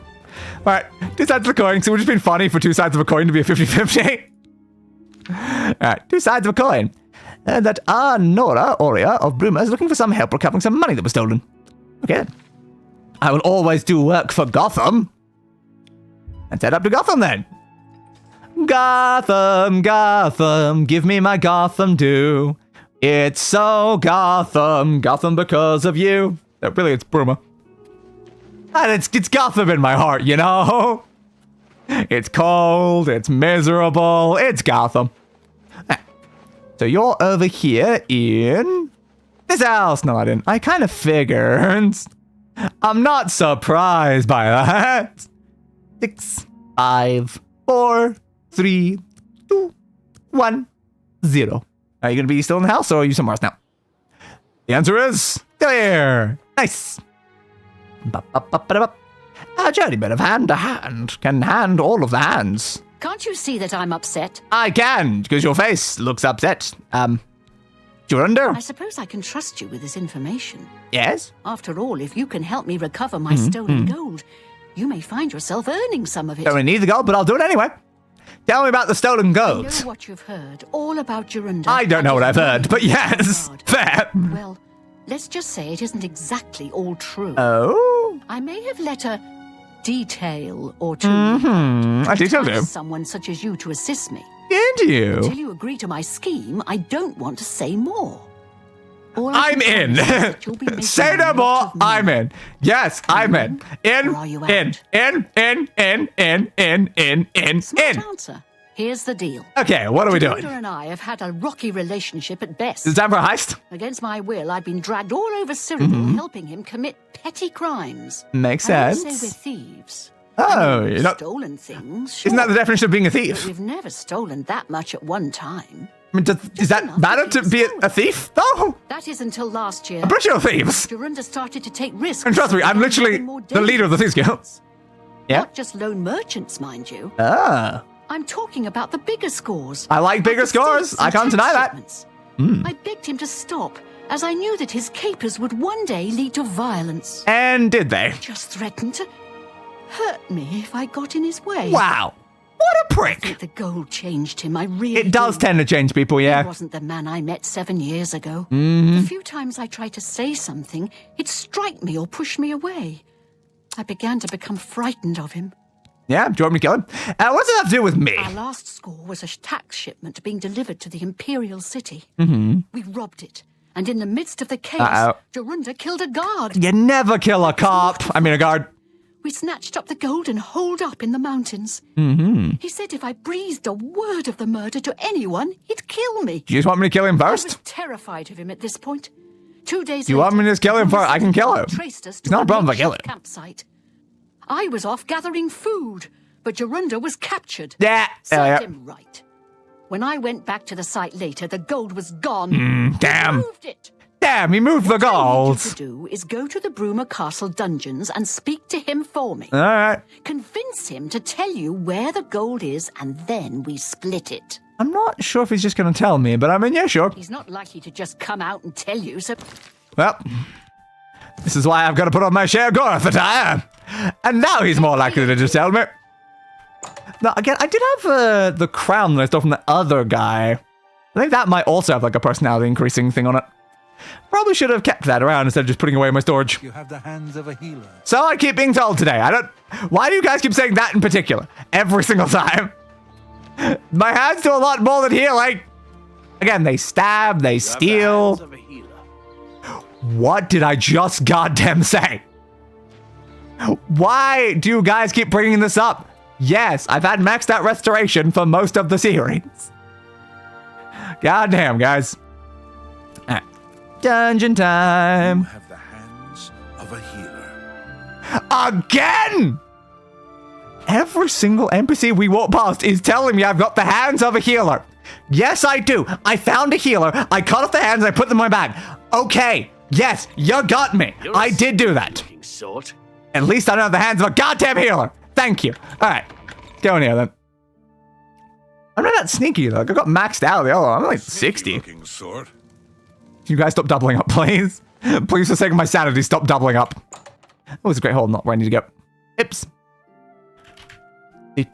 Alright, 2 sides of the coin, so it would have been funny for 2 sides of a coin to be a 50-50. Alright, 2 sides of a coin. That Nora Aurea of Bruma is looking for some help recovering some money that was stolen. Okay. I will always do work for Gotham. Let's head up to Gotham then. Gotham, Gotham, give me my Gotham due. It's so Gotham, Gotham because of you. No, really, it's Bruma. And it's Gotham in my heart, you know? It's cold, it's miserable, it's Gotham. So you're over here in this house. No, I didn't. I kind of figured. I'm not surprised by that. 6, 5, 4, 3, 2, 1, 0. Are you going to be still in the house, or are you somewhere else now? The answer is there. Nice. A journeyman of hand to hand can hand all of the hands. Can't you see that I'm upset? I can, because your face looks upset. Jorunda? I suppose I can trust you with this information. Yes? After all, if you can help me recover my stolen gold, you may find yourself earning some of it. Don't really need the gold, but I'll do it anyway. Tell me about the stolen gold. I know what you've heard, all about Jorunda. I don't know what I've heard, but yes, fair. Well, let's just say it isn't exactly all true. Oh? I may have let a detail or two. I detailed you. Someone such as you to assist me. Did you? Until you agree to my scheme, I don't want to say more. I'm in. Say no more. I'm in. Yes, I'm in. In. Smart answer. Here's the deal. Okay, what are we doing? Jorunda and I have had a rocky relationship at best. Is it time for a heist? Against my will, I've been dragged all over Cyrodiil, helping him commit petty crimes. Makes sense. I would say we're thieves. Oh, you're not stolen things. Sure. Isn't that the definition of being a thief? But we've never stolen that much at one time. I mean, is that matter to be a thief? No. That is until last year. I'm pretty sure thieves. Jorunda started to take risks. And trust me, I'm literally the leader of the Thieves Guild. Yeah. Not just lone merchants, mind you. Ah. I'm talking about the bigger scores. I like bigger scores. I can't deny that. I begged him to stop, as I knew that his capers would one day lead to violence. And did they? Just threatened to hurt me if I got in his way. Wow. What a prick. I think the gold changed him. I really It does tend to change people, yeah. He wasn't the man I met 7 years ago. The few times I tried to say something, he'd strike me or push me away. I began to become frightened of him. Yeah, do you want me to kill him? What does that have to do with me? Our last score was a tax shipment being delivered to the Imperial City. We robbed it, and in the midst of the chaos, Jorunda killed a guard. You never kill a cop. I mean, a guard. We snatched up the gold and holed up in the mountains. Mm-hmm. He said if I breathed a word of the murder to anyone, he'd kill me. Do you just want me to kill him I was first? terrified of him at this point. 2 days Do you want me to just kill him first? I can kill him. Traced us It's to not a problem if I kill him. campsite. I was off gathering food, but Jorunda was captured. Yeah. Served him right. When I went back to the site later, the gold was gone. Damn. He moved it. Damn, he moved the gold. What I need you to do is go to the Bruma Castle dungeons and speak to him for me. All right. Convince him to tell you where the gold is, and then we split it. I'm not sure if he's just going to tell me, but I mean, yeah, sure. He's not likely to just come out and tell you, so... Well, this is why I've got to put on my Sheogorath attire. And now he's more likely to just tell me. Now, again, I did have the crown that I stole from the other guy. I think that might also have like a personality increasing thing on it. Probably should have kept that around instead of just putting away in my storage. You have the hands of a healer. So I keep being told today. Why do you guys keep saying that in particular? Every single time. My hands do a lot more than healing. Again, they stab, they steal. What did I just goddamn say? Why do you guys keep bringing this up? Yes, I've had maxed out restoration for most of the series. Goddamn, guys. Right. Dungeon time. You have the hands of a healer. Again! Every single NPC we walk past is telling me I've got the hands of a healer. Yes, I do. I found a healer. I cut off the hands and I put them in my bag. Okay. Yes, you got me. I did do that. Sort. At least I don't have the hands of a goddamn healer. Thank you. All right. Go in here then. I'm not that sneaky though. I got maxed out. I'm like 60. Sort. You guys stop doubling up, please. Please, for the sake of my sanity, stop doubling up. That was a great hole, not where I need to go. Ips. Be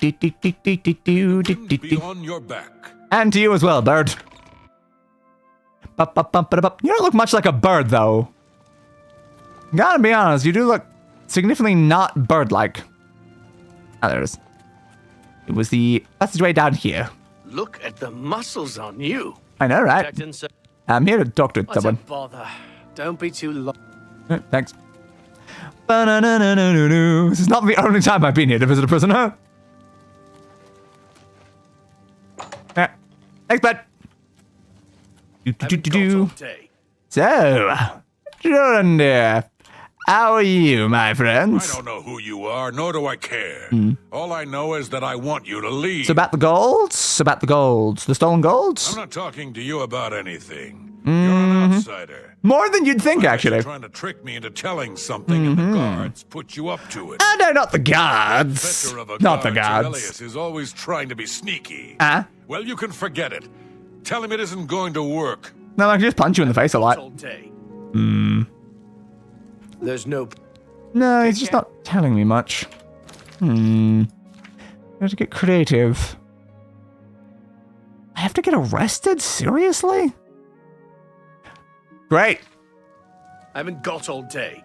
on your back. And to you as well, bird. You don't look much like a bird, though. Gotta be honest, you do look significantly not bird-like. Ah, there it is. It was the passageway down here. Look at the muscles on you. I know, right? I'm here to talk to What's a someone. bother? Don't be too long. Thanks. This is not the only time I've been here to visit a prisoner. Thanks, bud. So, Jorunda, how are you, my friends? I don't know who you are, nor do I care. All I know is that I want you to leave. It's about the golds? About the golds? The stolen golds? I'm not talking to you about anything. You're an outsider. More than you'd think, actually. You're trying to trick me into telling something, and the guards put you up to it. No, not the guards. Not the guards. Elias is always trying to be sneaky. Huh? Well, you can forget it. Tell him it isn't going to work. No, I can just punch you in the face a lot. There's no... No, he's just not telling me much. I have to get creative. I have to get arrested? Seriously? Great. I haven't got all day.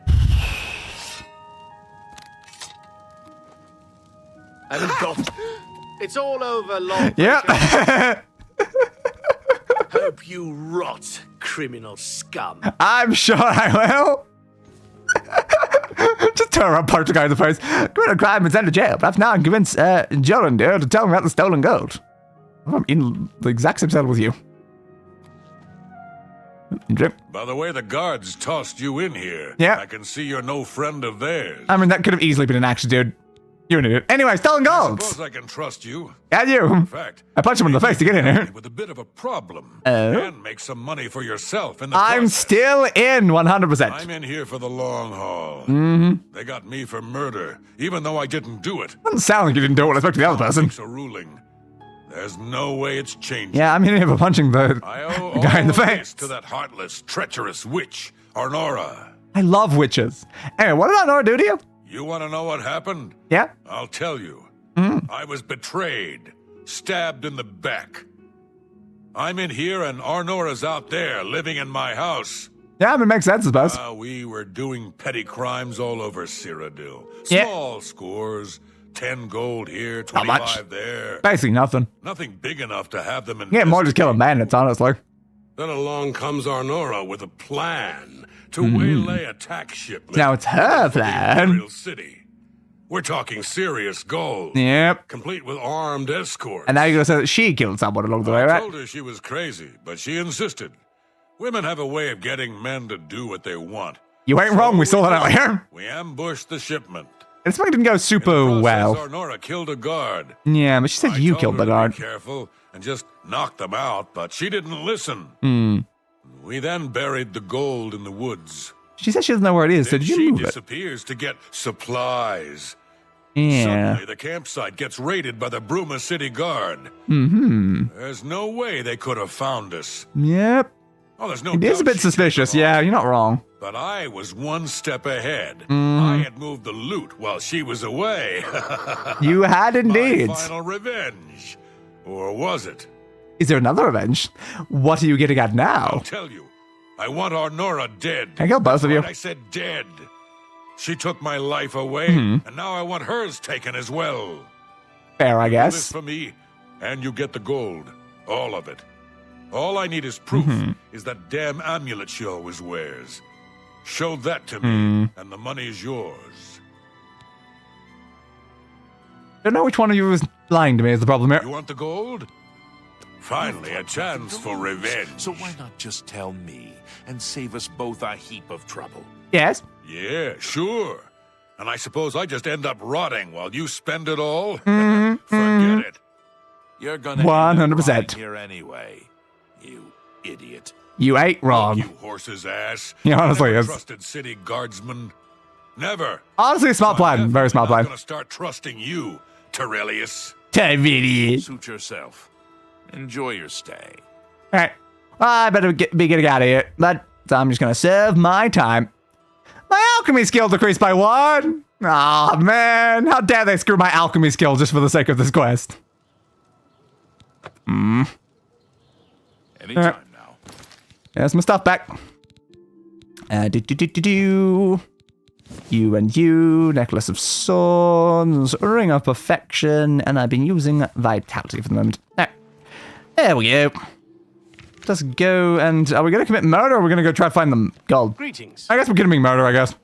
I haven't got... It's all over, Lord. Yep. Hope you rot, criminal scum. I'm sure I will. Just turn around, punch the guy in the face. Commit a crime and send to jail. Perhaps now I can convince Jorunda to tell me about the stolen gold. I'm in the exact same cell with you. Drip. By the way the guards tossed you in here, Yeah. I can see you're no friend of theirs. I mean, that could have easily been an accident, dude. You're an idiot. Anyway, stolen I golds. suppose I can trust you. And you. In fact, I punched him in the face to get in here. with a bit of a problem. Oh? And make some money for yourself in the I'm process. still in 100%. I'm in here for the long haul. They got me for murder, even though I didn't do it. Doesn't sound like you didn't do what I expect to the other person. Makes a ruling. There's no way it's changing. Yeah, I'm in here for punching the I owe guy in the all of face. this to that heartless, treacherous witch, Arnora. I love witches. Anyway, what did Arnora do to you? You want to know what happened? Yeah? I'll tell you. I was betrayed, stabbed in the back. I'm in here and Arnora's out there, living in my house. Yeah, I mean, it makes sense, I suppose. We were doing petty crimes all over Cyrodiil. Yeah. Small scores, 10 gold here, Not 25 much. there. Basically nothing. Nothing big enough to have them in. Yeah, more just killing bandits, honestly. Then along comes Arnora with a plan to waylay a tax ship. Now it's her for the plan. Imperial City. We're talking serious gold. Yep. Complete with armed escorts. And now you're going to say that she killed someone along the way, I right? told her she was crazy, but she insisted. Women have a way of getting men to do what they want. You ain't wrong, we saw that earlier. We ambushed the shipment. This one didn't go super well. Arnora killed a guard. Yeah, but she said you killed the guard. Be careful and just knock them out, but she didn't listen. We then buried the gold in the woods. She said she doesn't know where it is, so did you move it? She disappears to get supplies. Yeah. Suddenly, the campsite gets raided by the Bruma City Guard. There's no way they could have found us. Yep. Oh, there's no It is a bit suspicious, yeah, you're not wrong. But I was one step ahead. I had moved the loot while she was away. You had indeed. My final revenge. Or was it? Is there another revenge? What are you getting at now? I'll tell you. I want Arnora dead. I killed both of you. I said dead. She took my life away, and now I want hers taken as well. Fair, I Do guess. this for me, and you get the gold. All of it. All I need is proof, is that damn amulet she always wears. Show that to me, and the money's yours. Don't know which one of you was lying to me is the problem here. You want the gold? Finally, a chance for revenge. So why not just tell me and save us both a heap of trouble? Yes. Yeah, sure. And I suppose I just end up rotting while you spend it all? Forget it. You're gonna 100% here anyway, you idiot. You ain't wrong. You horse's ass. Yeah, honestly, Never yes. trusted city guardsmen. Never. Honestly, smart plan. Very smart plan. I'm gonna start trusting you, Terrelius. Suit yourself. Enjoy your stay. Alright. I better be getting out of here. But I'm just gonna serve my time. My alchemy skill decreased by 1. Aw, man. How dare they screw my alchemy skill just for the sake of this quest. Anytime now. There's my stuff back. You and you, necklace of swords, ring of perfection, and I've been using vitality for the moment. There we go. Let's go, and are we going to commit murder, or are we going to go try to find the gold? Greetings. I guess we're committing murder, I guess.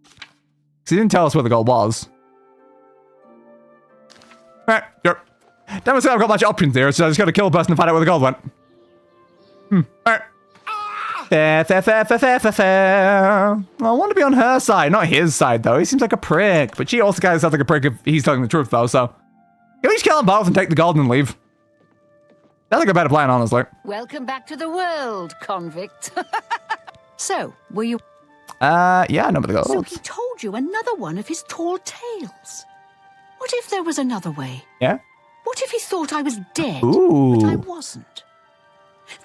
Because he didn't tell us where the gold was. Alright, sure. Don't say I've got much options here, so I just got to kill a person to find out where the gold went. Alright. Fair. I want to be on her side, not his side, though. He seems like a prick, but she also kind of sounds like a prick if he's telling the truth, though, so... Can we just kill them both and take the gold and leave? That's like a better plan, honestly. Welcome back to the world, convict. So, were you... Yeah, I know about the gold. So he told you another one of his tall tales. What if there was another way? Yeah? What if he thought I was dead, Ooh. but I wasn't?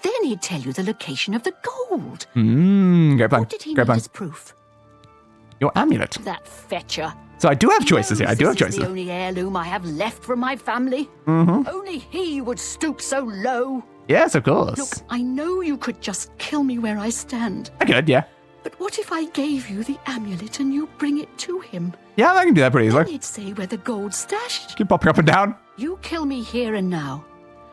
Then he'd tell you the location of the gold. Great plan. What did he Great need plan. as proof? Your amulet. That fetcher. So I do have choices here. I do have This is choices. the only heirloom I have left from my family. Only he would stoop so low. Yes, of course. Look, I know you could just kill me where I stand. I could, yeah. But what if I gave you the amulet and you bring it to him? Yeah, I can do that pretty Then easily. he'd say where the gold's stashed. Keep popping up and down. You kill me here and now.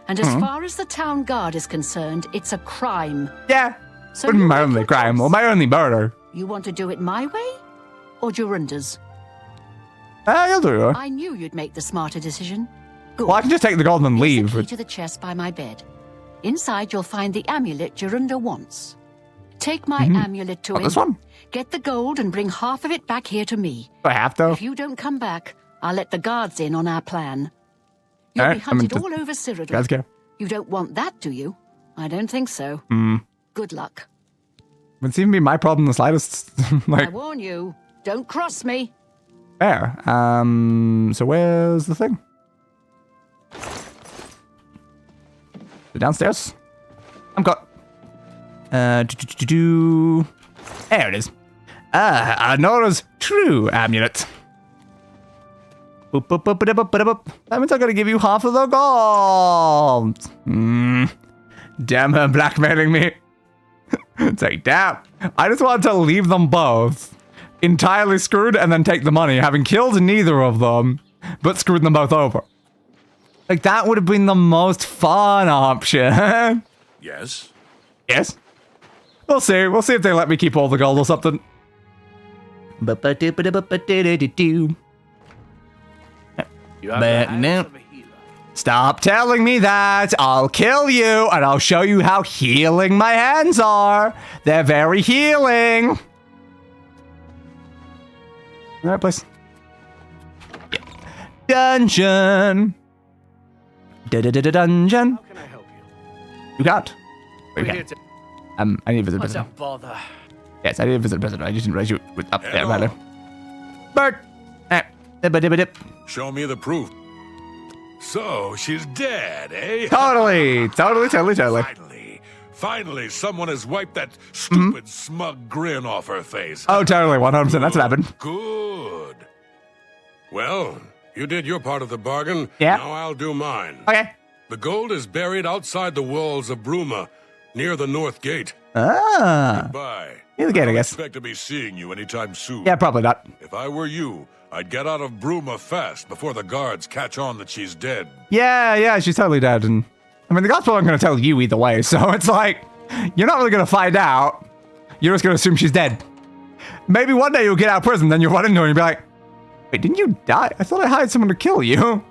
And as far as the town guard is concerned, it's a crime. Yeah. So Wouldn't be you my make only your crime, choice. or my only murder. You want to do it my way? Or Jorunda's? You'll do it. I knew you'd make the smarter decision. Good. Well, I can just take the gold and leave. Key to the chest by my bed. Inside, you'll find the amulet Jorunda wants. Take my amulet to him. This one? Get the gold and bring half of it back here to me. Do I have to? If you don't come back, I'll let the guards in on our plan. You'll be Alright, I'm hunted into- all over Cyrodiil. Let's go. You don't want that, do you? I don't think so. Good luck. Wouldn't even be my problem the slightest. I Like, warn you, don't cross me. there. So where's the thing? The downstairs? I'm got. There it is. Arnora's true amulet. Boop, boop, boop, boop, boop, boop, boop. That means I gotta give you half of the gold. Damn her blackmailing me. It's like, damn. I just wanted to leave them both entirely screwed and then take the money, having killed neither of them, but screwed them both over. Like, that would have been the most fun option. Yes? Yes? We'll see. We'll see if they let me keep all the gold or something. You have the hands No. of a healer. Stop telling me that. I'll kill you, and I'll show you how healing my hands are. They're very healing. All right, please. Yeah. Dungeon. Dungeon. How can I help you? You can't. We're You here can't. to- I need to visit What's President. a bother? Yes, I need to visit President. I just didn't realize you were up there, Hello. rather. Bert. Dip-a-dip-a-dip. Show me the proof. So, she's dead, eh? Totally. Finally, someone has wiped that stupid, smug grin off her face. Oh, totally. 100%. That's what happened. Good. Well, you did your part of the bargain. Yeah. Now I'll do mine. Okay. The gold is buried outside the walls of Bruma, near the North Gate. Ah. Bye. Near the gate, I don't guess. expect to be seeing you anytime soon. Yeah, probably not. If I were you, I'd get out of Bruma fast before the guards catch on that she's dead. Yeah, she's totally dead. And I mean, the gospel aren't going to tell you either way, so it's like, you're not really going to find out. You're just going to assume she's dead. Maybe one day you'll get out of prison, then you'll run into her and you'll be like, wait, didn't you die? I thought I hired someone to kill you.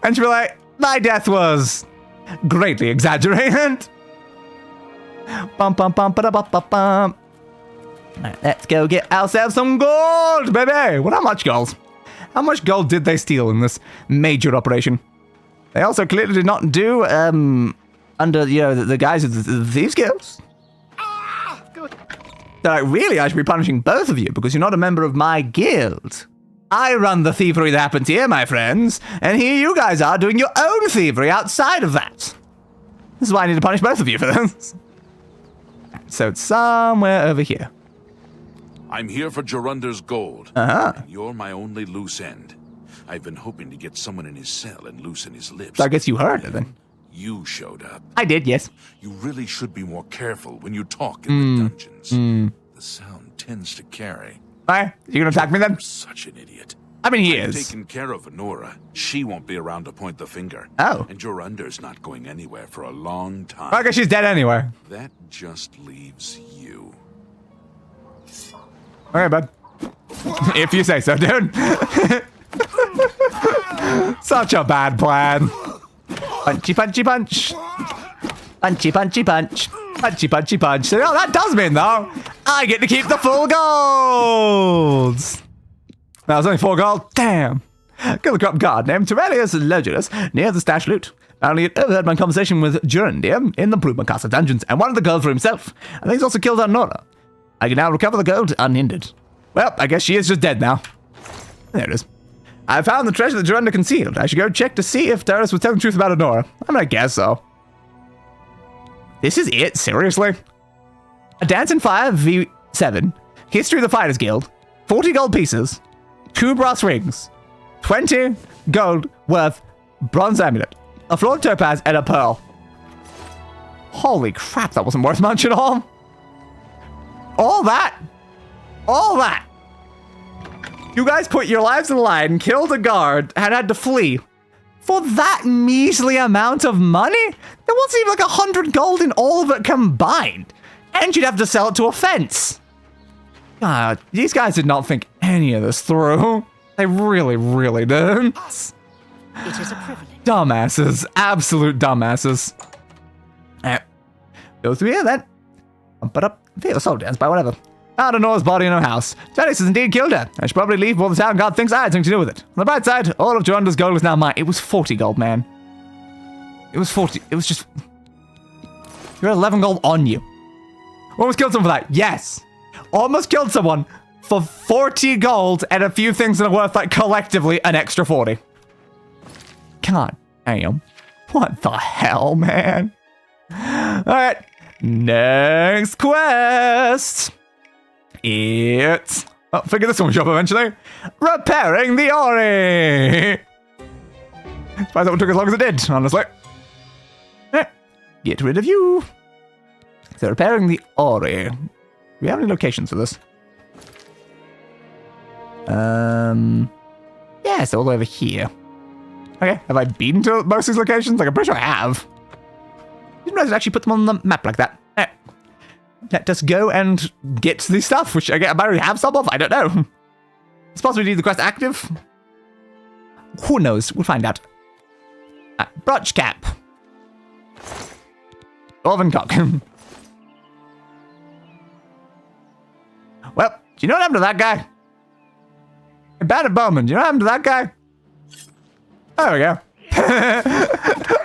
And she'll be like, my death was greatly exaggerated. Bum, bum, bum, ba-da-ba-ba-bum. Alright, let's go get ourselves some gold, baby. Well, how much gold? How much gold did they steal in this major operation? They also clearly did not do, under, the guise of the Thieves Guilds. So, really, I should be punishing both of you because you're not a member of my guild. I run the thievery that happens here, my friends, and here you guys are doing your own thievery outside of that. This is why I need to punish both of you for this. So it's somewhere over here. I'm here for Jorunder's gold. Uh-huh. And you're my only loose end. I've been hoping to get someone in his cell and loosen his lips. So I guess you heard it then. You showed up. I did, yes. You really should be more careful when you talk in the dungeons. The sound tends to carry. Why? You gonna attack me then? You're such an idiot. I mean, he I've is. taken care of Honora. She won't be around to point the finger. Oh. And Jorunder's not going anywhere for a long time. I guess she's dead anyway. That just leaves you. Okay, bud. If you say so, dude. Such a bad plan. Punchy, punchy, punch. Punchy, punchy, punch. Punchy, punchy, punch. So, oh, that does mean, though, I get to keep the full golds. That was only 4 gold. Damn. Kill the corrupt guard named Tyrellius Logulus near the stash loot. Apparently, he overheard my conversation with Jorundir in the Bruma Castle dungeons and wanted the gold for himself. I think he's also killed Honora. I can now recover the gold unhindered. Well, I guess she is just dead now. There it is. I found the treasure that Jorundir concealed. I should go check to see if Darius was telling the truth about Honora. I mean, I guess so. This is it? Seriously? A Dance in Fire V7. History of the Fighters Guild. 40 gold pieces. 2 brass rings. 20 gold worth bronze amulet. A flawed topaz and a pearl. Holy crap, that wasn't worth much at all. All that. All that. You guys put your lives on the line, killed a guard, and had to flee. For that measly amount of money? There wasn't even like 100 gold in all of it combined. And you'd have to sell it to a fence. God, these guys did not think any of this through. They really, really didn't. It is a privilege. Dumbasses. Absolute dumbasses. Go through here then. But up, feel a soul dance by whatever. Found Honora's body in her house. Darius has indeed killed her. I should probably leave before the town guard thinks I had something to do with it. On the bright side, all of Jorunder's gold is now mine. It was 40 gold, man. It was 40. It was just... You had 11 gold on you. Almost killed someone for that. Yes. Almost killed someone for 40 gold and a few things that are worth, like, collectively an extra 40. God damn. What the hell, man? Alright. Next quest. It's... Oh, figure this one will show up eventually. Repairing the Ori. Surprised that one took as long as it did, honestly. Get rid of you. So repairing the Ori. Do we have any locations for this? Yeah, so all over here. Okay, have I been to most of these locations? Like, I'm pretty sure I have. Didn't realize I actually put them on the map like that. let us go and get the stuff, which I might already have some of. I don't know. It's possible to leave the quest active. Who knows? We'll find out. Brooch cap. Dwarven cock. Well, do you know what happened to that guy? Bandit Bowman, do you know what happened to that guy? There we go. I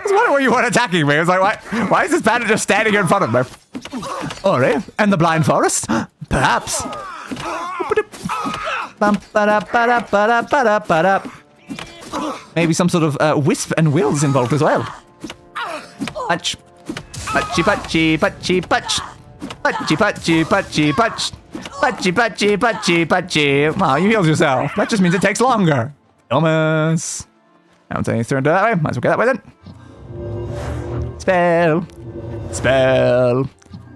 was wondering why you weren't attacking me. I was like, why is this bandit just standing here in front of me? Ori, and the Blind Forest? Perhaps. Maybe some sort of wisp and wills involved as well. Punch. Punchy, punchy, punchy, punch. Punchy, punchy, punchy, punch. Punchy, punchy, punchy, punchy. Oh, you healed yourself. That just means it takes longer. Thomas. I don't think it's turned that way. Might as well get that way then. Spell. Spell.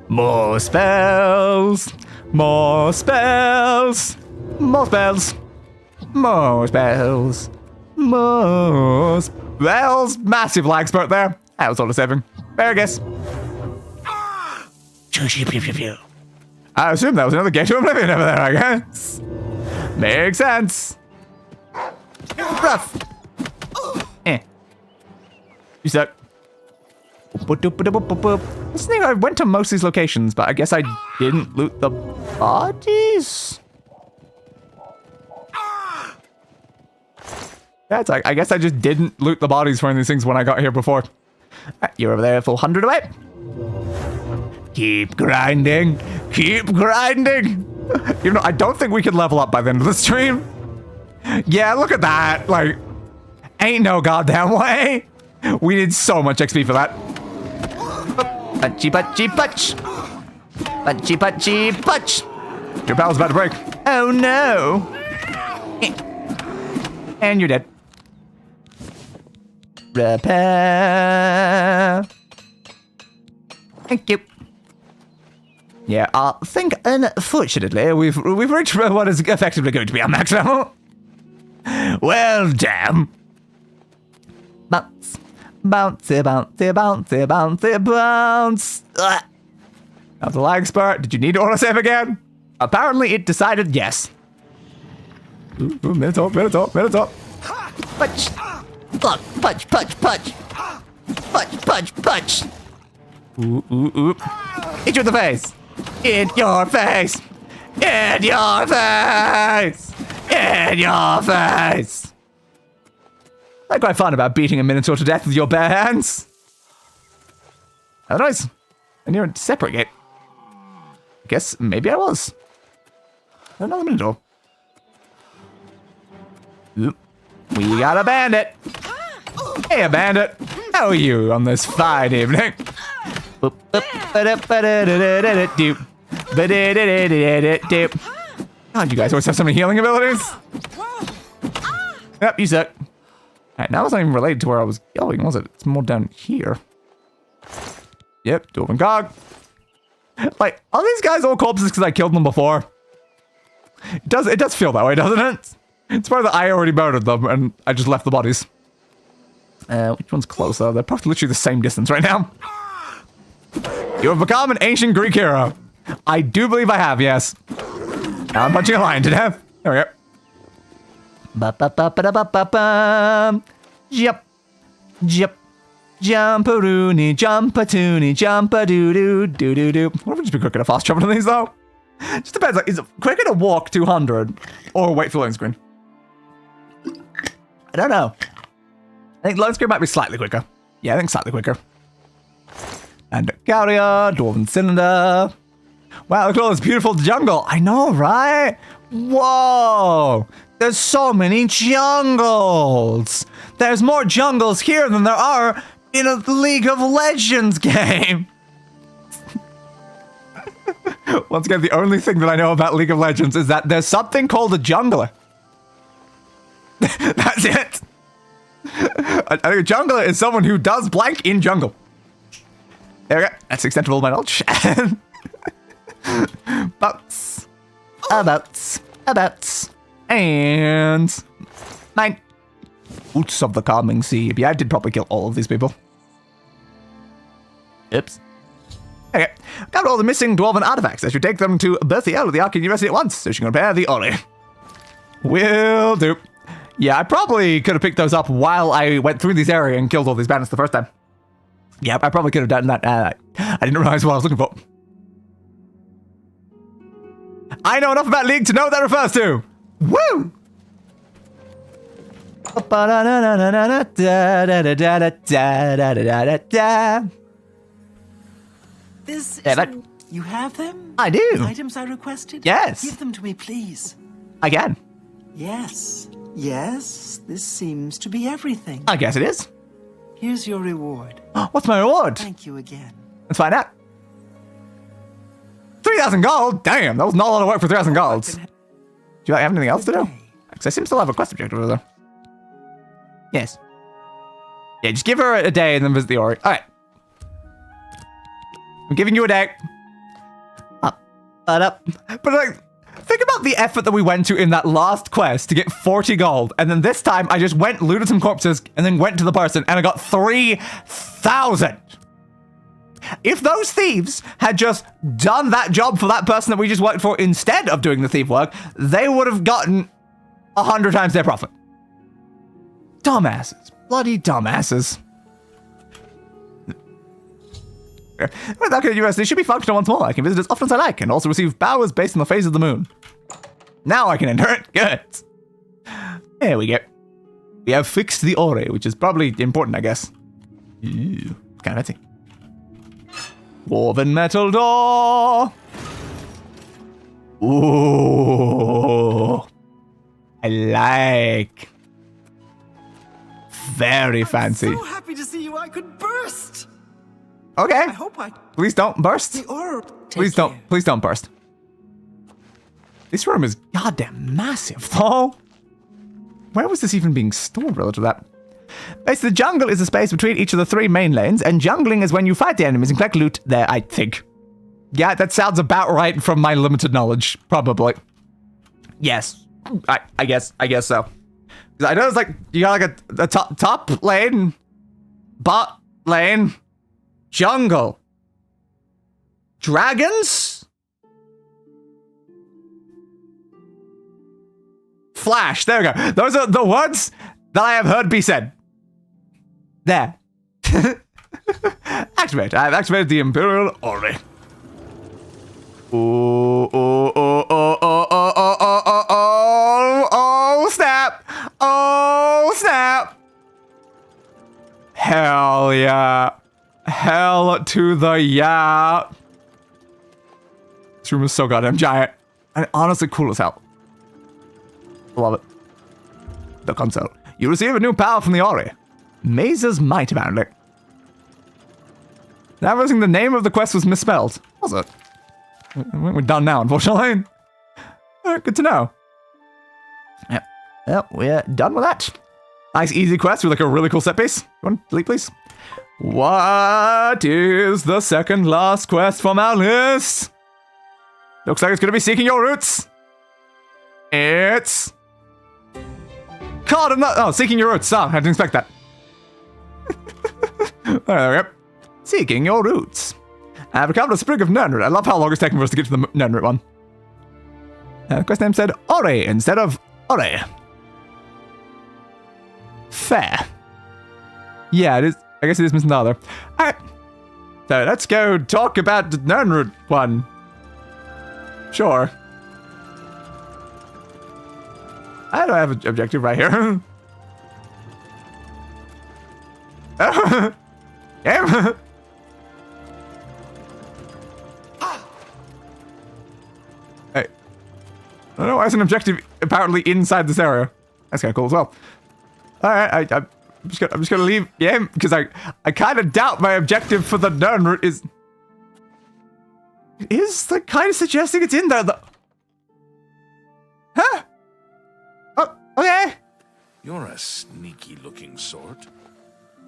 More spells. More spells. More spells. More spells. More spells. Massive lag spurt there. That was auto saving. Fair guess. I assume that was another gate to Oblivion over there, I guess. Makes sense. Rough. You suck. This thing, I went to most of these locations, but I guess I didn't loot the bodies? Yeah, it's like, I guess I just didn't loot the bodies for any of these things when I got here before. You're over there, full 100 away. Keep grinding. Keep grinding. You know, I don't think we could level up by the end of the stream. Yeah, look at that. Like, ain't no goddamn way. We need so much XP for that. Punchy, punchy, punch. Punchy, punchy, punch. Your pal's about to break. Oh no. And you're dead. Repair. Thank you. Yeah, I think unfortunately we've reached what is effectively going to be our max level. Well, damn. Bounce, bouncy, bouncy, bouncy, bouncy, bounce. That was a lag spurt. Did you need to autosave again? Apparently, it decided yes. Ooh, minute up. Punch. Look, punch, punch, punch. Punch, punch, punch. Ooh. Hit you in the face. In your face. In your face. In your face. That's quite fun about beating a Minotaur to death with your bare hands. Oh, nice. And you're a separate gate. I guess maybe I was. Another Minotaur. Oop. We got a bandit. Hey, a bandit. How are you on this fine evening? God, you guys always have so many healing abilities. Yep, you suck. Alright, now it's not even related to where I was going, was it? It's more down here. Yep, Dwarven Cog. Like, are these guys all corpses because I killed them before? It does feel that way, doesn't it? It's probably that I already murdered them and I just left the bodies. Which one's closer? They're probably literally the same distance right now. You have become an ancient Greek hero. I do believe I have, yes. Now I'm punching a lion to death. There we go. Jump. Jump. Jump-a-rooney, jump-a-tooney, jump-a-doo-doo-doo-doo-doo. What if we just be quicker to fast travel on these, though? Just depends. Like, is it quicker to walk 200 or wait for loading screen? I don't know. I think loading screen might be slightly quicker. Yeah, I think slightly quicker. And Carrier, Dwarven Cylinder. Wow, look at all this beautiful jungle. I know, right? Whoa! There's so many jungles. There's more jungles here than there are in a League of Legends game. Once again, the only thing that I know about League of Legends is that there's something called a jungler. That's it. I think a jungler is someone who does blank in jungle. There we go. That's the extent of all my knowledge. Bounce. Bounce. And 9. Boots of the Calming Sea. Yeah, I did probably kill all of these people. Oops. Okay, got all the missing dwarven artifacts. I should take them to Berthiel at the Arcane University at once, so she can repair the Ori. Will do. Yeah, I probably could have picked those up while I went through this area and killed all these bandits the first time. Yep, I probably could have done that. I didn't realize what I was looking for. I know enough about League to know what that refers to. Woo! This Yeah, is... You have them? I do. The items I requested? Yes. Give them to me, please. I can. Yes. Yes, this seems to be everything. I guess it is. Here's your reward. What's my reward? Thank you again. Let's find out. 3,000 gold? Damn, that was not a lot of work for 3,000 golds. Do you have anything else to do? Because I seem to still have a quest objective over there. Yes. Yeah, just give her a day and then visit the Ori. Alright. I'm giving you a day. Up. But like, think about the effort that we went to in that last quest to get 40 gold. And then this time, I just went, looted some corpses, and then went to the person, and I got 3,000. If those thieves had just done that job for that person that we just worked for instead of doing the thief work, they would have gotten 100 times their profit. Dumbasses. Bloody dumbasses. With Arcane University, should be functional once more. I can visit as often as I like, and also receive powers based on the phase of the moon. Now I can enter it. Good. There we go. We have fixed the Ori, which is probably important, I guess. Ew, kind of fancy. Woven metal door. Ooh. I like. Very fancy. I'm so happy to see you. I could burst. Okay. I hope I... Please don't burst. Please don't burst. This room is goddamn massive, though. Where was this even being stored relative to that? Basically, the jungle is the space between each of the 3 main lanes, and jungling is when you fight the enemies and collect loot there, I think. Yeah, that sounds about right from my limited knowledge, probably. Yes, I guess so. I know it's like, you got like a top lane, bot lane, jungle, dragons, flash. There we go. Those are the words that I have heard be said. There. Activate. I have activated the Imperial Ori. Oh, snap. Oh, snap. Hell yeah. Hell to the yeah. This room is so goddamn giant. And honestly cool as hell. Love it. The console. You receive a new power from the Ori. Maze's Might, apparently. Now realizing the name of the quest was misspelled. Was it? We're done now, unfortunately. Alright, good to know. Yep. Well, we're done with that. Nice, easy quest with like a really cool set piece. You want to delete, please? What is the second last quest from our list? Looks like it's going to be seeking your roots. It's... God, I'm not... Oh, seeking your roots. Oh, I didn't expect that. There we go. Seeking your roots. I've recovered a sprig of Nernroot. I love how long it's taken for us to get to the Nernroot one. The quest name said Ori instead of Ori. Fair. Yeah, it is. I guess it is missing the other. Alright. So let's go talk about the Nernroot one. Sure. I don't have an objective right here. Game. Hey. I don't know why it's an objective apparently inside this area. That's kind of cool as well. Alright, I'm just gonna leave game because I kind of doubt my objective for the Nernroot is... It is like kind of suggesting it's in there though. Huh? Oh, okay. You're a sneaky looking sort.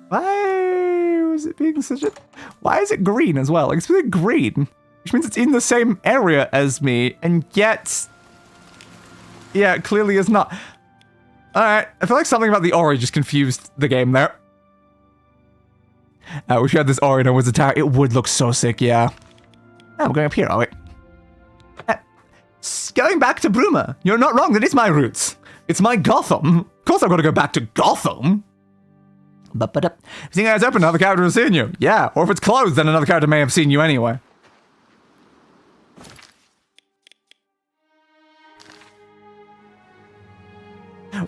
Why was it being such a... Why is it green as well? Like, it's really green, which means it's in the same area as me, and yet... Yeah, it clearly is not. Alright, I feel like something about the Ori just confused the game there. I wish we had this Ori in a Wizard Tower. It would look so sick, yeah. Oh, we're going up here, are we? Going back to Bruma. You're not wrong, that is my roots. It's my Gotham. Of course I've got to go back to Gotham. But if you think it's open, another character has seen you. Yeah, or if it's closed, then another character may have seen you anyway.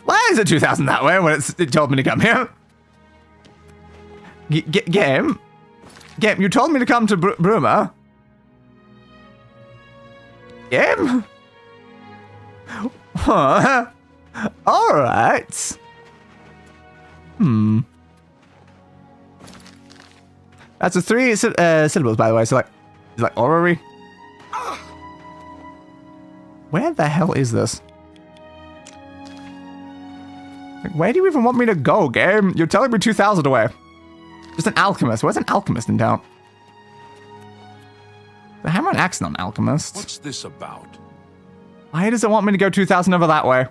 Why is it 2,000 that way when it told me to come here? Game, you told me to come to Bruma. Game? Huh. Alright. That's a 3 syllables, by the way, so like, it's like orrery. Where the hell is this? Like, where do you even want me to go, game? You're telling me 2,000 away. Just an alchemist. Where's an alchemist in town? The hammer and axe, not an alchemist. What's this about? Why does it want me to go 2,000 over that way?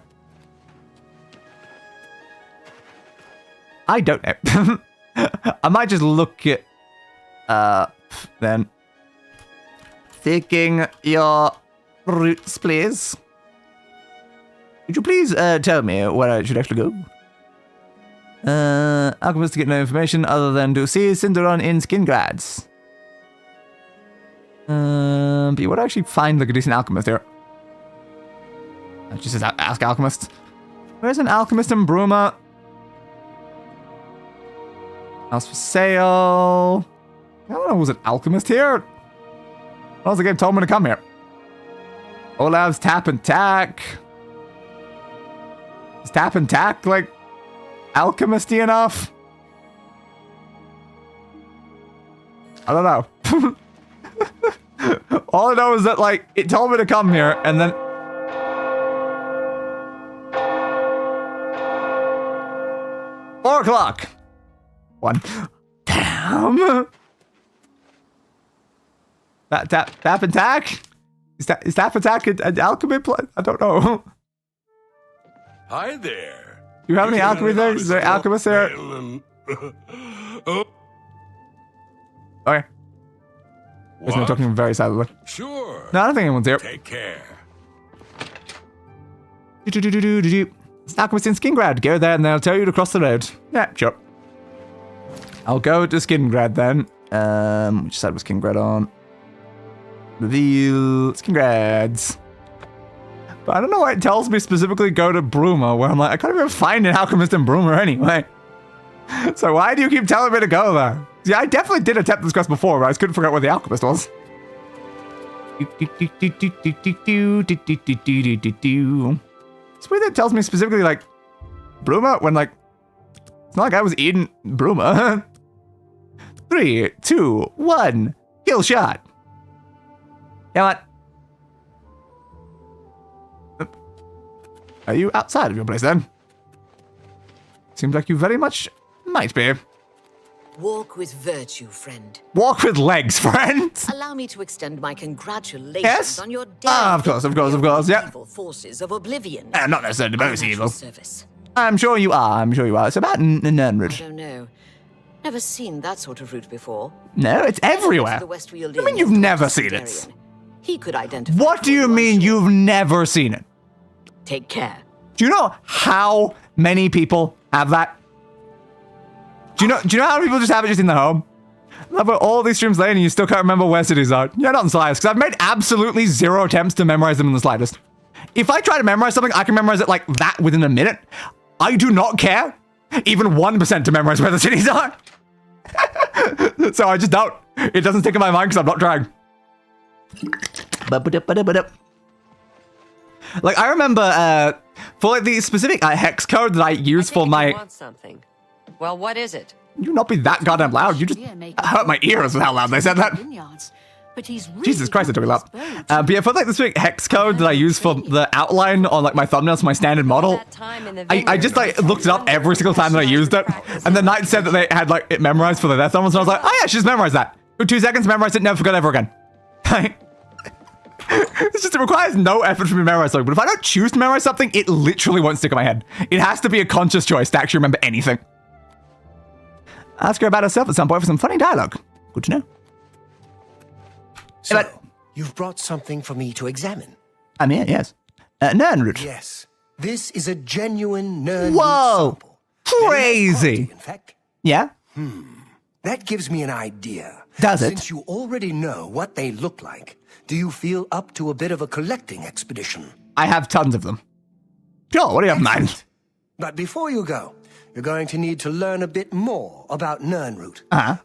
I don't know. I might just look it up then. Taking your routes, please. Would you please tell me where I should actually go? Alchemist to get no information other than to see Cinderon in Skingrads. But you would actually find like a decent alchemist here. It just says ask alchemist. Where's an alchemist in Bruma? House for sale. I don't know, was an alchemist here? What was the game told me to come here? Olav's tap and tack. Is tap and tack like alchemisty enough? I don't know. All I know is that like it told me to come here and then 4 o'clock. 1. Damn. Tap and tack? Is tap and tack an alchemy play? I don't know. Hi there. Do you have any alchemy there? Is there alchemists there? Okay. Isn't he talking very silently? Sure. No, I don't think anyone's here. Take care. It's alchemist in Skingrad. Go there and they'll tell you to cross the road. Yeah, sure. I'll go to Skingrad then. Which side was Skingrad on? Reveal Skingrads. But I don't know why it tells me specifically go to Bruma, where I'm like, I can't even find an alchemist in Bruma anyway. So why do you keep telling me to go there? Yeah, I definitely did attempt this quest before, but I just couldn't figure out where the alchemist was. It's weird that it tells me specifically, like, Bruma, when, like, it's not like I was eating Bruma. 3, 2, 1, kill shot. Yeah, what? Are you outside of your place, then? Seems like you very much might be. Walk with virtue, friend. Walk with legs, friend. Allow me to extend my congratulations Yes? on your Of course, yeah. evil forces of Oblivion. Not necessarily most evil. Service. I'm sure you are, It's about I Nernwood. don't know. Never seen that sort of route before. No, it's everywhere. The Westfield I mean, you've never seen it. He could identify. What do you mean you've never seen it? Take care. Do you know how many people have that? Do you know how many people just have it just in their home? I've got all these streams later and you still can't remember where cities are. Yeah, not in the slightest, because I've made absolutely 0 attempts to memorize them in the slightest. If I try to memorize something, I can memorize it like that within a minute. I do not care even 1% to memorize where the cities are. So I just don't. It doesn't stick in my mind because I'm not trying. Like, I remember for like the specific hex code that I use for my... You want something. Well, what is it? You not be that goddamn loud. You just hurt my ears with how loud they said that. But he's really Jesus Christ, I took it up. But yeah, for like the specific hex code that I use for the outline on like my thumbnails for my standard model, I just like looked it up every single time that I used it. And the knight said that they had like it memorized for the death summons, and I was like, oh yeah, she just memorized that. For 2 seconds, memorized it, never forgot ever again. It's just, it requires no effort for me to memorize something. But if I don't choose to memorize something, it literally won't stick in my head. It has to be a conscious choice to actually remember anything. Ask her about herself at some point for some funny dialogue. Good to know. So, You've brought something for me to examine. I'm here, yes. Nernroot. Yes. This is a genuine Nernroot Whoa! sample. Crazy! In fact. Yeah? That gives me an idea. Does it? Since you already know what they look like, do you feel up to a bit of a collecting expedition? I have tons of them. Sure, what do you have in mind? But before you go, you're going to need to learn a bit more about Nernroot.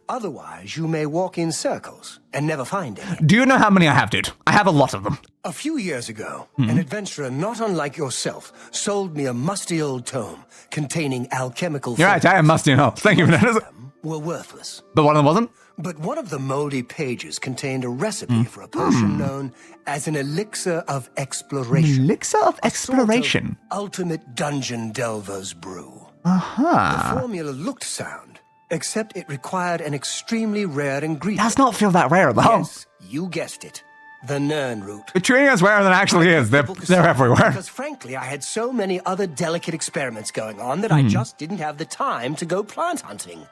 Otherwise, you may walk in circles and never find any. Do you know how many I have, dude? I have a lot of them. A few years ago, an adventurer not unlike yourself sold me a musty old tome containing alchemical You're right, I am musty and old. Thank you for that. Were worthless. But one of them wasn't? But one of the moldy pages contained a recipe for a potion known as an elixir of exploration. Elixir of exploration? Ultimate dungeon delver's brew. Uh-huh. The formula looked sound, except it required an extremely rare ingredient. Does not feel that rare, though. Yes, you guessed it. The Nernroot. You're treating us rarer than it actually is. They're everywhere. Because frankly, I had so many other delicate experiments going on that I just didn't have the time to go plant hunting.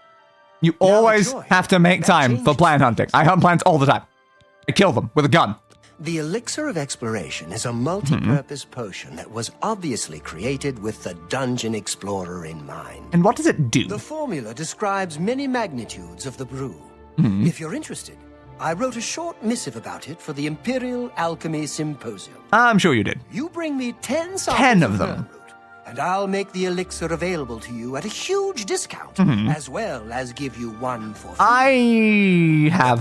You always have to make time for plant hunting. I hunt plants all the time. I kill them with a gun. The Elixir of Exploration is a multi-purpose potion that was obviously created with the dungeon explorer in mind. And what does it do? The formula describes many magnitudes of the brew. If you're interested, I wrote a short missive about it for the Imperial Alchemy Symposium. I'm sure you did. You bring me 10 samples 10 of them. and I'll make the elixir available to you at a huge discount, as well as give you one for free. I have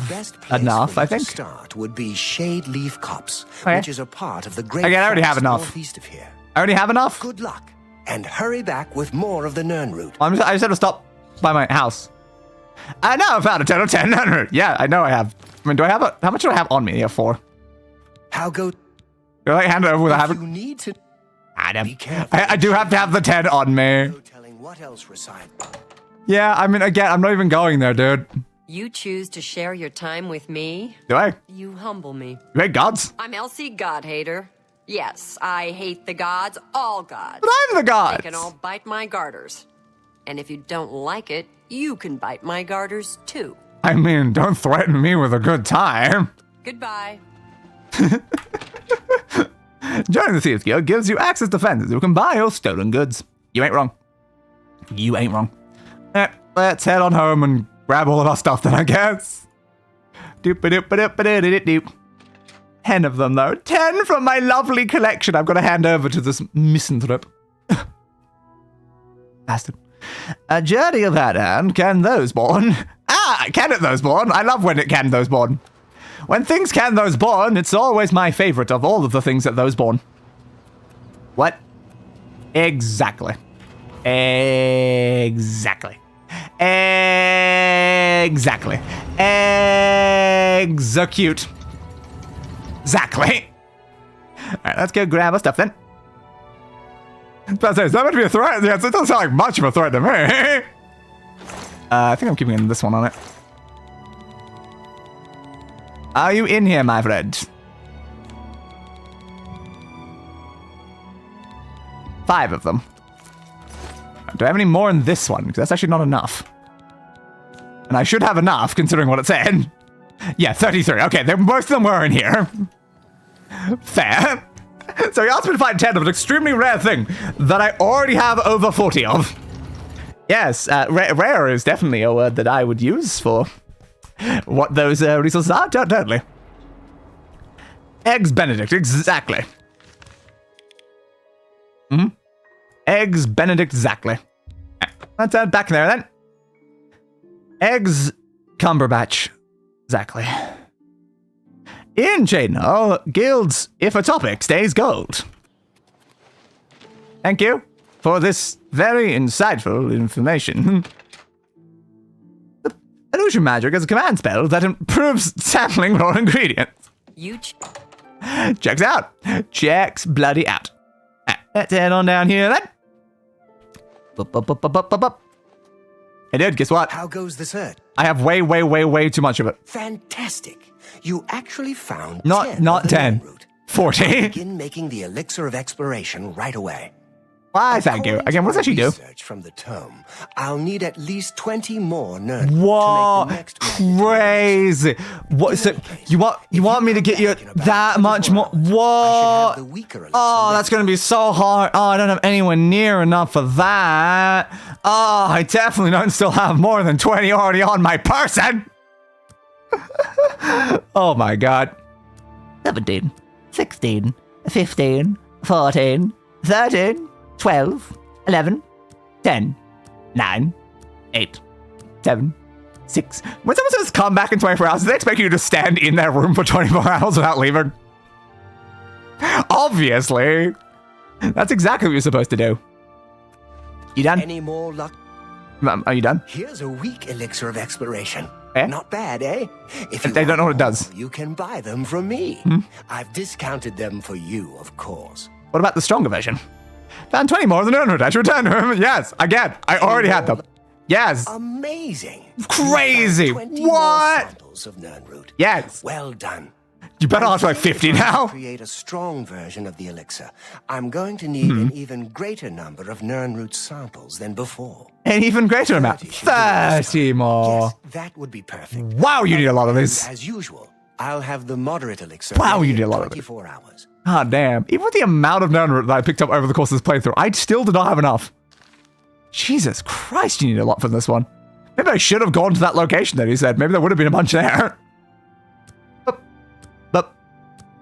enough, I think. Start would be Shade Leaf Copse, Okay. which is a part of the great Okay, I already have forest enough. northeast of here. I already have enough? Good luck, and hurry back with more of the Nernroot. I just had to stop by my house. I know I found a 10 of 10 Nernroot. Yeah, I know I have. I mean, do I have how much do I have on me here for? How go? Do I hand it over without having? You need to. Adam. I do have to have the 10 on me. No telling what else reside. Yeah, I mean, again, I'm not even going there, dude. You choose to share your time with me? Do I? You humble me. You hate gods? I'm Elsie God-hater. Yes, I hate the gods, all gods. But I'm the gods. They can all bite my garters. And if you don't like it, you can bite my garters too. I mean, don't threaten me with a good time. Goodbye. Joining the Thieves Guild gives you access to fences who can buy your stolen goods. You ain't wrong. You ain't wrong. Let's head on home and grab all of our stuff then, I guess. Doop-a-doop-a-doop-a-doop-a-doop. 10 of them, though. 10 from my lovely collection I've got to hand over to this misanthrope. Bastard. A journey of that hand, can those born? Can it those born? I love when it can those born. When things can those born, it's always my favorite of all of the things that those born. What? Exactly. Exactly. Exactly. Execute. Exactly. Alright, let's go grab our stuff then. Is that meant to be a threat? Yes, it doesn't sound like much of a threat to me. I think I'm keeping this one on it. Are you in here, my friend? 5 of them. Do I have any more in this one? Because that's actually not enough. And I should have enough, considering what it said. Yeah, 33. Okay, most of them were in here. Fair. So he asked me to find 10 of an extremely rare thing that I already have over 40 of. Yes, rare is definitely a word that I would use for what those resources are. Totally. Eggs Benedict, exactly. Eggs Benedict, exactly. Let's add back there then. Eggs Cumberbatch, exactly. In Jadenhall, guilds, if a topic, stays gold. Thank you for this very insightful information. Illusion Magic is a command spell that improves sampling raw ingredients. Checks out. Checks bloody out. Let's head on down here then. Hey dude, guess what? How goes the search? I have way too much of it. Fantastic. You actually found not 10. 40. Begin making the elixir of exploration right away. Why, thank you. Again, what does that actually do? Research from the tome. I'll need at least 20 more nerds What? to make the next Crazy. What? So you want me to get you that much more? What? Oh, that's gonna be so hard. Oh, I don't have anywhere near enough for that. Oh, I definitely don't still have more than 20 already on my person. Oh my god. 17, 16, 15, 14, 13, 12, 11, 10, 9, 8, 7, 6. When someone says come back in 24 hours, do they expect you to stand in their room for 24 hours without leaving? Obviously. That's exactly what you're supposed to do. You done? Any more luck? Are you done? Here's a weak elixir of exploration. Eh? Not bad, eh? If They don't know what it does. you can buy them from me. I've discounted them for you, of course. What about the stronger version? Found 20 more than 100. I should return them. Yes, again. I already had them. Yes. Amazing. Crazy. You found 20 more What? samples of Nernroot. Yes. Well done. You better have like 50 now. To create a strong version of the elixir, I'm going to need an even greater number of Nernroot samples than before. An even greater amount. 30 more. Yes, that would be perfect. Wow, you need a lot of this. As usual, I'll have the moderate elixir. Wow, ready you need a in lot of it. 24 hours. Ah, damn. Even with the amount of Nernroot that I picked up over the course of this playthrough, I still did not have enough. Jesus Christ, you need a lot for this one. Maybe I should have gone to that location that he said. Maybe there would have been a bunch there.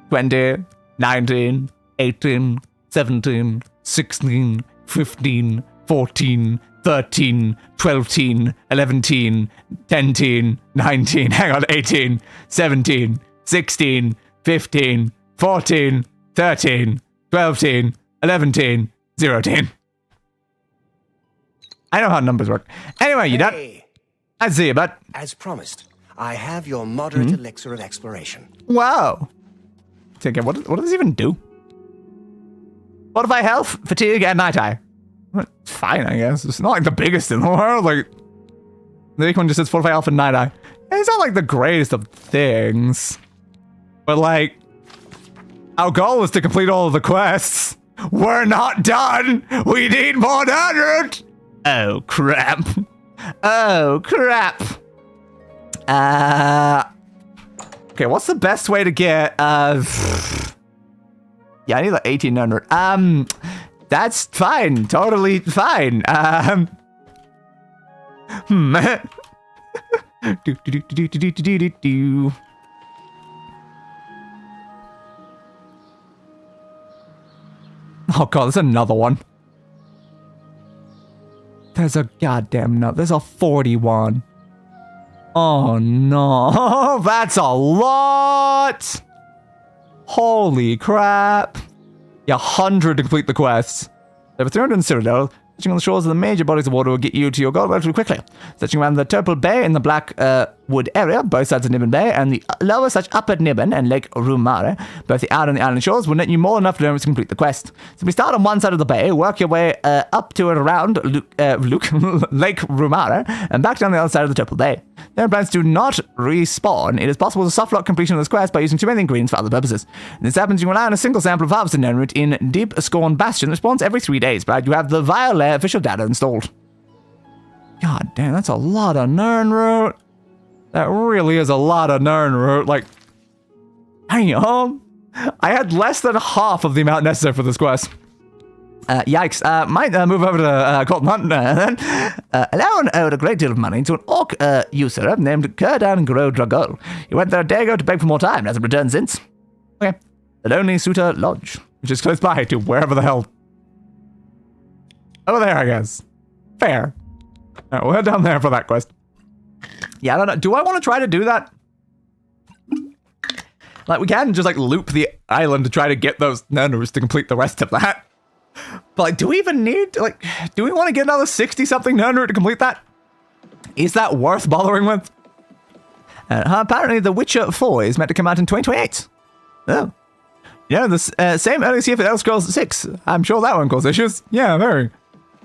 20, 19, 18, 17, 16, 15, 14, 13, 12, 11, 10, 19, hang on, 18, 17, 16, 15, 14, 13, 12, 11, 0. I know how numbers work. Anyway, you done? I see you, bud. As promised, I have your moderate elixir of exploration. Wow. Again, what does this even do? Fortify health, fatigue, and night eye. It's fine, I guess. It's not like the biggest in the world. Like, the weak one just says fortify health and night eye. It's not like the greatest of things. But like, our goal is to complete all of the quests. We're not done. We need more Nernroot. Oh crap. Oh crap. Okay, what's the best way to get, yeah, I need like 1800. That's fine. Totally fine. Oh god, there's another one. There's a goddamn no. There's a 41. Oh no, that's a lot! Holy crap. Yeah, 100 to complete the quests. Over 300 in Cyrodiil. Searching on the shores of the major bodies of water will get you to your goal relatively quickly. Searching around the Turple Bay in the Black Wood area, both sides of Nibbin Bay, and the lower/upper Nibbin and Lake Rumare, both the outer and the island shores, will net you more enough to complete the quest. So we start on one side of the bay, work your way up to and around Lake Rumare, and back down the other side of the Turple Bay. Their plans do not respawn. It is possible to softlock completion of this quest by using too many ingredients for other purposes. And this happens, you rely on a single sample of harvested Nernroot in Deep Scorn Bastion that spawns every 3 days, but you have the Violet official data installed. God damn, that's a lot of Nernroot. That really is a lot of Nernroot. Like, damn. I had less than half of the amount necessary for this quest. Yikes. Might move over to Colton Hunt then. Alarion owed a great deal of money to an orc usurer named Kurdan Dragol. He went there a day ago to beg for more time and hasn't returned since. Okay. The Lonely Suitor Lodge, which is close by to wherever the hell. Over there, I guess. Fair. Alright, we'll head down there for that quest. Yeah, I don't know. Do I want to try to do that? Like, we can just, like, loop the island to try to get those Nernroots to complete the rest of that. But, like, do we even need, like, do we want to get another 60-something Nernroot to complete that? Is that worth bothering with? Apparently, The Witcher 4 is meant to come out in 2028. Oh. Yeah, the same early year for Elder Scrolls 6. I'm sure that one caused issues. Yeah, very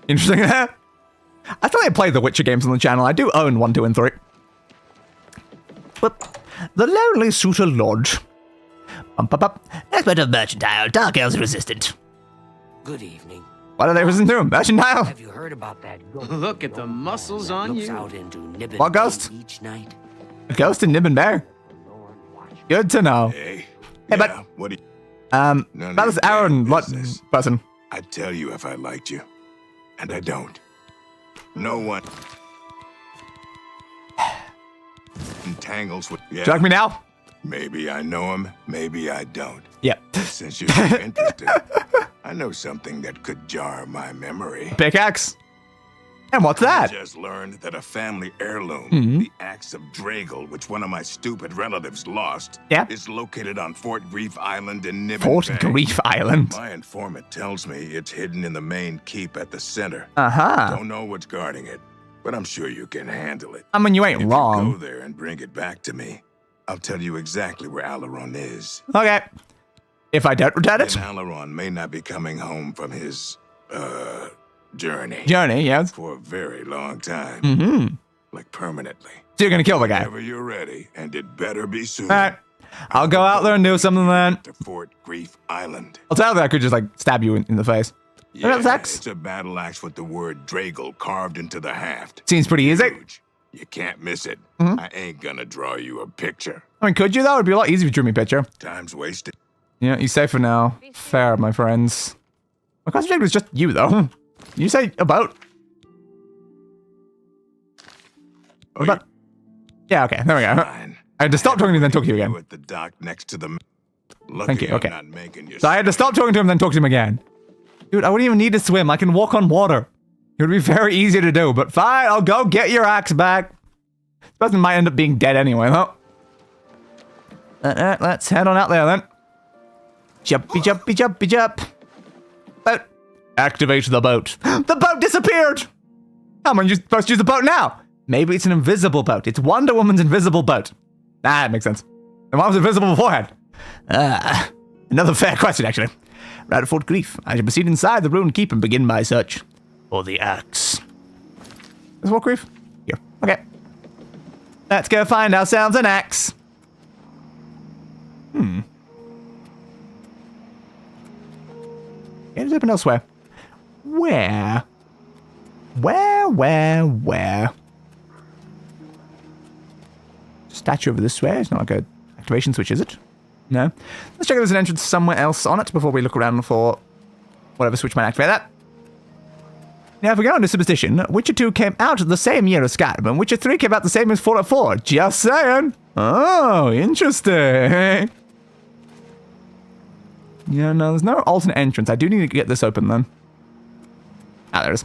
interesting. I thought I played the Witcher games on the channel. I do own 1, 2, and 3. But the Lonely Suitor Lodge. Expert of mercantile, Dark Elves resistant. Good evening. Why do they listen to him? Mercantile. Have you heard about that ghost? Look at the muscles on looks you. out into Nibbin What ghost? each night. A ghost in Nibbin Bear. Good to know. Hey, but what do you... that was Aaron, what person? I'd tell you if I liked you, and I don't. No one entangles with... Yeah, Do you like me now? maybe I know him, maybe I don't. Yep. Since you're so interested, I know something that could jar my memory. Pickaxe. And what's that? I just learned that a family heirloom, Mhm. the axe of Dragel, which one of my stupid relatives lost, is located on Fort Grief Island in Nibbin Fort Bay. Grief Island. My informant tells me it's hidden in the main keep at the center. Uh-huh. Don't know what's guarding it, but I'm sure you can handle it. I mean, you ain't If wrong. you go there and bring it back to me, I'll tell you exactly where Alaron is. Okay. If I don't return it? And Alaron may not be coming home from his, journey. Journey, yes. For a very long time. Mm-hmm. Like permanently. So you're gonna kill the guy. Whenever you're ready, and it better be soon. Alright. I'll go out there and do something then. To Fort Grief Island. I'll tell you that I could just, like, stab you in the face. Yeah, Look at that. it's a battle axe with the word Dragel carved into the haft. Seems pretty easy. You can't miss it. Mhm. I ain't gonna draw you a picture. I mean, could you, though? It'd be a lot easier if you drew me a picture. Time's wasted. Yeah, you safe for now. Fair, my friends. My concentration was just you, though. You say a boat? What about? Yeah, okay, there we go. I had to stop talking to him, then talk to you again. At the dock next to the... Thank you, I'm okay. not making you So I had to stop talking to him, then talk to him again. Dude, I wouldn't even need to swim. I can walk on water. It would be very easy to do, but fine, I'll go get your axe back. This person might end up being dead anyway, though. Let's head on out there, then. Jumpy, jumpy, jumpy, jump. Boat. Activate the boat. The boat disappeared! How am I supposed to use the boat now? Maybe it's an invisible boat. It's Wonder Woman's invisible boat. Ah, that makes sense. And why was it invisible beforehand? Another fair question, actually. Right at Fort Grief, I shall proceed inside the ruined keep and begin my search for the axe. Is Fort Grief? Here. Okay. Let's go find ourselves an axe. Yeah, it's open elsewhere. Where? Where? Statue over this way. It's not like a activation switch, is it? No. Let's check if there's an entrance somewhere else on it before we look around for whatever switch might activate that. Now, if we go into superstition, Witcher 2 came out the same year as Skyrim, and Witcher 3 came out the same as Fallout 4. Just saying. Oh, interesting. Yeah, no, there's no alternate entrance. I do need to get this open, then. Ah, there it is.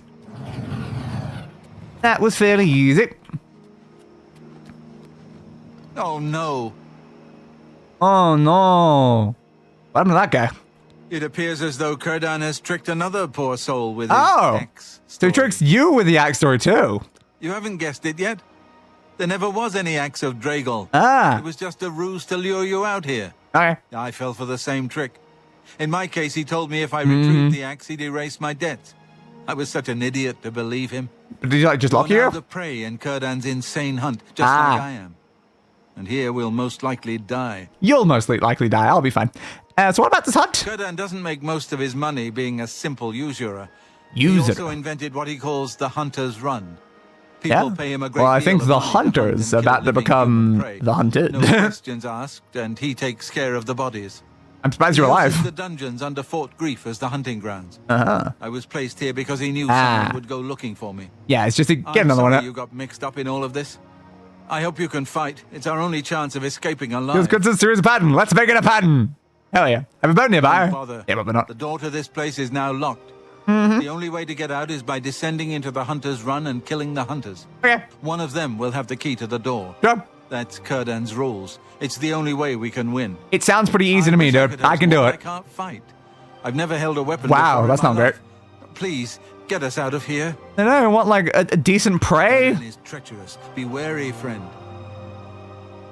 That was fairly easy. Oh, no. Oh, no. What happened to that guy? It appears as though Kurdan has tricked another poor soul with his axe. So he tricks you with the axe story, too. You haven't guessed it yet? There never was any axe of Dragel. Ah. It was just a ruse to lure you out here. Okay. I fell for the same trick. In my case, he told me if I retrieved the axe, he'd erase my debts. I was such an idiot to believe him. But did he like just lock you? You're now the prey in Kurdan's insane hunt, just like I am. And here we'll most likely die. You'll most likely die. I'll be fine. So what about this hunt? Kurdan doesn't make most of his money being a simple usurer. User. He also invented what he calls the hunter's run. People Yeah. pay him a great Well, I deal think of the money to hunter's hunt and kill about to living become human prey. the hunted. No questions asked, and he takes care of the bodies. I'm surprised you're He alive. uses the dungeons under Fort Grief as the hunting grounds. Uh-huh. I was placed here because he knew Ah. someone would go looking for me. Yeah, it's just to get I'm another one sorry out. you got mixed up in all of this. I hope you can fight. It's our only chance of escaping alive. Let's get this series of pattern. Let's make it a pattern. Hell yeah. Have a boat nearby. Don't bother. Yeah, but not. The door to this place is now locked. Mm-hmm. The only way to get out is by descending into the hunter's run and killing the hunters. Okay. One of them will have the key to the door. Sure. That's Kurdan's rules. It's the only way we can win. It sounds pretty easy to me, dude. I can do I it. can't fight. I've never held a weapon Wow, before in that's my not great. life. Please, get us out of here. I know, I want like a decent prey. Kurdan is treacherous. Be wary, friend.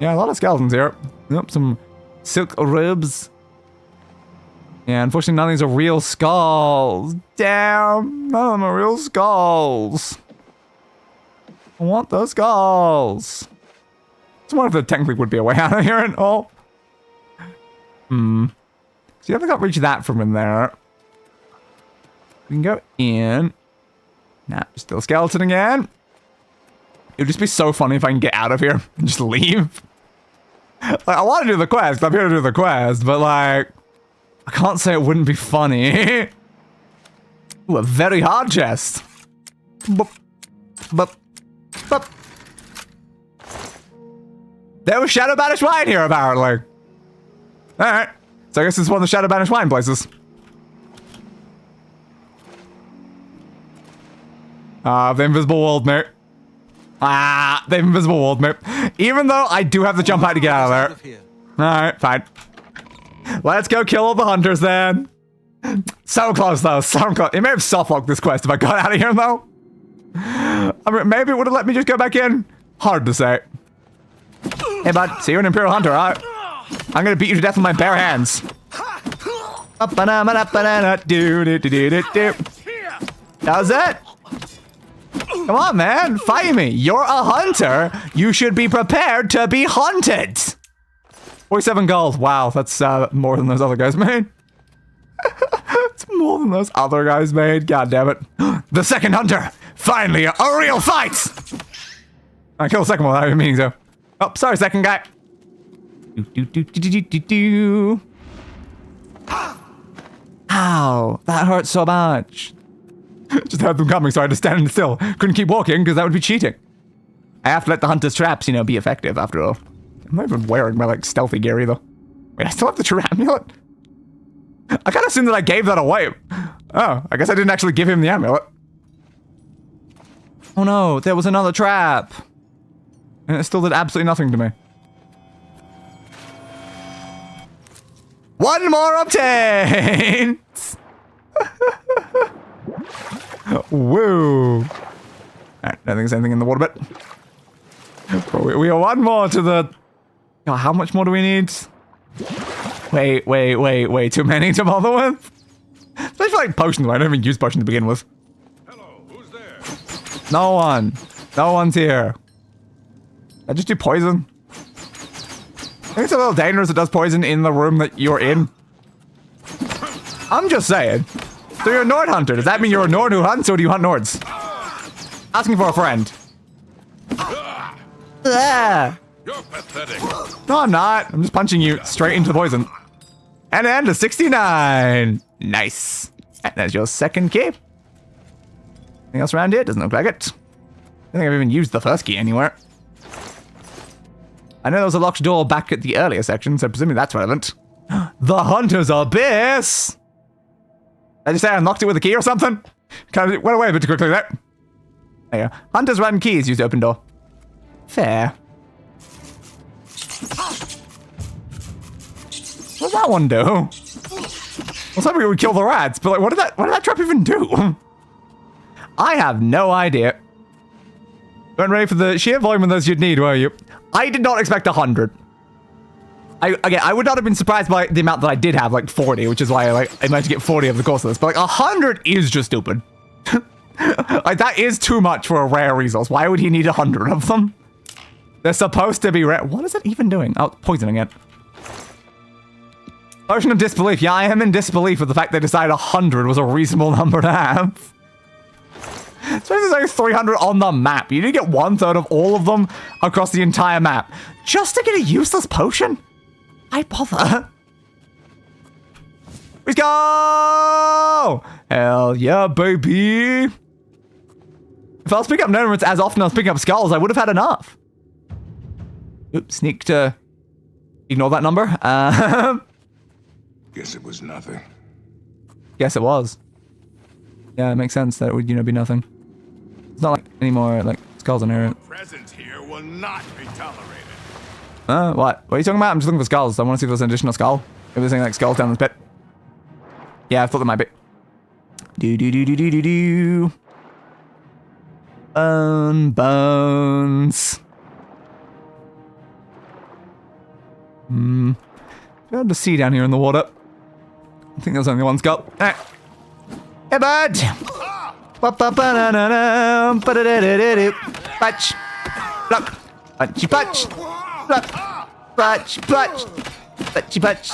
Yeah, a lot of skeletons here. Yep, some silk ribs. Yeah, unfortunately none of these are real skulls. Damn, none of them are real skulls. I want those skulls. So what if there technically would be a way out of here and all? So you haven't got reach that from in there. We can go in. Nah, still a skeleton again. It would just be so funny if I can get out of here and just leave. Like, I want to do the quest. I'm here to do the quest, but like, I can't say it wouldn't be funny. Ooh, a very hard chest. Boop, boop, boop. There was Shadow Banished Wine here, apparently. Alright. So I guess this is one of the Shadow Banished Wine places. The invisible world, mate. The invisible world, mate. Even though I do have to jump out to get out of there. Alright, fine. Let's go kill all the hunters then. So close, though. So close. It may have softlocked this quest if I got out of here, though. I mean, maybe it would have let me just go back in. Hard to say. Hey, bud. So you're an Imperial Hunter, alright? I'm gonna beat you to death with my bare hands. How's it? Come on, man. Fight me. You're a hunter. You should be prepared to be hunted. 47 gold. Wow, that's more than those other guys made. It's more than those other guys made. God damn it. The second hunter. Finally, a real fight. I killed the second one without even meaning so. Oh, sorry, second guy. Ow, that hurt so much. Just heard them coming, so I had to stand still. Couldn't keep walking, because that would be cheating. I have to let the hunter's traps, you know, be effective, after all. I'm not even wearing my, like, stealthy gear, either. Wait, I still have the true amulet? I kind of assumed that I gave that away. Oh, I guess I didn't actually give him the amulet. Oh no, there was another trap. And it still did absolutely nothing to me. One more obtained! Woo! Alright, I don't think there's anything in the water bit. We are one more to the... Oh, how much more do we need? Wait, too many to bother with? Especially for like potions, I don't even use potions to begin with. Hello, who's there? No one. No one's here. I just do poison. I think it's a little dangerous it does poison in the room that you're in. I'm just saying. So you're a Nord hunter. Does that mean you're a Nord who hunts, or do you hunt Nords? Asking for a friend. You're pathetic. No, I'm not. I'm just punching you straight into the poison. And a 69. Nice. And there's your second key. Anything else around here? Doesn't look like it. I don't think I've even used the first key anywhere. I know there was a locked door back at the earlier section, so presumably that's relevant. The Hunter's Abyss! Did I just say I unlocked it with a key or something? Kind of went away a bit too quickly there. There you go. Hunter's random keys used to open door. Fair. What did that one do? I was hoping it would kill the rats, but like, what did that trap even do? I have no idea. Weren't ready for the sheer volume of those you'd need, were you? I did not expect 100. I would not have been surprised by the amount that I did have, like 40, which is why I managed to get 40 over the course of this. But like 100 is just stupid. Like that is too much for a rare resource. Why would he need 100 of them? They're supposed to be rare. What is it even doing? Oh, poisoning it. Potion of disbelief. Yeah, I am in disbelief with the fact they decided 100 was a reasonable number to have. So there's like 300 on the map. You need to get 1/3 of all of them across the entire map. Just to get a useless potion? I bother. Let's go! Hell yeah, baby! If I was picking up Gnomons as often as I was picking up skulls, I would have had enough. Oops, sneak to ignore that number. Guess it was nothing. Guess it was. Yeah, it makes sense that it would, you know, be nothing. It's not like any more like skulls in here. Presence here will not be tolerated. What? What are you talking about? I'm just looking for skulls. I want to see if there's an additional skull. If there's any like skulls down this pit. Yeah, I thought there might be. Do. Bones. Hard to see down here in the water. I think there's only one skull. Alright. Hey, bud! Punch! Block! Punchy punch! Block! Punch! Punch! Punchy punch!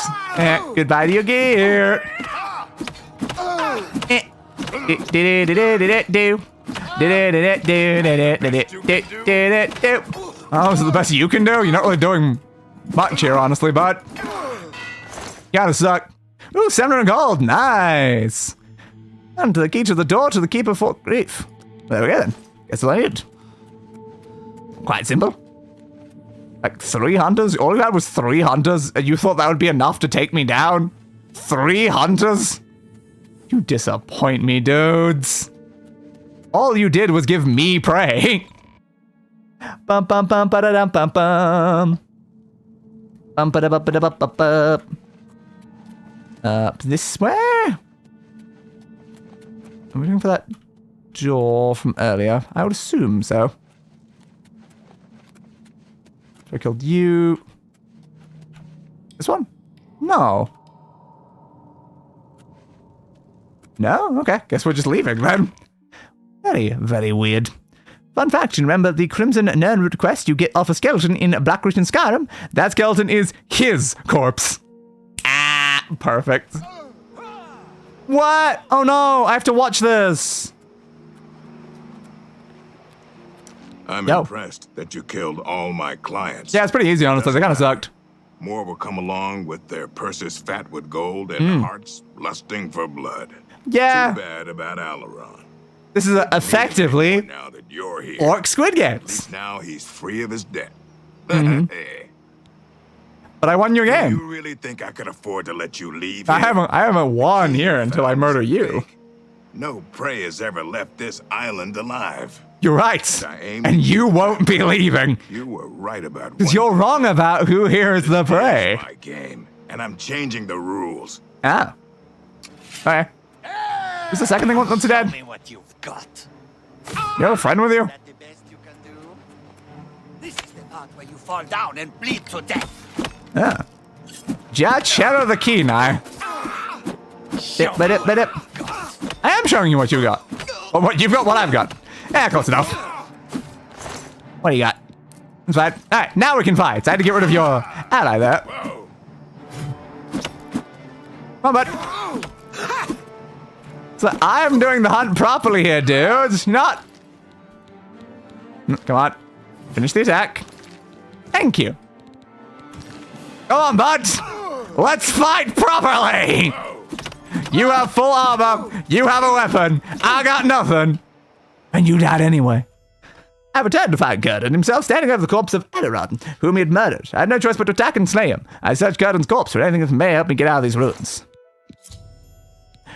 Goodbye to your gear! Oh, is it the best you can do? You're not really doing much here, honestly, bud. You kinda suck. Ooh, 700 gold. Nice. And the key to the door to the keeper Fort Grief. There we go then. Guess what I need. Quite simple. Like 3 hunters? All you had was 3 hunters, and you thought that would be enough to take me down? 3 hunters? You disappoint me, dudes. All you did was give me prey. Bum bum bum ba da dum bum bum. Bum ba da ba da ba ba ba. This way? Are we looking for that door from earlier? I would assume so. So I killed you. This one? No. No? Okay. Guess we're just leaving then. Very, very weird. Fun fact, you remember the Crimson Nirnroot quest you get off a skeleton in Blackroot and Skyrim? That skeleton is his corpse. Ah, perfect. What? Oh no, I have to watch this. I'm impressed that you killed all my clients. Yeah, it's pretty easy, honestly. They kind of sucked. More will come along with their purses fat with gold and hearts lusting for blood. Yeah. Too bad about Alaron. This is effectively now that you're here. Orc Squid Games. At least now he's free of his debt. But I won your game. You really think I could afford to let you leave? I haven't won here until I murder you. No prey has ever left this island alive. You're right. And you won't be leaving. You were right about because you're wrong about who here is the prey. My game, and I'm changing the rules. Ah. Okay. Who's the second thing once you're dead? Tell me what you've got. You have a friend with you? Is that the best you can do? This is the part where you fall down and bleed to death. Yeah. Just shadow the key now. I am showing you what you got. Well, what you've got, what I've got. Yeah, close enough. What do you got? That's fine. Alright, now we can fight. I had to get rid of your ally there. Come on, bud. So I'm doing the hunt properly here, dudes. Not. Come on. Finish the attack. Thank you. Come on, bud. Let's fight properly. You have full armor. You have a weapon. I got nothing. And you died anyway. I returned to find Gurdon himself standing over the corpse of Alaron, whom he had murdered. I had no choice but to attack and slay him. I searched Gurdon's corpse for anything that may help me get out of these ruins.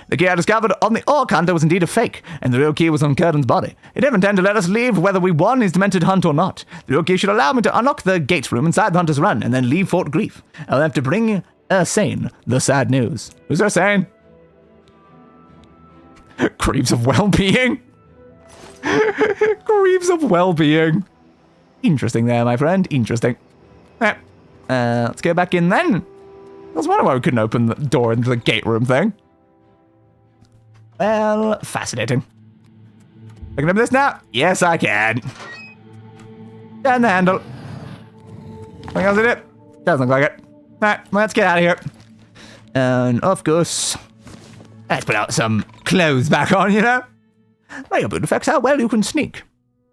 The key I discovered on the Orc Hunter was indeed a fake, and the real key was on Gurdon's body. It didn't intend to let us leave whether we won his demented hunt or not. The real key should allow me to unlock the gate room inside the Hunter's Run and then leave Fort Grief. I'll have to bring Ursane the sad news. Who's Ursane? Creeps of well-being? Creeps of well-being. Interesting there, my friend. Interesting. Right. Let's go back in then. I was wondering why we couldn't open the door into the gate room thing. Well, fascinating. I can open this now? Yes, I can. Turn the handle. Anything else in it? Doesn't look like it. Alright, let's get out of here. And of course, let's put out some clothes back on, you know? Well, your boot affects how well you can sneak.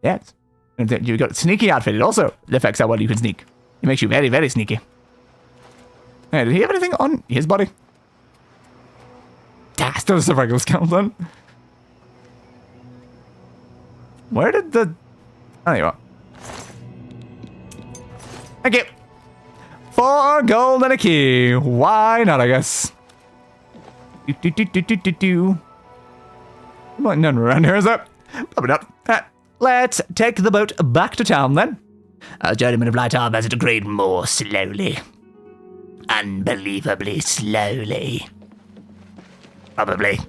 Yes. And then you've got a sneaky outfit. It also affects how well you can sneak. It makes you very, very sneaky. Hey, did he have anything on his body? Ah, still just a regular skeleton. Where did the... Oh, there you are. Thank you. 4 gold and a key. Why not, I guess. Like none around here, is there? Probably not. Let's take the boat back to town, then. Our journeyman of light armor has to degrade more slowly. Unbelievably slowly. Probably.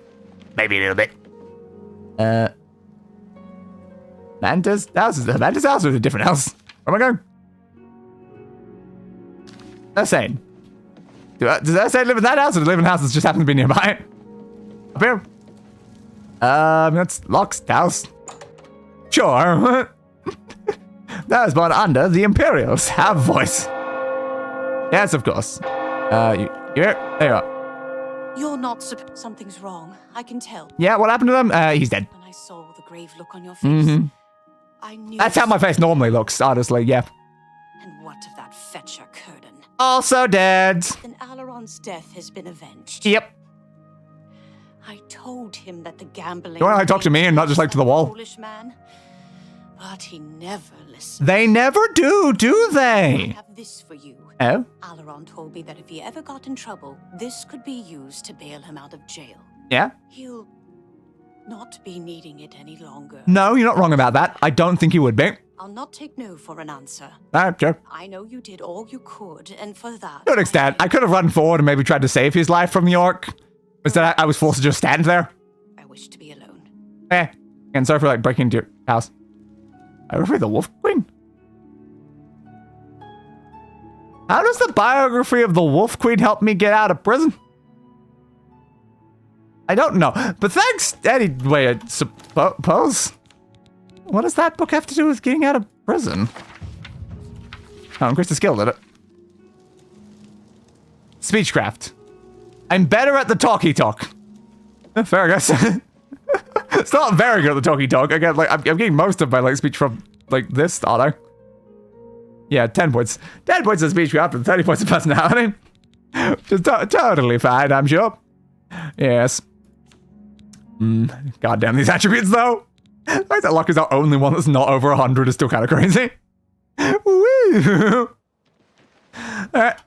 Maybe a little bit. Manta's house is a different house. Where am I going? Ursane. Does Ursane live in that house or does he live in a house that just happens to be nearby? Up here. That's Locke's house. Sure. That was born under the Imperials. Have voice. Yes, of course. You here? There you are. You're not something's wrong. I can tell. Yeah, what happened to them? He's dead. When I saw the grave look on your face, I knew. That's how my face normally looks, honestly, yeah. And what of that fetcher Curdan? Also dead. Then Alaron's death has been avenged. Yep. I told him that the gambling. You want to like talk to me and not just like to the wall? Foolish man, but he never listened. They never do they? I have this for you. Oh? Alaron told me that if he ever got in trouble, this could be used to bail him out of jail. Yeah? He'll not be needing it any longer. No, you're not wrong about that. I don't think you would be. I'll not take no for an answer. Sure. I know you did all you could, and for that... To an extent. I could have run forward and maybe tried to save his life from the orc. Instead, I was forced to just stand there. I wish to be alone. And sorry for like breaking into your house. I remember the Wolf Queen. How does the biography of the Wolf Queen help me get out of prison? I don't know, but thanks anyway, I suppose. What does that book have to do with getting out of prison? Oh, and Krista Skill did it. Speechcraft. I'm better at the talky talk. Fair, I guess. It's not very good at the talky talk. Again, like I'm getting most of my like speech from like this, aren't I? Yeah, 10 points. 10 points of speechcraft and 30 points of personality. Just totally fine, I'm sure. Yes. God damn these attributes, though. Like that luck is our only one that's not over 100 is still kind of crazy. Woo! Alright.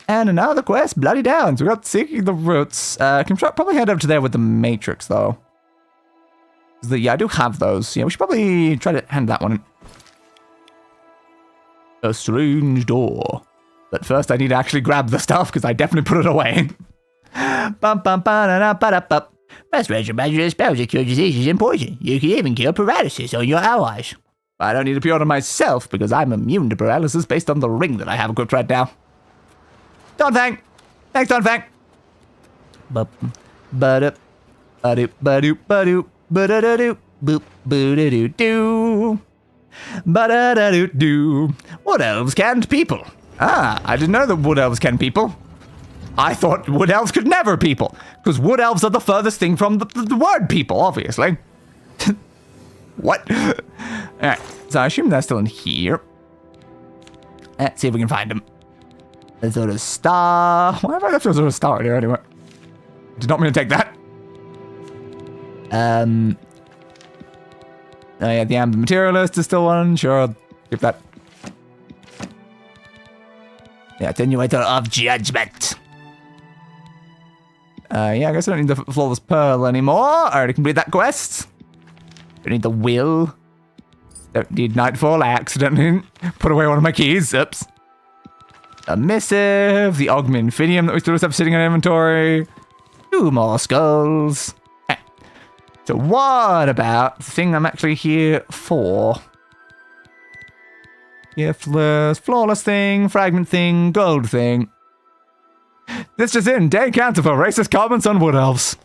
And another quest, Bloody Downs. We got Seeking the Roots. Can probably head over to there with the Matrix, though. Yeah, I do have those. Yeah, we should probably try to hand that one in. A strange door. But first I need to actually grab the stuff, because I definitely put it away. Restoration measures spells that cure diseases and poison. You can even cure paralysis on your allies. I don't need to cure on myself, because I'm immune to paralysis based on the ring that I have equipped right now. Don Fang! Thanks, Don Fang! Ba-da-doop, ba-doop, ba-doop, ba-da-da-doop, boop, boo-da-doo-doo. Ba-da-da-doo-doo. Wood elves can't people. Ah, I didn't know that wood elves can people. I thought wood elves could never people, because wood elves are the furthest thing from the word people, obviously. What? Alright, so I assume they're still in here. Let's see if we can find them. There's a star. Why have I left a star here anyway? Did not mean to take that. Oh yeah, the Amber Materialist is still on. Sure, I'll give that. The Attenuator of Judgment. Yeah, I guess I don't need the Flawless Pearl anymore. I already completed that quest. Don't need the Will. Don't need Nightfall. I accidentally put away one of my keys. Oops. A Missive. The Ogmin Finium that we still just have sitting in inventory. 2 more skulls. So what about the thing I'm actually here for? Giftless, flawless thing, fragment thing, gold thing. This just in, day counter for racist comments on wood elves.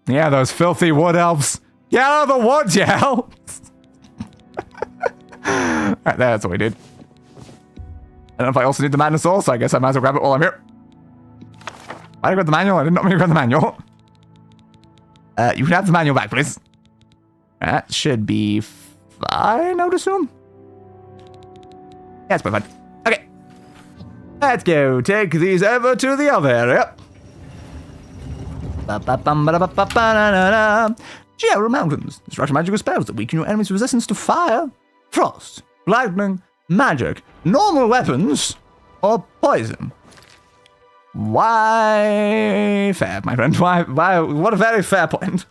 Yeah, those filthy wood elves. Get out of the woods, you elves! Alright, that's what we did. I don't know if I also need the madness soul, so I guess I might as well grab it while I'm here. Why did I grab the manual? I did not mean to grab the manual. You can have the manual back, please. That should be fine, I would assume. Yeah, it's pretty fine. Okay. Let's go take these over to the other area. General Mountains. Destruction magical spells that weaken your enemy's resistance to fire, frost, lightning, magic, normal weapons, or poison. Why fair, my friend? Why? What a very fair point.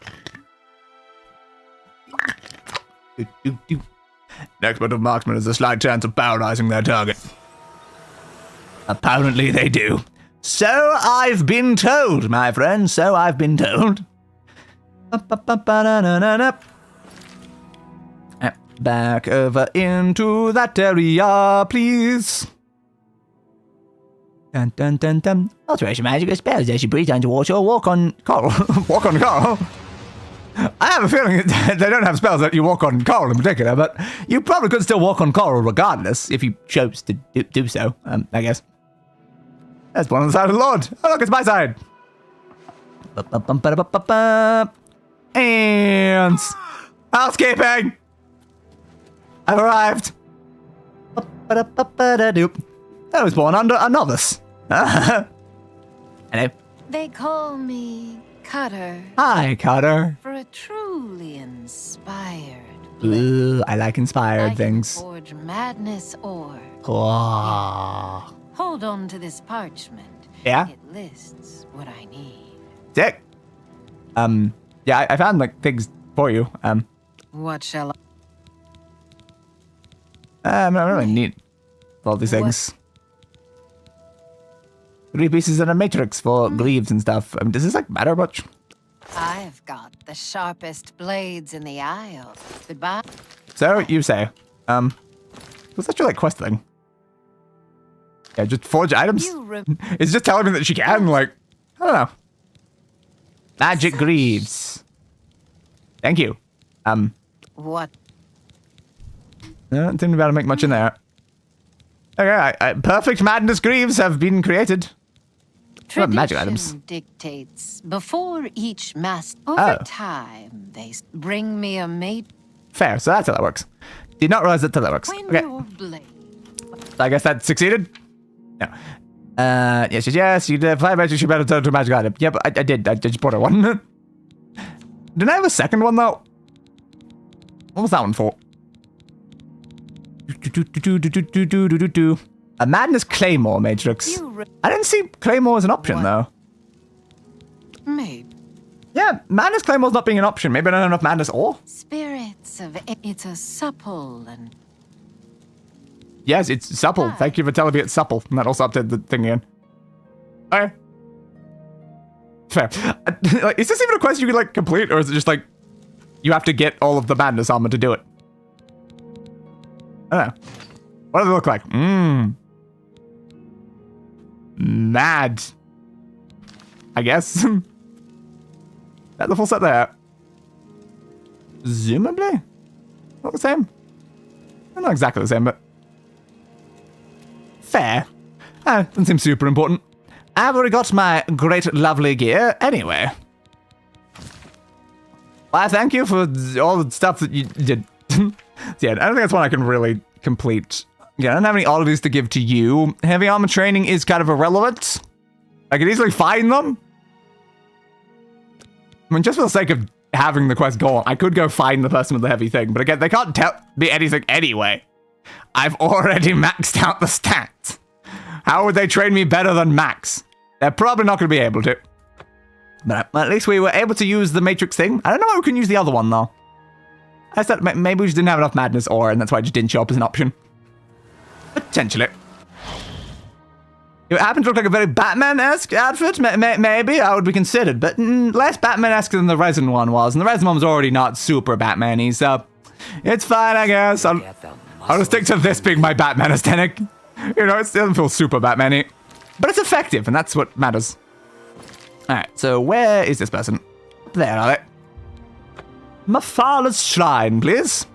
Next bit of marksman is a slight chance of paralyzing their target. Apparently they do. So I've been told, my friend. So I've been told. Back over into that area, please. Dun dun dun dun. Alteration magical spells that you breathe underwater or walk on coral. Walk on coral? I have a feeling that they don't have spells that you walk on coral in particular, but you probably could still walk on coral regardless if you chose to do so, I guess. That's one on the side of the Lord. Oh, look, it's my side. And housekeeping. I've arrived. I was born under a novice. Hello. They call me Cutter. Hi, Cutter. For a truly inspired. Ooh, I like inspired I things. Can forge madness or. Oh. Hold on to this parchment. Yeah. It lists what I need. Sick. Yeah, I found like things for you. What shall I don't really need all these things. 3 pieces and a matrix for glaives and stuff. Does this like matter much? I've got the sharpest blades in the Isle. Goodbye. So you say. What's that your like quest thing? Yeah, just forge items? It's just telling me that she can, like, I don't know. Magic greaves. Thank you. What? I don't seem to be able to make much in there. Okay, perfect madness greaves have been created. What magic items? Dictates before each master. Over time, they bring me a mate. Fair, so that's how that works. Did not realize that's how that works. Okay. So I guess that succeeded? No. Yes. You did 5 magic, you better turn to a magic item. Yeah, but I did. I just bought her one. Didn't I have a second one, though? What was that one for? A Madness Claymore Matrix. I didn't see Claymore as an option, though. Maybe. Yeah, Madness Claymore's not being an option. Maybe I don't have enough Madness ore? Spirits of it's a supple and. Yes, it's supple. Thank you for telling me it's supple. And that also updated the thing again. Okay. Fair. Like, is this even a quest you can, like, complete? Or is it just, like, you have to get all of the Madness armor to do it? I don't know. What does it look like? Mad. I guess. That's the full set there. Presumably? Not the same? Not exactly the same, but... Fair. Doesn't seem super important. I've already got my great lovely gear anyway. Why, thank you for all the stuff that you did. Yeah, I don't think that's one I can really complete. Yeah, I don't have any oddities to give to you. Heavy armor training is kind of irrelevant. I could easily find them. I mean, just for the sake of having the quest go on, I could go find the person with the heavy thing, but again, they can't tell me anything anyway. I've already maxed out the stats. How would they train me better than Max? They're probably not going to be able to. But at least we were able to use the Matrix thing. I don't know why we couldn't use the other one, though. I said maybe we just didn't have enough Madness ore, and that's why it just didn't show up as an option. Potentially. It happened to look like a very Batman-esque outfit. Maybe I would be considered, but less Batman-esque than the resin one was, and the resin one was already not super Batman-y, so it's fine, I guess. I'll just stick to this being my Batman aesthetic. You know, it doesn't feel super Batman-y, but it's effective, and that's what matters. Alright, so where is this person? There are they. Mafala's Shrine, please.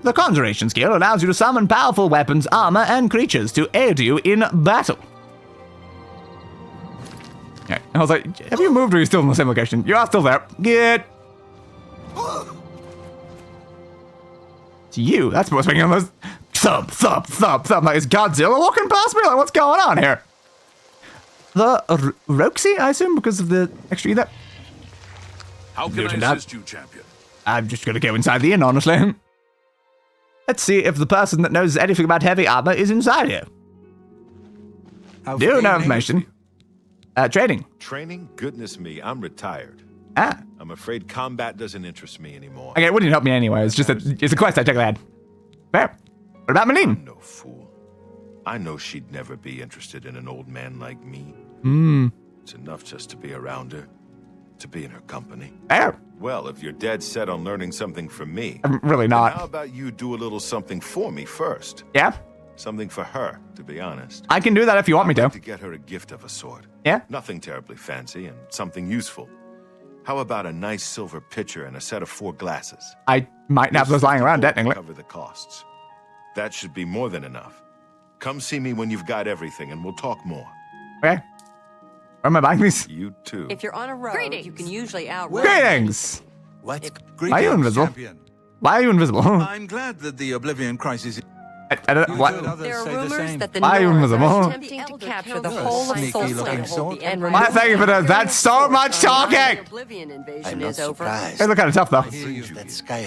The Conjuration skill allows you to summon powerful weapons, armor, and creatures to aid you in battle. Okay, I was like, have you moved or are you still in the same location? You are still there. Good. It's you. That's what's making those thump. Like, is Godzilla walking past me? Like, what's going on here? The Roxy, I assume, because of the extra E there. How can I assist you, champion? I'm just gonna go inside the inn, honestly. Let's see if the person that knows anything about heavy armor is inside here. Do no information. Training. Training? Goodness me, I'm retired. I'm afraid combat doesn't interest me anymore. Okay, it wouldn't help me anyway. It's just it's a quest I technically had. Fair. What about Malene? I'm no fool. I know she'd never be interested in an old man like me. It's enough just to be around her, to be in her company. Fair. Well, if you're dead set on learning something from me... I'm really not. How about you do a little something for me first? Yeah? Something for her, to be honest. I can do that if you want me to. I'd like to get her a gift of a sort. Yeah? Nothing terribly fancy and something useful. How about a nice silver pitcher and a set of 4 glasses? I might have those lying around, technically. Cover the costs. That should be more than enough. Come see me when you've got everything and we'll talk more. Okay. Where am I buying these? You too. If you're on a road, you can usually outrun. Greetings! What's Why are you invisible? champion? Why are you invisible? I'm glad that the Oblivion crisis. I don't. What? There are rumors that the Why are you North invisible? are attempting to capture the whole of Soul Stone and Why, thank you for that. That's so much talking! The Oblivion invasion is over. They look kind of tough, though.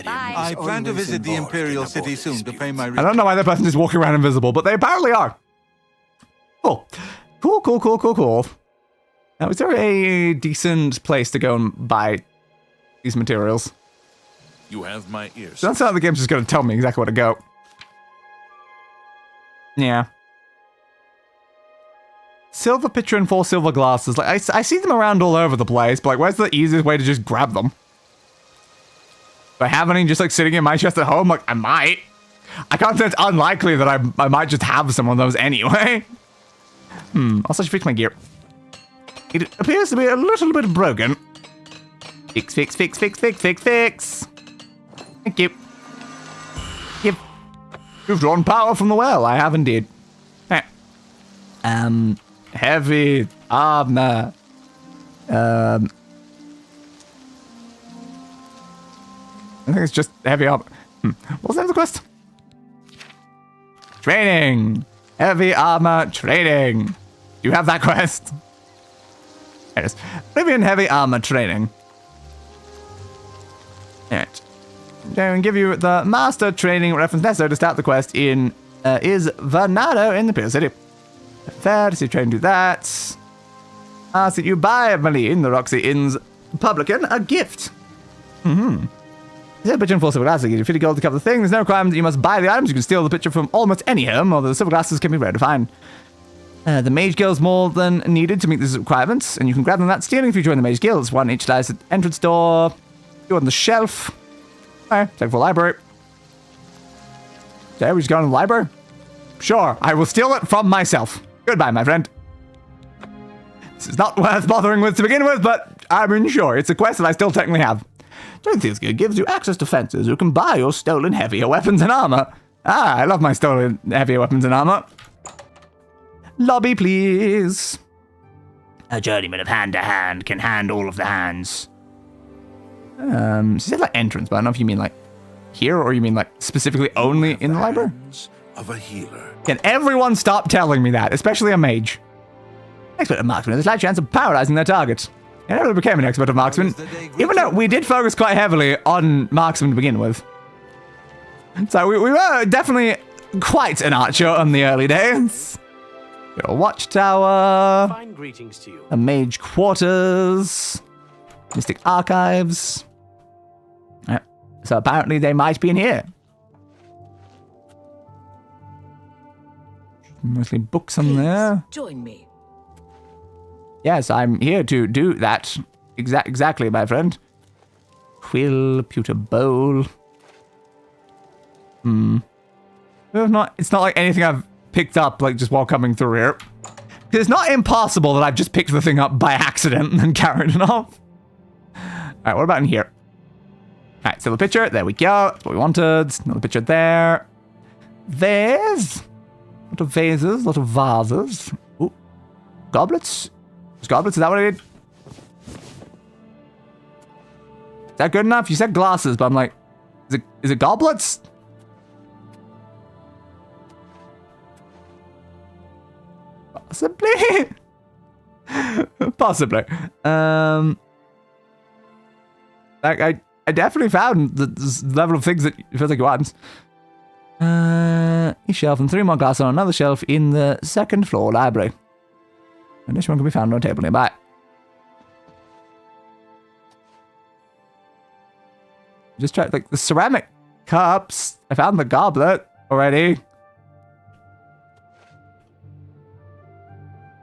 I plan to visit the Imperial City soon to pay my. I don't know why that person is walking around invisible, but they apparently are. Cool. Cool. Now, is there a decent place to go and buy these materials? You have my ears. It doesn't sound like the game's just going to tell me exactly where to go. Yeah. Silver pitcher and 4 silver glasses. Like I see them around all over the place, but like, where's the easiest way to just grab them? Do I have any just like sitting in my chest at home? Like, I might. I can't say it's unlikely that I might just have some of those anyway. Also, I should fix my gear. It appears to be a little bit broken. Fix. Thank you. You've drawn power from the well. I have indeed. Heavy armor. I think it's just heavy armor. What was the name of the quest? Training. Heavy armor training. You have that quest. There it is. Oblivion heavy armor training. Alright. Going to give you the master training reference necessary to start the quest in is Vernado in the Imperial City. Fair to see train do that. Ask that you buy Maline, the Roxy Inn's publican, a gift. Is a picture and 4 silver glasses? You 50 gold to cover the thing. There's no requirement that you must buy the items. You can steal the picture from almost any home, although the silver glasses can be rare to find. The Mage Guild's more than needed to meet these requirements, and you can grab them without stealing if you join the Mage Guild. One each lies at the entrance door, two on the shelf. Alright, take for the library. Okay, we just go to the library? Sure, I will steal it from myself. Goodbye, my friend. This is not worth bothering with to begin with, but I mean, sure, it's a quest that I still technically have. Join this guild gives you access to fencers who can buy your stolen heavier weapons and armor. I love my stolen heavier weapons and armor. Lobby, please. A journeyman of hand to hand can hand all of the hands. She said like entrance, but I don't know if you mean like here or you mean like specifically only in the library. Of a healer. Can everyone stop telling me that, especially a mage? Expert of marksman has a slight chance of paralyzing their targets. I never became an expert of marksman, even though we did focus quite heavily on marksman to begin with. So we were definitely quite an archer in the early days. Got a watchtower. Fine greetings to you. A mage quarters. Mystic archives. So apparently they might be in here. Mostly books on there. Join me. Yes, I'm here to do that. Exactly, my friend. Quill, pewter bowl. It's not like anything I've picked up like just while coming through here. Because it's not impossible that I've just picked the thing up by accident and then carried it off. Alright, what about in here? Alright, silver pitcher. There we go. That's what we wanted. Another pitcher there. Vase. A lot of vases, a lot of vases. Ooh. Goblets? Goblets, is that what I did? Is that good enough? You said glasses, but I'm like, is it goblets? Possibly. Possibly. I definitely found the level of things that it feels like you want. A shelf and 3 more glasses on another shelf in the 2nd floor library. And this one can be found on a table nearby. Just try, like, the ceramic cups. I found the goblet already.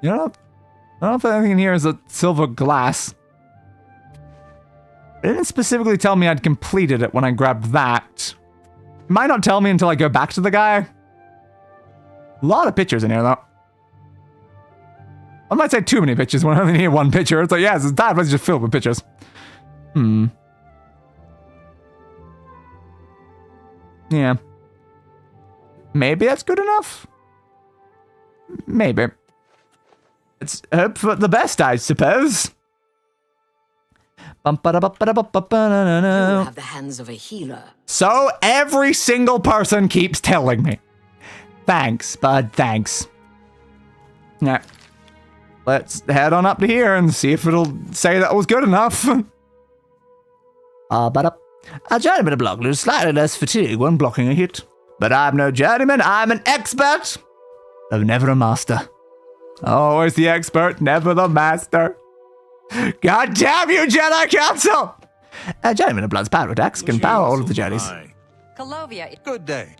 You know, I don't know if anything in here is a silver glass. It didn't specifically tell me I'd completed it when I grabbed that. It might not tell me until I go back to the guy. A lot of pictures in here, though. I might say too many pictures when I only need 1 picture. It's like, yes, this entire place is just filled with pictures. Yeah. Maybe that's good enough? Maybe. Let's hope for the best, I suppose. You have the hands of a healer. So every single person keeps telling me. Thanks, bud, thanks. Yeah. Let's head on up to here and see if it'll say that was good enough. A journeyman block loses slightly less fatigue when blocking a hit. But I'm no journeyman, I'm an expert. Though never a master. Always the expert, never the master. God damn you, Jedi Council! A journeyman of Blood's power attacks can power all of the journeys. Calovia. Good day.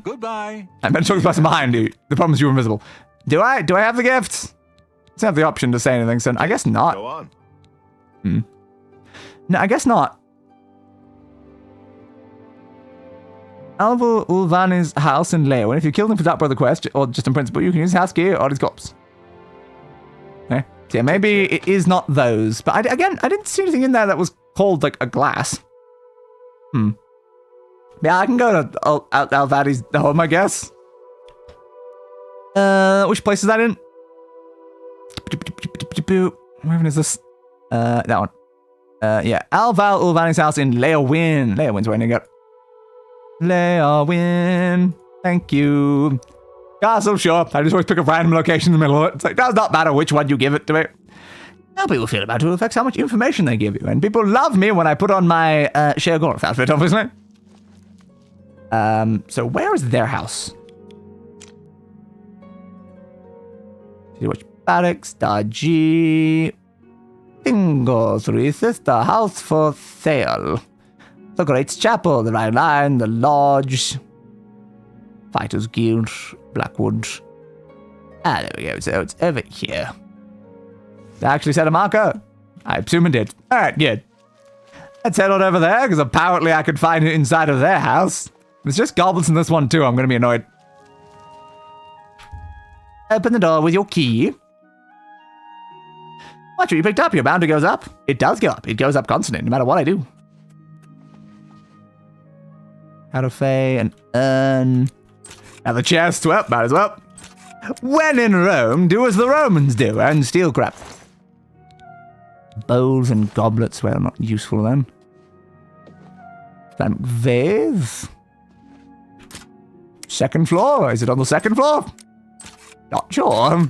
Goodbye. I meant to talk to the person behind you. The problem is you were invisible. Do I have the gifts? Let's have the option to say anything soon. I guess not. Go on. No, I guess not. Alval Ulvani's house in Leowin. If you kill him for that brother quest, or just in principle, you can use his house key or his corpse. Okay. So yeah, maybe it is not those. But I didn't see anything in there that was called, like, a glass. Yeah, I can go to Alvadi's home, I guess. Which place is that in? Where even is this? That one. Yeah, Alval Ulvani's house in Leowin. Leowin's where I need to go. Leowin. Thank you. Castle, sure. I just always pick a random location in the middle of it. It's like, does not matter which one you give it to me. How people feel about it affects how much information they give you. And people love me when I put on my Sheogorth outfit, obviously. So where is their house? See which barracks, Daji. Bingo, three sister house for sale. The Great Chapel, the Rhine Line, the Lodge, Fighters Guild, Blackwood. Ah, there we go. So it's over here. Did I actually set a marker? I assume it did. Alright, good. Let's head on over there, because apparently I could find it inside of their house. There's just goblins in this one too, I'm going to be annoyed. Open the door with your key. Watch what you picked up, your bounty goes up. It does go up. It goes up constantly, no matter what I do. Cataphay, an urn. Another chest, well, might as well. When in Rome, do as the Romans do, and steal crap. Bowls and goblets, well, not useful then. Ceramic vase. Second floor, is it on the second floor? Not sure.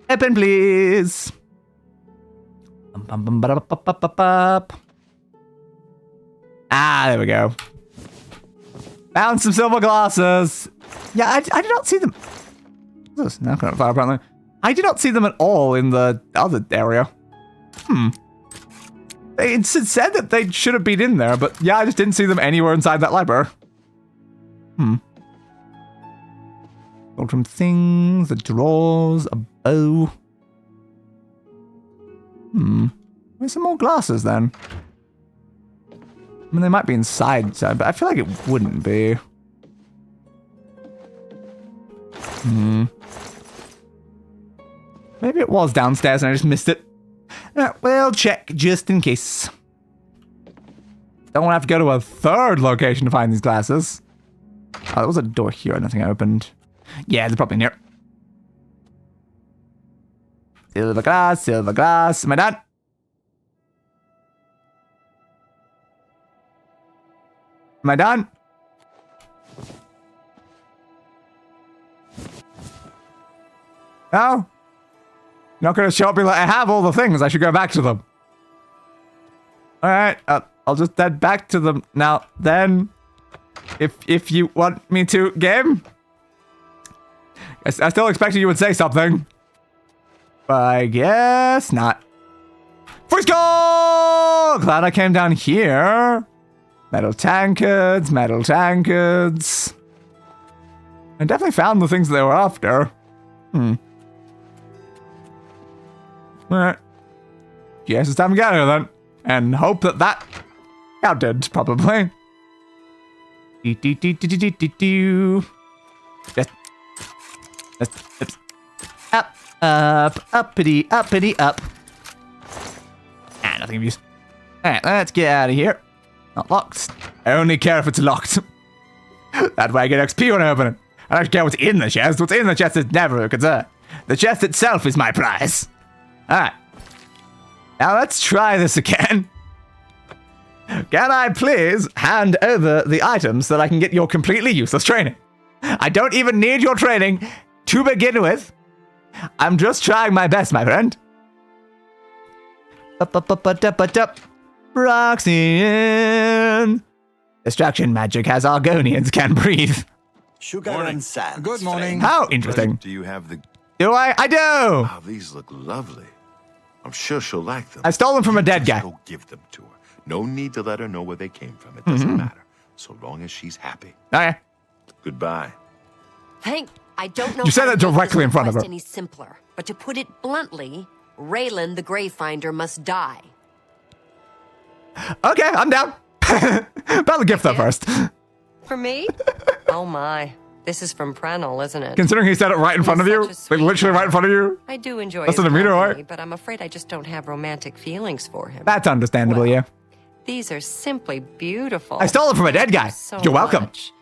Open, please. Ah, there we go. Found some silver glasses. Yeah, I did not see them. What's this? Now can't fire apparently. I did not see them at all in the other area. It said that they should have been in there, but yeah, I just didn't see them anywhere inside that library. Gold from things, the drawers, a bow. Where's some more glasses then? I mean, they might be inside, but I feel like it wouldn't be. Maybe it was downstairs and I just missed it. We'll check just in case. Don't want to have to go to a third location to find these glasses. Oh, there was a door here. I don't think I opened. Yeah, they're probably near. Silver glass, silver glass. Am I done? Am I done? No? You're not going to show up and be like, I have all the things. I should go back to them. Alright, I'll just head back to them now. Then, if you want me to, game? I still expected you would say something. But I guess not. Frisco! Glad I came down here. Metal tankards, metal tankards. I definitely found the things they were after. Alright. Yes, it's time to get here then. And hope that counted, probably. Just up, uppity, up. Ah, nothing of use. Alright, let's get out of here. Not locked. I only care if it's locked. That way I get XP when I open it. I don't care what's in the chest. What's in the chest is never a concern. The chest itself is my prize. Alright. Now let's try this again. Can I please hand over the items so that I can get your completely useless training? I don't even need your training to begin with. I'm just trying my best, my friend. Roxanne. Distraction magic has Argonians can breathe. Sugar and sand. Good morning. How interesting. Do you have the... Do I? I do! Oh, these look lovely. I'm sure she'll like them. I stole them from a dead guy. Go give them to her. No need to let her know where they came from. It doesn't matter. So long as she's happy. Okay. Goodbye. I don't know. You said how that to make directly this in front of request her. Any simpler, but to put it bluntly, Raylan the Gravefinder must die. Okay, I'm down. Better gift that first. For me? Oh my. This is from Pranol, isn't it? Considering he said it right in front of you. Like literally right in front of you. I do enjoy Less his than a meter company, away. but I'm afraid I just don't have romantic feelings for him. That's understandable, yeah. These are simply beautiful. I stole them from a dead guy. So You're welcome. much.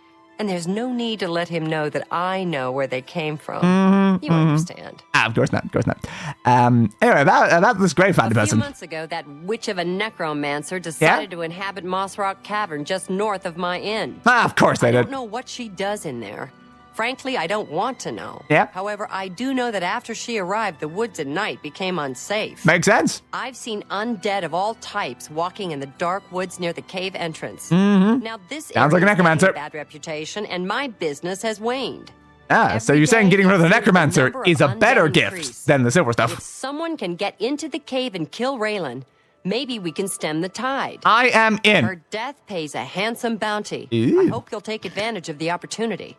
And there's no need to let him know that I know where they came from. You understand. Of course not, of course not. Anyway, about this Gravefinder A person. few months ago, that witch of a necromancer decided to inhabit Moss Rock Cavern just north of my inn. Of course they I did. don't know what she does in there. Frankly, I don't want to know. Yeah. However, I do know that after she arrived, the woods at night became unsafe. Makes sense. I've seen undead of all types walking in the dark woods near the cave entrance. Mm-hmm. Now, this Sounds like a area is necromancer. getting a bad reputation, and my business has waned. So you're saying getting rid of the necromancer number of is a better undead gift increase. than the silver If stuff. someone can get into the cave and kill Raylan, maybe we can stem the tide. I am in. Her death pays a handsome bounty. Ooh. I hope you'll take advantage of the opportunity.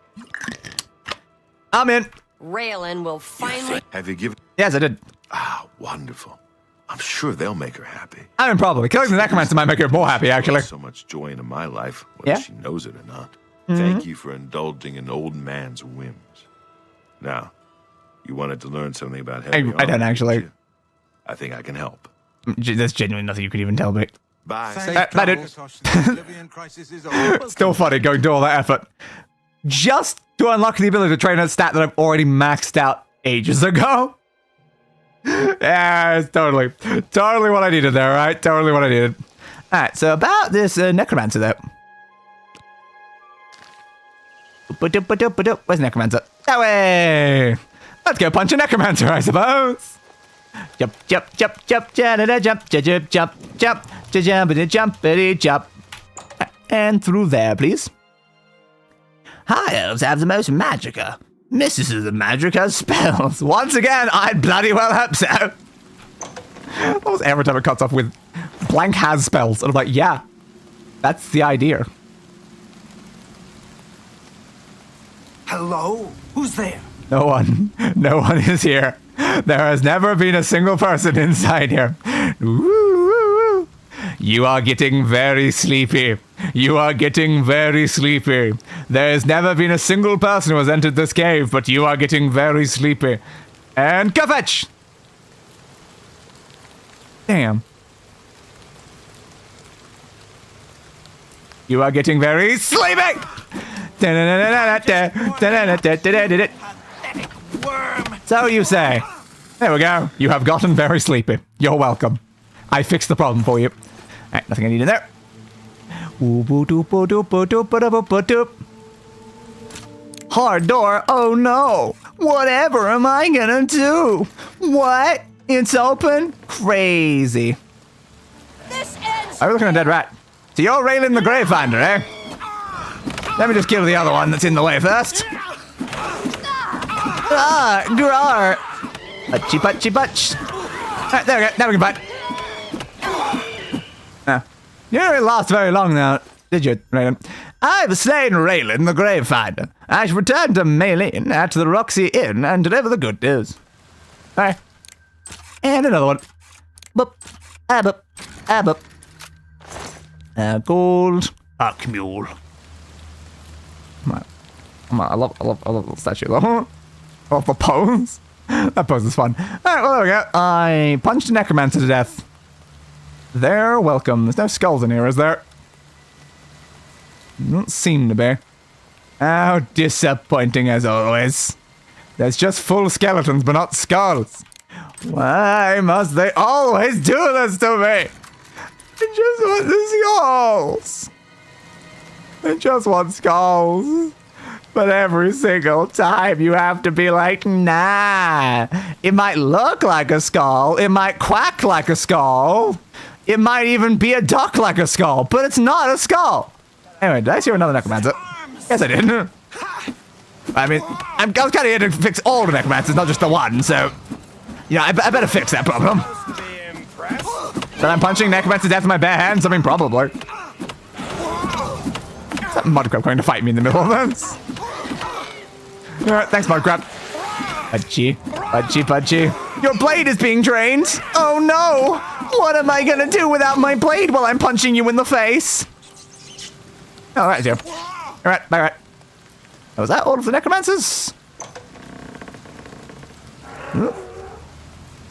I'm in. Raylan will finally... Have you given... Yes, I did. Ah, wonderful. I'm sure they'll make her happy. I mean, probably. Killing the necromancer might make her more happy, actually. So much joy into my life, whether Yeah? she knows it or not. Mhm. Thank you for indulging an old man's whims. Now, you wanted to learn something about heavy I don't armor, actually. didn't you? I think I can help. There's genuinely nothing you could even tell me. Bye. I did. Still funny going through all that effort. Just to unlock the ability to train a stat that I've already maxed out ages ago. Yeah, it's totally what I needed there, right? Totally what I needed. Alright, so about this necromancer though. Where's necromancer? That way! Let's go punch a necromancer, I suppose. Jump, jump, jump, jump, jump, jump, jump, jump, jump, jumpity jump. And through there, please. High elves have the most magicka. Misses of the magicka spells. Once again, I'd bloody well hope so. Almost every time it cuts off with blank has spells. And I'm like, yeah, that's the idea. Hello? Who's there? No one is here. There has never been a single person inside here. Ooh, you are getting very sleepy. You are getting very sleepy. There has never been a single person who has entered this cave, but you are getting very sleepy. And go fetch! Damn. You are getting very sleepy! So you say. There we go. You have gotten very sleepy. You're welcome. I fixed the problem for you. Alright, nothing I need in there. Hard door? Oh no! Whatever am I gonna do? What? It's open? Crazy. I'm looking at a dead rat. So you're Raylan the Gravefinder, eh? Let me just kill the other one that's in the way first. Ah, grar. Putchy, putchy, putch. Alright, there we go. Now we can fight. You didn't really last very long now, did you, Raylan? I've slain Raylan the Gravefinder. I shall return to Maylene at the Roxy Inn and deliver the good news. Alright. And another one. Boop. Boop. Boop. Gold. Mule. I love the statue. I love the pose. That pose is fun. Alright, well, there we go. I punched a necromancer to death. They're welcome. There's no skulls in here, is there? Don't seem to be. How disappointing as always. There's just full skeletons, but not skulls. Why must they always do this to me? I just want the skulls. I just want skulls. But every single time you have to be like, nah. It might look like a skull. It might quack like a skull. It might even be a duck like a skull. But it's not a skull. Anyway, did I see another necromancer? Yes, I did. I mean, I was kind of here to fix all the necromancers, not just the one, so... Yeah, I better fix that problem. That I'm punching necromancer to death with my bare hands? I mean, probably. Is that Mudcrab going to fight me in the middle of this? Alright, thanks, Mudcrab. Pudgy, pudgy, pudgy. Your blade is being drained! Oh no! What am I gonna do without my blade while I'm punching you in the face? Oh, that is you. Alright, bye, right. Oh, was that all of the necromancers?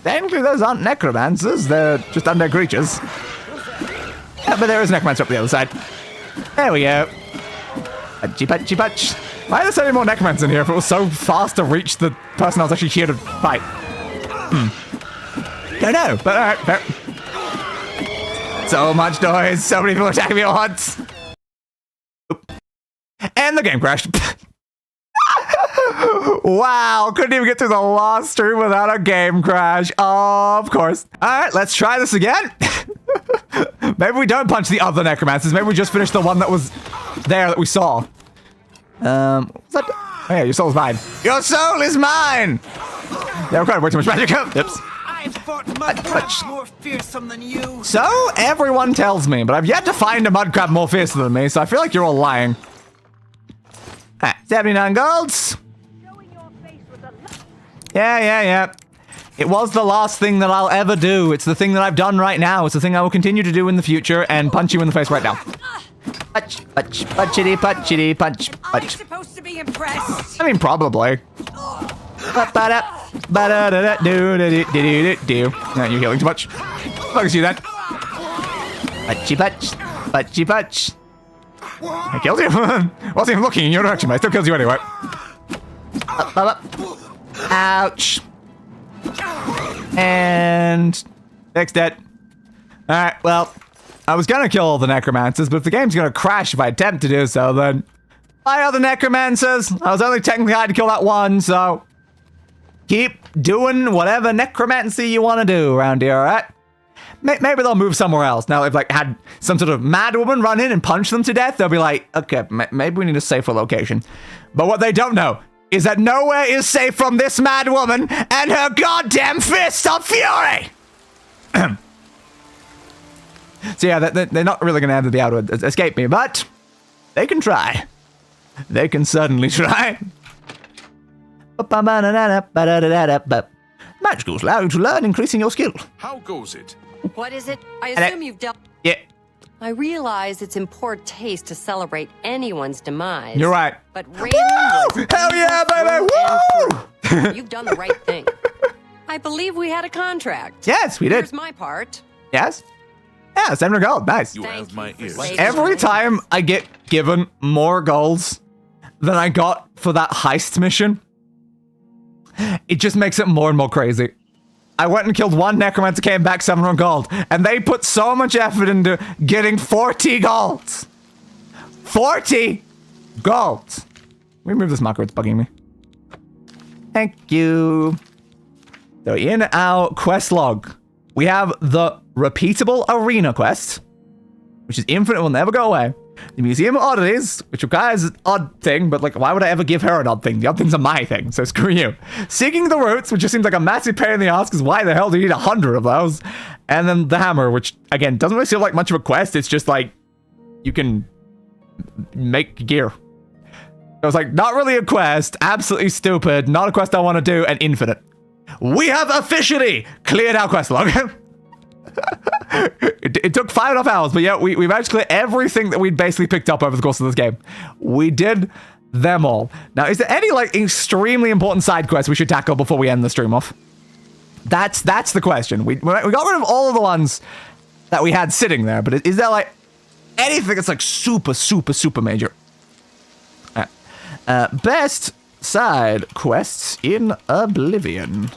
Technically, those aren't necromancers. They're just undead creatures. Yeah, but there is a necromancer up the other side. There we go. Pudgy, pudgy, pudge. Why are there so many more necromancers in here if it was so fast to reach the person I was actually here to fight? Don't know, but alright, fair. So much noise, so many people attacking me at once. And the game crashed. Wow, couldn't even get through the last stream without a game crash. Of course. Alright, let's try this again. Maybe we don't punch the other necromancers. Maybe we just finish the one that was there that we saw. What's that? Oh yeah, your soul is mine. Your soul is mine! Yeah, we're quite way too much magic. Oops. I've fought mudcrabs more fearsome than you. So everyone tells me, but I've yet to find a mudcrab more fearsome than me, so I feel like you're all lying. 79 golds. Yeah. It was the last thing that I'll ever do. It's the thing that I've done right now. It's the thing I will continue to do in the future and punch you in the face right now. Punch, punch, punchity, punchity, punch, punch. Are we supposed to be impressed? I mean, probably. No, you're healing too much. Focus you then. Punchy punch. Punchy punch. I killed you. Wasn't even looking in your direction, but I still killed you anyway. Up. Ouch. And... next dead. Alright, well... I was gonna kill all the necromancers, but if the game's gonna crash if I attempt to do so, then... Why are the necromancers? I was only technically had to kill that one, so... Keep doing whatever necromancy you want to do around here, alright? Maybe they'll move somewhere else. Now, if like had some sort of mad woman run in and punch them to death, they'll be like, okay, maybe we need a safer location. But what they don't know is that nowhere is safe from this mad woman and her goddamn fists of fury! So yeah, they're not really going to be able to escape me, but they can try. They can certainly try. Magic schools allow you to learn, increasing your skill. How goes it? What is it? I assume you've dealt... Yeah. I realize it's in poor taste to celebrate anyone's demise. You're right. But Raylan was... Hell yeah, baby! Woo! You've done the right thing. I believe we had a contract. Yes, we did. Here's my part. Yes? Yeah, 700 gold. Nice. You have my ears. Every time I get given more golds than I got for that heist mission, it just makes it more and more crazy. I went and killed one necromancer, came back 700 gold, and they put so much effort into getting 40 golds. 40 golds. Let me move this marker, it's bugging me. Thank you. So in our quest log, we have the repeatable arena quest, which is infinite, will never go away. The Museum of Oddities, which requires an odd thing, but like, why would I ever give her an odd thing? The odd things are my thing, so screw you. Seeking the Roots, which just seems like a massive pain in the ass, because why the hell do you need 100 of those? And then the Hammer, which, again, doesn't really feel like much of a quest, it's just like, you can make gear. It was like, not really a quest, absolutely stupid, not a quest I want to do, and infinite. We have officially cleared our quest log. It took 5.5 hours, but yeah, we managed to clear everything that we'd basically picked up over the course of this game. We did them all. Now, is there any, like, extremely important side quests we should tackle before we end the stream off? That's the question. We got rid of all of the ones that we had sitting there, but is there, like, anything that's, like, super, super, super major? Best side quests in Oblivion.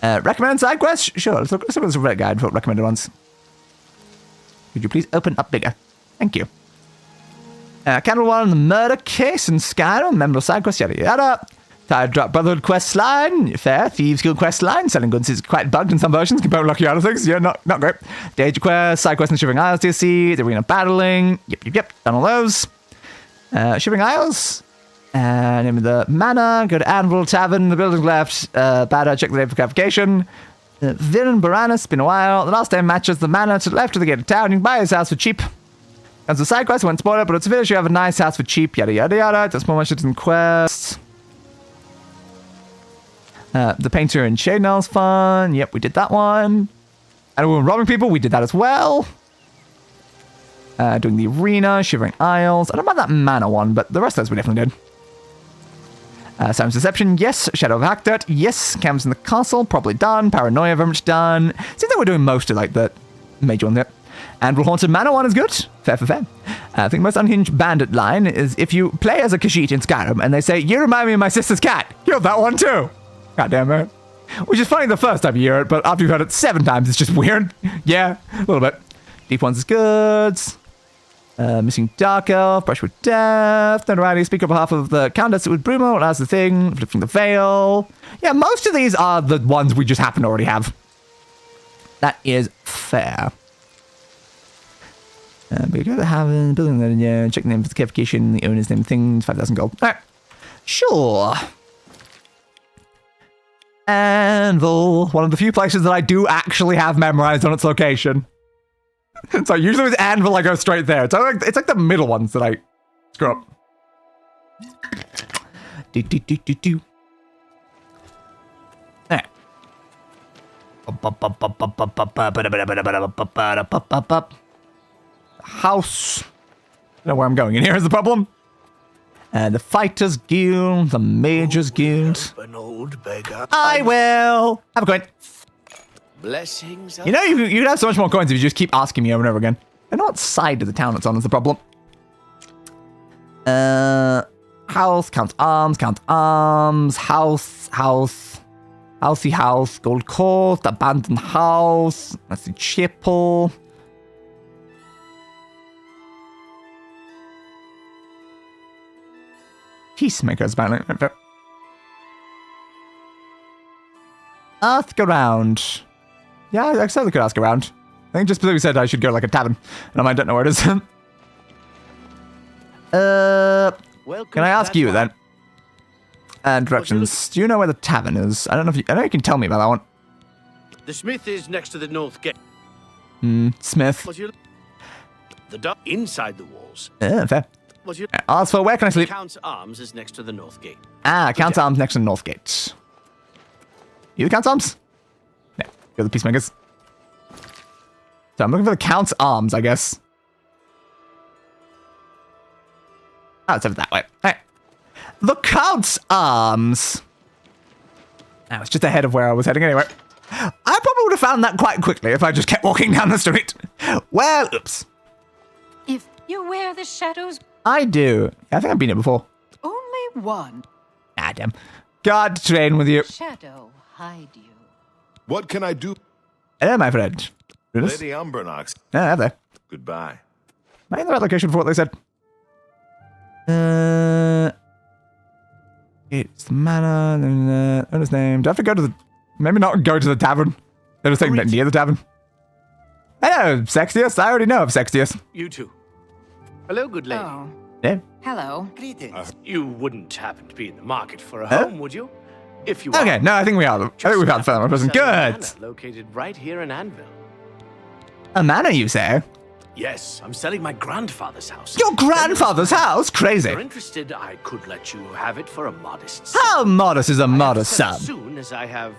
Recommend side quests? Sure, let's look at this red guide for recommended ones. Could you please open up bigger? Thank you. Candle one, the murder case in Skyrim, memorable side quest, yada yada. Tide drop brotherhood quest line, fair. Thieves guild quest line, selling goods is quite bugged in some versions compared to lucky other things. Yeah, not great. Danger quest, side quest in Shivering Isles DLC, the arena battling. Yep, done all those. Shivering Isles. Name of the manor, go to Anvil Tavern, the building left. Badder, check the day for clarification. Villain Baranus, been a while. The last day matches the manor to the left of the gate of town. You can buy his house for cheap. As a side quest, won't spoil it, but it's a village. You have a nice house for cheap, yada yada yada. That's more much in quests. The painter in Chainnail's fun. Yep, we did that one. And we were robbing people. We did that as well. Doing the arena, Shivering Isles. I don't know about that manor one, but the rest of those we definitely did. Simon's Deception, yes. Shadow of Hackdirt, yes. Camps in the Castle, probably done. Paranoia, very much done. Seems like we're doing most of like the major ones there. And Haunted Manor one is good. Fair for fair. I think the most unhinged bandit line is if you play as a Khajiit in Skyrim and they say, you remind me of my sister's cat. Killed that one too. Goddamn it. Which is funny the first time you hear it, but after you've heard it 7 times, it's just weird. Yeah, a little bit. Deep Ones is good. Missing Dark Elf, Brush with Death, Notoriety, speak on behalf of the Countess with Brumo, that's the thing, Lifting the Veil. Yeah, most of these are the ones we just happen to already have. That is fair. We go to Haven, building the yeah, check the name for the certification, the owner's name, things, 5,000 gold. Alright, sure. Anvil, one of the few places that I do actually have memorized on its location. So usually with Anvil, I go straight there. It's like the middle ones that I screw up. House. I don't know where I'm going in here is the problem. The Fighters Guild, the Mages Guild. An old beggar. I will. Have a coin. Blessings. You know, you could have so much more coins if you just keep asking me over and over again. I know what side of the town it's on is the problem. House, count arms, house, housey house, gold coast, abandoned house, that's the chapel. Peacemakers, apparently. Ask around. Yeah, I certainly could ask around. I think just because we said I should go like a tavern, and I don't know where it is. Can I ask you then? And directions. Do you know where the tavern is? I don't know if you. I know you can tell me about that one. The smith is next to the north gate. Smith. The inside the walls. Fair. Ask for where can I sleep? Count's Arms is next to the north gate. Count's Arms next to the north gate. You the Count's Arms? Yeah, you're the Peacemakers. So I'm looking for the Count's Arms, I guess. Oh, it's over that way. All right. The Count's Arms. That was just ahead of where I was heading anyway. I probably would have found that quite quickly if I just kept walking down the street. Well, oops. If you wear the shadows... I do. I think I've been here before. Only one. Ah, damn. God to train with you. Shadow hide you. What can I do? Hello, my friend. Lady Umbernox. Yeah, have they? Goodbye. Am I in the right location for what they said? It's the manor, owner's name. Do I have to go to the... Maybe not go to the tavern. They're just saying that near the tavern. Hello, Sexius. I already know of Sexius. You too. Hello, good lady. Oh. Yeah. Hello. You wouldn't happen to be in the market for a home, would you? If you Okay, no, I think we are. I think we've had the first person. Good. Located right here in Anvil. A manor, you say? Yes, I'm selling my grandfather's house. Your grandfather's house? Crazy. If you're interested, I could let you have it for a modest sum. How modest is a modest sum? As soon as I have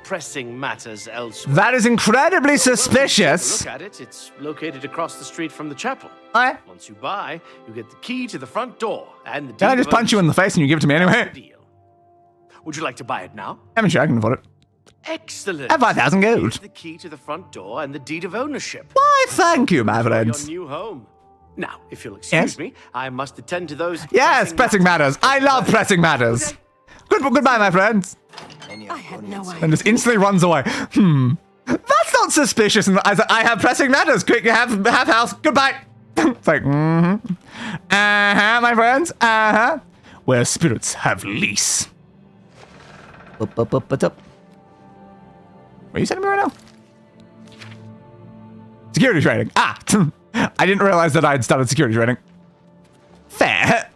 pressing matters elsewhere. That is incredibly suspicious. Look at it. It's located across the street from the chapel. Alright. Once you buy, you get the key to the front door and the. Can I just punch you in the face and you give it to me anyway? Would you like to buy it now? I'm sure I can afford it. Excellent. Have 5,000 gold. Here's the key to the front door and the deed of ownership. Why, thank you, my friend. Your new home. Now, if you'll excuse me, I must attend to those. Yes, pressing matters. I love pressing matters. Goodbye, my friends. I had no idea. And just instantly runs away. That's not suspicious. I have pressing matters. Quick, have house. Goodbye. It's like, my friends. Where spirits have lease. Up. Where are you sending me right now? Security training. I didn't realize that I had started security training. Fair.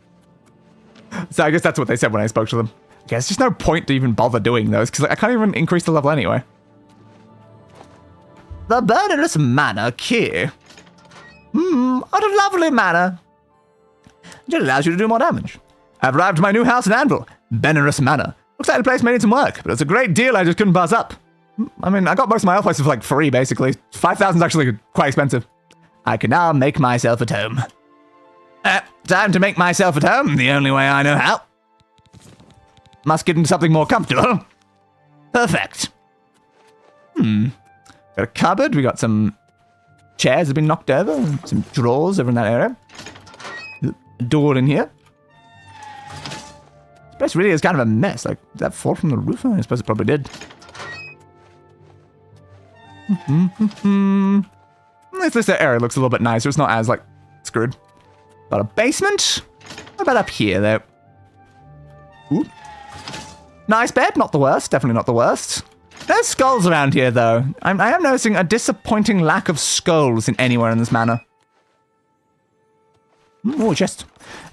So I guess that's what they said when I spoke to them. I guess there's no point to even bother doing those, because I can't even increase the level anyway. The Burnerless Manor key. What a lovely manor. It allows you to do more damage. I've arrived at my new house in Anvil, Burnerless Manor. Looks like the place may need some work, but it's a great deal I just couldn't pass up. I mean, I got most of my other places for like free, basically. 5,000 is actually quite expensive. I can now make myself at home. Time to make myself at home, the only way I know how. Must get into something more comfortable. Perfect. Got a cupboard, we got some chairs that have been knocked over, some drawers over in that area. A door in here. This place really is kind of a mess. Like, did that fall from the roof? I suppose it probably did. At least that area looks a little bit nicer. It's not as, like, screwed. Got a basement. What about up here, though? Ooh. Nice bed. Not the worst. Definitely not the worst. There's skulls around here, though. I am noticing a disappointing lack of skulls in anywhere in this manor. Oh, just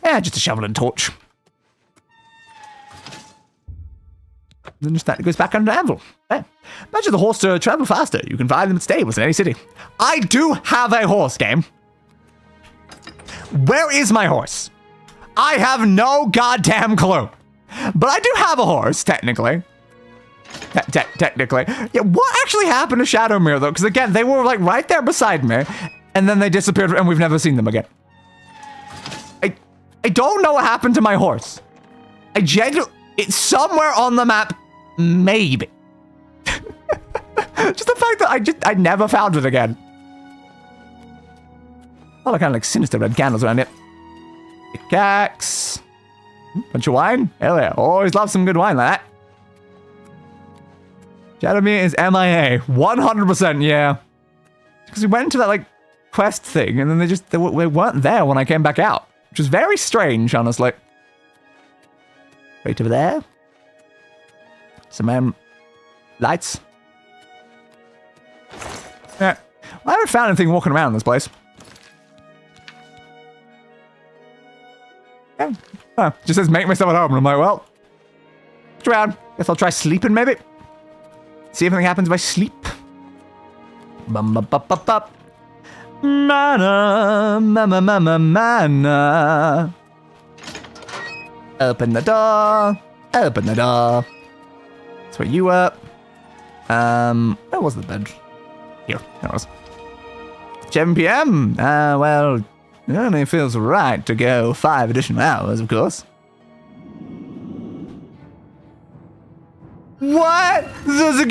a shovel and torch. Then just that goes back under Anvil. Hey, imagine the horse to travel faster. You can find them at stables in any city. I do have a horse, game. Where is my horse? I have no goddamn clue. But I do have a horse, technically. Technically. Yeah, what actually happened to Shadowmere, though? Because, again, they were, like, right there beside me. And then they disappeared, and we've never seen them again. I don't know what happened to my horse. It's somewhere on the map. Maybe. Just the fact that I never found it again. All the kind of like sinister red candles around it. Pickaxe. Bunch of wine. Hell yeah. Always love some good wine like that. Shadowmere is MIA. 100%, yeah. Because we went into that like quest thing and then they weren't there when I came back out. Which was very strange, honestly. Right over there. Some lights. Yeah. I haven't found anything walking around this place. Yeah. Oh, just says make myself at home. And I'm like, well, look around. Guess I'll try sleeping maybe. See if anything happens if I sleep. Bum-bum-bum-bum-bum. Mana, mana. Open the door. Open the door. That's where you were. Where was the bed? Here, there it was. 7 p.m. Well, it only feels right to go 5 additional hours, of course. What? There's a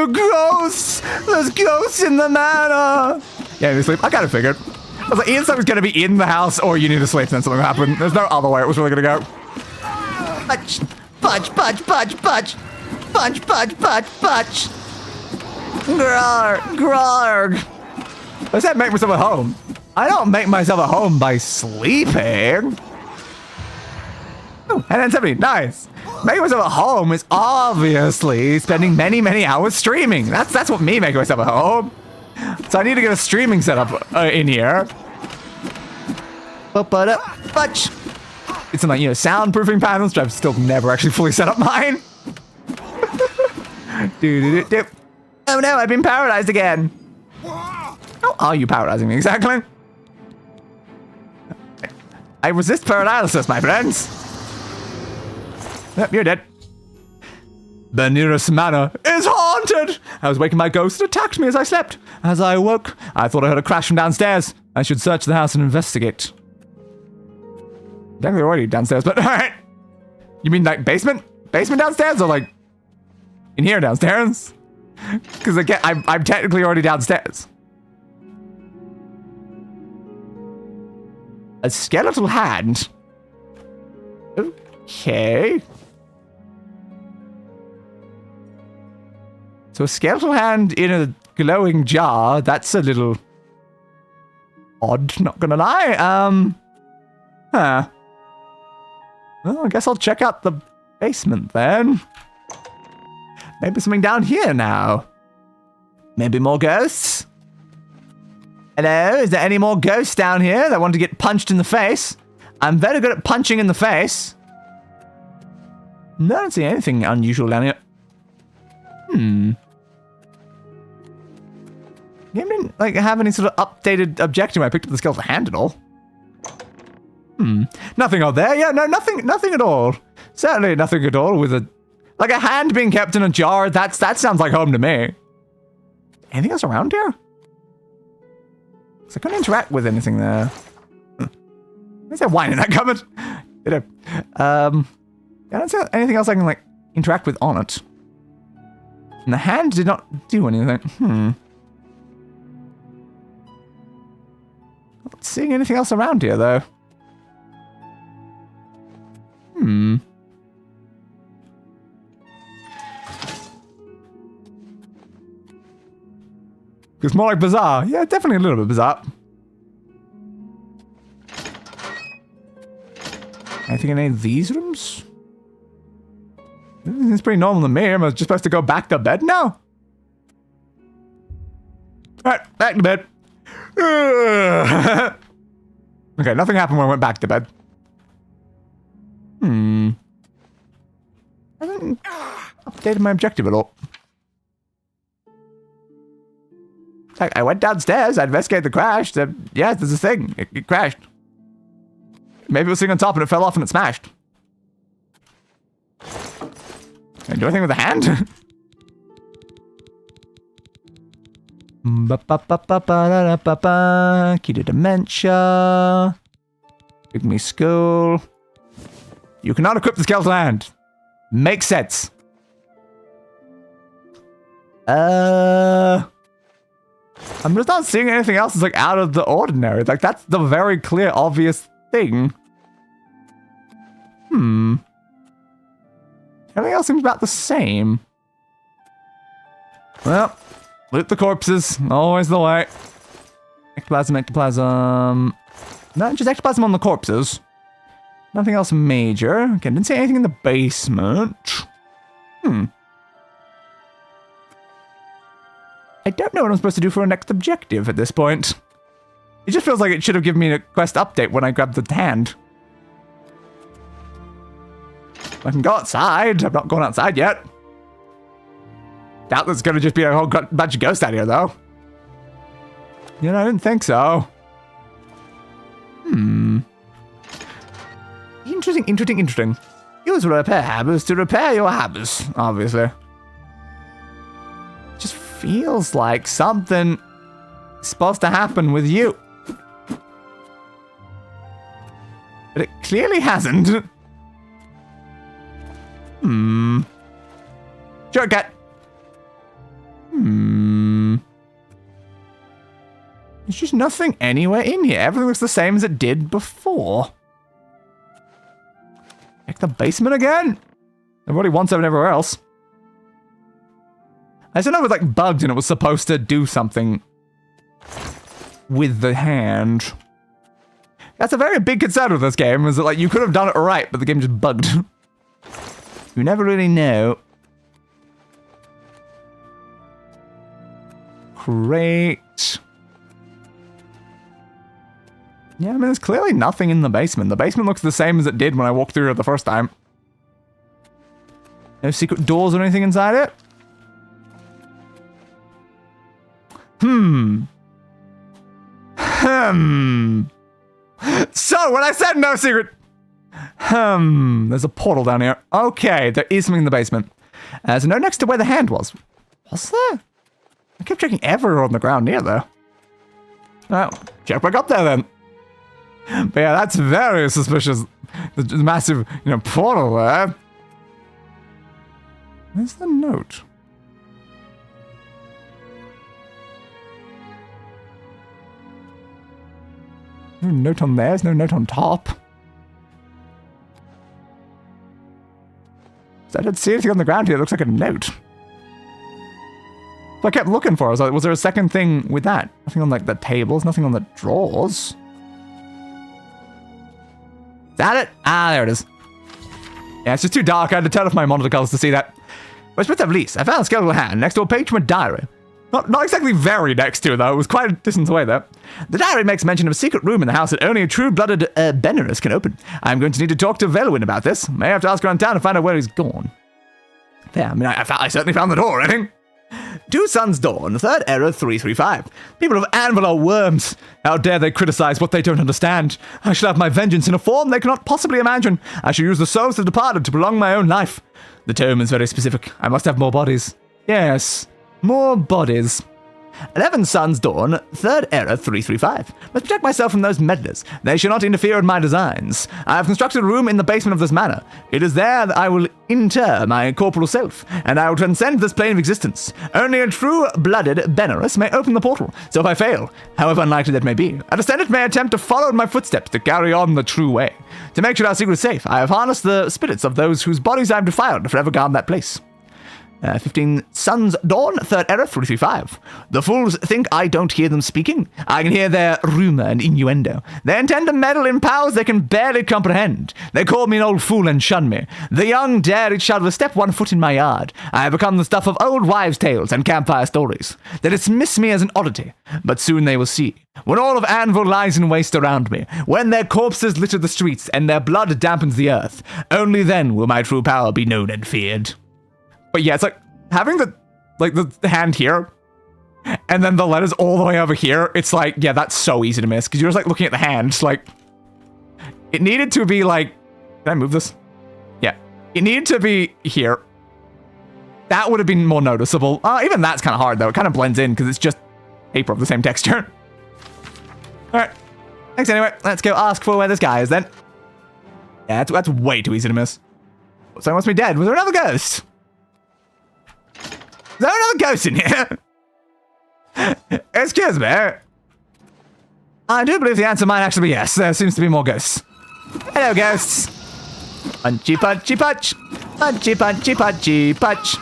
ghost! There's ghosts in the manor! Yeah, you sleep. I kind of figured. I was like, either something's going to be in the house or you need to sleep, then something will happen. There's no other way it was really going to go. Punch. Punch. Grarg. I said make myself at home. I don't make myself at home by sleeping. Oh, and then 70. Nice. Making myself at home is obviously spending many hours streaming. That's what me making myself at home. So I need to get a streaming setup in here. Punch. It's some like, soundproofing panels, which I've still never actually fully set up mine. Oh no, I've been paralyzed again. How are you paralyzing me exactly? I resist paralysis, my friends. Yep, you're dead. The nearest manor is haunted! I was waking by ghost that attacked me as I slept. As I awoke, I thought I heard a crash from downstairs. I should search the house and investigate. Technically already downstairs, but alright. You mean like basement? Basement downstairs or like in here downstairs? Because again, I'm technically already downstairs. A skeletal hand. Okay. So a skeletal hand in a glowing jar, that's a little odd, not gonna lie. Huh. Well, I guess I'll check out the basement then. Maybe something down here now. Maybe more ghosts? Hello, is there any more ghosts down here that want to get punched in the face? I'm very good at punching in the face. No, I don't see anything unusual down here. You didn't, like, have any sort of updated objective when I picked up the skeletal hand at all. Nothing out there? Yeah, no, nothing at all. Certainly nothing at all with a... Like a hand being kept in a jar, that sounds like home to me. Anything else around here? So I couldn't interact with anything there. Is there wine in that cupboard? I don't see anything else I can, like, interact with on it. And the hand did not do anything. Not seeing anything else around here, though. It's more like bizarre. Yeah, definitely a little bit bizarre. Anything in any of these rooms? It's pretty normal to me. Am I just supposed to go back to bed now? Alright, back to bed. Okay, nothing happened when I went back to bed. I haven't updated my objective at all. Like, I went downstairs, I investigated the crash. Yeah, there's a thing. It crashed. Maybe it was sitting on top and it fell off and it smashed. Can I do anything with the hand? Key to dementia. Pygmy skull. You cannot equip the skeletal hand. Makes sense. I'm just not seeing anything else that's like out of the ordinary. Like that's the very clear, obvious thing. Everything else seems about the same. Well, loot the corpses. Always the way. Ectoplasm, ectoplasm. Not just ectoplasm on the corpses. Nothing else major. Okay, didn't see anything in the basement. I don't know what I'm supposed to do for a next objective at this point. It just feels like it should have given me a quest update when I grabbed the hand. I can go outside. I'm not going outside yet. Doubt there's gonna just be a whole bunch of ghosts out here, though. You know, I didn't think so. Interesting. Use repair hammers to repair your hammers, obviously. Just feels like something is supposed to happen with you. But it clearly hasn't. Shortcut. There's just nothing anywhere in here. Everything looks the same as it did before. Check the basement again? I've already once everywhere else. I just know it was like bugged and it was supposed to do something with the hand. That's a very big concern with this game, is that like you could have done it right, but the game just bugged. You never really know. Great. Yeah, I mean, there's clearly nothing in the basement. The basement looks the same as it did when I walked through it the first time. No secret doors or anything inside it? So, when I said no secret... there's a portal down here. Okay, there is something in the basement. So no next to where the hand was. Was there? I kept checking everywhere on the ground near there. Well, check back up there then. But yeah, that's very suspicious. The massive, portal there. Where's the note? No note on there. There's no note on top. I didn't see anything on the ground here. It looks like a note. So I kept looking for it. I was like, was there a second thing with that? Nothing on like the tables, nothing on the drawers. Is that it? Ah, there it is. Yeah, it's just too dark. I had to turn off my monitor colors to see that. But at least, I found a skeletal hand next to a page from a diary. Not exactly very next to, though. It was quite a distance away, though. The diary makes mention of a secret room in the house that only a true-blooded Benerus can open. I'm going to need to talk to Velwyn about this. May have to ask around town to find out where he's gone. There, I mean, I certainly found the door, I think. Two Suns Dawn, third error 335. People of Anvil are worms. How dare they criticize what they don't understand? I shall have my vengeance in a form they cannot possibly imagine. I shall use the souls of the departed to prolong my own life. The tome is very specific. I must have more bodies. Yes, more bodies. 11 Suns Dawn, third error 335. Must protect myself from those meddlers. They shall not interfere in my designs. I have constructed a room in the basement of this manor. It is there that I will inter my corporal self, and I will transcend this plane of existence. Only a true-blooded Benerus may open the portal, so if I fail, however unlikely that may be, a descendant may attempt to follow in my footsteps to carry on the true way. To make sure our secret is safe, I have harnessed the spirits of those whose bodies I have defiled to forever guard that place. 15 Suns Dawn, third error 335. The fools think I don't hear them speaking. I can hear their rumor and innuendo. They intend to meddle in powers they can barely comprehend. They call me an old fool and shun me. The young dare each child to step 1 foot in my yard. I have become the stuff of old wives' tales and campfire stories. They dismiss me as an oddity, but soon they will see. When all of Anvil lies in waste around me, when their corpses litter the streets and their blood dampens the earth, only then will my true power be known and feared. But yeah, it's like having the hand here and then the letters all the way over here. It's like, yeah, that's so easy to miss because you're just like looking at the hand. Like, it needed to be like, can I move this? Yeah, it needed to be here. That would have been more noticeable. Even that's kind of hard though. It kind of blends in because it's just paper of the same texture. All right, thanks anyway. Let's go ask for where this guy is then. Yeah, that's way too easy to miss. Someone wants me dead. Was there another ghost? Is there another ghost in here? Excuse me. I do believe the answer might actually be yes. There seems to be more ghosts. Hello, ghosts. Punchy, punchy, punch. Punchy, punchy, punchy, punch.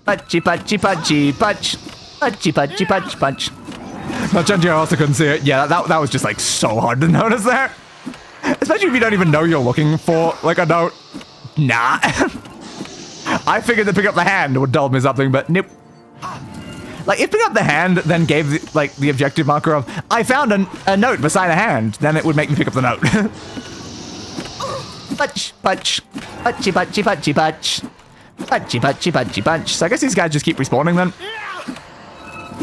Punchy, punchy, punchy, punch. Punchy, punchy, punch, punch. No, Genji also couldn't see it. Yeah, that was just like so hard to notice there. Especially if you don't even know you're looking for like a note. Nah. I figured that pick up the hand would tell me something, but nope. Like, if pick up the hand then gave, the objective marker of, I found a note beside a hand, then it would make me pick up the note. Punch, punch. Punchy, punchy, punchy, punch. Punchy, punchy, punchy, punch. So I guess these guys just keep respawning then.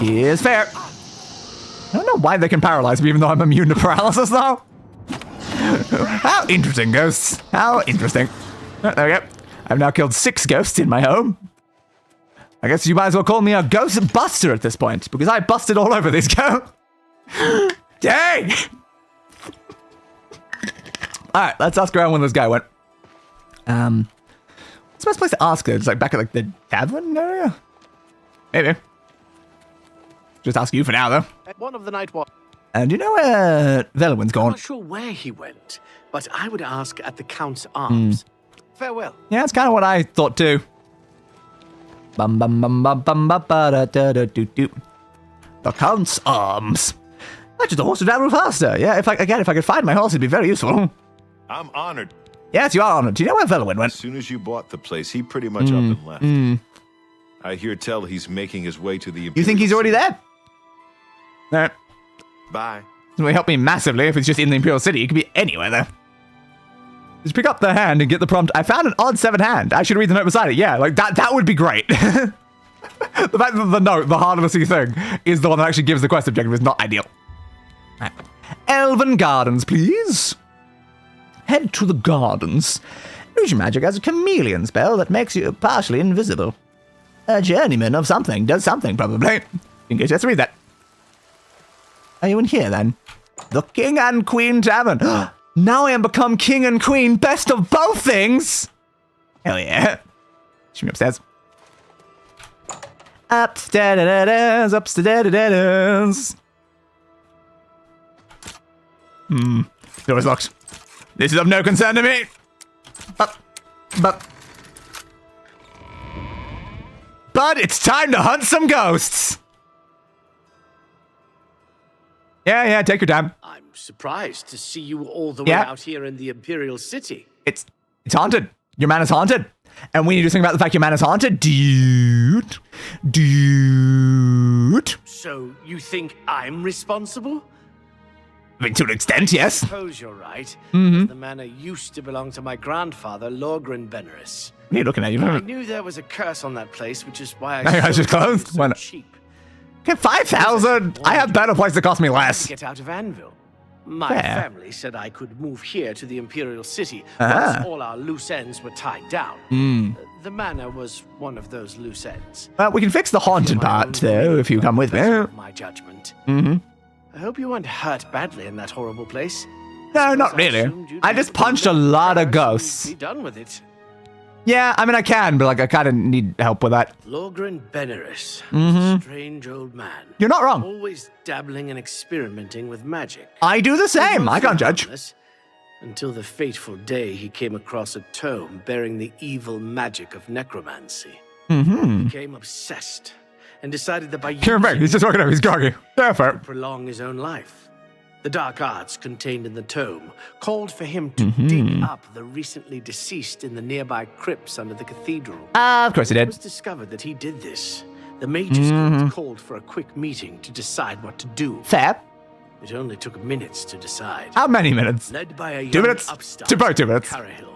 Is fair. I don't know why they can paralyze me even though I'm immune to paralysis, though. How interesting, ghosts. How interesting. Oh, there we go. I've now killed 6 ghosts in my home. I guess you might as well call me a ghost buster at this point, because I busted all over these ghosts. Dang! Alright, let's ask around when this guy went. What's the best place to ask though? It's like back at the tavern area? Maybe. Just ask you for now though. One of the night watch. And you know where Velwyn's gone? I'm not sure where he went, but I would ask at the Count's Arms. Farewell. Yeah, that's kind of what I thought too. Bum bum bum bum bum ba da da da do do. The Count's Arms. That's just a horse to travel faster. Yeah, if I could find my horse, it'd be very useful. I'm honored. Yes, you are honored. Do you know where Velwyn went? As soon as you bought the place, he pretty much up and left. I hear tell he's making his way to the Imperial. You think he's already there? No. Bye. It will help me massively if it's just in the Imperial City. It could be anywhere there. Just pick up the hand and get the prompt. I found an odd 7 hand. I should read the note beside it. Yeah, like that would be great. The fact that the note, the harder to see thing, is the one that actually gives the quest objective is not ideal. Right. Elven Gardens, please. Head to the gardens. Illusion magic has a chameleon spell that makes you partially invisible. A journeyman of something does something, probably. In case, let's read that. Are you in here, then? The King and Queen Tavern. Now I am become King and Queen, best of both things! Hell yeah. Shoot me upstairs. Upstairs, upstairs. Door's locked. This is of no concern to me. But it's time to hunt some ghosts. Yeah, take your time. I'm surprised to see you all the way out here in the Imperial City. It's haunted. Your man is haunted. And we need to do something about the fact your man is haunted, dude. So you think I'm responsible? I mean, to an extent, yes. I suppose you're right. The manor used to belong to my grandfather, Lorgren Beneris. What are you looking at? You I knew there was a curse on that place, which is why I just closed. So cheap. Okay, 5,000. I have better places that cost me less. Get out of Anvil. My family said I could move here to the Imperial City Uh-huh. once all our loose ends were tied down. The manor was one of those loose ends. Well, we can fix the haunted part, though, if you come with me. My judgment. Mm-hmm. I hope you weren't hurt badly in that horrible place. No, not really. I just punched a lot of ghosts. Be done with it. Yeah, I mean, I can, but like, I kind of need help with that. Lorgren Beneris. Strange old man. You're not wrong. Always dabbling and experimenting with magic. I do the same. I can't judge. Until the fateful day he came across a tome bearing the evil magic of necromancy. He became obsessed and decided that by using He's just walking up. He's groggy. to prolong his own life. The dark arts contained in the tome called for him to dig up the recently deceased in the nearby crypts under the cathedral. Of course he did. It was discovered that he did this. The Mages Guild called for a quick meeting to decide what to do. Fair. It only took minutes to decide. How many minutes? Led by a 2 minutes? upstart, 2 minutes. Cyrodiil,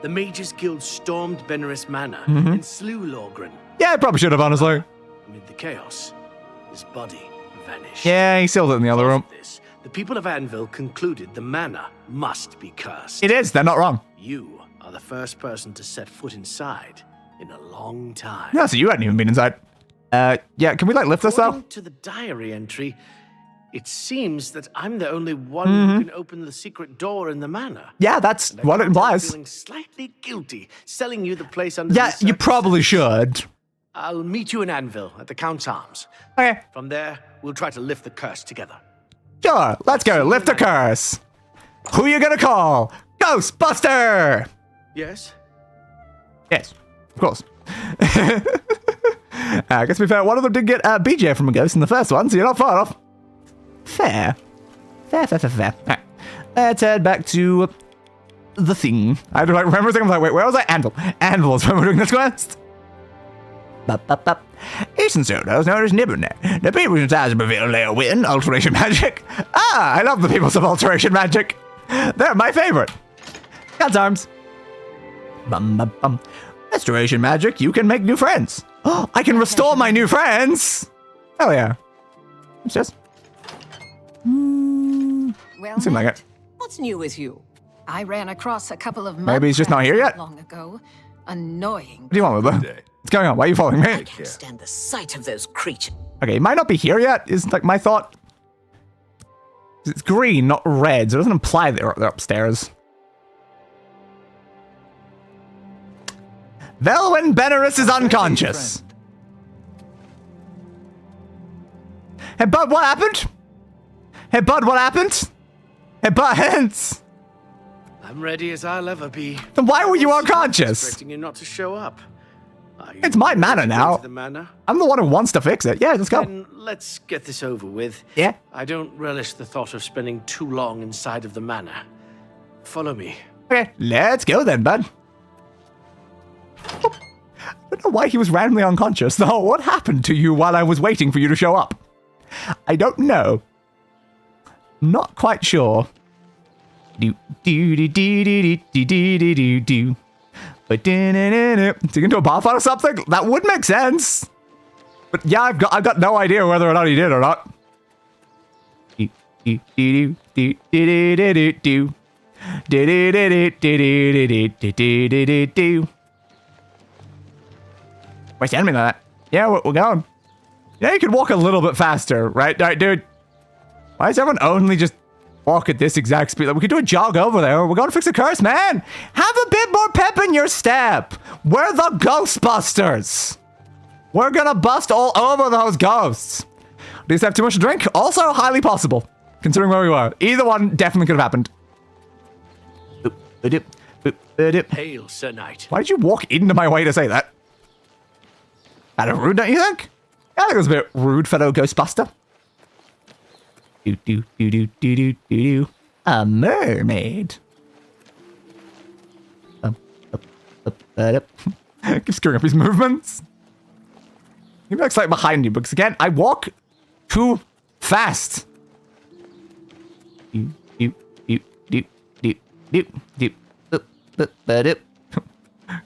the Mages Guild stormed Beneris Manor and slew Lorgren. Yeah, I probably should have, honestly. Amid the chaos, his body vanished. Yeah, he sealed it in the other room. The people of Anvil concluded the manor must be cursed. It is. They're not wrong. You are the first person to set foot inside in a long time. Yeah, so you hadn't even been inside. Yeah, can we, like, lift this, though? According to the diary entry, it seems that I'm the only one who can open the secret door in the manor. Yeah, that's what it implies. I'm feeling slightly guilty selling you the place under Yeah, these you probably should. I'll meet you in Anvil at the Count's Arms. Okay. From there, we'll try to lift the curse together. Sure, let's go. Lift the curse. Who you gonna call? Ghostbuster! Yes? Yes, of course. I guess to be fair, one of them did get BJ from a ghost in the first one, so you're not far off. Fair. Fair. Right. Let's head back to the thing. I had to like remember a second. I was like, wait, where was I? Anvil. Anvil is when we're doing this quest. Eastern Soda is known as Nibbernet. The peoples inside of Beville lay a win, alteration magic. I love the peoples of alteration magic. They're my favorite. God's arms. Restoration magic, you can make new friends. Oh, I can restore my new friends. Hell yeah. It's just. Well, Seems like it. What's new with you? I ran across a couple of Maybe he's just not here yet. long ago. Annoying. What do you want, Wilbur? What's going on? Why are you following me? I can't stand the sight of those creatures. Okay, he might not be here yet, is like my thought. It's green, not red, so it doesn't imply they're upstairs. Velwyn Beneris is unconscious. Hey, bud, what happened? Hey, bud, what happened? Hey, bud, hands. I'm ready as I'll ever be. Then why were you unconscious? Expecting you not to show up. It's my manor now. The manor? I'm the one who wants to fix it. Yeah, let's go. Then let's get this over with. Yeah. I don't relish the thought of spending too long inside of the manor. Follow me. Okay, let's go then, bud. I don't know why he was randomly unconscious, though. What happened to you while I was waiting for you to show up? I don't know. Not quite sure. But dig into a bonfire or something? That would make sense. But yeah, I've got no idea whether or not he did or not. Why stand me like that? Yeah, we're going. Yeah, you could walk a little bit faster, right? All right, dude. Why does everyone only just walk at this exact speed? Like, we could do a jog over there. We're going to fix the curse, man. Have a bit more pep in your step. We're the Ghostbusters. We're going to bust all over those ghosts. Do you have too much to drink? Also highly possible. considering where we were. Either one definitely could have happened. Hail, Sir Knight. Why did you walk into my way to say that? Kind of rude, don't you think? I think it was a bit rude, fellow Ghostbuster. A mermaid. Keep screwing up his movements. He looks like behind you, because again, I walk too fast. Feel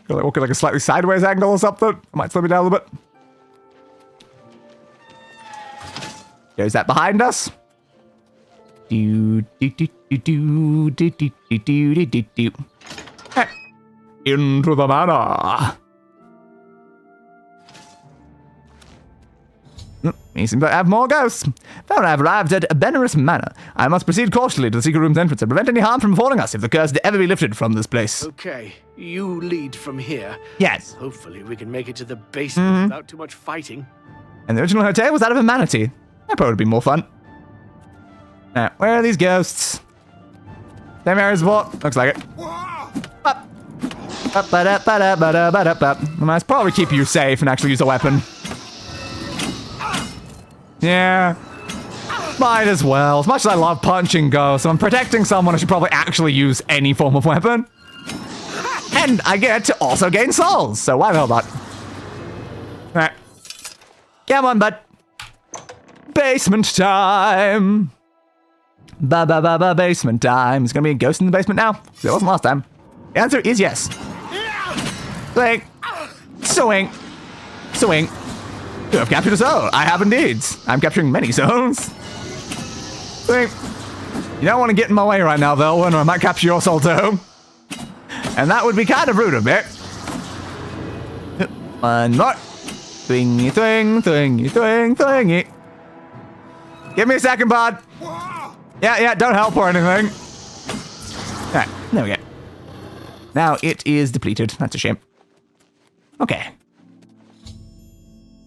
like walking like a slightly sideways angle or something. I might slow me down a little bit. Is that behind us? Into the manor. He seems to have more ghosts. Found I have arrived at Benerus Manor. I must proceed cautiously to the secret room's entrance and prevent any harm from befalling us if the curse to ever be lifted from this place. Okay, you lead from here. Yes. Hopefully we can make it to the basement without too much fighting. And the original hotel was that of a manatee. That probably would be more fun. Now, where are these ghosts? Same area as before? Looks like it. I must probably keep you safe and actually use a weapon. Yeah. Might as well. As much as I love punching ghosts, if I'm protecting someone, I should probably actually use any form of weapon. And I get to also gain souls, so why the hell not? Alright. Come on, bud. Basement time. Basement time. Is gonna be a ghost in the basement now? There wasn't last time. The answer is yes. Swing. Swing. Swing. You have captured a soul. I have indeed. I'm capturing many souls. Swing. You don't want to get in my way right now, though, or I might capture your soul too. And that would be kind of rude of me. One more. Swingy, swing, swingy, swing, swingy. Give me a second, bud. Yeah, don't help or anything. Alright, there we go. Now it is depleted. That's a shame. Okay.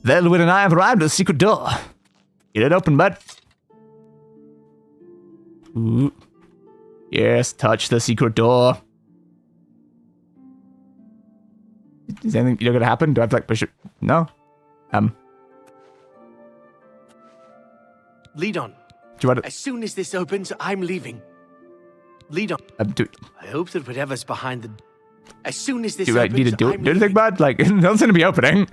Velwood and I have arrived at the secret door. Get it open, bud. Ooh. Yes, touch the secret door. Is anything gonna happen? Do I have to like push it? No? Lead on. Do you want to... As soon as this opens, I'm leaving. Lead on. I hope that whatever's behind the... As soon as this opens, do you need to do anything, bud? Like, it doesn't seem to be opening.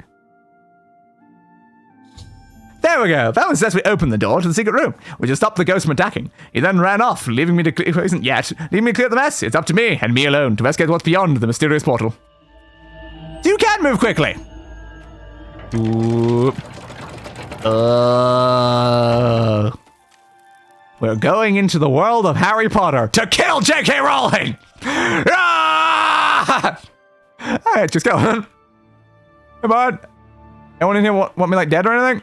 There we go. That one successfully opened the door to the secret room, which has stopped the ghost from attacking. He then ran off, leaving me to clear... Isn't yet. Leaving me to clear the mess. It's up to me, and me alone, to investigate what's beyond the mysterious portal. So you can move quickly. Ooh. We're going into the world of Harry Potter to kill J.K. Rowling! Ah! Alright, just go. Come on. Anyone in here want me like dead or anything?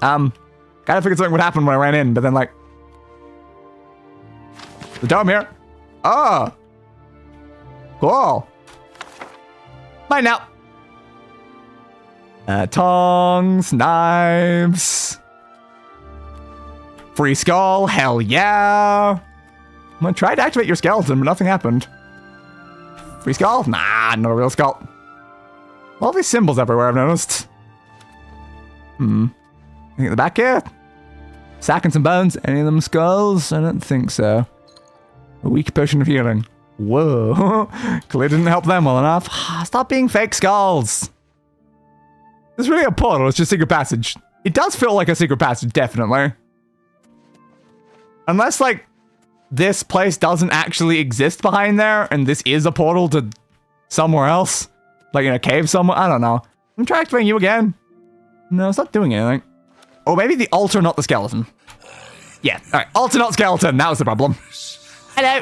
Kind of figured something would happen when I ran in, but then like... The dome here. Oh! Cool. Mine now. Tongs, knives. Free skull, hell yeah. I'm gonna try to activate your skeleton, but nothing happened. Free skull? Nah, no real skull. All these symbols everywhere, I've noticed. Anything in the back here? Sack and some bones. Any of them skulls? I don't think so. A weak potion of healing. Whoa. Clearly didn't help them well enough. Stop being fake skulls. It's really a portal, it's just a secret passage. It does feel like a secret passage, definitely. Unless, like, this place doesn't actually exist behind there, and this is a portal to somewhere else. Like in a cave somewhere, I don't know. I'm trying activating you again. No, it's not doing anything. Oh, maybe the altar, not the skeleton. Yeah, alright, altar, not skeleton, that was the problem. Hello.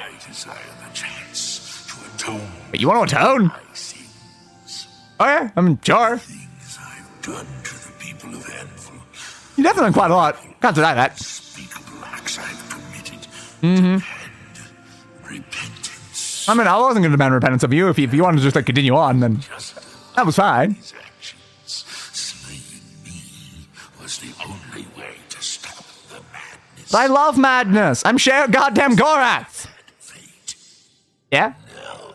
Wait, you want to atone? Oh yeah, I'm sure. Done to the people of Anvil. You definitely done quite a lot. Can't deny that. Unspeakable acts I've committed. Repentance. I mean, I wasn't going to demand repentance of you. If you wanted to just like continue on, then that was fine. Slaying me was the only way to stop the madness. But I love madness. I'm Shea goddamn Gorath. Yeah? No,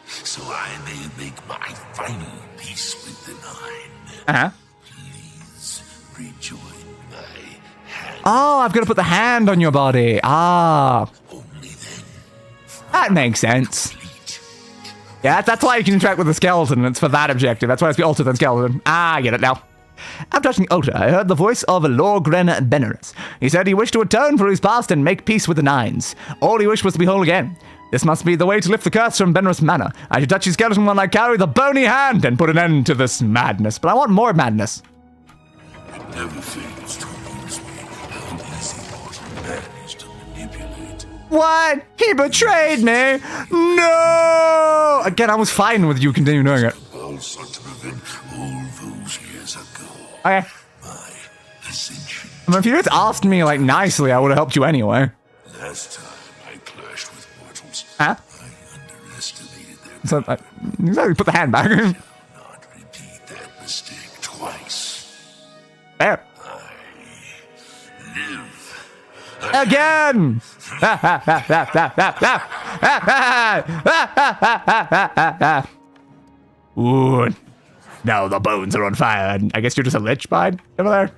so I may make my final peace with the Nine. Uh-huh. Please rejoin my hand. Oh, I've got to put the hand on your body. Ah. That makes sense. Yeah, that's why you can interact with the skeleton. It's for that objective. That's why it's the altar than skeleton. Ah, I get it now. After touching the altar, I heard the voice of Lorgren Benerus. He said he wished to atone for his past and make peace with the Nines. All he wished was to be whole again. This must be the way to lift the curse from Benerus Manor. I should touch his skeleton when I carry the bony hand and put an end to this madness. But I want more madness. It never fails to amuse me how easy mortal man is to manipulate. What? He betrayed me? No! Again, I was fine with you continuing doing it. Well, sought to prevent all those years ago. Okay. My ascension. I mean, if you just asked me, like, nicely, I would have helped you anyway. Last time I clashed with mortals, Huh? I underestimated their So, exactly, put the hand back. not repeat that mistake twice. There. Live. Again! Ooh. Now the bones are on fire. I guess you're just a lich bide over there.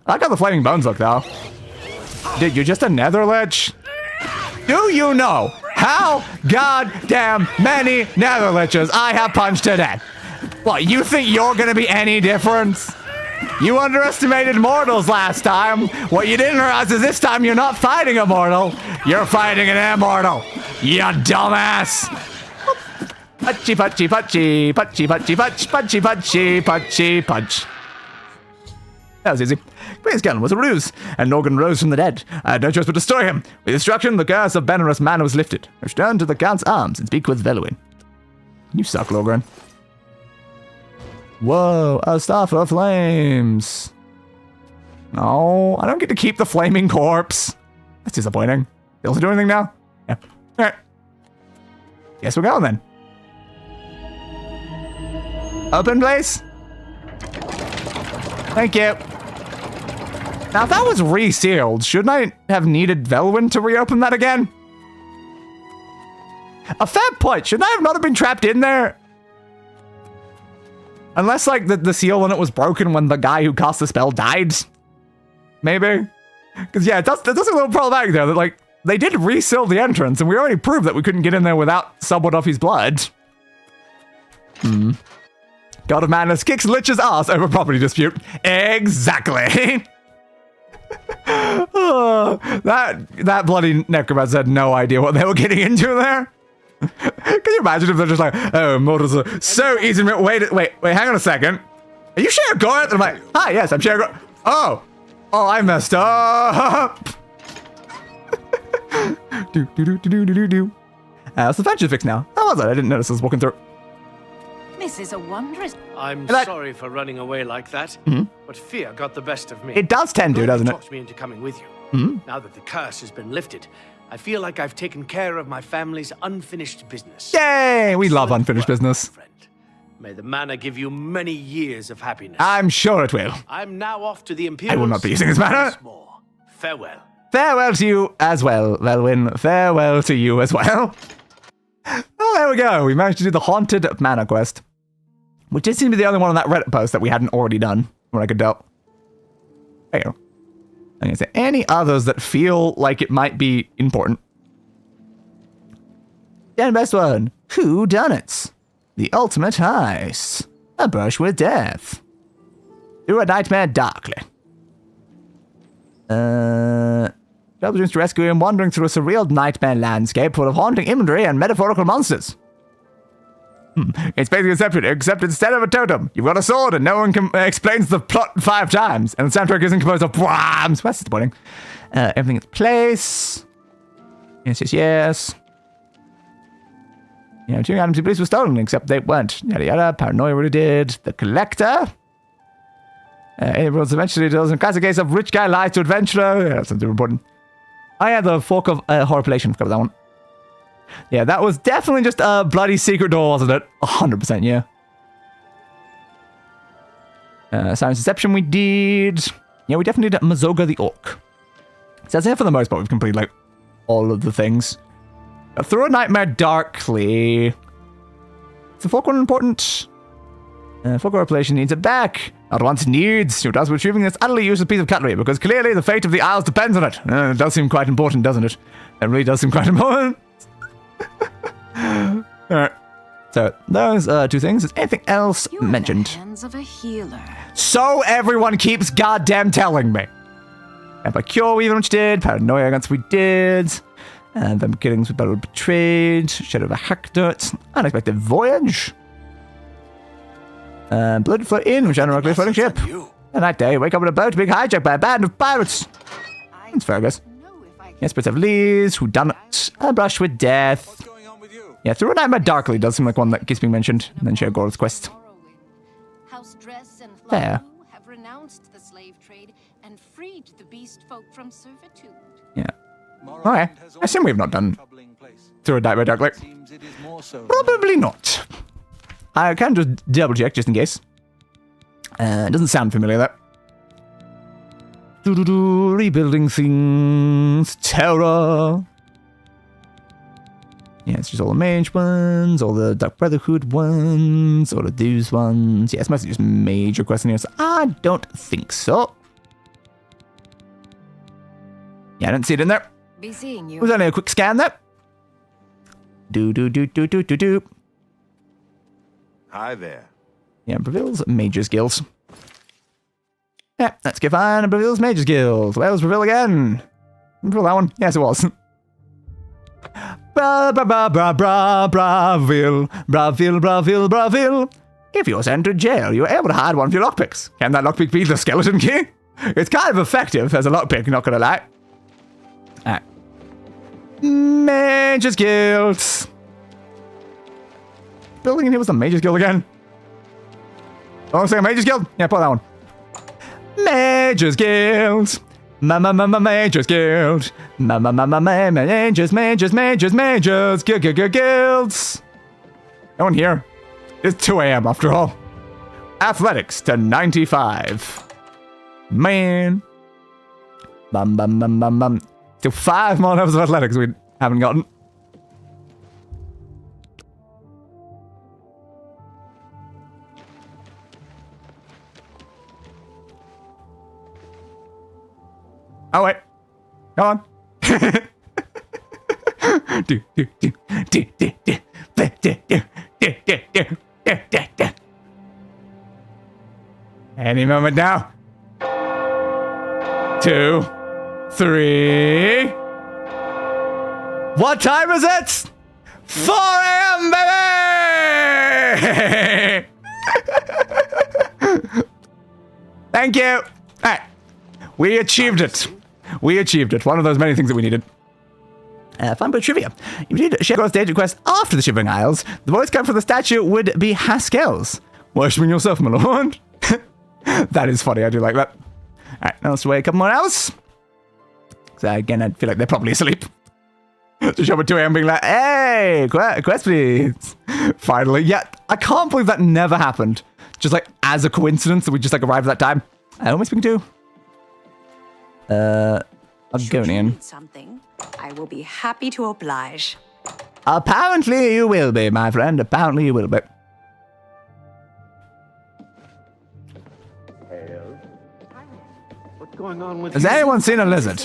I like how the flaming bones look, though. Dude, you're just a nether lich? Do you know how goddamn many nether liches I have punched to death? What, you think you're gonna be any different? You underestimated mortals last time. What you didn't realize is this time you're not fighting a mortal. You're fighting an immortal. You dumbass. Punchy, punchy, punchy, punchy, punchy, punch, punchy, punchy, punchy, punch. That was easy. Queen's gun was a ruse, and Norgan rose from the dead. I had no choice but to destroy him. With destruction, the curse of Benerus Manor was lifted. I returned to the Count's arms and speak with Veluin. You suck, Logren. Whoa, a star for flames. No, I don't get to keep the flaming corpse. That's disappointing. You also do anything now? Yeah. Alright. Guess we're going then. Open place? Thank you. Now, if that was resealed, shouldn't I have needed Veluin to reopen that again? A fair point. Shouldn't I have not have been trapped in there? Unless, like, the seal on it was broken when the guy who cast the spell died. Maybe. Because, yeah, that's a little problematic there. That, like, they did reseal the entrance, and we already proved that we couldn't get in there without someone of his blood. God of Madness kicks Lich's ass over property dispute. Exactly. Oh, that bloody necromancer had no idea what they were getting into there. Can you imagine if they're just like, oh, mortals are so easy to wait, hang on a second. Are you Shea Gorath? And I'm like, hi, yes, I'm Shea Gorath. Oh, I messed up. What's the fetch fix now? How was it? I didn't notice I was walking through. This is a wondrous. I'm sorry for running away like that, but fear got the best of me. It does tend to, doesn't it? Talked me into coming with you. Now that the curse has been lifted, I feel like I've taken care of my family's unfinished business. Yay! We love unfinished business. May the manor give you many years of happiness. I'm sure it will. I'm now off to the Imperials. I will not be using this manor. Farewell. Farewell to you as well, Veluin. Farewell to you as well. Oh, there we go. We managed to do the Haunted Manor quest. Which did seem to be the only one on that Reddit post that we hadn't already done, when I could tell. There you go. I'm going to say any others that feel like it might be important. And best one. Who done it? The ultimate heist. A brush with death. Through a nightmare darkly. Double dreams to rescue him, wandering through a surreal nightmare landscape full of haunting imagery and metaphorical monsters. It's basically Inception, except instead of a totem, you've got a sword and no one explains the plot 5 times. And the soundtrack isn't composed of whams. That's disappointing. Everything in place. Yes. Yeah, 2 items of police were stolen, except they weren't. Yada yada, paranoia really did. The collector. Everyone's eventually does a classic case of rich guy lies to adventurer. Yeah, that's something important. I had the fork of horripilation, forgot that one. Yeah, that was definitely just a bloody secret door, wasn't it? 100%, yeah. Science Deception we did. Yeah, we definitely did Mazoga the Orc. says here for the most part we've completed like all of the things. Through a nightmare darkly. Is the folk one important? Folk population needs it back. Not once needs. You does retrieving this utterly useless piece of cutlery because clearly the fate of the Isles depends on it. It does seem quite important, doesn't it? It really does seem quite important. Alright. So, those two things. Is anything else mentioned? Hands of a healer. So everyone keeps goddamn telling me. Cure we even did. Paranoia against we did. And them killings with Battle Betrayed. Shadow of a Hacknut. Unexpected Voyage. Blood Flow Inn, which ironically floating ship. And that day, wake up in a boat being hijacked by a band of pirates. That's fair, I guess. Yes, Spirits of Lees, Who Done It, A Brush with Death. Yeah, Through a Nightmare Darkly does seem like one that keeps being mentioned. And then share Gora's Quest. House Dress and Fair. have renounced the slave trade and freed the beast folk from servitude. Yeah. Okay. I assume we've not done Through a Nightmare Darkly. Probably not. I can just double check just in case. It doesn't sound familiar though. Rebuilding things. Terror. Yeah, it's just all the mage ones, all the Dark Brotherhood ones, all the Deus ones. Yeah, it's mostly just major quests in here, so I don't think so. Yeah, I didn't see it in there. Be seeing you. It was only a quick scan there. Do. Hi there. Yeah, Breville's Mages Guilds. Yeah, let's get fine. Breville's Mages Guilds. Where's Breville again? Breville, that one? Yes, it was. Braville. If you're sent to jail, you're able to hide one of your lockpicks. Can that lockpick be the skeleton key? It's kind of effective as a lockpick, not gonna lie. Alright. Mages Guilds. Building in here was the Mages Guild again. Oh, second Mages Guild? Yeah, put that one. Mages Guild. Mages Guild. Mages Guilds. No one here. It's 2 a.m. after all. Athletics to 95. Man. Still 5 more levels of athletics we haven't gotten. Oh wait, come on. Any moment now. 2, 3. What time is it? 4 a.m. baby. Thank you. All right, we achieved it. We achieved it. One of those many things that we needed. Fun bit trivia. If you did share a stage request after the Shivering Isles, the voice code for the statue would be Haskell's. Worshipping yourself, my lord. That is funny. I do like that. Alright, now let's wait a couple more hours. So again, I feel like they're probably asleep. To show up at 2 a.m. being like, hey, quest please. Finally. Yeah, I can't believe that never happened. Just like as a coincidence that we just like arrived at that time. Who am I speaking to? Argonian. Something, I will be happy to oblige. Apparently you will be, my friend. Apparently you will be. What's going on with Has anyone seen a lizard?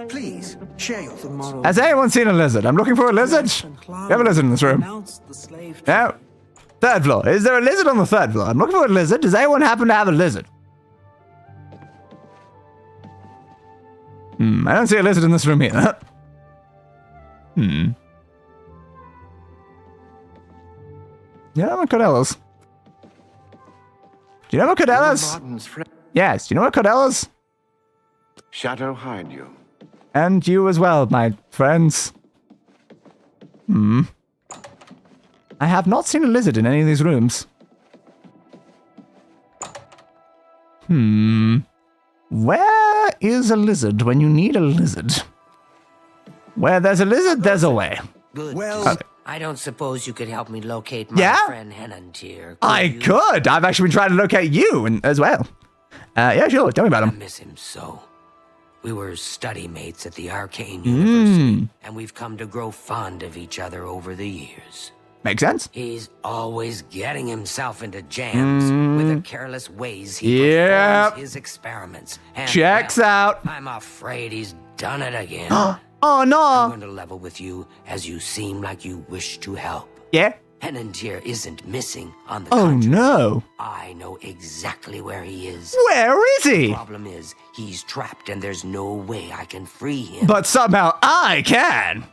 Please, share your tomorrow. Has anyone seen a lizard? I'm looking for a lizard. You have a lizard in this room. No. 3rd floor. Is there a lizard on the 3rd floor? I'm looking for a lizard. Does anyone happen to have a lizard? I don't see a lizard in this room either. You know what Cordellas? Do you know what Cordellas? Yes, do you know what Cordellas? Shadow hide you. And you as well, my friends. I have not seen a lizard in any of these rooms. Where is a lizard when you need a lizard? Where there's a lizard, there's a way. Well, I don't suppose you could help me locate my friend Henantier. I could. I've actually been trying to locate you as well. Yeah, sure. Tell me about him. I miss him so. We were study mates at the Arcane University, and we've come to grow fond of each other over the years. Makes sense. He's always getting himself into jams with the careless ways he performs his experiments. And, checks out. I'm afraid he's done it again. Oh no! I'm going to level with you as you seem like you wish to help. Yeah? Henantier isn't missing on the Oh no! I know exactly where he is. Where is he? The problem is, he's trapped and there's no way I can free him. But somehow I can!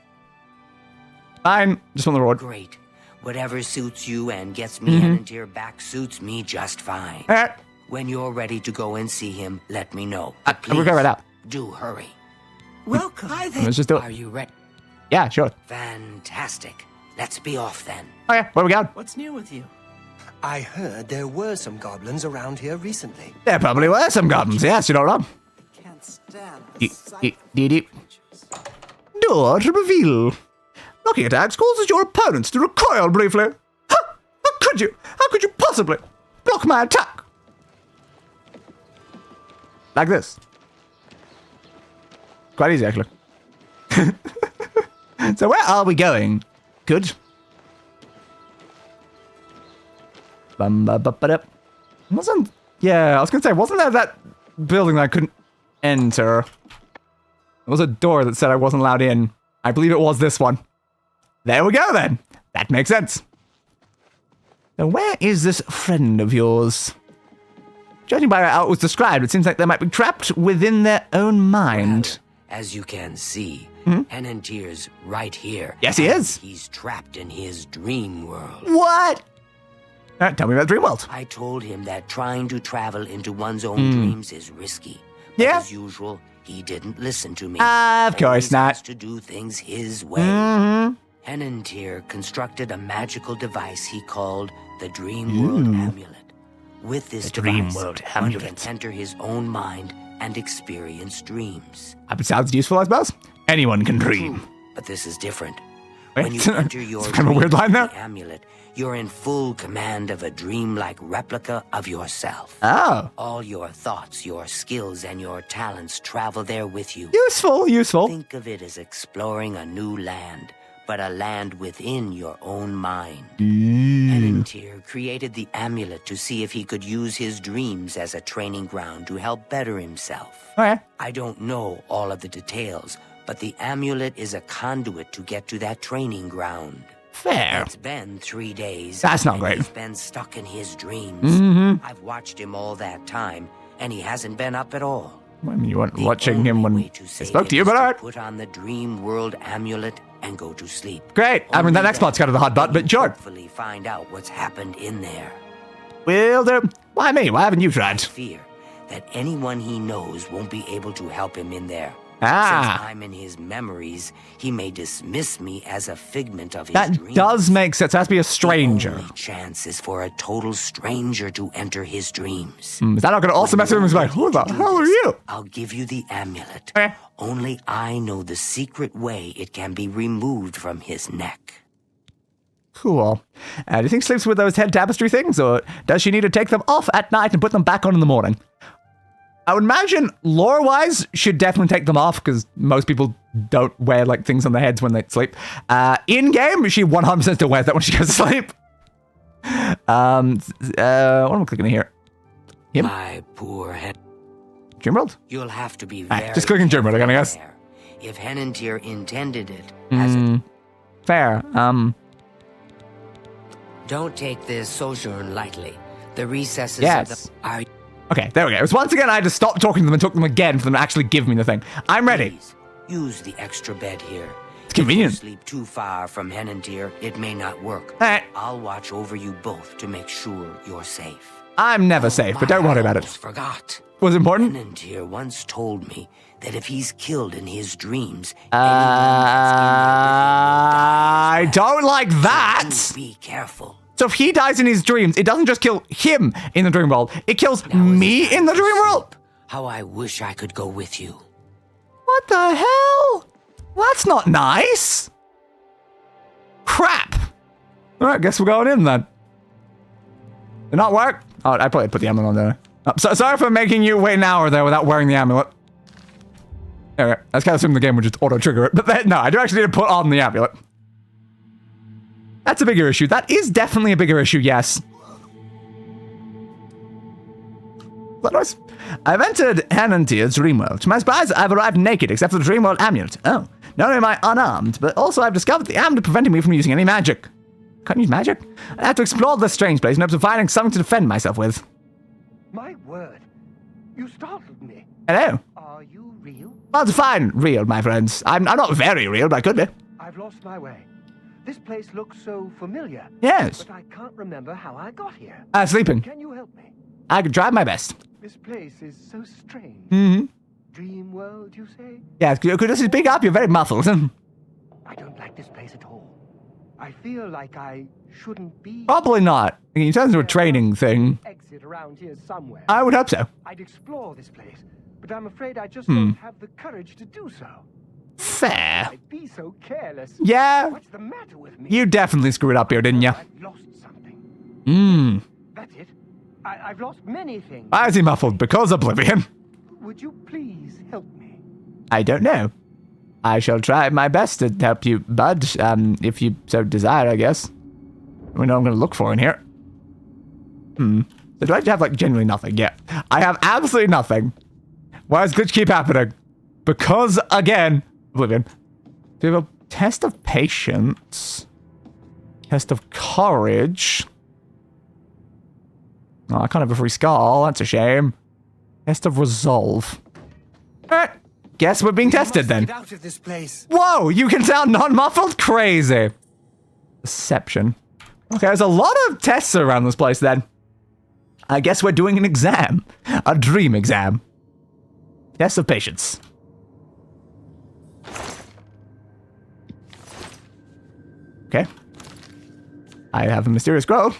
Fine, just on the road. Great. Whatever suits you and gets me Henantier back suits me just fine. When you're ready to go and see him, let me know. Please, we'll go right out. do hurry. Welcome. Hi there. Let's just do it. Are you ready? Yeah, sure. Fantastic. Let's be off then. Okay, where we going? What's new with you? I heard there were some goblins around here recently. There probably were some goblins, yes, you know what? Can't stand Door to reveal. Knocking attacks causes your opponents to recoil briefly. How could you? How could you possibly block my attack? Like this. Quite easy, actually. So where are we going? Good. Wasn't... Yeah, I was going to say, wasn't there that building that I couldn't enter? There was a door that said I wasn't allowed in. I believe it was this one. There we go, then. That makes sense. So where is this friend of yours? Judging by how it was described, it seems like they might be trapped within their own mind. Well, as you can see, Henantier's right here. Yes, he is. He's trapped in his dream world. What? All right, tell me about Dream World. I told him that trying to travel into one's own dreams is risky. But Yeah. as usual, he didn't listen to me. Of course Always not. has to do things his way. Henantier constructed a magical device he called the Dream World Amulet. With this device, one can enter his own mind and experience dreams. It sounds useful, I suppose. Anyone can dream. But this is different. Wait, When you enter your it's kind of a weird line there. the amulet, you're in full command of a dream-like replica of yourself. Oh. All your thoughts, your skills, and your talents travel there with you. Useful, useful. Think of it as exploring a new land, but a land within your own mind. Henantier created the amulet to see if he could use his dreams as a training ground to help better himself. Okay. I don't know all of the details, but the amulet is a conduit to get to that training ground. Fair. It's been 3 days. That's not and great. He's been stuck in his dreams. I've watched him all that time, and he hasn't been up at all. I mean, you weren't watching him when I spoke to you, but alright. Put on the Dream World amulet and go to sleep. Great. I mean, that next part's kind of the hard part, but sure. Hopefully find out what's happened in there. Will do. Why me? Why haven't you tried? Fear that anyone he knows won't be able to help him in there. Ah. Since I'm in his memories, he may dismiss me as a figment of his That dreams. does make sense. It has to be a stranger. The only chance is for a total stranger to enter his dreams. Is that not going to also mess with him? He's like, who the hell are you? I'll give you the amulet. Only I know the secret way it can be removed from his neck. Cool. Do you think sleeps with those head tapestry things, or does she need to take them off at night and put them back on in the morning? I would imagine, lore-wise, should definitely take them off, because most people don't wear, like, things on their heads when they sleep. In-game, she 100% still wears that when she goes to sleep. What am I clicking here? Yep. My poor head. Dream World? You'll have to be very Just clicking Dream World again, I guess. there. If Henantier intended it as a... Fair. Don't take this sojourn lightly. The recesses Yes. of the... Are Okay, there we go. So once again, I had to stop talking to them and talk to them again for them to actually give me the thing. I'm ready. Use the extra bed here. It's convenient. If you sleep too far from Henantier, it may not work. I'll watch over you both to make sure you're safe. I'm never safe, but don't worry about it. Forgot. Was it important? Henantier once told me that if he's killed in his dreams, I don't like that. so be careful. So if he dies in his dreams, it doesn't just kill him in the dream world, it kills me in the dream world. How I wish I could go with you. What the hell? That's not nice. Crap. All right, guess we're going in then. Did not work? Oh, I probably put the amulet on there. Oh, sorry for making you wait an hour there without wearing the amulet. Okay, I was kind of assuming the game would just auto-trigger it, but then, no, I do actually need to put on the amulet. That's a bigger issue. That is definitely a bigger issue, yes. Is that nice? I've entered Hanantier's Dreamworld. To my surprise, I've arrived naked, except for the Dreamworld amulet. Oh, not only am I unarmed, but also I've discovered the amulet preventing me from using any magic. Can't use magic? I have to explore this strange place in hopes of finding something to defend myself with. My word, you startled me. Hello? Are you real? Well, define real, my friends. I'm not very real, but I could be. I've lost my way. This place looks so familiar. Yes. But I can't remember how I got here. Sleeping. Can you help me? I could try my best. This place is so strange. Mm-hmm. Dream world, you say? Yes, could you just speak up? You're very muffled. I don't like this place at all. I feel like I shouldn't be. Probably not. It turns into a training thing. Exit around here somewhere. I would hope so. I'd explore this place, but I'm afraid I just don't have the courage to do so. Fair. I'd be so careless. Yeah. What's the matter with me? You definitely screwed up here, didn't you? I've lost something. That's it. I've lost many things. Why is he muffled? Because Oblivion. Would you please help me? I don't know. I shall try my best to help you, bud, if you so desire, I guess. We know what I'm going to look for in here. So do I have, like, genuinely nothing? Yeah. I have absolutely nothing. Why does glitch keep happening? Because, again, Oblivion. Do we have a test of patience? Test of courage? Oh, I can't have a free skull. That's a shame. Test of resolve. Alright. Guess we're being tested then. Get out of this place. Whoa, you can sound non-muffled? Crazy. Deception. Okay, there's a lot of tests around this place then. I guess we're doing an exam. A dream exam. Test of patience. Okay. I have a mysterious scroll.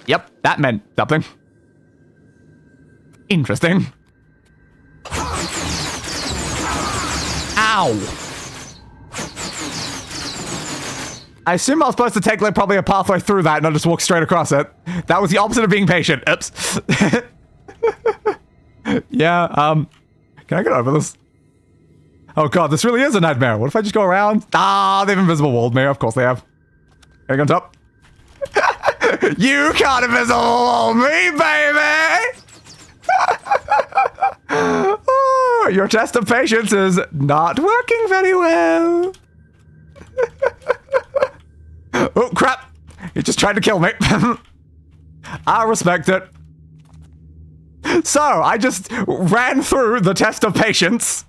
Yep, that meant something. Interesting. Ow! I assume I was supposed to take like probably a pathway through that and not just walk straight across it. That was the opposite of being patient. Oops. Yeah, can I get over this? Oh god, this really is a nightmare. What if I just go around? Ah, they've invisible walled me. Of course they have. Can I go on top? You can't invisible wall me, baby! Oh, your test of patience is not working very well. Oh, crap. He just tried to kill me. I respect it. So, I just ran through the test of patience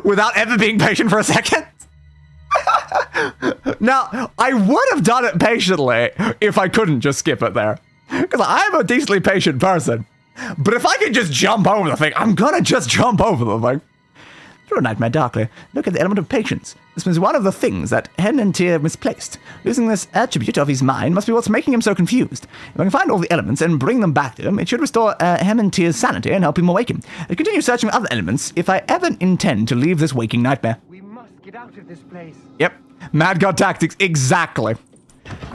without ever being patient for a second. Now, I would have done it patiently if I couldn't just skip it there. Because I'm a decently patient person. But if I could just jump over the thing, I'm gonna just jump over the thing. Through a nightmare darkly, look at the element of patience. This was one of the things that Hanantir misplaced. Losing this attribute of his mind must be what's making him so confused. If I can find all the elements and bring them back to him, it should restore Hanantir's sanity and help him awaken. I'll continue searching for other elements if I ever intend to leave this waking nightmare. We must get out of this place. Yep. Mad God tactics, exactly.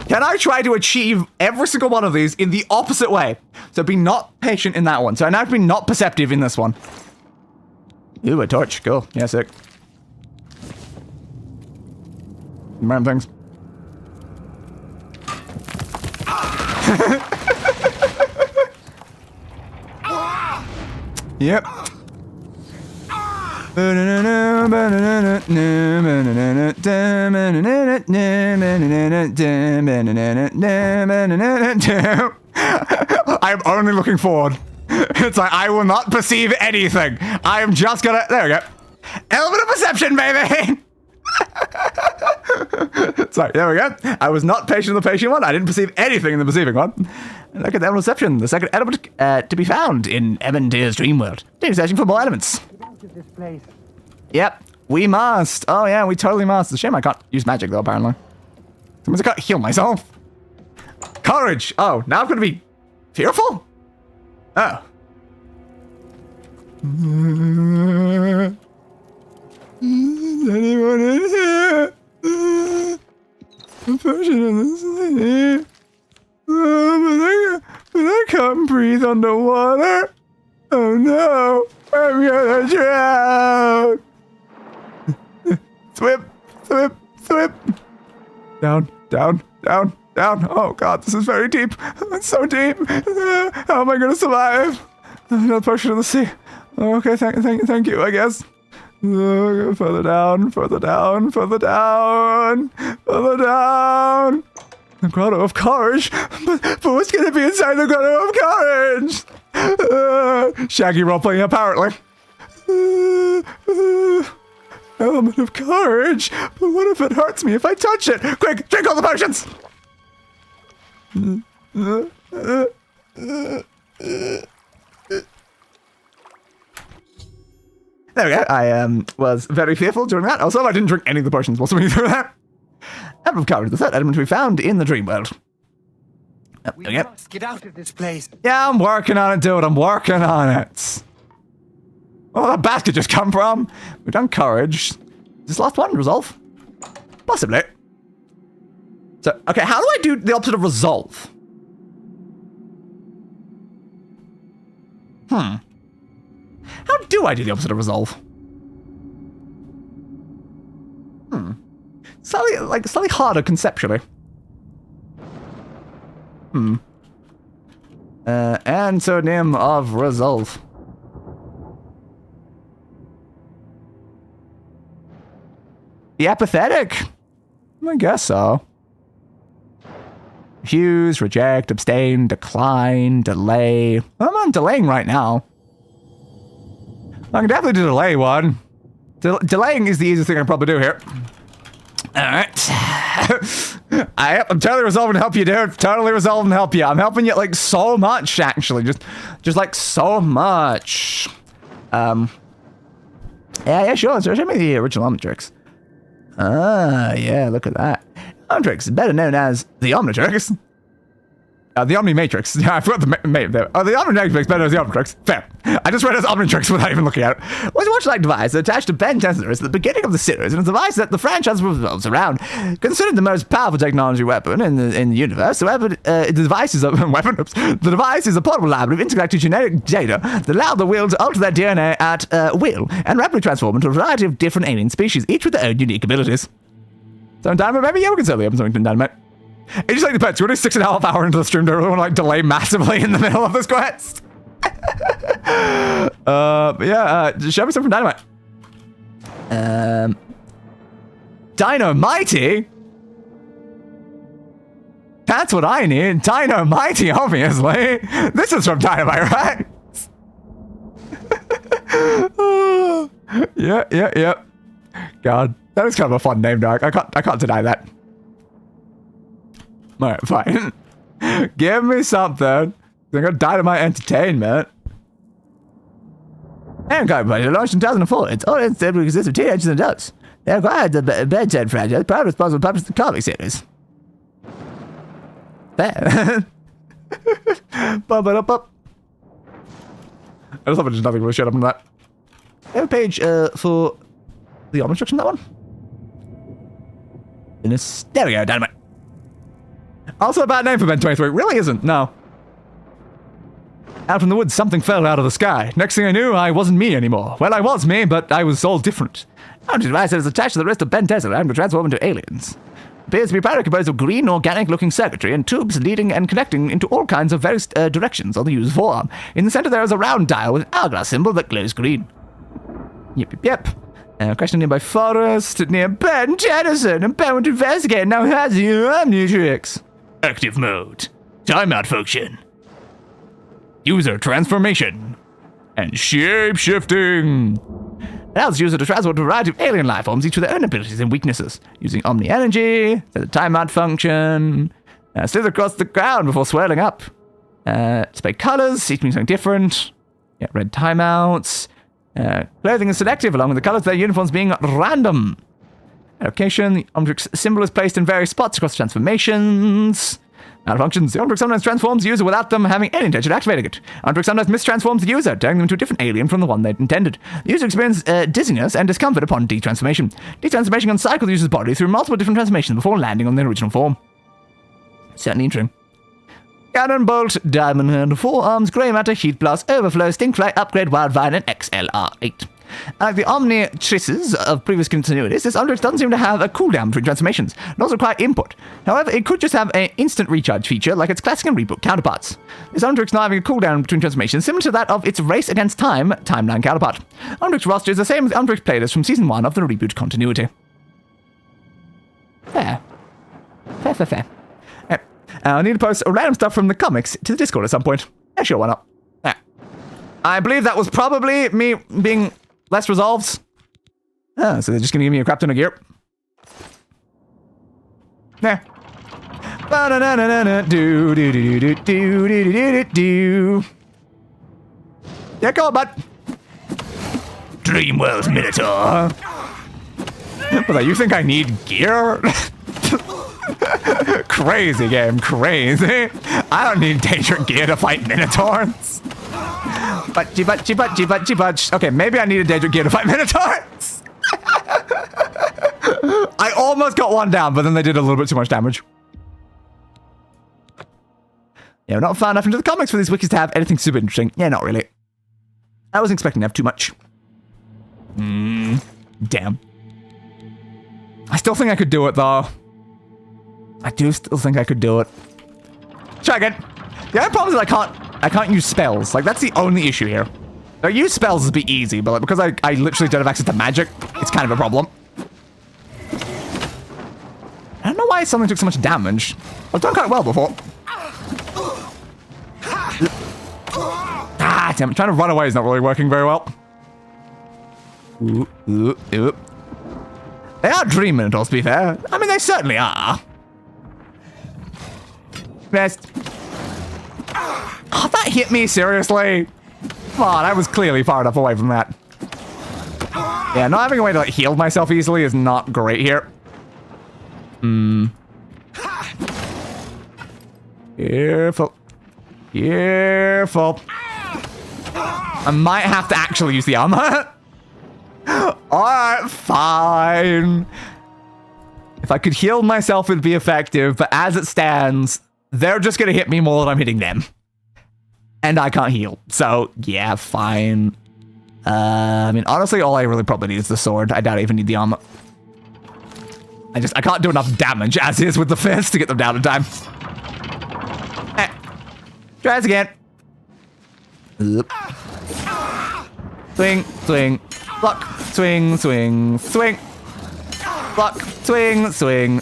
Can I try to achieve every single one of these in the opposite way? So be not patient in that one. So I now have to be not perceptive in this one. Ooh, a torch. Cool. Yeah, sick. Random things. Yep. I'm only looking forward. It's like, I will not perceive anything. I am just gonna... There we go. Element of perception, baby! Sorry, there we go. I was not patient in the patient one. I didn't perceive anything in the perceiving one. Look at the element of perception. The second element to be found in Evandir's dream world. Searching for more elements. Get out of this place. Yep, we must. Oh yeah, we totally must. It's a shame I can't use magic though, apparently. Sometimes I can't heal myself. Courage. Oh, now I'm gonna be fearful? Oh. Is anyone in here? A person in this here. But I can't breathe underwater. Oh no. Swim. Down. Oh god, this is very deep. It's so deep. How am I gonna survive? Another portion of the sea. Okay, thank you, I guess. Further down. The Grotto of Courage? But what's gonna be inside the Grotto of Courage? Shaggy roleplaying, apparently. Element of courage? But what if it hurts me if I touch it? Quick, drink all the potions! There we go. I was very fearful during that. Also, I didn't drink any of the potions while swimming through that. Element of courage, the third element to be found in the dream world. Oh, We must get out of this place. Yeah, I'm working on it, dude. I'm working on it. Where did that basket just come from? We've done courage. Is this last one? Resolve? Possibly. So, okay, how do I do the opposite of resolve? How do I do the opposite of resolve? Slightly harder conceptually. Antonym of resolve. Be apathetic? I guess so. Refuse, reject, abstain, decline, delay. I'm on delaying right now. I can definitely delay one. Delaying is the easiest thing I can probably do here. Alright. I'm totally resolving to help you, dude. Totally resolving to help you. I'm helping you, like, so much, actually. Just like, so much. Yeah, sure. So show me the original Omnitrix. Yeah, look at that. Omnitrix, better known as the Omnitrix. The Omnimatrix. Yeah, I forgot the name there. Oh, the Omnimatrix, better as the Omnitrix. Fair. I just read it as Omnitrix without even looking at it. Was a watch-like device attached to Bethesda at the beginning of the series, and a device that the franchise revolves around. Considered the most powerful technology weapon in the universe, however, the device is a portable library of intergalactic genetic data that allow the will to alter their DNA at will and rapidly transform into a variety of different alien species, each with their own unique abilities. So, Dynamite, maybe you can certainly open something to Dynamite. It's just like the pets. We're 6.5 hours into the stream. Do I really want to like delay massively in the middle of this quest? Just show me something from Dynamite. Dynamite? That's what I need. Dynamite, obviously. This is from Dynamite, right? Yeah. God, that is kind of a fun name, dog. I can't deny that. Alright, fine. Give me something. I got Dynamite Entertainment. And Carbide launched in 2004. Its audience that consists of teenagers and adults. They acquired the Bedtime franchise, proud responsible published the comic series. Fair. Bum-ba-da-bum. I just thought there's nothing really shut up on that. Have a page for the Omnitrix on that one. There we go, Dynamite. Also a bad name for Ben 23. Really isn't, no. Out in the woods, something fell out of the sky. Next thing I knew, I wasn't me anymore. Well, I was me, but I was all different. A device that is attached to the rest of Ben Tesla and to transform into aliens. Appears to be primarily composed of green, organic-looking circuitry and tubes leading and connecting into all kinds of various directions on the user's forearm. In the center, there is a round dial with an hourglass symbol that glows green. Yep. Crashed nearby forest near Ben Tennyson, and Ben went to investigate. Now has the Omnitrix. Active mode. Timeout function. User transformation. And shape-shifting. Allows the user to transport a variety of alien life forms, each with their own abilities and weaknesses. Using Omni Energy, the timeout function. Slither across the ground before swirling up. Display colors, each means something different. Yeah, red timeouts. Clothing is selective, along with the colors of their uniforms being random. Location, the Omnitrix symbol is placed in various spots across transformations. Malfunctions, the Omnitrix sometimes transforms the user without them having any intention of activating it. Omnitrix sometimes mistransforms the user, turning them into a different alien from the one they'd intended. The user experiences dizziness and discomfort upon detransformation. Detransformation can cycle the user's body through multiple different transformations before landing on their original form. Certainly interesting. Cannon Bolt, Diamond Hand, Forearms, Grey Matter, Heat Blast, Overflow, Stinkfly, Upgrade, Wildvine, and XLR8. Like the omnitrices of previous continuities, this Undrix doesn't seem to have a cooldown between transformations. It also require input. However, it could just have an instant recharge feature like its classic and reboot counterparts. This Undrix not having a cooldown between transformations similar to that of its Race Against Time timeline counterpart. Undrix roster is the same as the Undrix playlist from Season 1 of the reboot continuity. Fair. Fair. I need to post random stuff from the comics to the Discord at some point. Yeah, sure, why not? Yeah. I believe that was probably me being less resolved. Oh, so they're just gonna give me a crap ton of gear. Yeah. Yeah, go on, bud. Dreamworld Minotaur. But you think I need gear? Crazy game, crazy. I don't need Daedric gear to fight Minotaurs. But. Okay, maybe I need a Daedric gear to fight Minotaurs. I almost got one down, but then they did a little bit too much damage. Yeah, we're not far enough into the comics for these wikis to have anything super interesting. Yeah, not really. I wasn't expecting to have too much. Damn. I still think I could do it, though. I do still think I could do it. Try again. The only problem is I can't use spells. Like, that's the only issue here. Like, use spells would be easy, but like, because I literally don't have access to magic, it's kind of a problem. I don't know why something took so much damage. I've done quite well before. Ah, damn, trying to run away is not really working very well. Ooh. They are dream minotaurs, to be fair. I mean, they certainly are. Best. Oh, that hit me, seriously? Come on, I was clearly far enough away from that. Yeah, not having a way to like, heal myself easily is not great here. Careful. I might have to actually use the armor. Alright, fine. If I could heal myself, it'd be effective, but as it stands, they're just gonna hit me more than I'm hitting them. And I can't heal, so yeah, fine. I mean, honestly, all I really probably need is the sword. I doubt I even need the armor. I can't do enough damage as is with the fist to get them down in time. Try this again. Swing. Block, swing. Block, swing.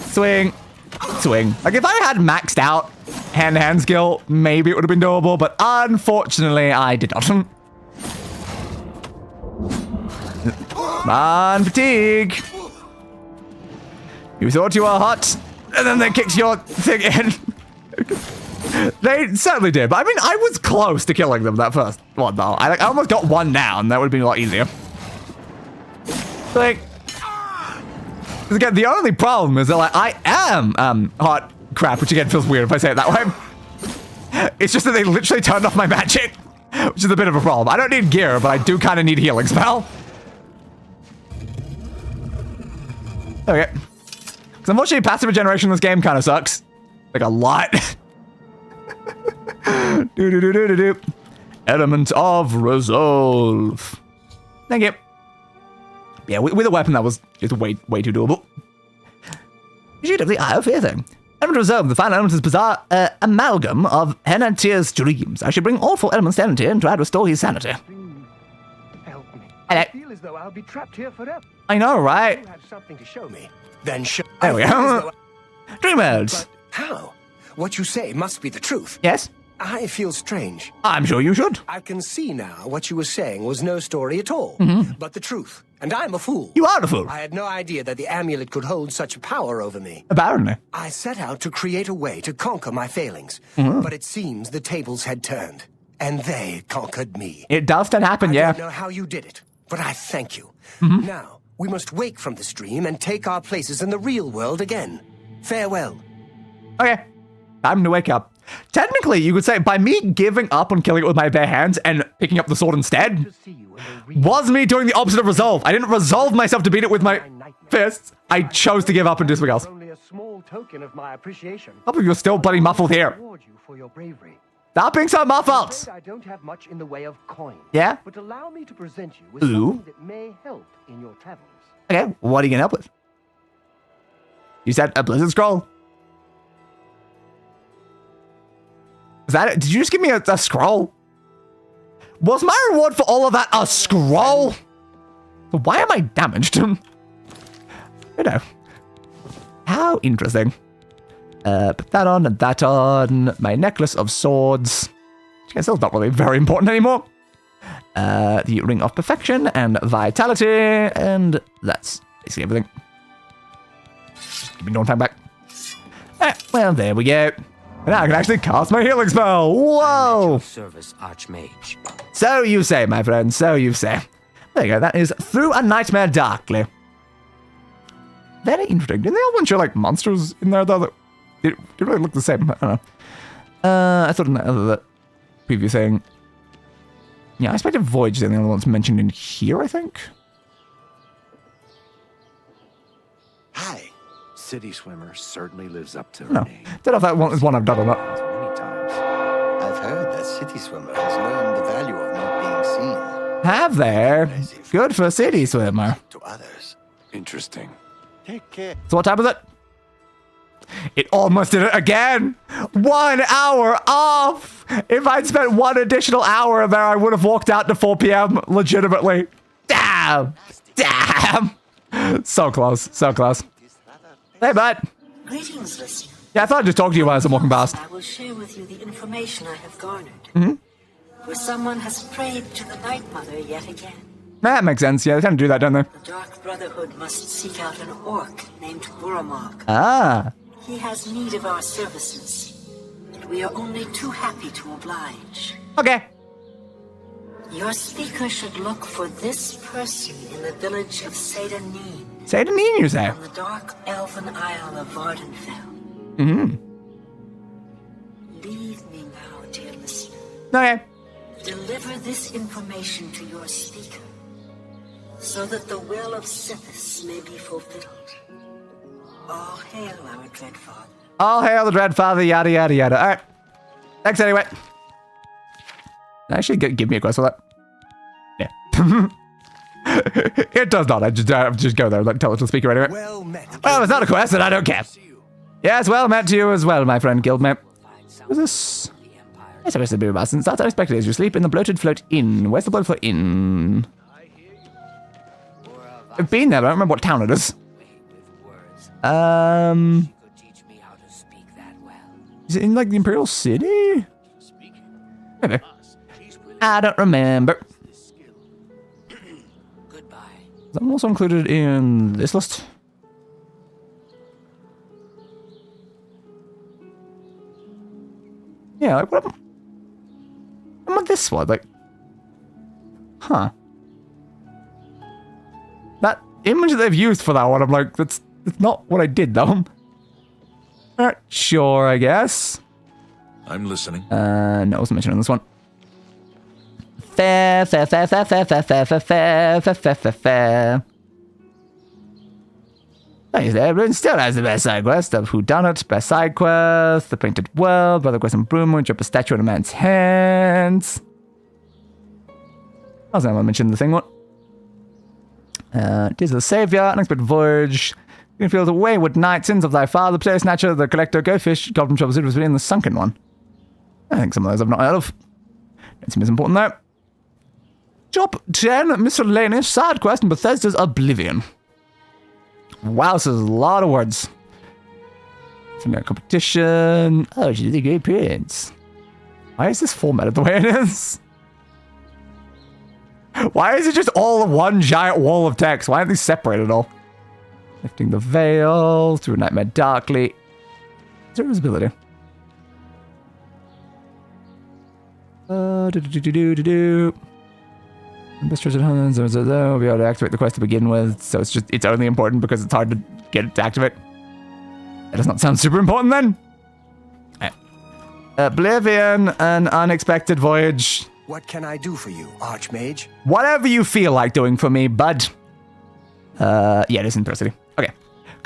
Like, if I had maxed out hand-to-hand skill, maybe it would have been doable, but unfortunately, I did not. Come on, fatigue. You thought you were hot, and then they kicked your thing in. They certainly did, but I mean, I was close to killing them that first one, though. I almost got one down. That would have been a lot easier. Like, again, the only problem is that like I am hot crap, which again feels weird if I say it that way. It's just that they literally turned off my magic, which is a bit of a problem. I don't need gear, but I do kind of need healing spell. Okay. Because unfortunately, passive regeneration in this game kind of sucks. Like a lot. Element of resolve. Thank you. Yeah, with a weapon that was just way too doable. Intuitively, I have fear thing. Element of resolve, the final element is bizarre amalgam of Henantier's dreams. I should bring all 4 elements to Henantier and try to restore his sanity. Help me. Hello. I feel as though I'll be trapped here forever. I know, right? You have something to show me. Then show. There we go. Dreamworld. How? What you say must be the truth. Yes? I feel strange. I'm sure you should. I can see now what you were saying was no story at all, but the truth. And I'm a fool. You are a fool. I had no idea that the amulet could hold such power over me. Apparently. I set out to create a way to conquer my failings, but it seems the tables had turned, and they conquered me. It does that happen, yeah. I don't know how you did it, but I thank you. Now, we must wake from this dream and take our places in the real world again. Farewell. Okay. Time to wake up. Technically, you could say, by me giving up on killing it with my bare hands and picking up the sword instead, was me doing the opposite of resolve. I didn't resolve myself to beat it with my fists. I chose to give up and do something else. Only a small token of my appreciation. You're still bloody muffled here. Reward you for your bravery. That being so, my fault. I don't have much in the way of coin. Yeah? But allow me to present you with Ooh. something that may help in your travels. Okay, what are you gonna help with? You said a Blizzard Scroll? Is that it? Did you just give me a scroll? Was my reward for all of that a scroll? So why am I damaged? You know. How interesting. Put that on and that on. My necklace of swords. Which I guess that's not really very important anymore. The Ring of Perfection and Vitality. And that's basically everything. Give me no time back. Well, there we go. And now I can actually cast my healing spell. Whoa! Service, Archmage. So you say, my friend, so you say. There you go, that is Through a Nightmare Darkly. Very interesting. Didn't they all bunch of, like, monsters in there, though? That didn't really look the same. I don't know. I thought in that other preview thing. Yeah, I expected Voyage is the only other ones mentioned in here, I think. Hi. City Swimmer certainly lives up to her No. name. Don't know if that one is one I've done or not. Many times. I've heard that City Swimmer has learned the value of not being seen Have there? Good for City Swimmer. to others. Interesting. Take care. So what time is it? It almost did it again! 1 hour off! If I'd spent one additional hour there, I would have walked out to 4 p.m. legitimately. Damn! Damn! So close, so close. Hey, bud. Greetings, listener. Yeah, I thought I'd just talk to you as I'm walking past. I will share with you the information I have garnered. Mm-hmm. Where someone has prayed to the Night Mother yet again. That makes sense, yeah, they tend to do that, don't they? The Dark Brotherhood must seek out an orc named Buramog. Ah. He has need of our services, and we are only too happy to oblige. Okay. Your speaker should look for this person in the village of Seyda-Neen. Seyda-Neen, you say? On the dark elven isle of Vardenfell. Mm-hmm. Leave me now, dear listener. Okay. Deliver this information to your speaker, so that the will of Sithis may be fulfilled. All hail our dread father. All hail the dread father, yada yada yada. Alright. Thanks anyway. Actually, give me a quest for that. Yeah. It does not. I just go there and tell it to the speaker anyway. Well met. Well, it's not a quest, and I don't care. Yes, well met to you as well, my friend Guildmate. What's this? It's supposed to be about since that's unexpected as you sleep in the bloated float inn. Where's the bloated float inn? I've been there, but I don't remember what town it is. Is it in like the Imperial City? Maybe. I don't remember. Is that also included in this list? Yeah, like what about this one? Like, huh? That image that they've used for that one, I'm like, that's not what I did though. Alright, sure, I guess. I'm listening. No, it wasn't mentioned on this one. Fair. Nice, everyone still has the best side quest of Whodunit, best side quest, the Painted World, Brother Quest and Broom, drop a statue in a man's hands. I was going to mention the thing, what? Tis the Savior, Unexpected Voyage, Greenfield, Wayward Night, Sins of Thy Father, Player Snatcher, The Collector, Go Fish, Goblin Troubles, it was in the Sunken one. I think some of those I've not heard of. Don't seem as important though. Job 10, Miscellaneous Side Quest in Bethesda's Oblivion. Wow, this is a lot of words. Female competition. Oh, she's a great prince. Why is this formatted the way it is? Why is it just all one giant wall of text? Why aren't these separated at all? Lifting the veil, Through a Nightmare Darkly. Is there visibility? Best trusted hands, we'll be able to activate the quest to begin with, so it's only important because it's hard to get it to activate. That does not sound super important then. Right. Oblivion, An Unexpected Voyage. What can I do for you, Archmage? Whatever you feel like doing for me, bud. Yeah, it is in Pro City. Okay.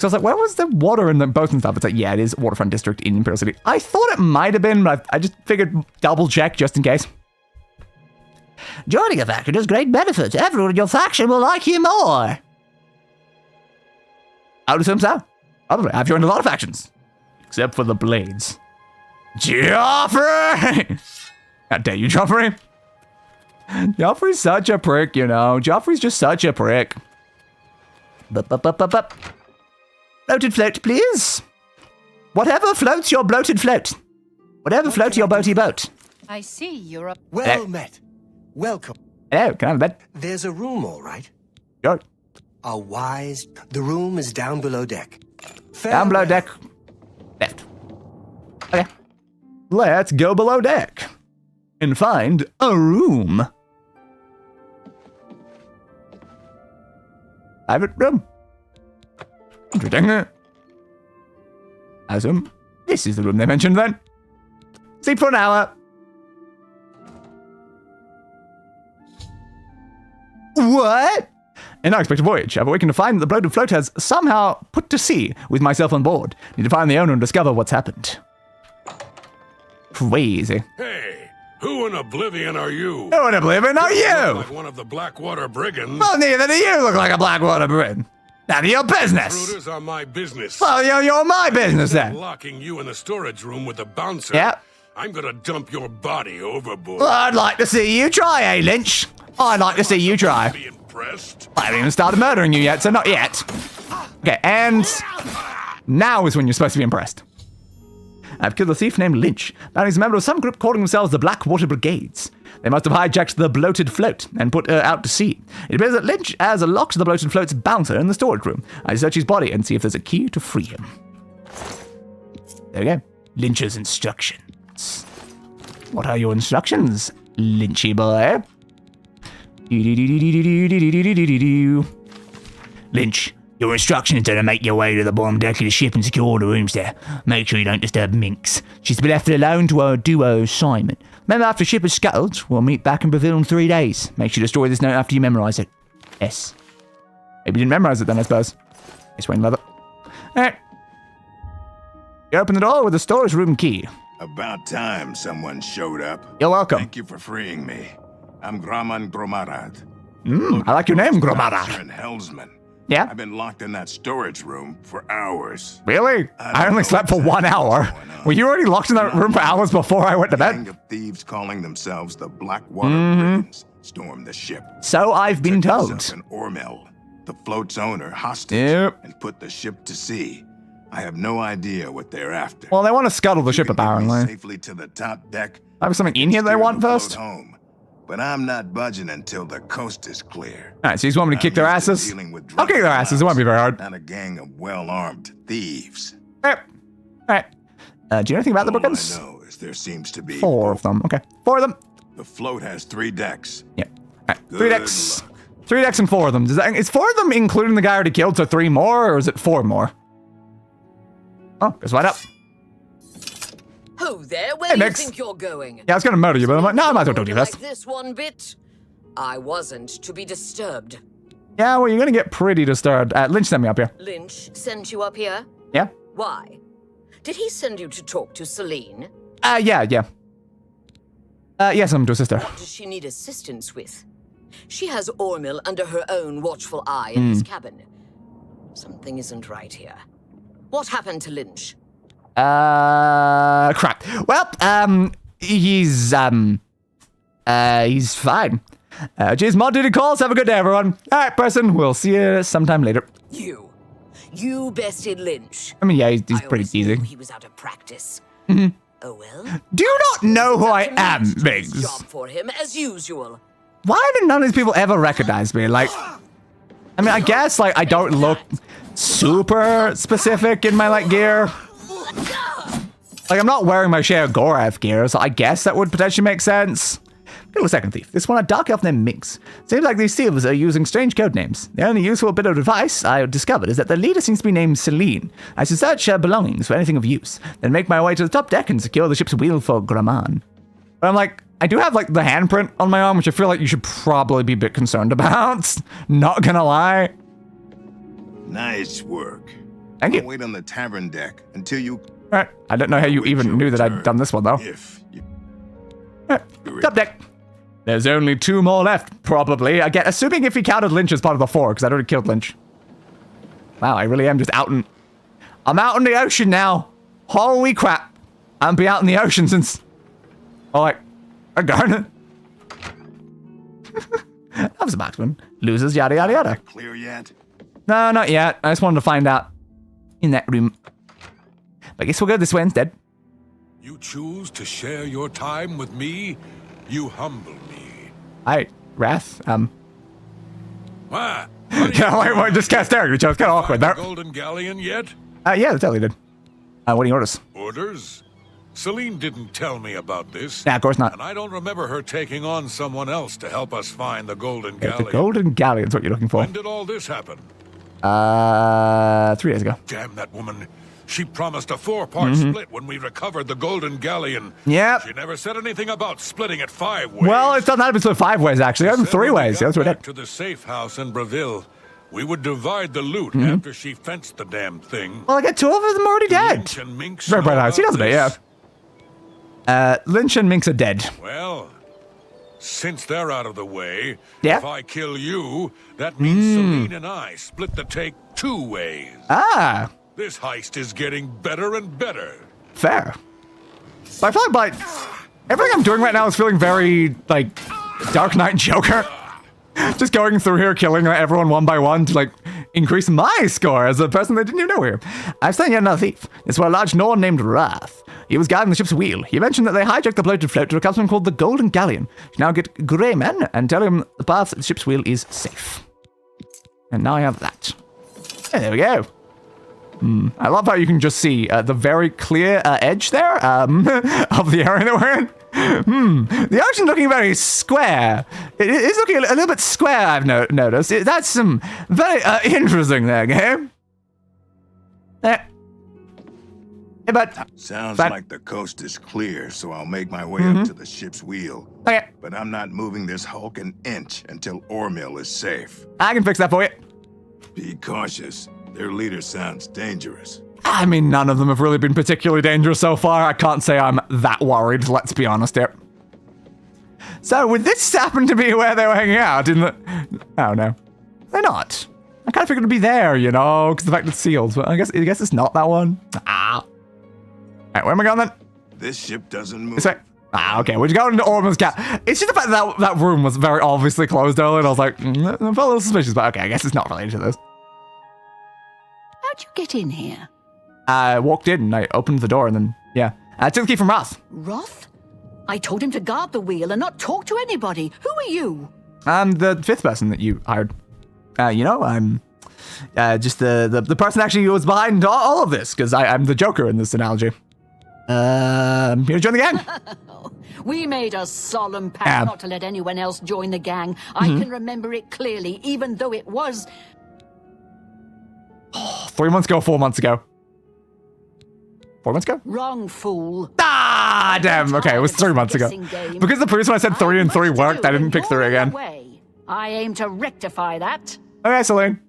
Because I was like, where was the water in the boats and stuff? It's like, yeah, it is Waterfront District in Imperial City. I thought it might have been, but I just figured double check just in case. Joining a faction has great benefits. Everyone in your faction will like you more. I would assume so. Probably. I've joined a lot of factions. Except for the Blades. Joffrey! How dare you, Joffrey? Joffrey's such a prick, you know. Joffrey's just such a prick. Bup. Bloated float, please. Whatever floats your bloated float. Whatever floats your boaty boat. I see you're a... Well met. Welcome. Hello, can I have a bed? There's a room, all right? Sure. A wise... The room is down below deck. Down below deck. Left. Okay. Let's go below deck. And find a room. Private room. Interesting. I assume this is the room they mentioned then. Sleep for an hour. What? An unexpected voyage. I've awakened to find that the bloated float has somehow put to sea with myself on board. Need to find the owner and discover what's happened. Crazy. Hey, who in Oblivion are you? Who in Oblivion are you? Like one of the Blackwater brigands. Well, neither do you look like a Blackwater brigand. None of your business. Intruders are my business. Well, you're my business then. Locking you in the storage room with the bouncer. Yeah. I'm gonna dump your body overboard. Well, I'd like to see you try, eh, Lynch? I'd like to see you try. Be impressed. I haven't even started murdering you yet, so not yet. Okay, and now is when you're supposed to be impressed. I've killed a thief named Lynch. Now he's a member of some group calling themselves the Blackwater Brigades. They must have hijacked the bloated float and put her out to sea. It appears that Lynch has locked the bloated float's bouncer in the storage room. I search his body and see if there's a key to free him. There we go. Lynch's instructions. What are your instructions, Lynchy boy? Lynch, your instructions are to make your way to the bottom deck of the ship and secure the rooms there. Make sure you don't disturb Minx. She's to be left alone to do her assignment. Remember, after the ship is scuttled, we'll meet back in Brazil in 3 days. Make sure you destroy this note after you memorize it. Yes. Maybe you didn't memorize it then, I suppose. It's Wayne Leather. Alright. You open the door with the storage room key. About time someone showed up. You're welcome. Thank you for freeing me. I'm Graman Gromarad. I like your name, Gromarad. And Helmsman. Yeah? I've been locked in that storage room for hours. Really? I only slept for 1 hour. Were you already locked in that room for hours before I went to bed? A gang of thieves calling themselves the Blackwater Brigands stormed the ship. So I've been told. And Ormel, the float's owner, hostage and put the ship to sea. I have no idea what they're after. Well, they want to scuttle the ship, apparently. Safely to the top deck. I have something in here they want first? Home. But I'm not budging until the coast is clear. Alright, so you just want me to kick their asses? I'll kick their asses, it won't be very hard. Not a gang of well-armed thieves. Alright. Do you know anything about the Brigands? All I know is there seems to be 4 of them. Okay, 4 of them. The float has 3 decks. Yeah. Alright, 3 decks. 3 decks and 4 of them. Is 4 of them including the guy already killed, so 3 more, or is it 4 more? Oh, guess right up. Oh, there, where do you think you're going? Yeah, I was gonna murder you, but I'm like, no, I might as well talk to you first. Like this one bit? I wasn't to be disturbed. Yeah, well, you're gonna get pretty disturbed. Lynch sent me up here. Lynch sent you up here? Yeah. Why? Did he send you to talk to Celine? Yeah. Yes, I'm to assist her. What does she need assistance with? She has Ormil under her own watchful eye in his cabin. Something isn't right here. What happened to Lynch? Crap. Well, he's fine. Cheers, mod duty calls. Have a good day, everyone. All right, person. We'll see you sometime later. You bested Lynch. I mean, yeah, he's pretty teasing. He was out of practice. Oh well. Do you not know who I am, Biggs? Job for him as usual. Why did none of these people ever recognize me? Like, I mean, I guess like I don't look super specific in my like gear. Like, I'm not wearing my Share Gorath gear, so I guess that would potentially make sense. Kill a second thief. This one, a dark elf named Minx. Seems like these thieves are using strange code names. The only useful bit of advice I discovered is that the leader seems to be named Celine. I should search her belongings for anything of use, then make my way to the top deck and secure the ship's wheel for Graman. But I'm like, I do have like the handprint on my arm, which I feel like you should probably be a bit concerned about. Not gonna lie. Nice work. Thank you. I'll wait on the tavern deck until you... Alright, I don't know how you even knew that I'd done this one, though. Top deck. There's only 2 more left, probably. Again, assuming if he counted Lynch as part of the 4, because I'd already killed Lynch. Wow, I really am just out in... I'm out in the ocean now. Holy crap. I haven't been out in the ocean since... Oh, like... a garden. That was a marksman. Losers, yada, yada, yada. Clear yet? No, not yet. I just wanted to find out in that room. But I guess we'll go this way instead. You choose to share your time with me? You humble me. Wrath, What? Yeah, I just cast staring at each other. It's kind of awkward there. Golden Galleon yet? Yeah, that's all he did. What do you orders? Orders? Celine didn't tell me about this. Yeah, of course not. And I don't remember her taking on someone else to help us find the Golden Galleon. The Golden Galleon's what you're looking for. When did all this happen? 3 days ago. Damn that woman. She promised a 4-part split when we recovered the Golden Galleon. Yep. She never said anything about splitting it 5 ways. Well, it's not even split 5 ways, actually. It's 3 ways. Yeah, that's what I did. To the safe house in Breville, we would divide the loot after she fenced the damn thing. Well, I got 2 of them already dead. Lynch and Minx Very bright eyes. He doesn't it, yeah. Lynch and Minx are dead. Well, since they're out of the way, Yeah. if I kill you, that means Celine and I split the take 2 ways. Ah. This heist is getting better and better. Fair. But I feel like everything I'm doing right now is feeling very, like, Dark Knight Joker. Just going through here, killing everyone one by one to, like, increase my score as a person that didn't even know here. I've seen yet another thief. It's for a large Norn named Wrath. He was guarding the ship's wheel. He mentioned that they hijacked the bloated float to a customer called the Golden Galleon. You now get Greyman and tell him the path to the ship's wheel is safe. And now I have that. And there we go. I love how you can just see the very clear edge there of the area that we're in. The ocean's looking very square. It is looking a little bit square, I've noticed. That's some very interesting there, game. But sounds like the coast is clear, so I'll make my way up to the ship's wheel. Okay. But I'm not moving this hulk an inch until Ormill is safe. I can fix that for you. Be cautious. Their leader sounds dangerous. I mean, none of them have really been particularly dangerous so far. I can't say I'm that worried, let's be honest here. So, would this happen to be where they were hanging out in the... Oh, no. They're not. I kind of figured it'd be there, you know, because the fact it's sealed. But I guess it's not that one. Ah. Alright, where am I going then? This ship doesn't move. This way. Ah, okay, we're going into Ormond's cat. It's just the fact that that room was very obviously closed earlier, and I was like, I felt a little suspicious, but okay, I guess it's not related to this. How'd you get in here? I walked in and I opened the door and then, yeah. I took the key from Roth. Roth? I told him to guard the wheel and not talk to anybody. Who are you? I'm the 5th person that you hired. You know, I'm just the person actually who was behind all of this, because I'm the Joker in this analogy. I'm here to join the gang. We made a solemn pact not to let anyone else join the gang. I can remember it clearly, even though it was... 3 months ago, 4 months ago. 4 months ago? Wrong, fool. Ah, damn. Okay, it was 3 months ago. Because the previous one I said 3 and 3 worked, I didn't pick 3 again. I aim to rectify that. Okay, Celine.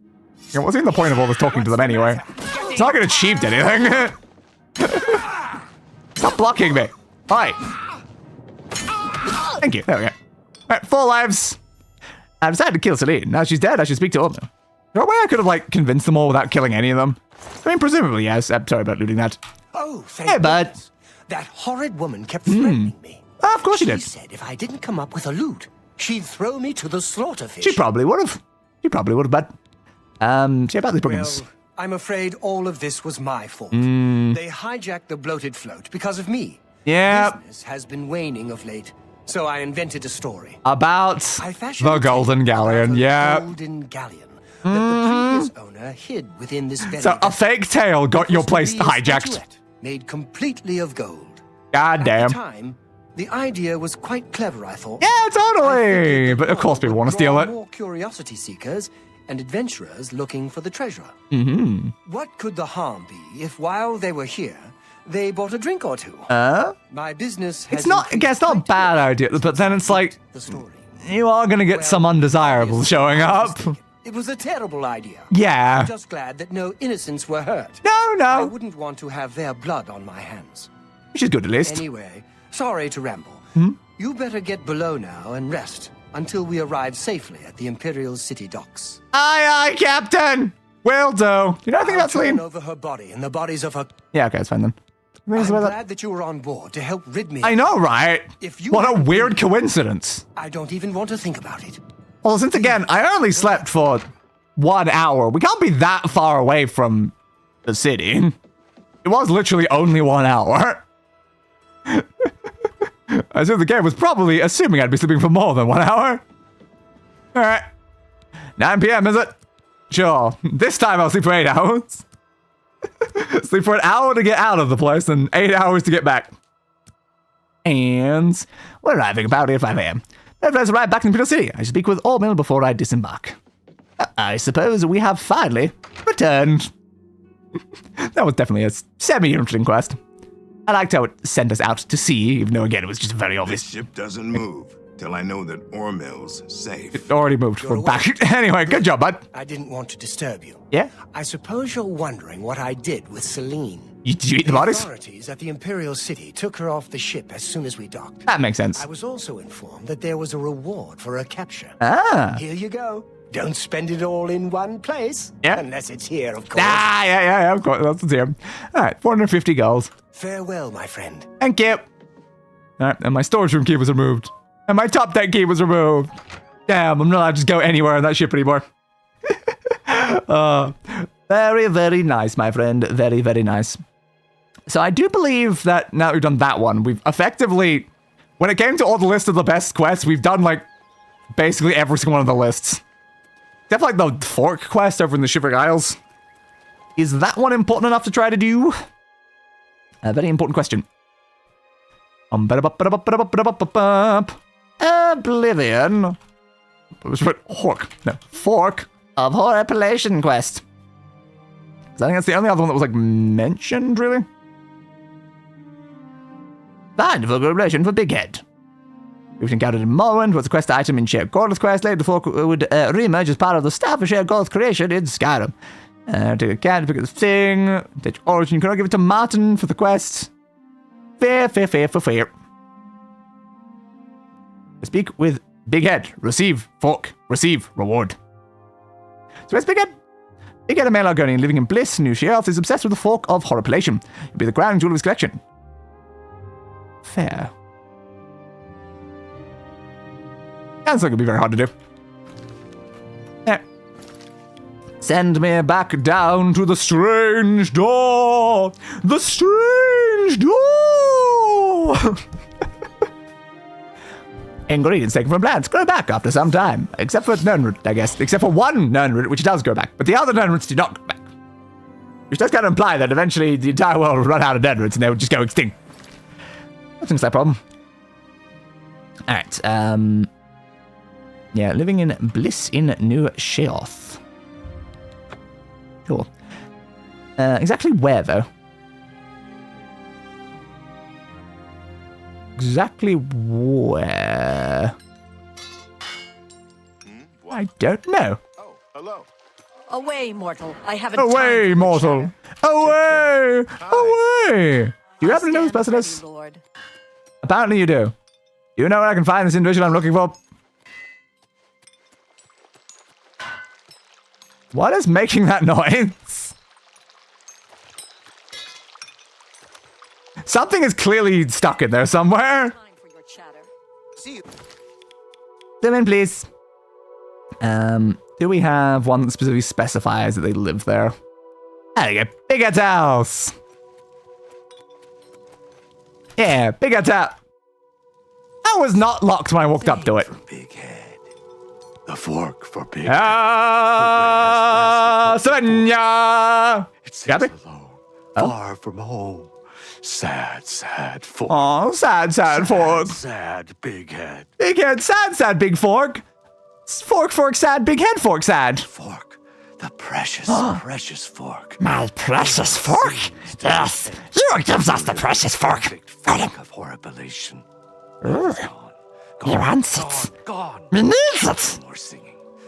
Yeah, what's even the point of all this talking to them anyway? It's not going to achieve anything. Stop blocking me. Bye. Thank you. There we go. Alright, 4 lives. I decided to kill Celine. Now she's dead, I should speak to Ormo. Is there a way I could have, like, convinced them all without killing any of them? I mean, presumably, yes. I'm sorry about looting that. Oh, thank Hey, bud. goodness. That horrid woman kept threatening me. Of course she did. She said if I didn't come up with a loot, she'd throw me to the slaughter fish. She probably would have. She probably would have, bud. See about these bookings. Well, I'm afraid all of this was my fault. They hijacked the bloated float because of me. Yeah. Business has been waning of late, so I invented a story. About the Golden Galleon, yeah. Golden Galleon that the previous owner hid within this very So a fake tale got your place hijacked. Made completely of gold. God damn. At the time, the idea was quite clever, I thought. Yeah, totally. But of course people want to steal it. More curiosity seekers and adventurers looking for the treasure. What could the harm be if while they were here, they bought a drink or two? My business has It's not a bad idea, but then it's like, you are going to get some undesirables showing up. It was a terrible idea. Yeah. I'm just glad that no innocents were hurt. No. I wouldn't want to have their blood on my hands. Which is good at least. Anyway, sorry to ramble. You better get below now and rest until we arrive safely at the Imperial City docks. Aye, Captain! Will do. You know anything about turn Celine? over her body and the bodies of her... Yeah, okay, it's fine then. I'm glad that you were on board to help rid me. I know, right? What a weird coincidence. I don't even want to think about it. Well, since again, I only slept for 1 hour. We can't be that far away from the city. It was literally only 1 hour. I assume the game was probably assuming I'd be sleeping for more than 1 hour. Alright. 9 p.m., is it? Sure. This time I'll sleep for 8 hours. Sleep for an hour to get out of the place and 8 hours to get back. And we're arriving about 5 a.m. Let's arrive back in Imperial City. I should speak with Ormil before I disembark. I suppose we have finally returned. That was definitely a semi-interesting quest. I liked how it sent us out to sea, even though, again, it was just very obvious. This ship doesn't move till I know that Ormil's safe. It already moved. We're back. Anyway, good job, bud. I didn't want to disturb you. Yeah? I suppose you're wondering what I did with Celine. Did you eat the bodies? Authorities at the Imperial City took her off the ship as soon as we docked. That makes sense. I was also informed that there was a reward for her capture. Ah. Here you go. Don't spend it all in one place. Yeah. Unless it's here, of course. Yeah, of course. That's here. All right, 450 goals. Farewell, my friend. Thank you. All right, and my storage room key was removed. And my top deck key was removed. Damn, I'm not allowed to just go anywhere on that ship anymore. Very, very nice, my friend. Very, very nice. So I do believe that now that we've done that one, we've effectively, when it came to all the list of the best quests, we've done, like, basically every single one of the lists. Except for, like, the Fork quest over in the Shivering Isles. Is that one important enough to try to do? A very important question. Oblivion. Fork of Horripilation quest. I think that's the only other one that was, like, mentioned, really. Find for relation for Big Head. We've encountered in Morrowind was a quest item in Shared Gold's quest. Later, the Fork would re-emerge as part of the Staff of Shared Gold's creation in Skyrim. Take a cat, pick up the thing. Take origin. You cannot give it to Martin for the quest. Fair. Speak with Big Head. Receive Fork. Receive reward. So where's Big Head? Big Head, a male Argonian living in Bliss, New Sheoth, is obsessed with the Fork of Horripilation. It'll be the crown jewel of his collection. Fair. That's not going to be very hard to do. Yeah. Send me back down to the strange door. The strange door. Ingredients taken from plants grow back after some time. Except for Nernroot, I guess. Except for one Nernroot, which does grow back. But the other Nernroots do not grow back. Which does kind of imply that eventually the entire world would run out of Nernroots and they would just go extinct. That seems like a problem. Alright, yeah, living in Bliss in New Sheoth. Sure. Exactly where, though? Exactly where? I don't know. Oh, hello. Away, mortal. I haven't Away, mortal. Away! Away! Do you happen to know this person is? Lord. Apparently you do. Do you know where I can find this individual I'm looking for? What is making that noise? Something is clearly stuck in there somewhere. Zoom in, please. Do we have one that specifically specifies that they live there? There you go. Big Head's house. Yeah, Big Head's house. I was not locked when I walked up to it. Big Head. The Fork for Big Head. Savannah! It sits alone, far from home. Sad, sad Fork. Oh, sad, Fork. Sad Big Head. Big Head, sad, Big Fork. Fork, sad, Big Head, Fork, sad. Fork. The precious, precious Fork. My precious Fork? Yes, you gives us the precious Fork. Fork of Horripilation. He wants it. Gone. He needs it. No more singing.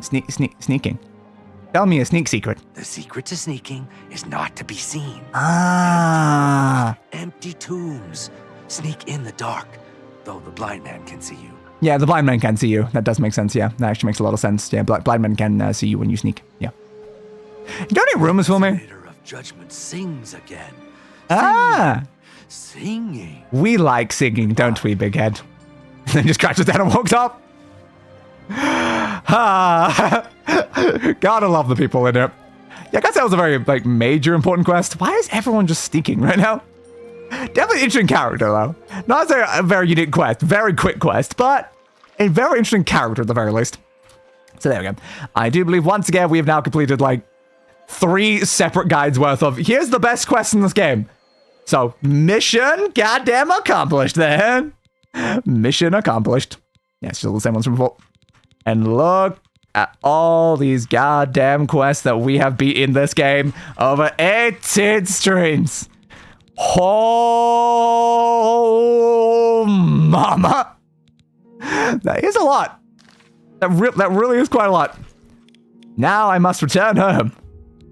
Sneaking. Tell me a sneak secret. The secret to sneaking is not to be seen. Ah. Empty tombs. Sneak in the dark, though the blind man can see you. Yeah, the blind man can see you. That does make sense, yeah. That actually makes a lot of sense. Yeah, blind man can see you when you sneak. Yeah. You got any rumors for me? The Creator of Judgment sings again. Singing. We like singing, don't we, big head? Then just crouches down and walks up. Gotta love the people in it. Yeah, I guess that was a very major important quest. Why is everyone just sneaking right now? Definitely interesting character though. Not a very unique quest, very quick quest, but a very interesting character at the very least. So there we go. I do believe once again we have now completed 3 separate guides worth of here's the best quest in this game. So mission goddamn accomplished then. Mission accomplished. Yeah, it's still the same ones from before. And look at all these goddamn quests that we have beat in this game over 18 streams. Oh, mama. That is a lot. That really is quite a lot. Now I must return home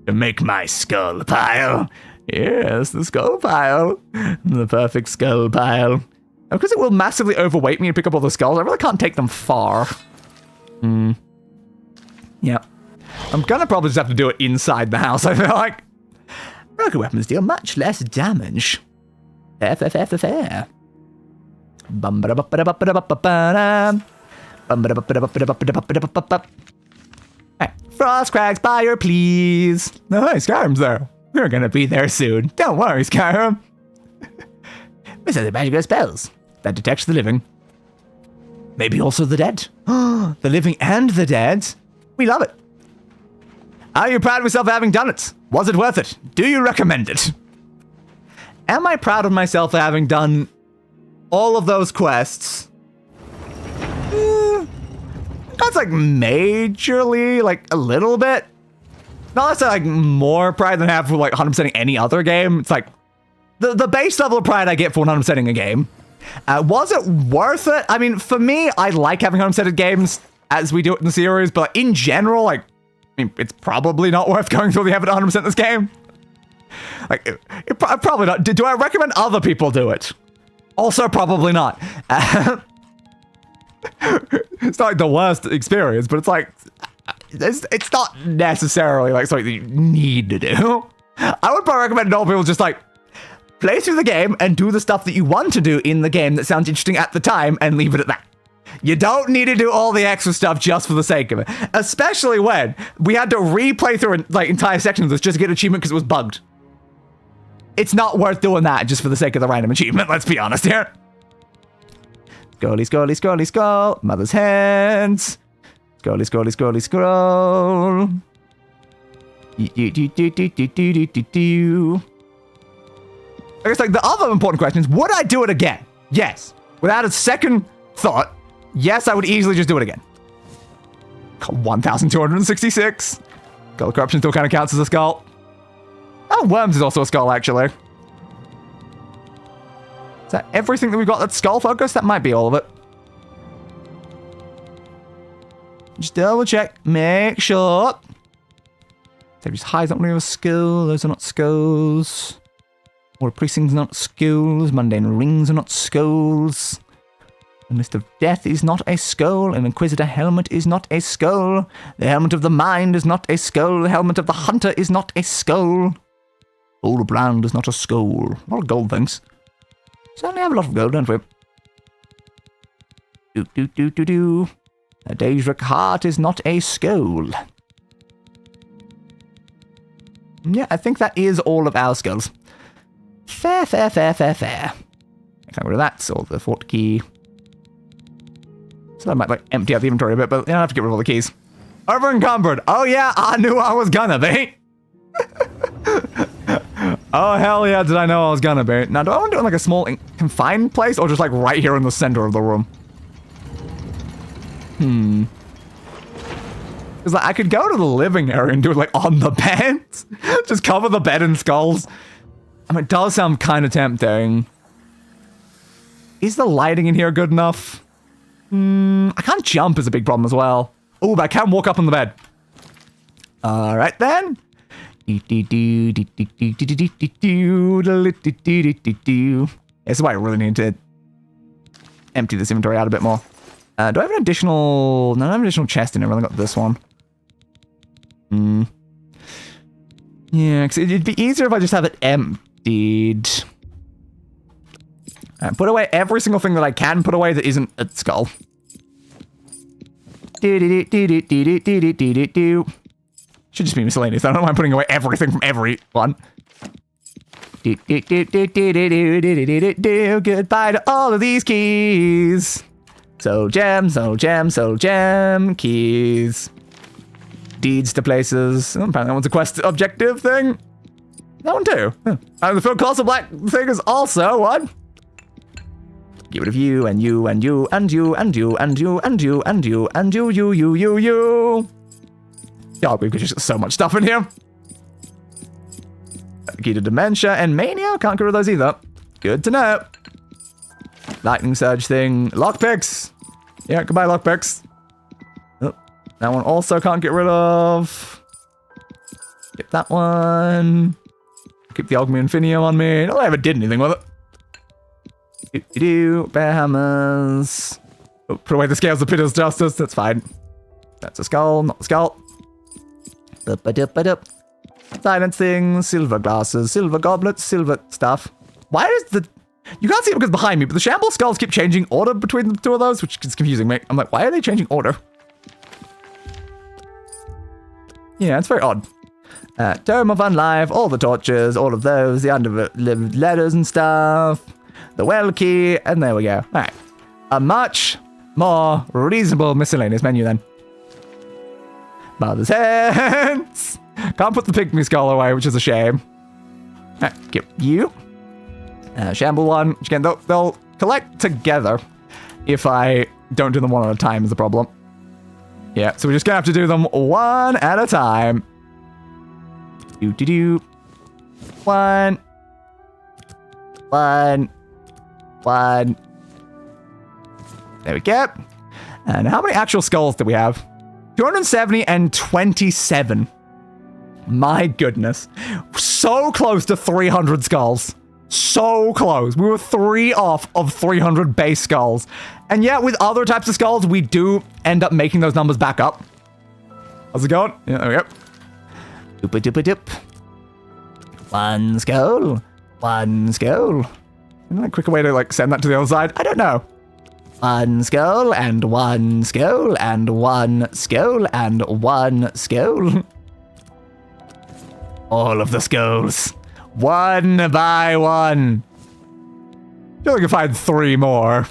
to make my skull pile. Yes, the skull pile. The perfect skull pile. Because it will massively overweight me to pick up all the skulls, I really can't take them far. Yeah. I'm gonna probably just have to do it inside the house, I feel like. Rocket weapons deal much less damage. Fair. Frost cracks fire, please. Oh, hey, Skyrim's there. We're gonna be there soon. Don't worry, Skyrim. These are the magical spells that detect the living. Maybe also the dead. The living and the dead. We love it. Are you proud of yourself for having done it? Was it worth it? Do you recommend it? Am I proud of myself for having done all of those quests? That's majorly, a little bit. Not necessarily more pride than I have for 100%ing any other game. It's the base level of pride I get for 100%ing a game. Was it worth it? I mean, for me, I like having 100%ed games as we do it in the series, but in general, it's probably not worth going through the effort to 100% this game. Probably not. Do I recommend other people do it? Also, probably not. It's not the worst experience, but it's not necessarily something that you need to do. I would probably recommend all people just play through the game and do the stuff that you want to do in the game that sounds interesting at the time and leave it at that. You don't need to do all the extra stuff just for the sake of it. Especially when we had to replay through entire sections of this just to get an achievement because it was bugged. It's not worth doing that just for the sake of the random achievement, let's be honest here. Scrolly, scrolly, scrolly, scroll. Mother's hands. Scrolly, scrolly, scrolly, scroll. I guess the other important question is, would I do it again? Yes. Without a second thought, yes, I would easily just do it again. 1,266. Skull corruption still kind of counts as a skull. Oh, Worms is also a skull, actually. Is that everything that we've got that's skull focused? That might be all of it. Just double check. Make sure. Savior's High is not really a skull. Those are not skulls. Water Precincts are not skulls. Mundane Rings are not skulls. The Mist of Death is not a skull. An Inquisitor Helmet is not a skull. The Helmet of the Mind is not a skull. The Helmet of the Hunter is not a skull. Old Brand is not a skull. A lot of gold things. Certainly have a lot of gold, don't we? A Daedric Heart is not a skull. Yeah, I think that is all of our skulls. Fair. I can't get rid of that, so the fort key. So I might empty out the inventory a bit, but I have to get rid of all the keys. Over encumbered. Oh yeah, I knew I was gonna be. Oh hell yeah, did I know I was gonna be. Now, do I want to do it in a small confined place, or just right here in the center of the room? Because I could go to the living area and do it on the bed. Just cover the bed in skulls. I mean, it does sound kind of tempting. Is the lighting in here good enough? I can't jump is a big problem as well. Oh, but I can walk up on the bed. All right, then. This is why I really need to empty this inventory out a bit more. Do I have an additional... No, I don't have an additional chest in it. I've only got this one. Yeah, because it'd be easier if I just have it emptied. Put away every single thing that I can put away that isn't a skull. Should just be miscellaneous. I don't mind putting away everything from everyone. Goodbye to all of these keys. Soul gem, soul gem, soul gem, keys. Deeds to places. Oh, apparently that one's a quest objective thing. That one too. And the Phil Castle Black thing is also one. Get rid of you and you and you and you and you and you and you and you and you. God, we've got just so much stuff in here. Key to dementia and mania. Can't get rid of those either. Good to know. Lightning surge thing. Lockpicks. Yeah, goodbye lockpicks. Oh, that one also can't get rid of. Get that one. Keep the Ogmi Infinio on me. Not that I ever did anything with it. Bear hammers. Oh, put away the scales of Pitter's Justice. That's fine. That's a skull, not a skull. Silencing, silver glasses, silver goblets, silver stuff. Why is the... You can't see it because behind me, but the shambles skulls keep changing order between the two of those, which is confusing me. I'm like, why are they changing order? Yeah, it's very odd. Tome of Unlife, all the torches, all of those, the underlived letters and stuff, the well key, and there we go. All right. A much more reasonable miscellaneous menu then. Mother's hands. Can't put the pygmy skull away, which is a shame. Alright, get you. Shamble one. Which again, they'll collect together if I don't do them one at a time is the problem. Yeah, so we're just gonna have to do them one at a time. One. There we go. And how many actual skulls do we have? 270 and 27. My goodness. So close to 300 skulls. So close. We were 3 off of 300 base skulls. And yet with other types of skulls, we do end up making those numbers back up. How's it going? Yeah, there we go. Doop-a-doop-a-doop. One skull. One skull. Isn't there a quicker way to like send that to the other side? I don't know. One skull and one skull and one skull and one skull. All of the skulls. One by one. I feel like I can find 3 more.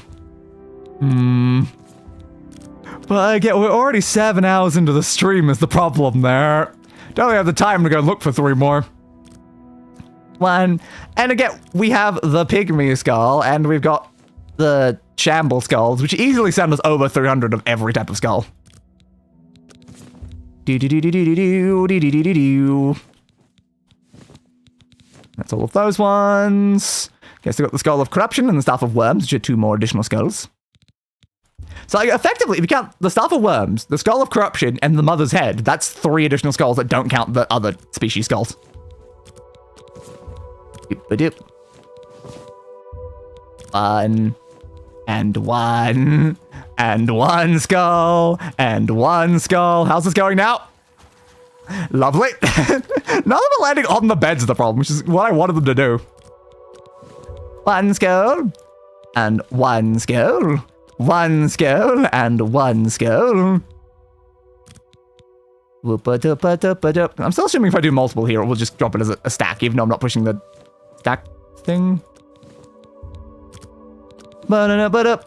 But we're already 7 hours into the stream is the problem there. Don't really have the time to go look for 3 more. One. And again, we have the pygmy skull and we've got the shamble skulls, which easily send us over 300 of every type of skull. That's all of those ones. Okay, so we've got the Skull of Corruption and the Staff of Worms, which are 2 more additional skulls. So like, effectively, if you count the Staff of Worms, the Skull of Corruption, and the Mother's Head, that's 3 additional skulls that don't count the other species skulls. One. And one. And one skull. And one skull. How's this going now? Lovely. None of them are landing on the beds is the problem, which is what I wanted them to do. One skull. And one skull. One skull. And one skull. I'm still assuming if I do multiple here, it will just drop it as a stack, even though I'm not pushing the stack thing. I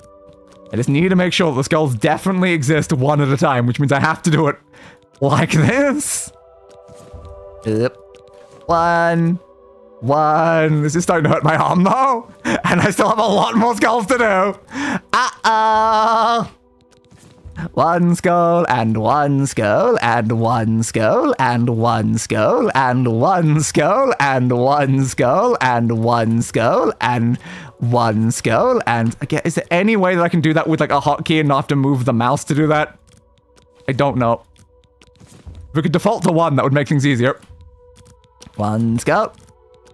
just need to make sure that the skulls definitely exist one at a time, which means I have to do it like this. Yep. One. This is starting to hurt my arm though. And I still have a lot more skulls to do. One skull and one skull and one skull and one skull and one skull and one skull and one skull and one skull and again, is there any way that I can do that with like a hotkey and not have to move the mouse to do that? I don't know. If we could default to 1, that would make things easier. 1 skull.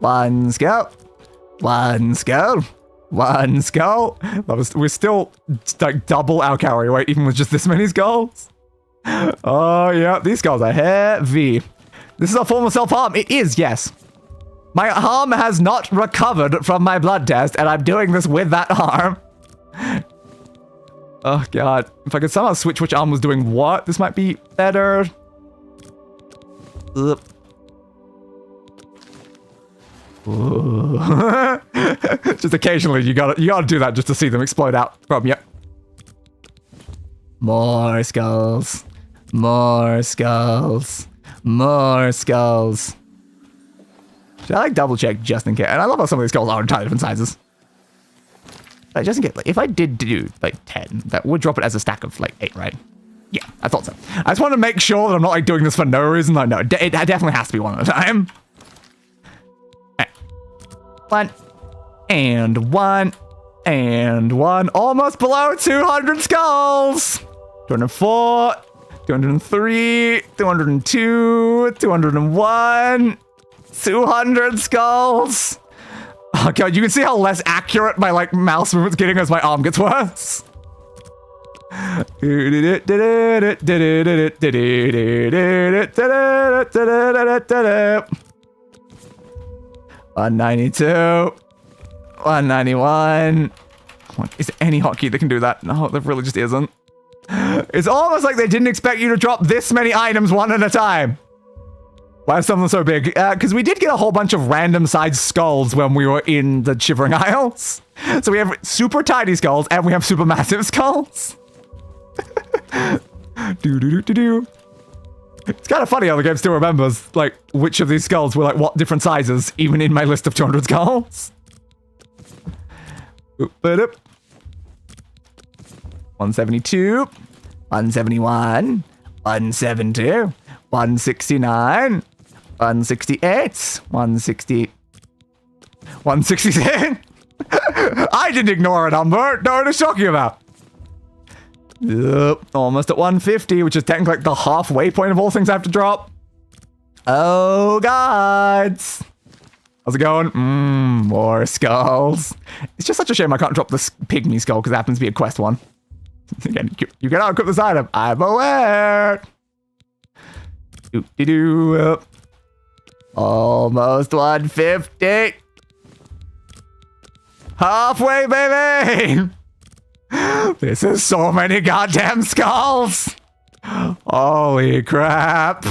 1 skull. 1 skull. 1 skull. We're still like double our carry weight, even with just this many skulls. Oh, yeah. These skulls are heavy. This is a form of self-harm. It is, yes. My arm has not recovered from my blood test, and I'm doing this with that arm. Oh, God. If I could somehow switch which arm was doing what, this might be better. Ugh. Just occasionally, you gotta do that just to see them explode out from you. More skulls. More skulls. More skulls. Should I like double check just in case? And I love how some of these skulls are entirely different sizes. Like, just in case, like, if I did do like 10, that would drop it as a stack of like 8, right? Yeah, I thought so. I just want to make sure that I'm not like doing this for no reason. Like, no, it definitely has to be one at a time. 1 and 1 and 1, almost below 200 skulls. 204, 203, 202, 201, 200 skulls. Oh god, you can see how less accurate my like mouse movement's getting as my arm gets worse. 192, 191. Is there any hotkey that can do that? No, there really just isn't. It's almost like they didn't expect you to drop this many items one at a time. Why are some of them so big? Because we did get a whole bunch of random sized skulls when we were in the Shivering Isles. So we have super tiny skulls and we have super massive skulls. It's kind of funny how the game still remembers like which of these skulls were like what different sizes, even in my list of 200 skulls. 172, 171, 172, 169, 168, 160, 166. I didn't ignore a number. No one to shock you about. Almost at 150, which is technically like the halfway point of all things I have to drop. Oh, gods. How's it going? More skulls. It's just such a shame I can't drop this pygmy skull because it happens to be a quest one. Again, you can outcook this item. I'm aware. Almost 150. Halfway, baby. This is so many goddamn skulls. Holy crap.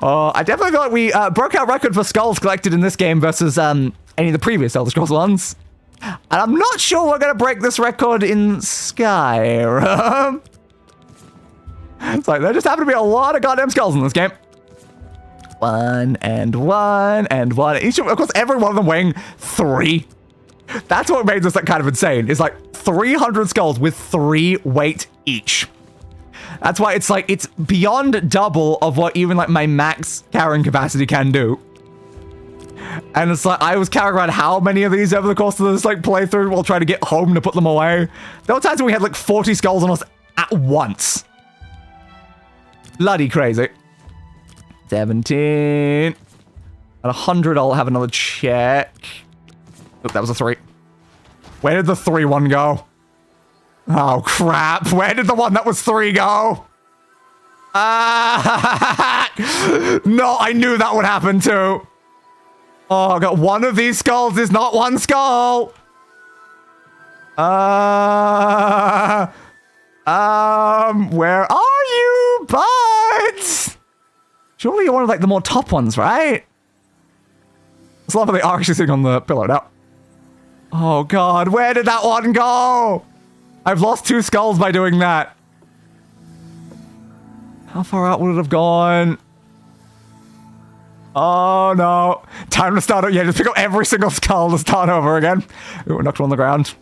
Oh, I definitely feel like we broke our record for skulls collected in this game versus any of the previous Elder Scrolls ones. And I'm not sure we're going to break this record in Skyrim. It's like, there just happen to be a lot of goddamn skulls in this game. 1 and 1 and 1. Each of course, every one of them weighing 3. That's what made this like kind of insane. It's like 300 skulls with 3 weight each. That's why it's like, it's beyond double of what even like my max carrying capacity can do. And it's like, I was carrying around how many of these over the course of this like playthrough while trying to get home to put them away. There were times when we had like 40 skulls on us at once. Bloody crazy. 17. At 100, I'll have another check. Oh, that was a 3. Where did the 3 one go? Oh, crap. Where did the one that was 3 go? No, I knew that would happen too. Oh, God. One of these skulls is not one skull. Where are you, buds? Surely you're one of like the more top ones, right? It's lovely they are actually sitting on the pillow now. Oh god, where did that one go? I've lost 2 skulls by doing that. How far out would it have gone? Oh no. Time to start. Yeah, just pick up every single skull to start over again. Ooh, knocked one on the ground.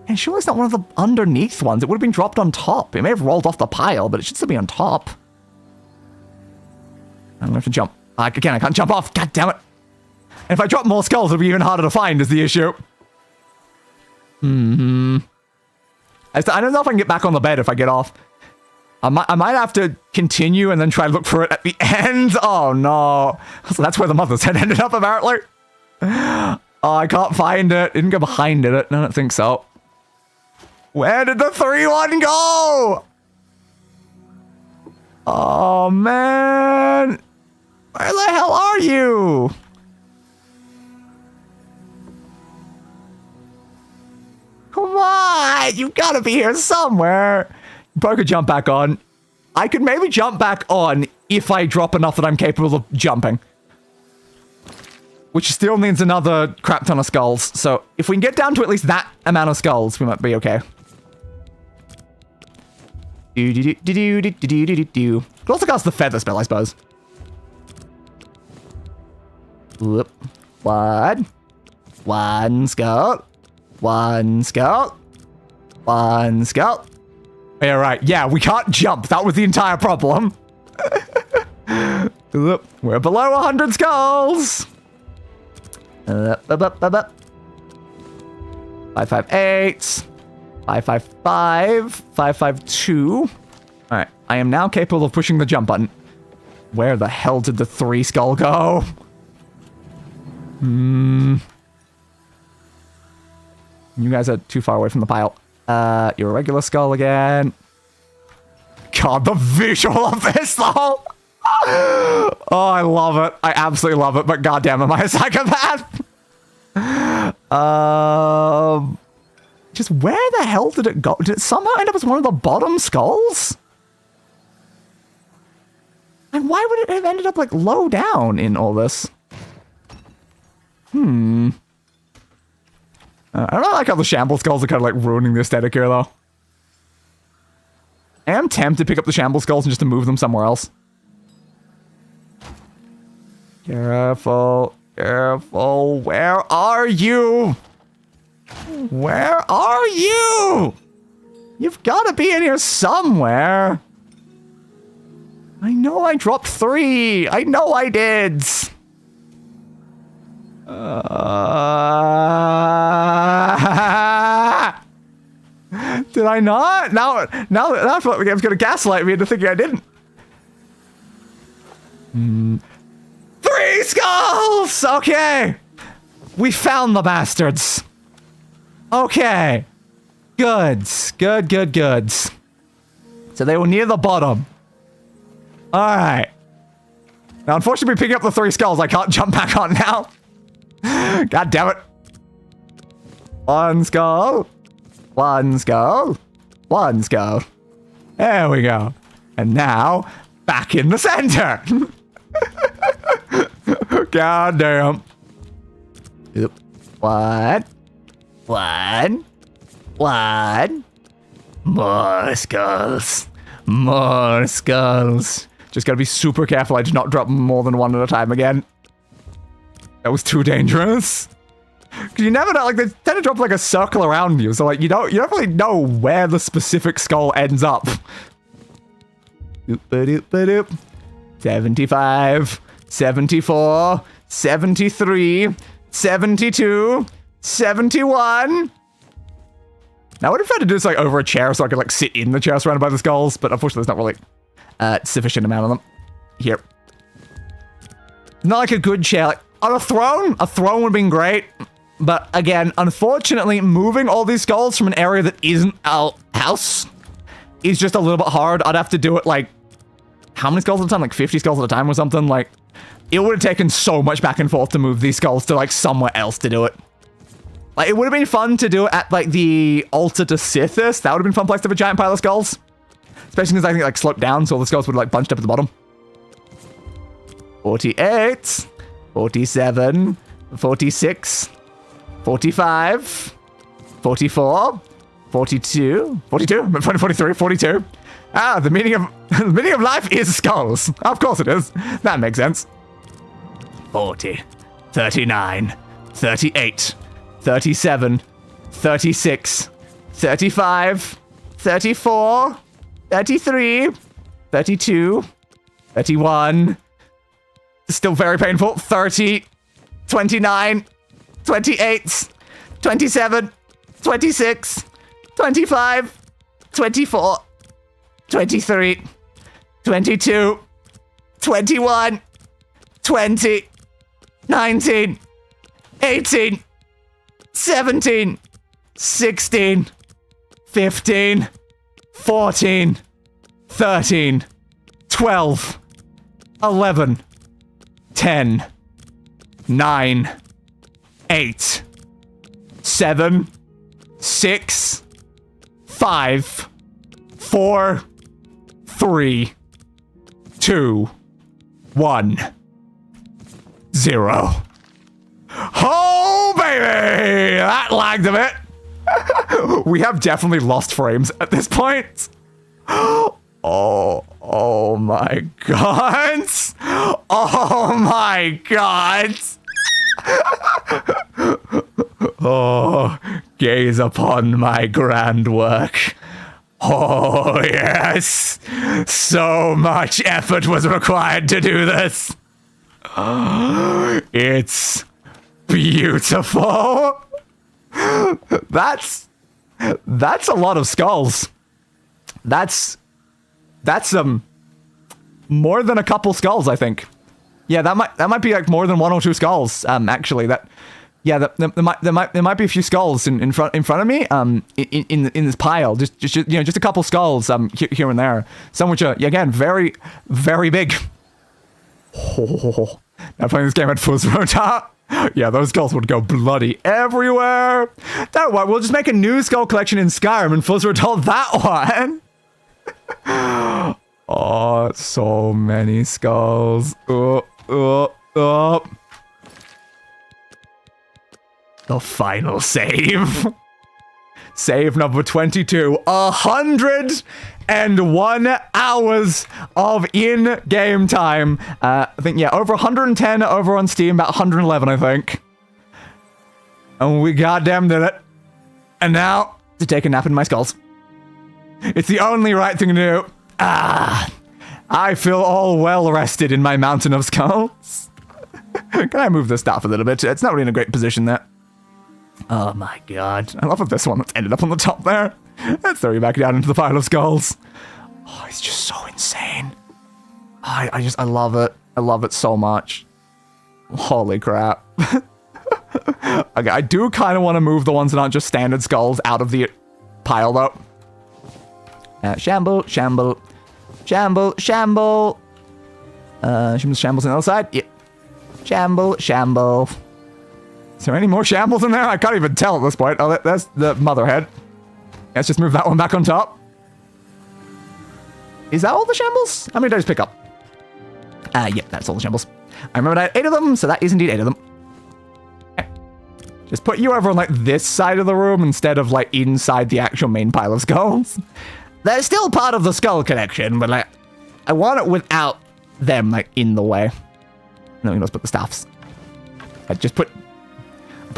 And surely it's not one of the underneath ones. It would have been dropped on top. It may have rolled off the pile, but it should still be on top. I'm gonna have to jump. Again, I can't jump off. God damn it. And if I drop more skulls, it'll be even harder to find is the issue. I don't know if I can get back on the bed if I get off. I might have to continue and then try to look for it at the end. Oh, no. So that's where the mother's head ended up, apparently. Oh, I can't find it. Didn't go behind it. I don't think so. Where did the 3-1 go? Oh, man. Where the hell are you? Come on. You've got to be here somewhere. You probably could jump back on. I could maybe jump back on if I drop enough that I'm capable of jumping. Which still needs another crap ton of skulls. So if we can get down to at least that amount of skulls, we might be okay. Could also cast the feather spell, I suppose. Whoop. One skull. One skull. One skull. Yeah, right. Yeah, we can't jump. That was the entire problem. We're below 100 skulls. 558. 555. 552. All right. I am now capable of pushing the jump button. Where the hell did the 3 skull go? You guys are too far away from the pile. You're a regular skull again. God, the visual of this, though. Oh, I love it. I absolutely love it, but goddamn, am I a psychopath? Just where the hell did it go? Did it somehow end up as one of the bottom skulls? And why would it have ended up, like, low down in all this? I don't like how the shamble skulls are kind of like ruining the aesthetic here, though. I am tempted to pick up the shamble skulls and just to move them somewhere else. Careful. Careful. Where are you? Where are you? You've got to be in here somewhere. I know I dropped 3. I know I did. Did I not? Now I feel like the game's gonna gaslight me into thinking I didn't. 3 skulls! Okay. We found the bastards. Okay. Goods. Goods. So they were near the bottom. Alright. Now, unfortunately, picking up the 3 skulls, I can't jump back on now. God damn it. 1 skull. 1 skull. 1 skull. There we go. And now, back in the center. God damn. Oop. 1. 1. 1. More skulls. More skulls. Just gotta be super careful I do not drop more than 1 at a time again. That was too dangerous. Because you never know, like, they tend to drop like a circle around you, so like you don't really know where the specific skull ends up. 75, 74, 73, 72, 71. Now, I would have tried to do this like over a chair so I could like sit in the chair surrounded by the skulls, but unfortunately there's not really sufficient amount of them. Here. Not like a good chair. Like, on a throne would have been great. But again, unfortunately, moving all these skulls from an area that isn't our house is just a little bit hard. I'd have to do it like, how many skulls at a time? Like 50 skulls at a time or something? Like, it would have taken so much back and forth to move these skulls to like somewhere else to do it. Like, it would have been fun to do it at like the altar to Sithis. That would have been a fun place to have a giant pile of skulls. Especially because I think it like sloped down, so all the skulls would have like bunched up at the bottom. 48, 47, 46, 45, 44, 42, 43, 42. Ah, the meaning of life is skulls. Of course it is. That makes sense. 40, 39, 38, 37, 36, 35, 34, 33, 32, 31. Still very painful. 30, 29, 28, 27, 26, 25, 24, 23, 22, 21, 20, 19, 18, 17, 16, 15, 14, 13, 12, 11, 10, 9, 8, 7, 6, 5, 4, 3, 2, 1, 0. Oh, baby! That lagged a bit. We have definitely lost frames at this point. Oh my god. Oh my god. Oh, gaze upon my grand work. Oh, yes. So much effort was required to do this. It's beautiful. That's a lot of skulls. That's more than a couple skulls, I think. Yeah, that might be like more than 1 or 2 skulls. Actually, there might be a few skulls in front of me. In this pile, just a couple skulls. Here and there. Some which are again very, very big. Oh, now playing this game at full rota. Yeah, those skulls would go bloody everywhere. Don't worry, we'll just make a new skull collection in Skyrim and full rota that one. Oh, so many skulls. The final save. Save number 22. 101 hours of in-game time. I think, yeah, over 110 over on Steam, about 111, I think. And we goddamn did it. And now, to take a nap in my skulls. It's the only right thing to do. I feel all well rested in my mountain of skulls. Can I move this staff a little bit? It's not really in a great position there. Oh my god. I love this one that's ended up on the top there. Let's throw you back down into the pile of skulls. Oh, it's just so insane. I love it. I love it so much. Holy crap. Okay, I do kind of want to move the ones that aren't just standard skulls out of the pile though. Shamble. Shambles on the other side. Yeah. Shamble. Is there any more shambles in there? I can't even tell at this point. Oh, that's the mother head. Let's just move that one back on top. Is that all the shambles? How many did I just pick up? Yep, that's all the shambles. I remember I had 8 of them, so that is indeed 8 of them. Okay. Just put you over on like this side of the room instead of like inside the actual main pile of skulls. They're still part of the skull collection, but like I want it without them like in the way. No, we can just put the staffs. I just put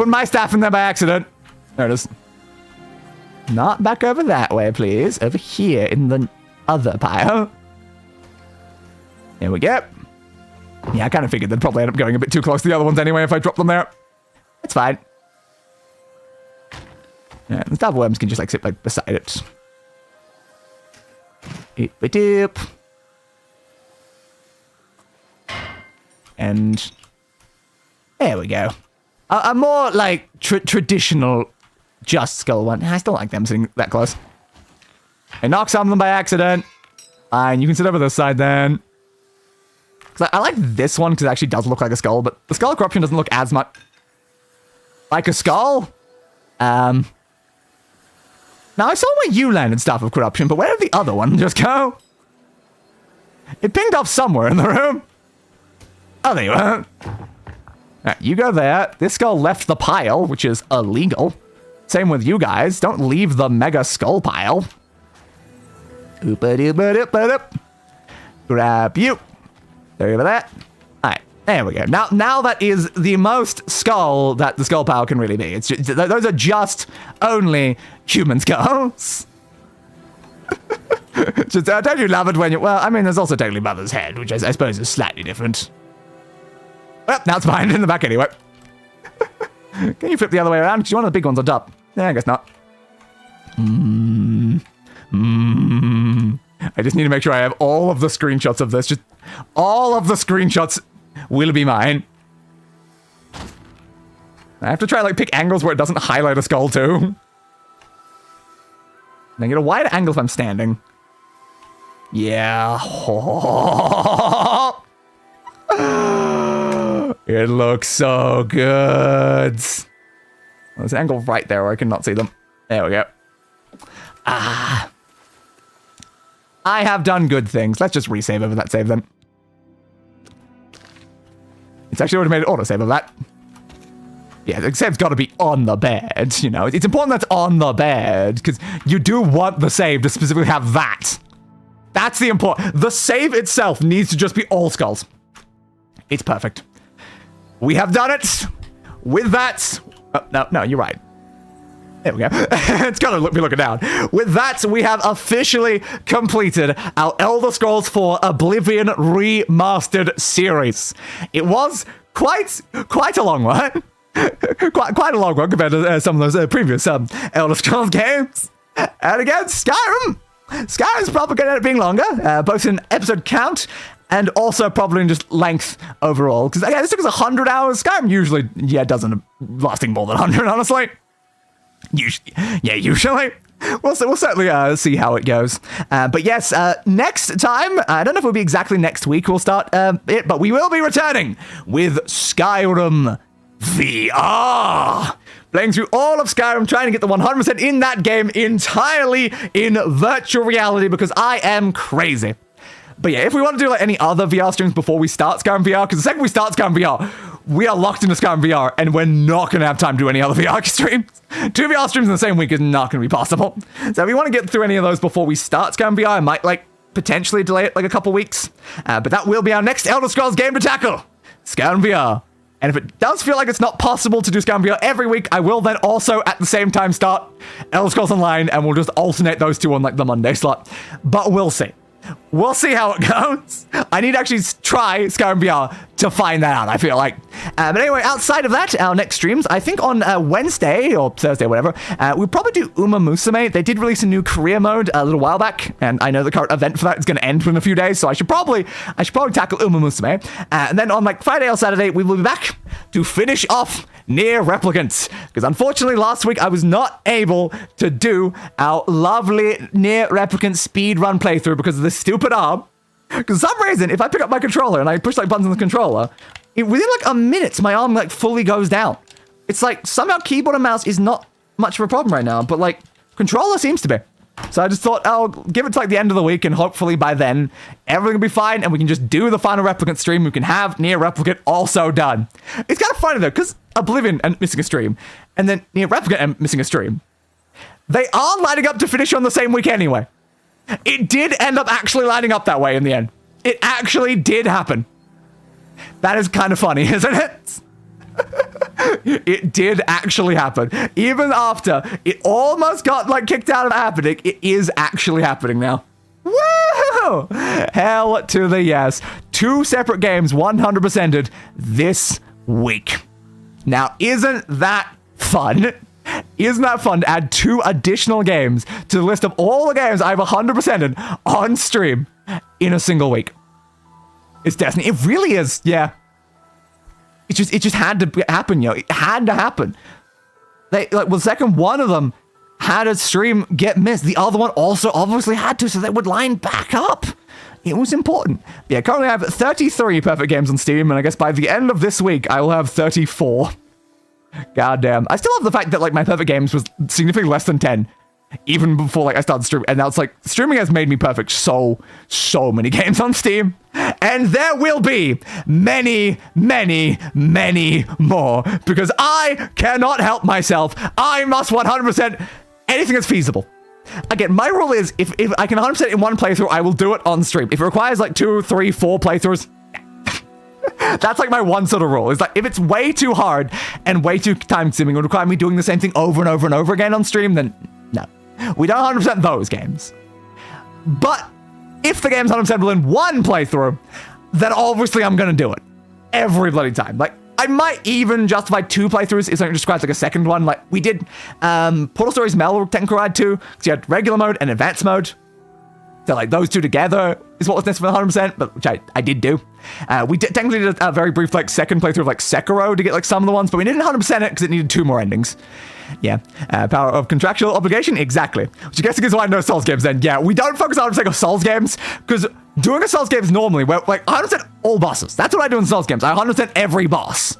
my staff in there by accident. There it is. Not back over that way, please. Over here in the other pile. There we go. Yeah, I kind of figured they'd probably end up going a bit too close to the other ones anyway if I drop them there. It's fine. Yeah, the staff worms can just like sit like beside it. Doop. And there we go. A more like traditional just skull one. I still like them sitting that close. I knocked some of them by accident. And you can sit over this side then. I like this one because it actually does look like a skull, but the skull corruption doesn't look as much like a skull. Now I saw where you landed stuff of corruption, but where did the other one just go? It pinged off somewhere in the room. Oh, there you are. Alright, you go there. This skull left the pile, which is illegal. Same with you guys. Don't leave the mega skull pile. Grab you. Sorry about that. Alright, there we go. Now that is the most skull that the skull pile can really be. It's just, those are just only human skulls. Just, don't you love it when you... Well, I mean, there's also totally Mother's head, which I suppose is slightly different. Well, now it's behind in the back anyway. Can you flip the other way around? Because you want the big ones on top. Yeah, I guess not. I I just need to make sure I have all of the screenshots of this. Just all of the screenshots will be mine. I have to try like pick angles where it doesn't highlight a skull too. And I get a wide angle if I'm standing. Yeah. It looks so good. Well, there's an angle right there where I cannot see them. There we go. I have done good things. Let's just resave over that save then. It's actually already made an autosave of that. Yeah, the save's got to be on the bed, you know. It's important that's on the bed, because you do want the save to specifically have that. That's the important... The save itself needs to just be all skulls. It's perfect. We have done it. With that... Oh, no, you're right. There we go. It's got to be looking down. With that, we have officially completed our Elder Scrolls 4 Oblivion Remastered series. It was quite a long one. quite a long one compared to some of those previous Elder Scrolls games. And again, Skyrim's probably going to end up being longer, both in episode count and also probably in just length overall. Because again, this took us 100 hours. Skyrim usually, doesn't lasting more than 100, honestly. Usually. We'll certainly see how it goes. But yes, next time, I don't know if it'll be exactly next week we'll start it, but we will be returning with Skyrim VR. Playing through all of Skyrim, trying to get the 100% in that game entirely in virtual reality because I am crazy. But yeah, if we want to do like any other VR streams before we start Skyrim VR, because the second we start Skyrim VR, we are locked into Skyrim VR, and we're not going to have time to do any other VR streams. 2 VR streams in the same week is not going to be possible. So if we want to get through any of those before we start Skyrim VR, I might like potentially delay it like a couple weeks. But that will be our next Elder Scrolls game to tackle, Skyrim VR. And if it does feel like it's not possible to do Skyrim VR every week, I will then also at the same time start Elder Scrolls Online, and we'll just alternate those two on like the Monday slot. But we'll see. We'll see how it goes. I need to actually try Skyrim VR to find that out, I feel like. But anyway, outside of that, our next streams, I think on Wednesday or Thursday, whatever, we'll probably do Uma Musume. They did release a new career mode a little while back, and I know the current event for that is going to end within a few days, so I should probably tackle Uma Musume. And then on like Friday or Saturday, we will be back to finish off Nier Replicant, because unfortunately last week I was not able to do our lovely Nier Replicant speedrun playthrough because of this stupid arm. Because for some reason, if I pick up my controller and I push like buttons on the controller, within like a minute, my arm like fully goes down. It's like somehow keyboard and mouse is not much of a problem right now, but like controller seems to be. So I just thought I'll give it to like the end of the week, and hopefully by then everything will be fine and we can just do the final Replicant stream. We can have Nier Replicant also done. It's kind of funny though, because Oblivion and missing a stream, and then Nier Replicant and missing a stream, they are lining up to finish on the same week anyway. It did end up actually lining up that way in the end. It actually did happen. That is kind of funny, isn't it? It did actually happen. Even after it almost got like kicked out of happening, it is actually happening now. Woo! Hell to the yes. 2 separate games 100%ed this week. Now, isn't that fun? Isn't that fun to add 2 additional games to the list of all the games I've 100%ed on stream in a single week? It's Destiny. It really is, yeah. It just had to happen, yo. It had to happen. The second one of them had a stream get missed. The other one also obviously had to, so they would line back up. It was important. Yeah, currently I have 33 perfect games on Steam, and I guess by the end of this week, I will have 34. Goddamn. I still love the fact that like my perfect games was significantly less than 10. Even before like I started streaming, and now it's like streaming has made me perfect so many games on Steam, and there will be many more because I cannot help myself. I must 100% anything that's feasible. Again, my rule is if I can 100% in one playthrough, I will do it on stream. If it requires like 2, 3, 4 playthroughs, that's like my one sort of rule. Is like if it's way too hard and way too time consuming, it would require me doing the same thing over and over and over again on stream, then no. We don't 100% those games. But if the game's 100% in one playthrough, then obviously I'm going to do it. Every bloody time. Like, I might even justify 2 playthroughs if something describes like a second one. Like, we did Portal Stories Mel technically had 2, because you had regular mode and advanced mode. So like those two together is what was necessary for 100%, but which I did do. We technically did a very brief like second playthrough of like Sekiro to get like some of the ones, but we didn't 100% it because it needed 2 more endings. Yeah, power of contractual obligation, exactly. Which I guess is why no Souls games then. Yeah, we don't focus on 100% on Souls games because doing a Souls game is normally where like 100% all bosses. That's what I do in Souls games. I 100% every boss.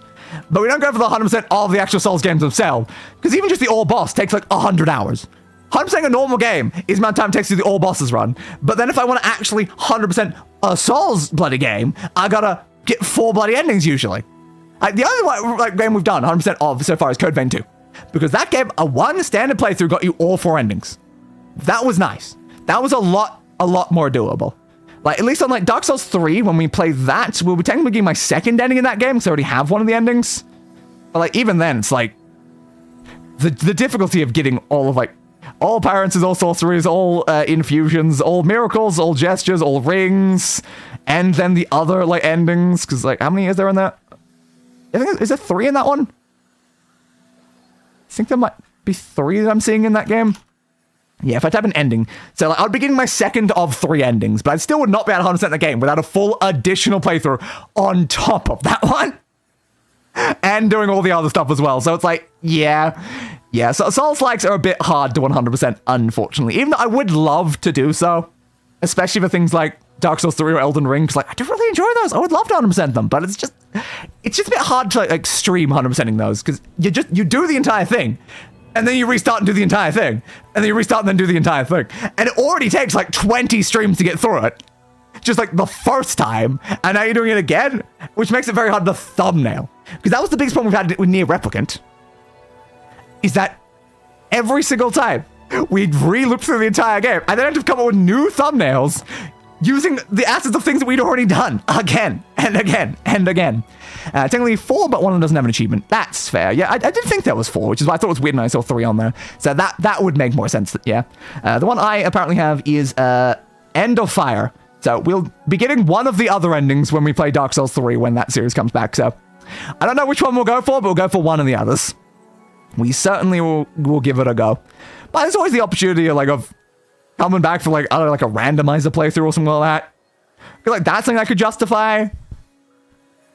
But we don't go for the 100% of the actual Souls games themselves because even just the all boss takes like 100 hours. 100% a normal game is the amount of time it takes to do the all bosses run. But then if I want to actually 100% a Souls bloody game, I gotta get 4 bloody endings usually. Like the only game we've done 100% of so far is Code Vein 2. Because that game, a 1 standard playthrough got you all 4 endings. That was nice. That was a lot more doable. Like, at least on like Dark Souls 3, when we play that, we'll be technically getting my 2nd ending in that game, because I already have one of the endings. But like, even then, it's like, the difficulty of getting all of like, all appearances, all sorceries, all infusions, all miracles, all gestures, all rings, and then the other like endings, because like, how many is there in that? I think, is there 3 in that one? I think there might be 3 that I'm seeing in that game. Yeah, if I type an ending. So like, I'd be getting my 2nd of 3 endings, but I still would not be at 100% the game without a full additional playthrough on top of that one. And doing all the other stuff as well. So it's like, yeah. So Souls-likes are a bit hard to 100%, unfortunately. Even though I would love to do so, especially for things like Dark Souls 3 or Elden Ring, because like, I do really enjoy those. I would love to 100% them, but it's just a bit hard to like stream 100%ing those, because you do the entire thing, and then you restart and do the entire thing, and then you restart and then do the entire thing. And it already takes like 20 streams to get through it. Just like the first time, and now you're doing it again, which makes it very hard to thumbnail. Because that was the biggest problem we've had with Nier Replicant, is that every single time we'd re-loop through the entire game, and then have to come up with new thumbnails using the assets of things that we'd already done again and again and again. Technically 4, but 1 doesn't have an achievement. That's fair. Yeah, I did think there was 4, which is why I thought it was weird when I saw 3 on there. So that would make more sense. Yeah. The one I apparently have is End of Fire. So we'll be getting one of the other endings when we play Dark Souls 3 when that series comes back. So I don't know which one we'll go for, but we'll go for one of the others. We certainly will give it a go. But there's always the opportunity of coming back for like, I don't know, like a randomizer playthrough or something like that. I feel like that's something I could justify.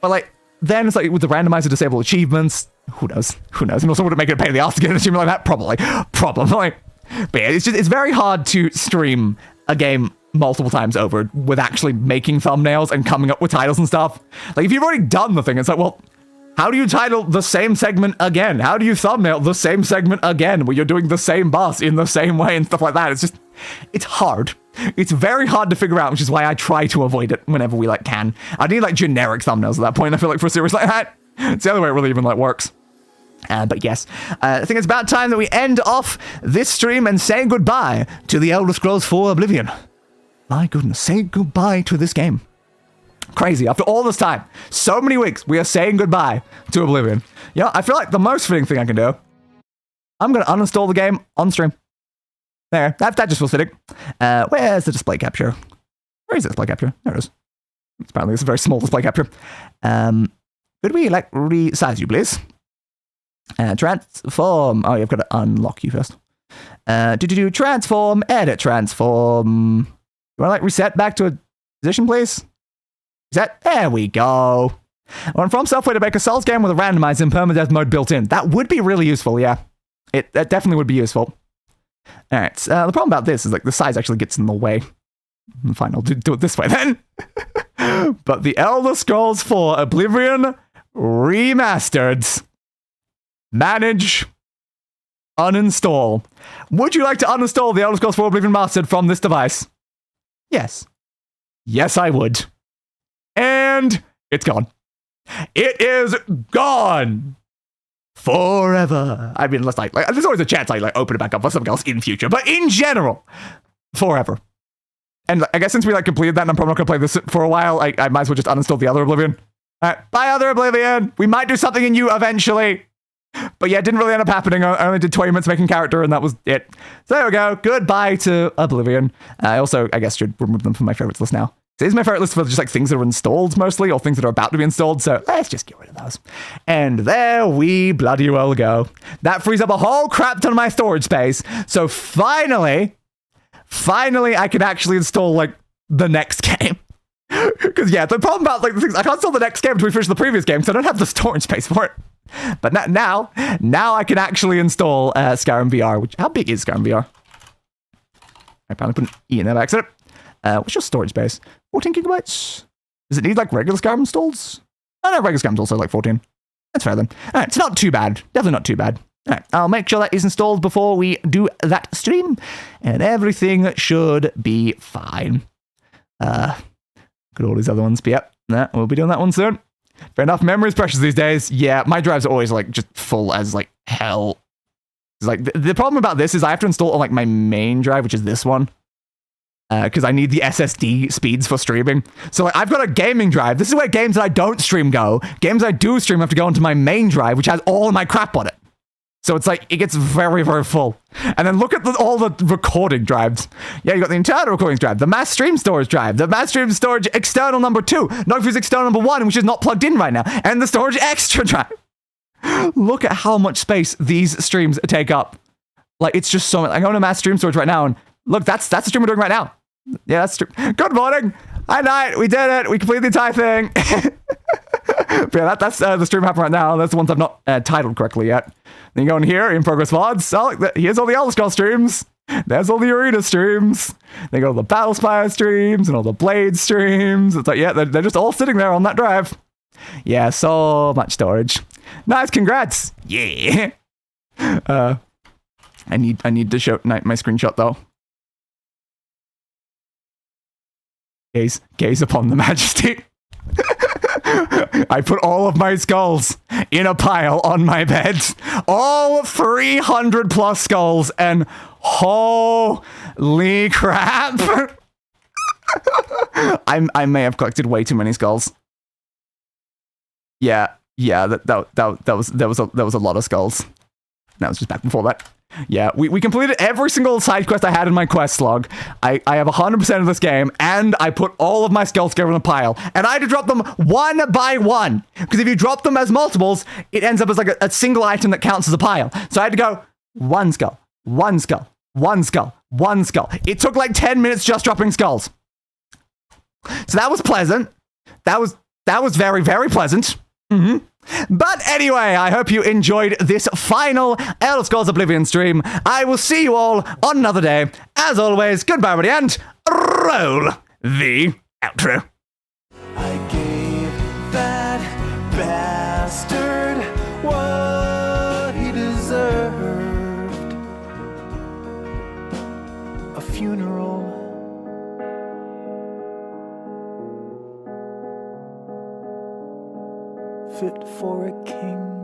But like, then it's like with the randomizer disable achievements, who knows? And also would it make it a pain in the ass to get an achievement like that? Probably. But yeah, it's very hard to stream a game multiple times over with actually making thumbnails and coming up with titles and stuff. Like if you've already done the thing, it's like, well, how do you title the same segment again? How do you thumbnail the same segment again where you're doing the same boss in the same way and stuff like that? It's hard. It's very hard to figure out, which is why I try to avoid it whenever we can. I need like generic thumbnails at that point, I feel like, for a series like that. It's the only way it really even works. But yes, I think it's about time that we end off this stream and say goodbye to the Elder Scrolls 4 Oblivion. My goodness, say goodbye to this game. Crazy. After all this time, so many weeks, we are saying goodbye to Oblivion. Yeah, I feel like the most fitting thing I can do, I'm going to uninstall the game on stream. There, that just feels fitting. Where's the display capture? Where is the display capture? There it is. Apparently, it's a very small display capture. Could we, resize you, please? Transform. Oh, you've got to unlock you first. Transform, edit, transform. You want to, reset back to a position, please? Reset. There we go. Well, From Software to make a Souls game with a randomized and permadeath mode built in. That would be really useful, yeah. That definitely would be useful. Alright, the problem about this is the size actually gets in the way. Fine, I'll do it this way then. But the Elder Scrolls 4 Oblivion Remastered. Manage. Uninstall. Would you like to uninstall the Elder Scrolls 4 Oblivion Remastered from this device? Yes. Yes, I would. And it's gone. It is gone. Forever. I mean, unless there's always a chance I open it back up for something else in future, but in general, forever. And I guess since we completed that, and I'm probably not gonna play this for a while, I might as well just uninstall the other Oblivion. Alright, bye other Oblivion. We might do something in you eventually. But yeah, it didn't really end up happening. I only did 20 minutes making character, and that was it. So there we go. Goodbye to Oblivion. I also, I guess, should remove them from my favorites list now. So here's my favorite list for just things that are installed mostly, or things that are about to be installed. So let's just get rid of those. And there we bloody well go. That frees up a whole crap ton of my storage space. So finally, finally I can actually install, like, the next game. Because, yeah, the problem about, like, the things, I can't install the next game until we finish the previous game, so I don't have the storage space for it. But now I can actually install Skyrim VR, which, how big is Skyrim VR? I apparently put an E in there by accident. What's your storage space? 14 gigabytes? Does it need, like, regular Skyrim installs? Oh, no, regular Skyrim installs are, like, 14. That's fair, then. All right, it's not too bad. Definitely not too bad. All right, I'll make sure that is installed before we do that stream, and everything should be fine. Look at all these other ones, but yep, we'll be doing that one soon. Fair enough, memory's precious these days. Yeah, my drives are always, like, just full as, like, hell. It's like, the problem about this is I have to install on, like, my main drive, which is this one. Because I need the SSD speeds for streaming. So, like, I've got a gaming drive. This is where games that I don't stream go. Games I do stream have to go onto my main drive, which has all of my crap on it. So it's like, it gets very, very full. And then look at all the recording drives. Yeah, you got the internal recordings drive, the mass stream storage drive, the mass stream storage external number 2, not confuse external number 1, which is not plugged in right now, and the storage extra drive. Look at how much space these streams take up. Like, it's just so much. I'm going to mass stream storage right now, and look, that's the stream we're doing right now. Yeah, that's true. Good morning. Hi, night. We did it. We completed the entire thing. But yeah, that's the stream happening right now. That's the ones I've not titled correctly yet. Then you go in here, in progress VODs. Oh, here's all the Elder Scrolls streams. There's all the Arena streams. They go to the Battlespire streams and all the Blade streams. It's like, yeah, they're just all sitting there on that drive. Yeah, so much storage. Nice, congrats. Yeah. I need to show my screenshot though. Gaze upon the majesty. I put all of my skulls in a pile on my bed. All 300 plus skulls, and holy crap. I may have collected way too many skulls. Yeah, that was a lot of skulls. That was just back before that. Yeah, we completed every single side quest I had in my quest log. I have 100% of this game, and I put all of my skulls together in a pile. And I had to drop them one by one. Because if you drop them as multiples, it ends up as like a single item that counts as a pile. So I had to go one skull, one skull, one skull, one skull. It took like 10 minutes just dropping skulls. So that was pleasant. That was very, very pleasant. But anyway, I hope you enjoyed this final Elder Scrolls Oblivion stream. I will see you all on another day. As always, goodbye, everybody, and roll the outro. I gave that bastard what he deserved. A funeral. Fit for a king.